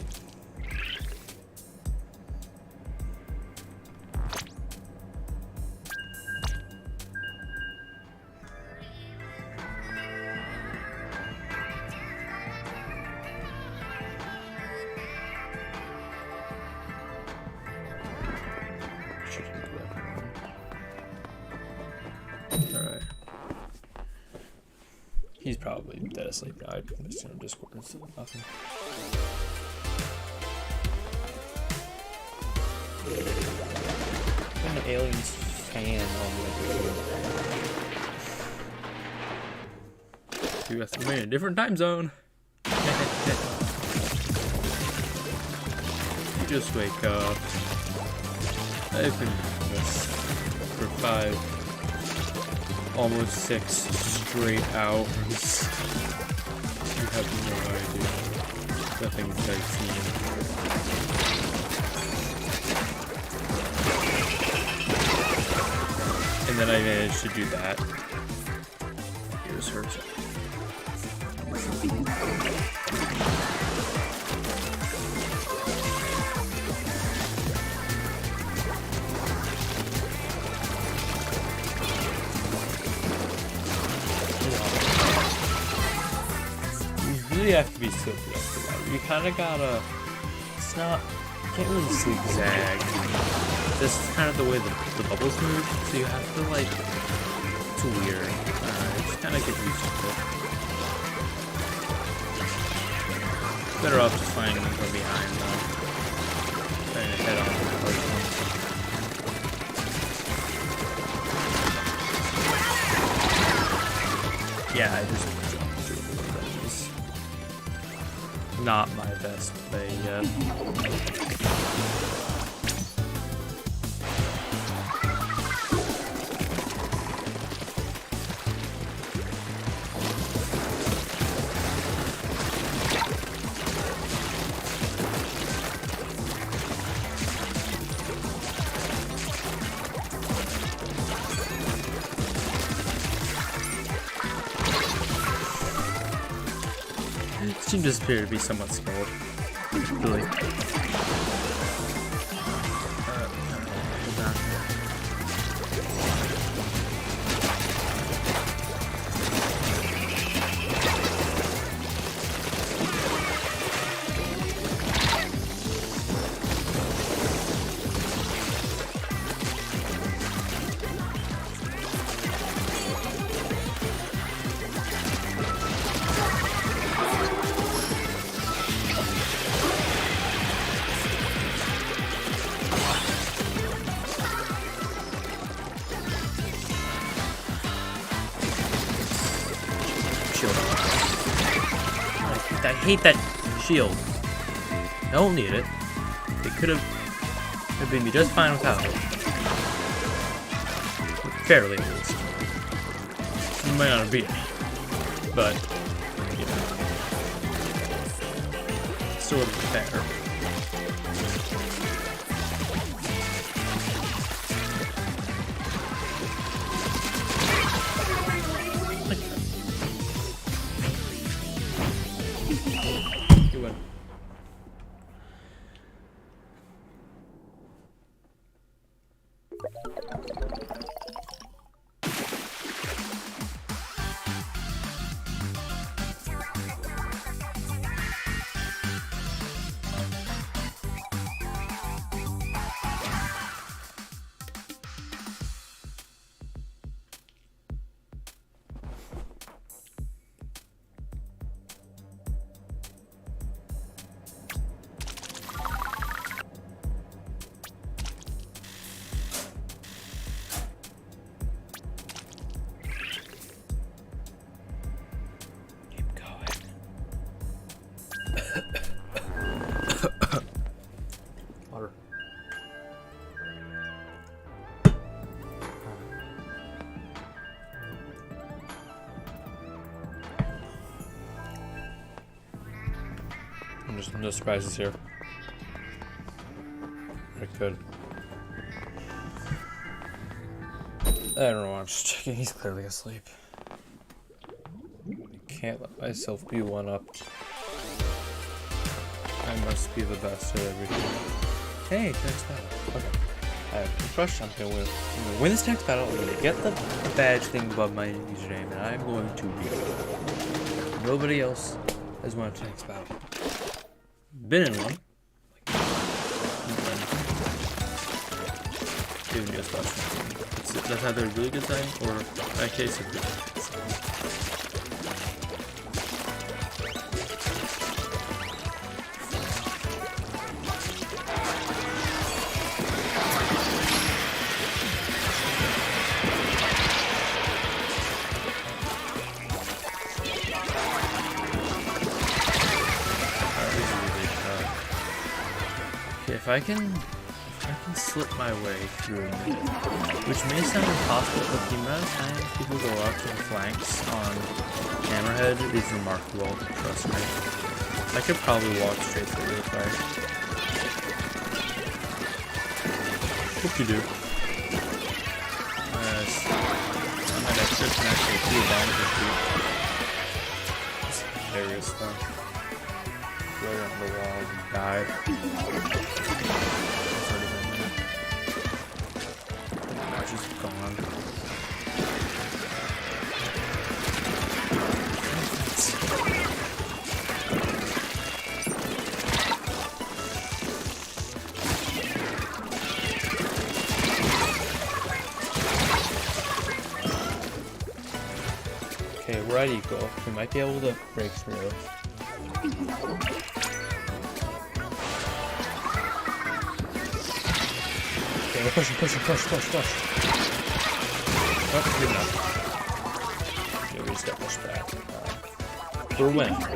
Alright. He's probably dead asleep now. I'm just gonna Discord instead of nothing. I'm an aliens fan on the US. We're in a different time zone. You just wake up. I've been doing this for 5, almost 6 straight hours. You have no idea the things I've seen. And then I managed to do that. Here's hers. You have to be swift after that. You kind of gotta. It's not. You can't really zigzag. This is kind of the way the bubbles move, so you have to like. It's weird. Just kind of get used to it. Better off just finding them from behind though. Trying to head on to the first one. Yeah, I just jumped through the ledges. Not my best play yet. This team does appear to be somewhat skilled. Really. I hate that shield. Don't need it. It could have been me just fine without it. Fairly, at least. It might not have beat me, but you know, sort of fair. You win. Water. No surprises here. Very good. I don't know, I'm just checking. He's clearly asleep. I can't let myself be one-upped. I must be the best at everything. Hey, next battle. Okay. I have a crush. I'm gonna win this next battle. I'm gonna get the badge thing above my username, and I'm going to beat it. Nobody else has won the next battle. Been in one. Even just watching. That's either a really good sign or, in my case, a good sign. If I can slip my way through, which may sound impossible, but the amount of times people go out to the flanks on Hammerhead is remarkable, trust me. I could probably walk straight through if I... Hope you do. Yes. I'm an extra can actually do damage with you. It's hilarious though. Right on the wall and died. Now she's gone. Okay, we're at equal. We might be able to break through. Push. Oh, good enough. Okay, we just just get pushed back. We're winning. Yeah.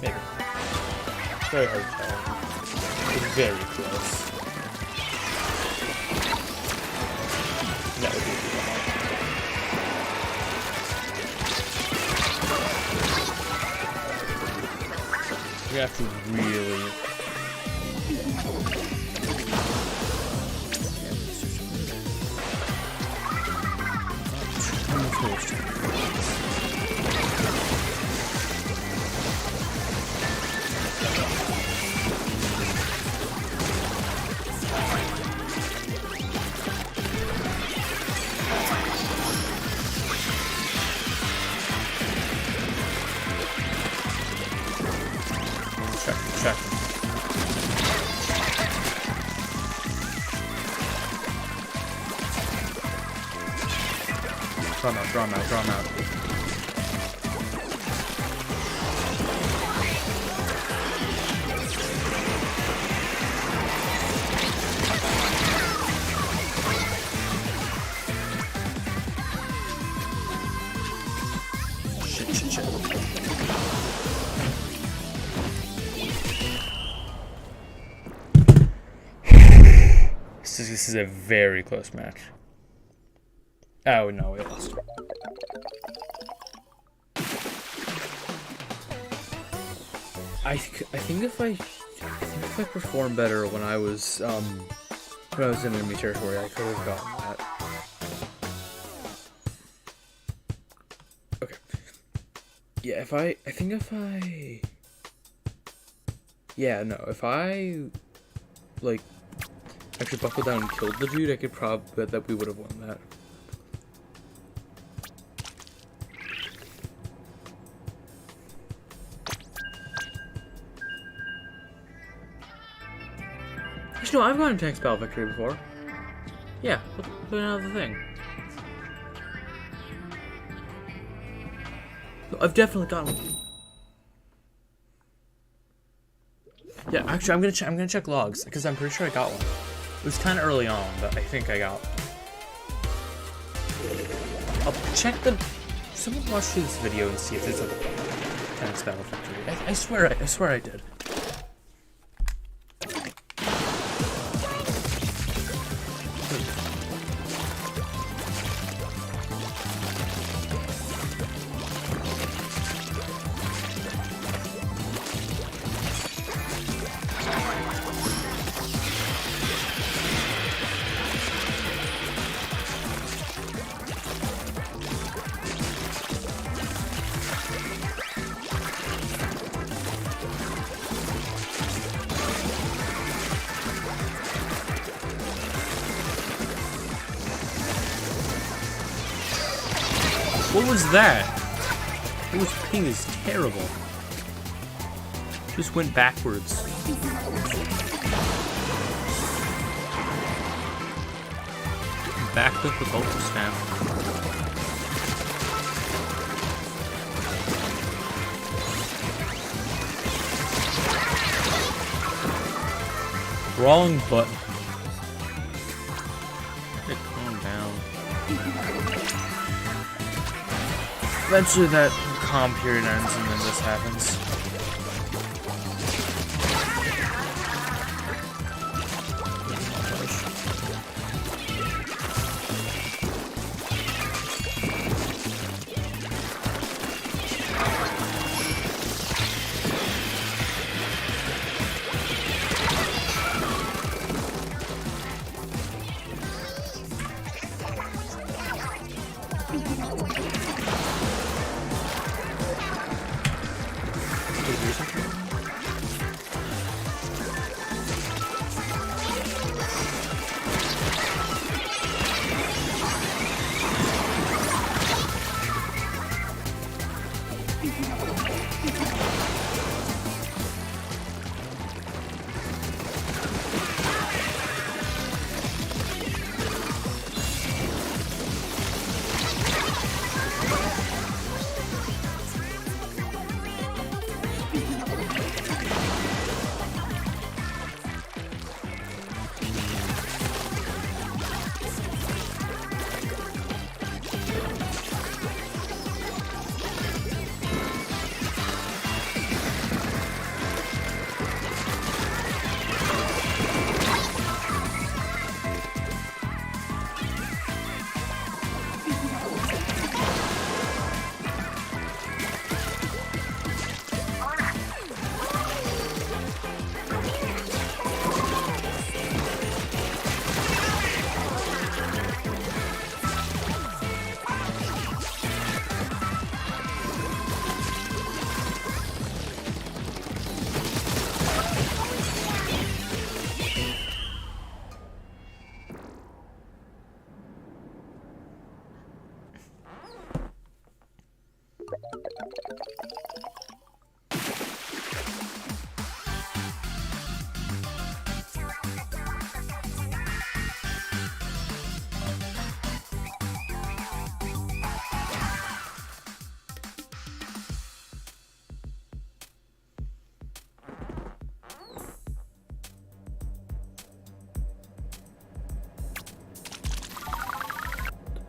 Maybe. Very hard to tell. It's very close. That would be we have to really. Check. Draw him out. Shit. This is a very close match. Oh no, we lost. I think if I performed better when I was in enemy territory, I could have gotten that. Okay. Yeah, if I like actually buckled down and killed the dude, I could probably bet that we would have won that. Actually, no, I've gotten tank spell victory before. Yeah, look another thing. No, I've definitely gotten one. Yeah, actually, I'm gonna check logs because I'm pretty sure I got one. It was kind of early on, but I think I got one. I'll check the. Someone watch through this video and see if there's a tank spell victory. I swear I did. What was that? This ping is terrible. Just went backwards. Backed up with ultra snap. Wrong button. Hey, calm down. Eventually that calm period ends and then this happens.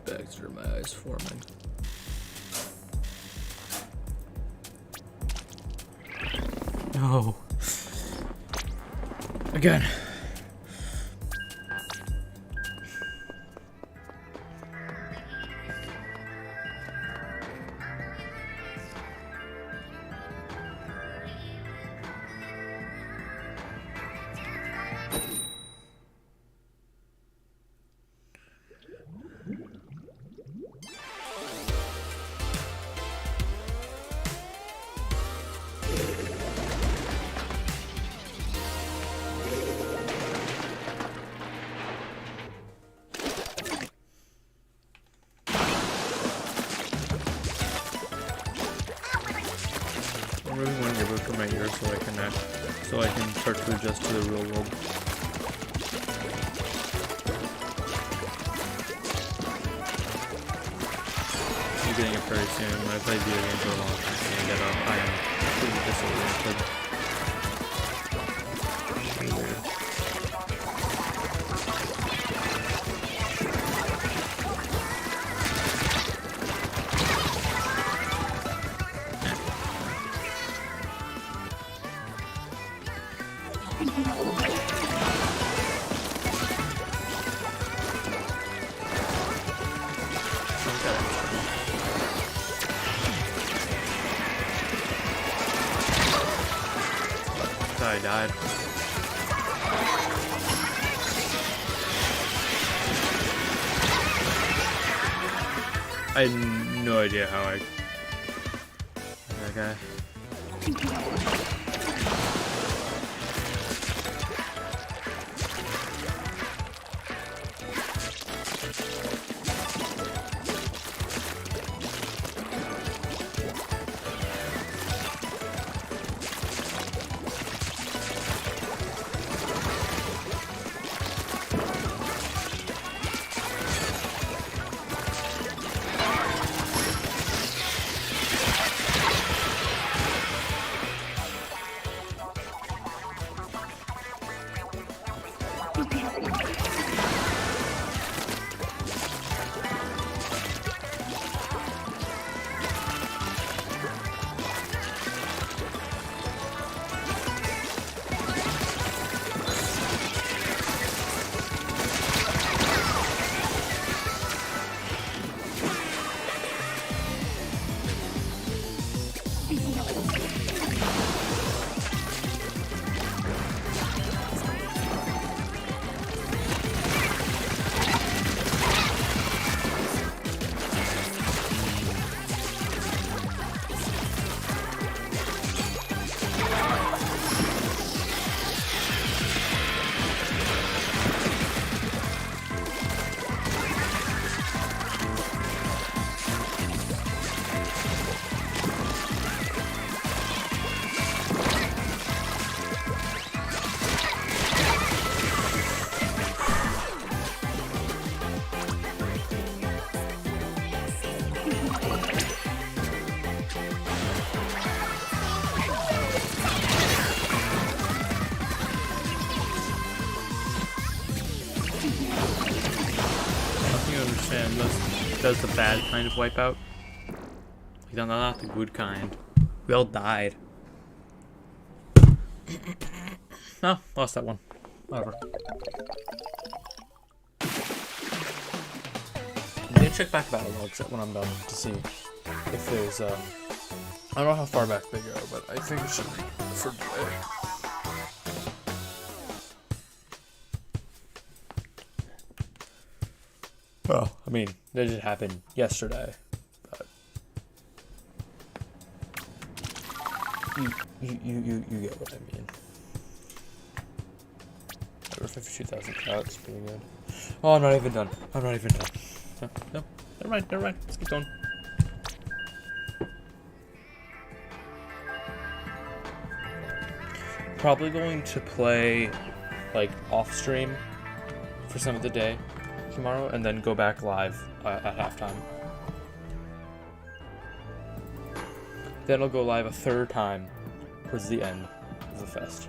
Bags are my eyes forming. No. Again. I really want to get rid of my ears so I can start to adjust to the real world. I'm getting it very soon. When I play video games for a long time, and I am completely disoriented. Weird. I died. I had no idea how I... That guy. That's the bad kind of wipeout. Not the good kind. We all died. No, lost that one. Whatever. I'm gonna check back battle logs when I'm done to see if there's I don't know how far back they go, but I think it should be for today. Well, I mean, that did happen yesterday, but you get what I mean. Over 52,000 crowds, pretty good. Oh, I'm not even done. I'm not even done. No, never mind. Let's keep going. probably going to play, like, off stream for some of the day tomorrow, and then go back live at halftime. Then I'll go live a third time towards the end of the fest.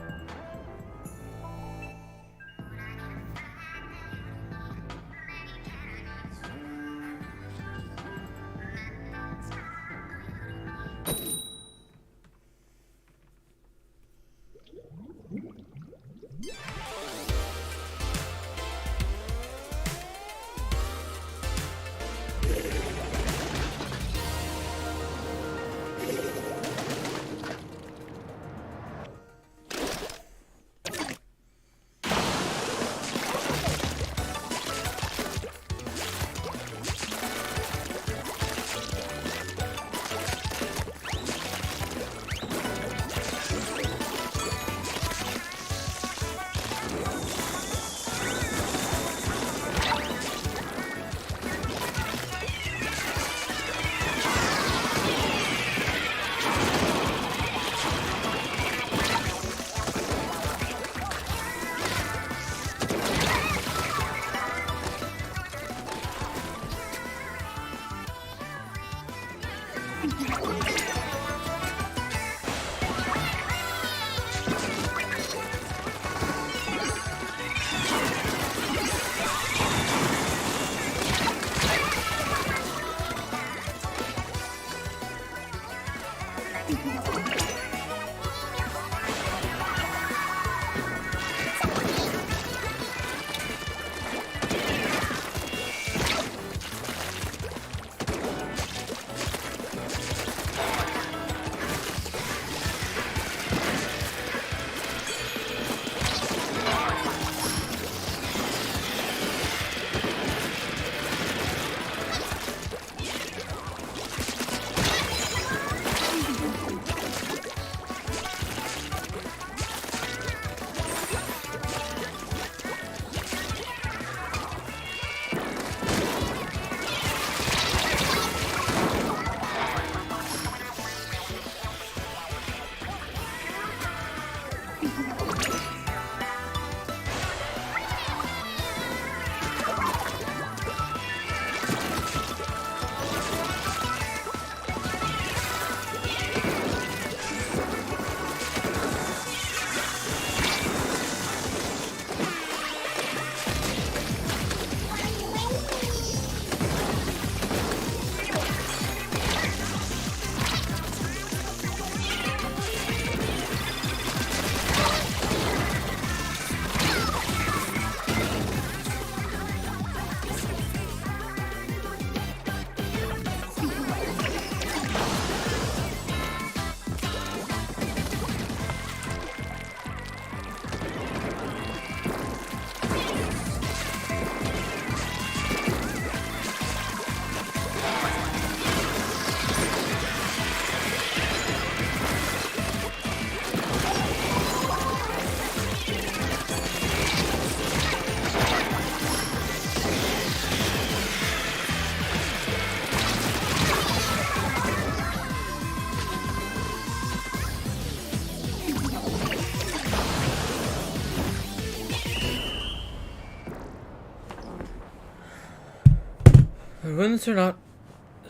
Win this or not,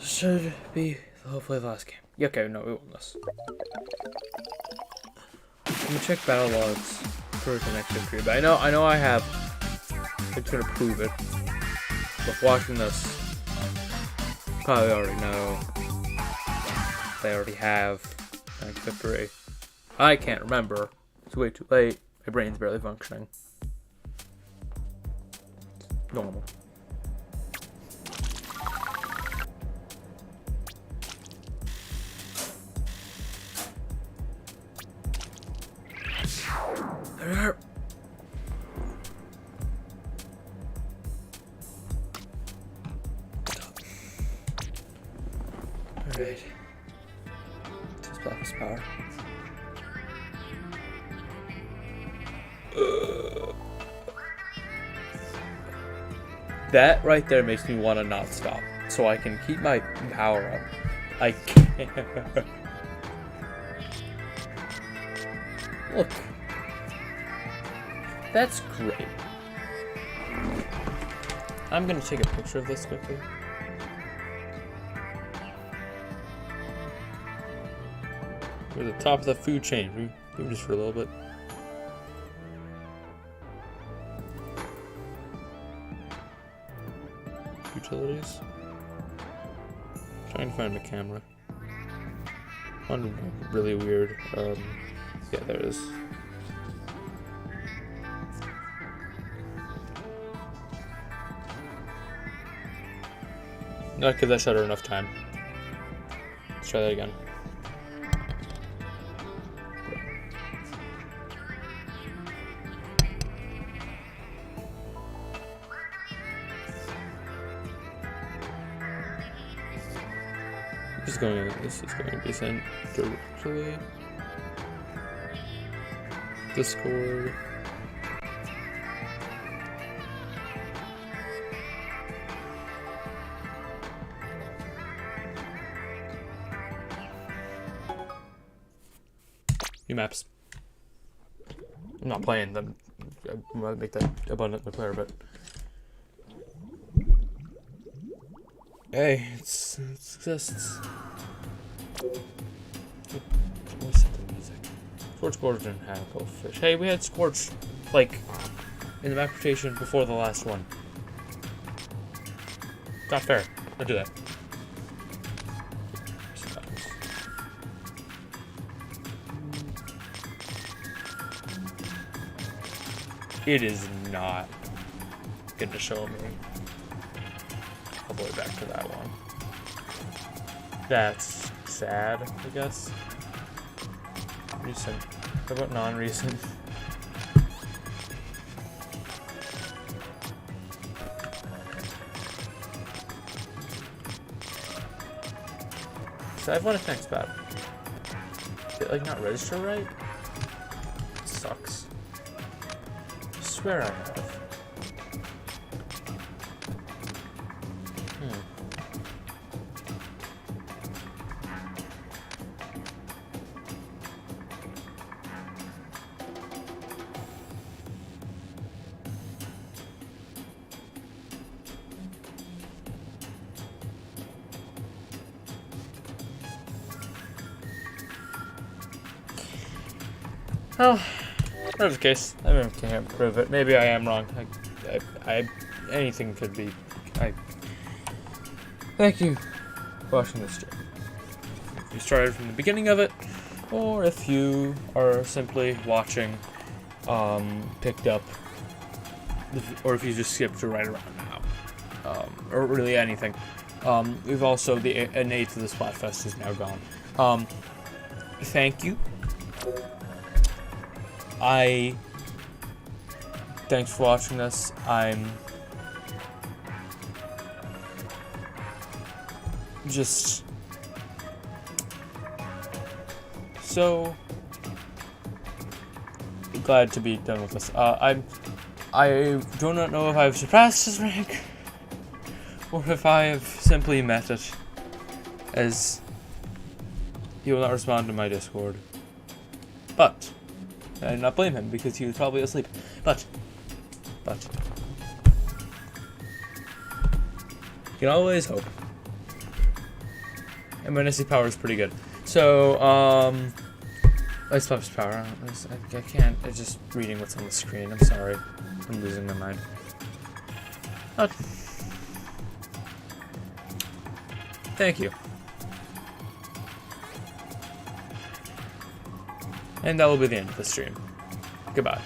should be hopefully the last game. Yeah, okay, no, we won this. Let me check battle logs for the next victory, but I know I have. It's gonna prove it. But watching this, probably already know. They already have next victory. I can't remember. It's way too late. My brain's barely functioning. Normal. Alright. Splatfest power. That right there makes me want to not stop, so I can keep my power up. I can't. Look, That's great. I'm gonna take a picture of this quickly. We're at the top of the food chain. Move just for a little bit. Utilities. Trying to find the camera. One really weird. Yeah, there it is. Not give that shutter enough time. Let's try that again. This is going to be sent directly. Discord. New maps. I'm not playing them. I'm gonna make that abundantly clear, but hey, it exists. What's the music? Scorch Gorge and Hackle Fish. Hey, we had Scorch, like, in the map rotation before the last one. Not fair. Don't do that. It is not gonna show me all the way back to that one. That's sad, I guess. Recent. How about non-recent? So I've won a next battle. Did it like not register right? It sucks. I swear I have. Well, whatever the case, I can't prove it. Maybe I am wrong. Anything could be. Thank you for watching this stream. If you started from the beginning of it, or if you are simply watching, picked up, or if you just skipped to right around now, or really anything. We've also, an eighth of the Splatfest is now gone. Thank you. Thanks for watching this. I'm just so glad to be done with this. I do not know if I've surpassed his rank or if I have simply met it, as he will not respond to my Discord. But I did not blame him because he was probably asleep. But you can always hope. And my Nessie power is pretty good. So, I still have power. I can't. It's just reading what's on the screen. I'm sorry. I'm losing my mind. But thank you. And that will be the end of the stream. Goodbye.